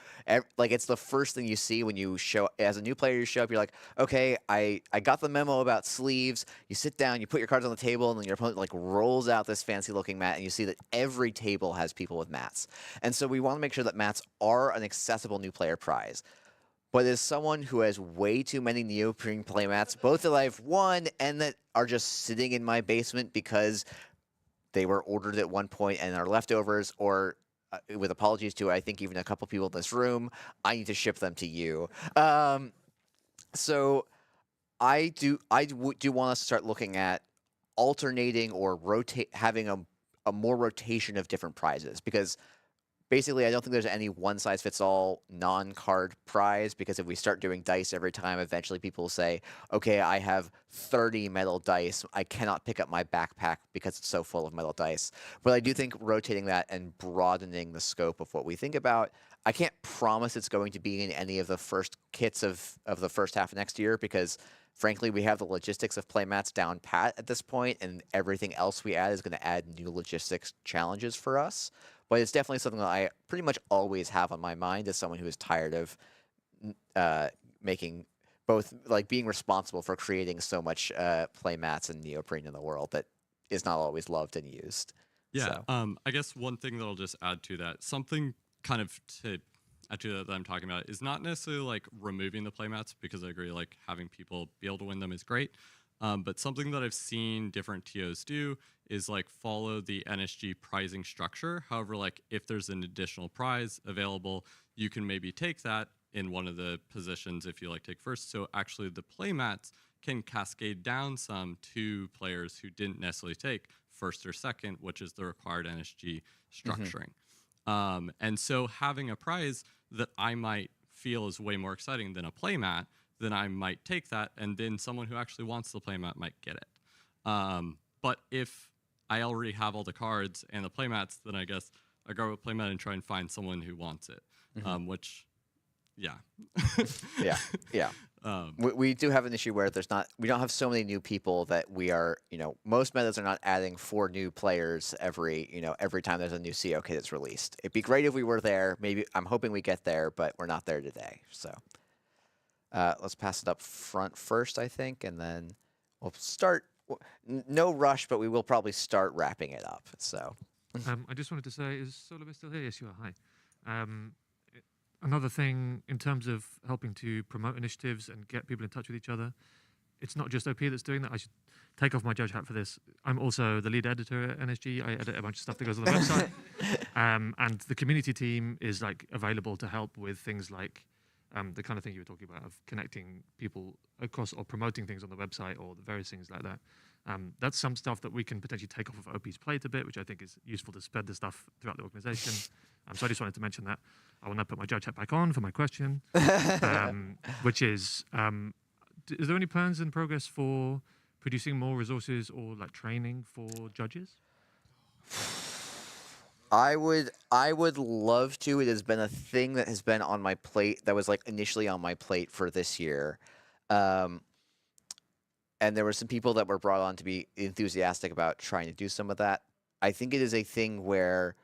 like it's the first thing you see when you show as a new player. You show up, you're like, okay, I got the memo about sleeves. You sit down, you put your cards on the table, and then your opponent like rolls out this fancy looking mat, and you see that every table has people with mats. And so we want to make sure that mats are an accessible new player prize. But as someone who has way too many neoprene playmats, both that I've won and that are just sitting in my basement because they were ordered at one point and are leftovers, or with apologies to, I think, even a couple people in this room, I need to ship them to you. So I do want us to start looking at alternating or having a more rotation of different prizes, because basically, I don't think there's any one-size-fits-all non-card prize, because if we start doing dice every time, eventually people will say, okay, I have 30 metal dice. I cannot pick up my backpack because it's so full of metal dice. But I do think rotating that and broadening the scope of what we think about, I can't promise it's going to be in any of the first kits of the first half of next year, because frankly, we have the logistics of playmats down pat at this point, and everything else we add is going to add new logistics challenges for us. But it's definitely something that I pretty much always have on my mind as someone who is tired of making both, like being responsible for creating so much playmats and neoprene in the world that is not always loved and used. Yeah, So. I guess one thing that I'll just add to that, something kind of to add to that I'm talking about, is not necessarily like removing the playmats, because I agree like having people be able to win them is great. But something that I've seen different TOs do is like follow the NSG prizing structure. However, like if there's an additional prize available, you can maybe take that in one of the positions if you like take first. So actually the playmats can cascade down some to players who didn't necessarily take first or second, which is the required NSG structuring. And so having a prize that I might feel is way more exciting than a playmat, then I might take that, and then someone who actually wants the playmat might get it. But if I already have all the cards and the playmats, then I guess I go with playmat and try and find someone who wants it, which, yeah. Yeah. We do have an issue where we don't have so many new people that we are, most metas are not adding 4 new players every time there's a new CO kit that's released. It'd be great if we were there. Maybe I'm hoping we get there, but we're not there today. So let's pass it up front first, I think, and then we'll start. No rush, but we will probably start wrapping it up. So I just wanted to say, is Solomon still here? Yes, you are. Hi. Another thing in terms of helping to promote initiatives and get people in touch with each other, it's not just OP that's doing that. I should take off my judge hat for this. I'm also the lead editor at NSG. I edit a bunch of stuff that goes on the website. And the community team is like available to help with things like the kind of thing you were talking about, of connecting people across or promoting things on the website or the various things like that. That's some stuff that we can potentially take off of OP's plate a bit, which I think is useful to spread the stuff throughout the organization. So I just wanted to mention that. I will now put my judge hat back on for my question, which is there any plans in progress for producing more resources or like training for judges? I would love to. It has been a thing that has been on my plate, that was like initially on my plate for this year. And there were some people that were brought on to be enthusiastic about trying to do some of that. I think it is a thing where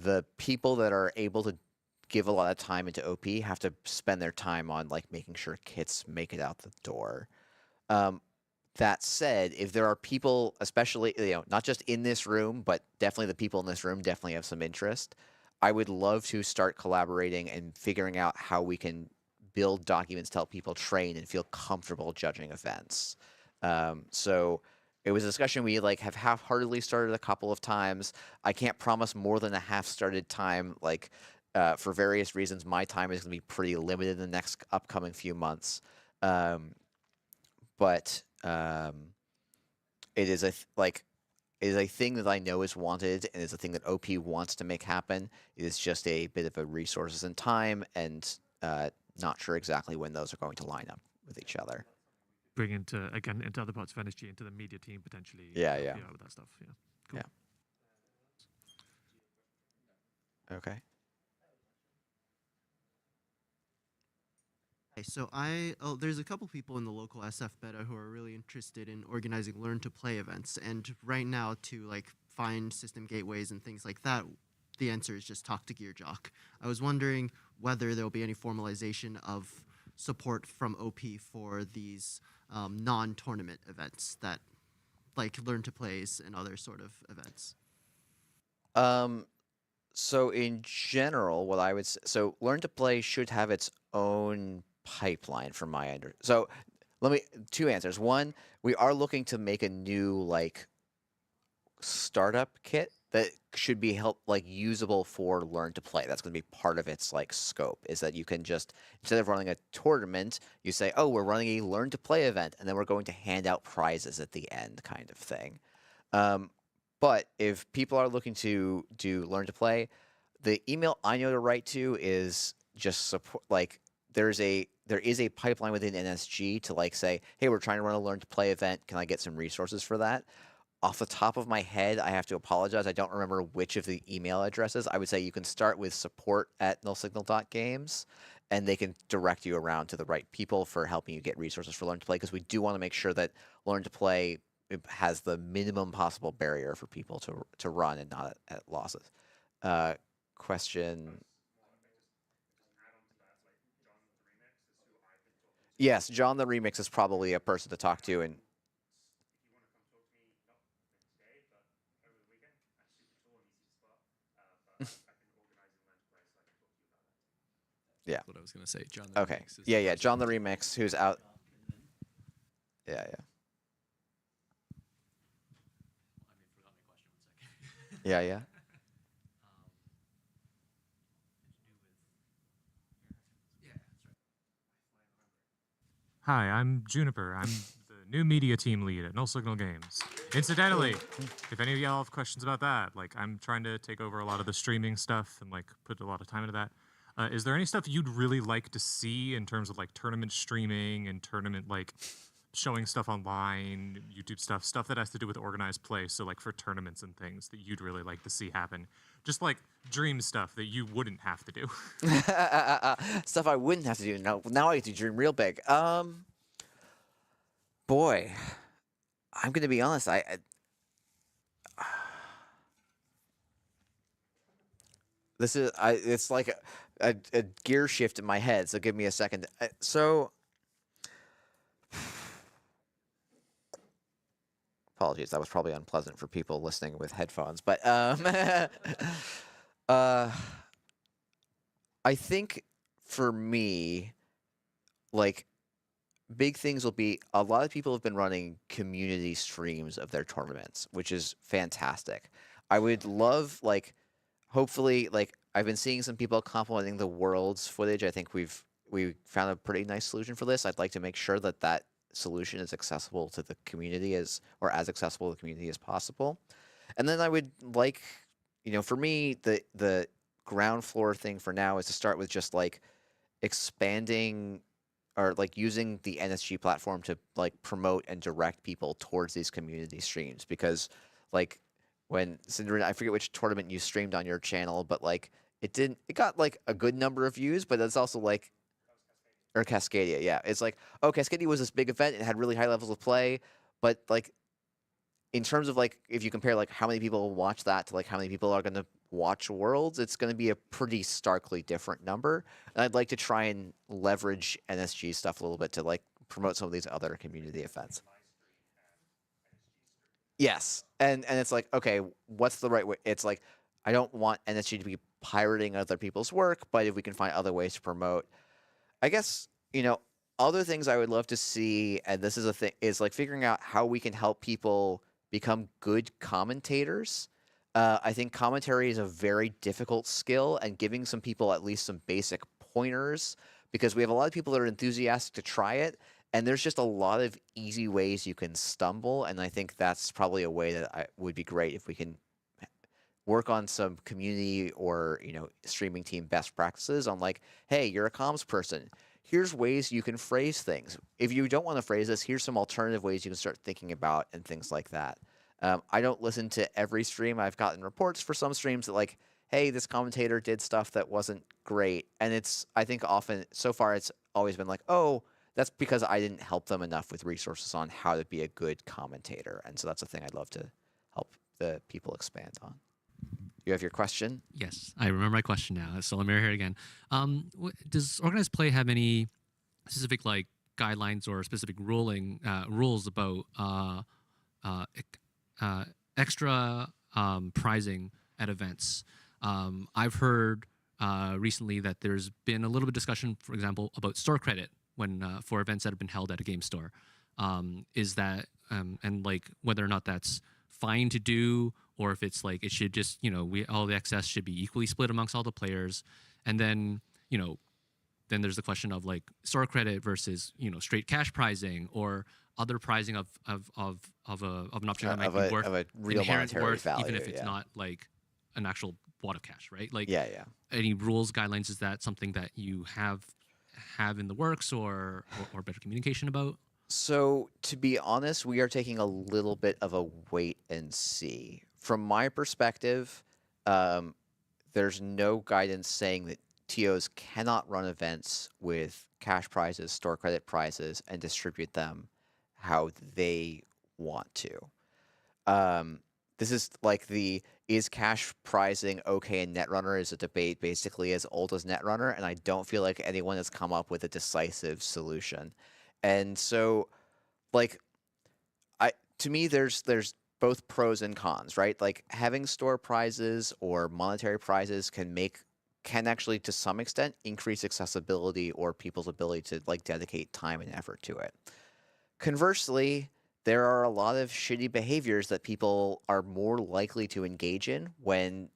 the people that are able to give a lot of time into OP have to spend their time on like making sure kits make it out the door. That said, if there are people, especially not just in this room, but definitely the people in this room definitely have some interest, I would love to start collaborating and figuring out how we can build documents to help people train and feel comfortable judging events. So it was a discussion we like have half-heartedly started a couple of times. I can't promise more than a half-started time. Like for various reasons, my time is going to be pretty limited in the next upcoming few months. But it is a thing that I know is wanted, and is a thing that OP wants to make happen. It is just a bit of a resources and time, and not sure exactly when those are going to line up with each other. Bring into other parts of NSG, into the media team potentially. Yeah, yeah. With that stuff. Yeah. Cool. Yeah. Okay. So there's a couple people in the local SF beta who are really interested in organizing learn to play events, and right now to like find system gateways and things like that, the answer is just talk to GearJock. I was wondering whether there will be any formalization of support from OP for these non-tournament events that like learn to plays and other sort of events. So in general, what I would say, so learn to play should have its own pipeline from my end. So two answers. One, we are looking to make a new like startup kit that should be usable for learn to play. That's going to be part of its like scope, is that you can just, instead of running a tournament, you say, oh, we're running a learn to play event, and then we're going to hand out prizes at the end, kind of thing. But if people are looking to do learn to play, the email I know to write to is just support. Like there is a pipeline within NSG to like say, hey, we're trying to run a learn to play event. Can I get some resources for that? Off the top of my head, I have to apologize. I don't remember which of the email addresses. I would say you can start with support@nullsignal.games, and they can direct you around to the right people for helping you get resources for learn to play, because we do want to make sure that learn to play has the minimum possible barrier for people to run and not at losses. Question. Yes, John the Remix is probably a person to talk to, and yeah. That's what I was gonna say. John the okay. Remix is Yeah, John the Remix, who's out. Yeah. Yeah. Hi, I'm Juniper. I'm the new media team lead at Null Signal Games. Incidentally, if any of y'all have questions about that, like I'm trying to take over a lot of the streaming stuff and like put a lot of time into that. Is there any stuff you'd really like to see in terms of like tournament streaming and tournament like showing stuff online, YouTube stuff that has to do with organized play, so like for tournaments and things that you'd really like to see happen? Just like dream stuff that you wouldn't have to do. Stuff I wouldn't have to do. Now I get to dream real big. Boy, I'm gonna be honest. It's like a gear shift in my head. So give me a second. Apologies, that was probably unpleasant for people listening with headphones, but I think for me, like, big things will be, a lot of people have been running community streams of their tournaments, which is fantastic. I would love, like, hopefully, like, I've been seeing some people complimenting the Worlds footage. I think we found a pretty nice solution for this. I'd like to make sure that solution is accessible to the community or as accessible to the community as possible. And then I would like, for me, the ground floor thing for now is to start with just like expanding or like using the NSG platform to like promote and direct people towards these community streams, because like when Cinder, I forget which tournament you streamed on your channel, but like it got like a good number of views, but it's also like, or Cascadia, yeah. It's like, oh, Cascadia was this big event, it had really high levels of play, but like in terms of like if you compare like how many people watch that to like how many people are going to watch Worlds, it's going to be a pretty starkly different number. And I'd like to try and leverage NSG stuff a little bit to like promote some of these other community events. Yes, and it's like, okay, what's the right way? It's like, I don't want NSG to be pirating other people's work, but if we can find other ways to promote, I guess, other things I would love to see, and this is a thing, is like figuring out how we can help people become good commentators. I think commentary is a very difficult skill, and giving some people at least some basic pointers, because we have a lot of people that are enthusiastic to try it, and there's just a lot of easy ways you can stumble, and I think that's probably a way that would be great if we can work on some community or streaming team best practices on like, hey, you're a comms person. Here's ways you can phrase things. If you don't want to phrase this, here's some alternative ways you can start thinking about and things like that. I don't listen to every stream. I've gotten reports for some streams that like, hey, this commentator did stuff that wasn't great. And I think often, so far, it's always been like, oh, that's because I didn't help them enough with resources on how to be a good commentator. And so that's a thing I'd love to help the people expand on. You have your question? Yes, I remember my question now. So let me hear it again. Does organized play have any specific like guidelines or specific rules about extra prizing at events? I've heard recently that there's been a little bit of discussion, for example, about store credit when for events that have been held at a game store. Is that and like whether or not that's fine to do, or if it's like it should just all the excess should be equally split amongst all the players, and then then there's the question of like store credit versus straight cash prizing or other prizing of an option that might be worth a real inherent monetary worth, value, even if it's yeah. not like an actual wad of cash, right? Like Yeah. any rules, guidelines, is that something that you have in the works or better communication about? So, to be honest, we are taking a little bit of a wait and see. From my perspective, there's no guidance saying that TOs cannot run events with cash prizes, store credit prizes, and distribute them how they want to. This is like is cash prizing okay in Netrunner is a debate basically as old as Netrunner, and I don't feel like anyone has come up with a decisive solution. And so, like, to me, there's both pros and cons, right? Like having store prizes or monetary prizes can actually, to some extent, increase accessibility or people's ability to like dedicate time and effort to it. Conversely, there are a lot of shitty behaviors that people are more likely to engage in when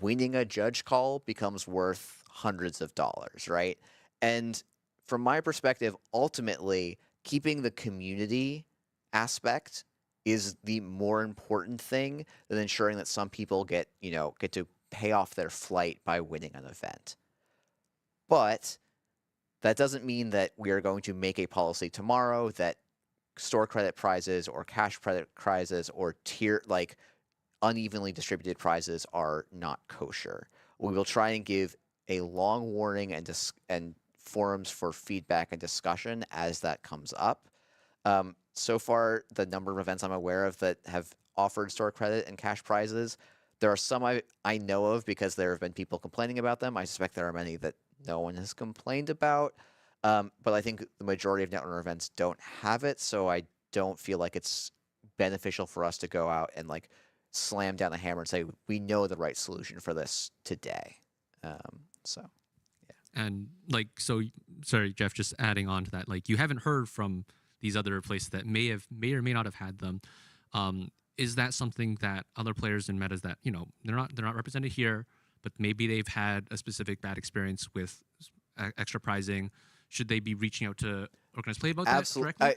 winning a judge call becomes worth hundreds of dollars, right? And from my perspective, ultimately, keeping the community aspect is the more important thing than ensuring that some people get to pay off their flight by winning an event. But that doesn't mean that we are going to make a policy tomorrow that store credit prizes or cash credit prizes or unevenly distributed prizes are not kosher. We will try and give a long warning and forums for feedback and discussion as that comes up. So far, the number of events I'm aware of that have offered store credit and cash prizes, there are some I know of because there have been people complaining about them. I suspect there are many that no one has complained about. But I think the majority of Netrunner events don't have it, so I don't feel like it's beneficial for us to go out and like slam down a hammer and say, we know the right solution for this today. So, yeah. And like, so sorry, Jeff, just adding on to that, like you haven't heard from these other places that may or may not have had them. Is that something that other players in metas that, they're not represented here, but maybe they've had a specific bad experience with extra prizing? Should they be reaching out to organized play about that directly?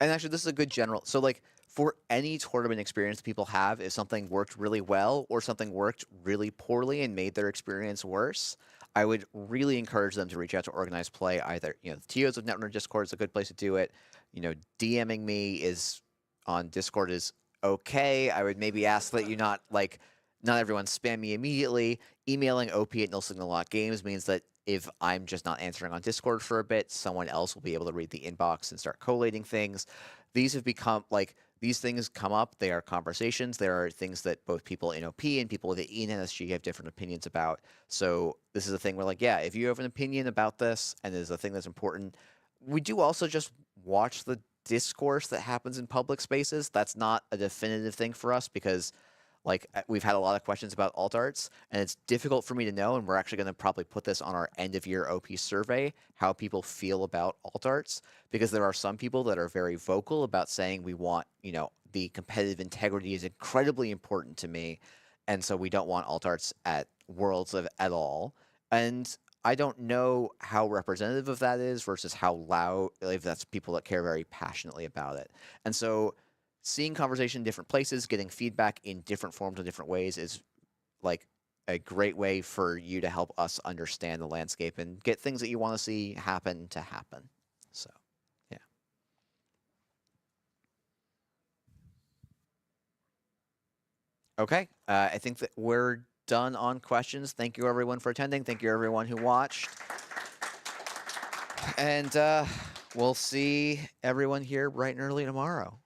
And actually, this is a good general. So, like, for any tournament experience people have, if something worked really well or something worked really poorly and made their experience worse, I would really encourage them to reach out to organized play. Either, the TOs of Netrunner Discord is a good place to do it. DMing me on Discord is okay. I would maybe ask that you not everyone spam me immediately. Emailing op@nullsignal.games means that if I'm just not answering on Discord for a bit, someone else will be able to read the inbox and start collating things. These have become these things come up. They are conversations. There are things that both people in OP and people in NSG have different opinions about. So this is a thing where, like, yeah, if you have an opinion about this and there's a thing that's important, we do also just watch the discourse that happens in public spaces. That's not a definitive thing for us because, like, we've had a lot of questions about alt arts, and it's difficult for me to know, and we're actually going to probably put this on our end-of-year OP survey, how people feel about alt arts, because there are some people that are very vocal about saying we want, you know, the competitive integrity is incredibly important to me, and so we don't want alt arts at Worlds at all. And I don't know how representative of that is versus how loud, if that's people that care very passionately about it. And so seeing conversation in different places, getting feedback in different forms in different ways is like a great way for you to help us understand the landscape and get things that you want to see happen to happen. So, yeah. Okay, I think that we're done on questions. Thank you everyone for attending. Thank you everyone who watched. And we'll see everyone here bright and early tomorrow.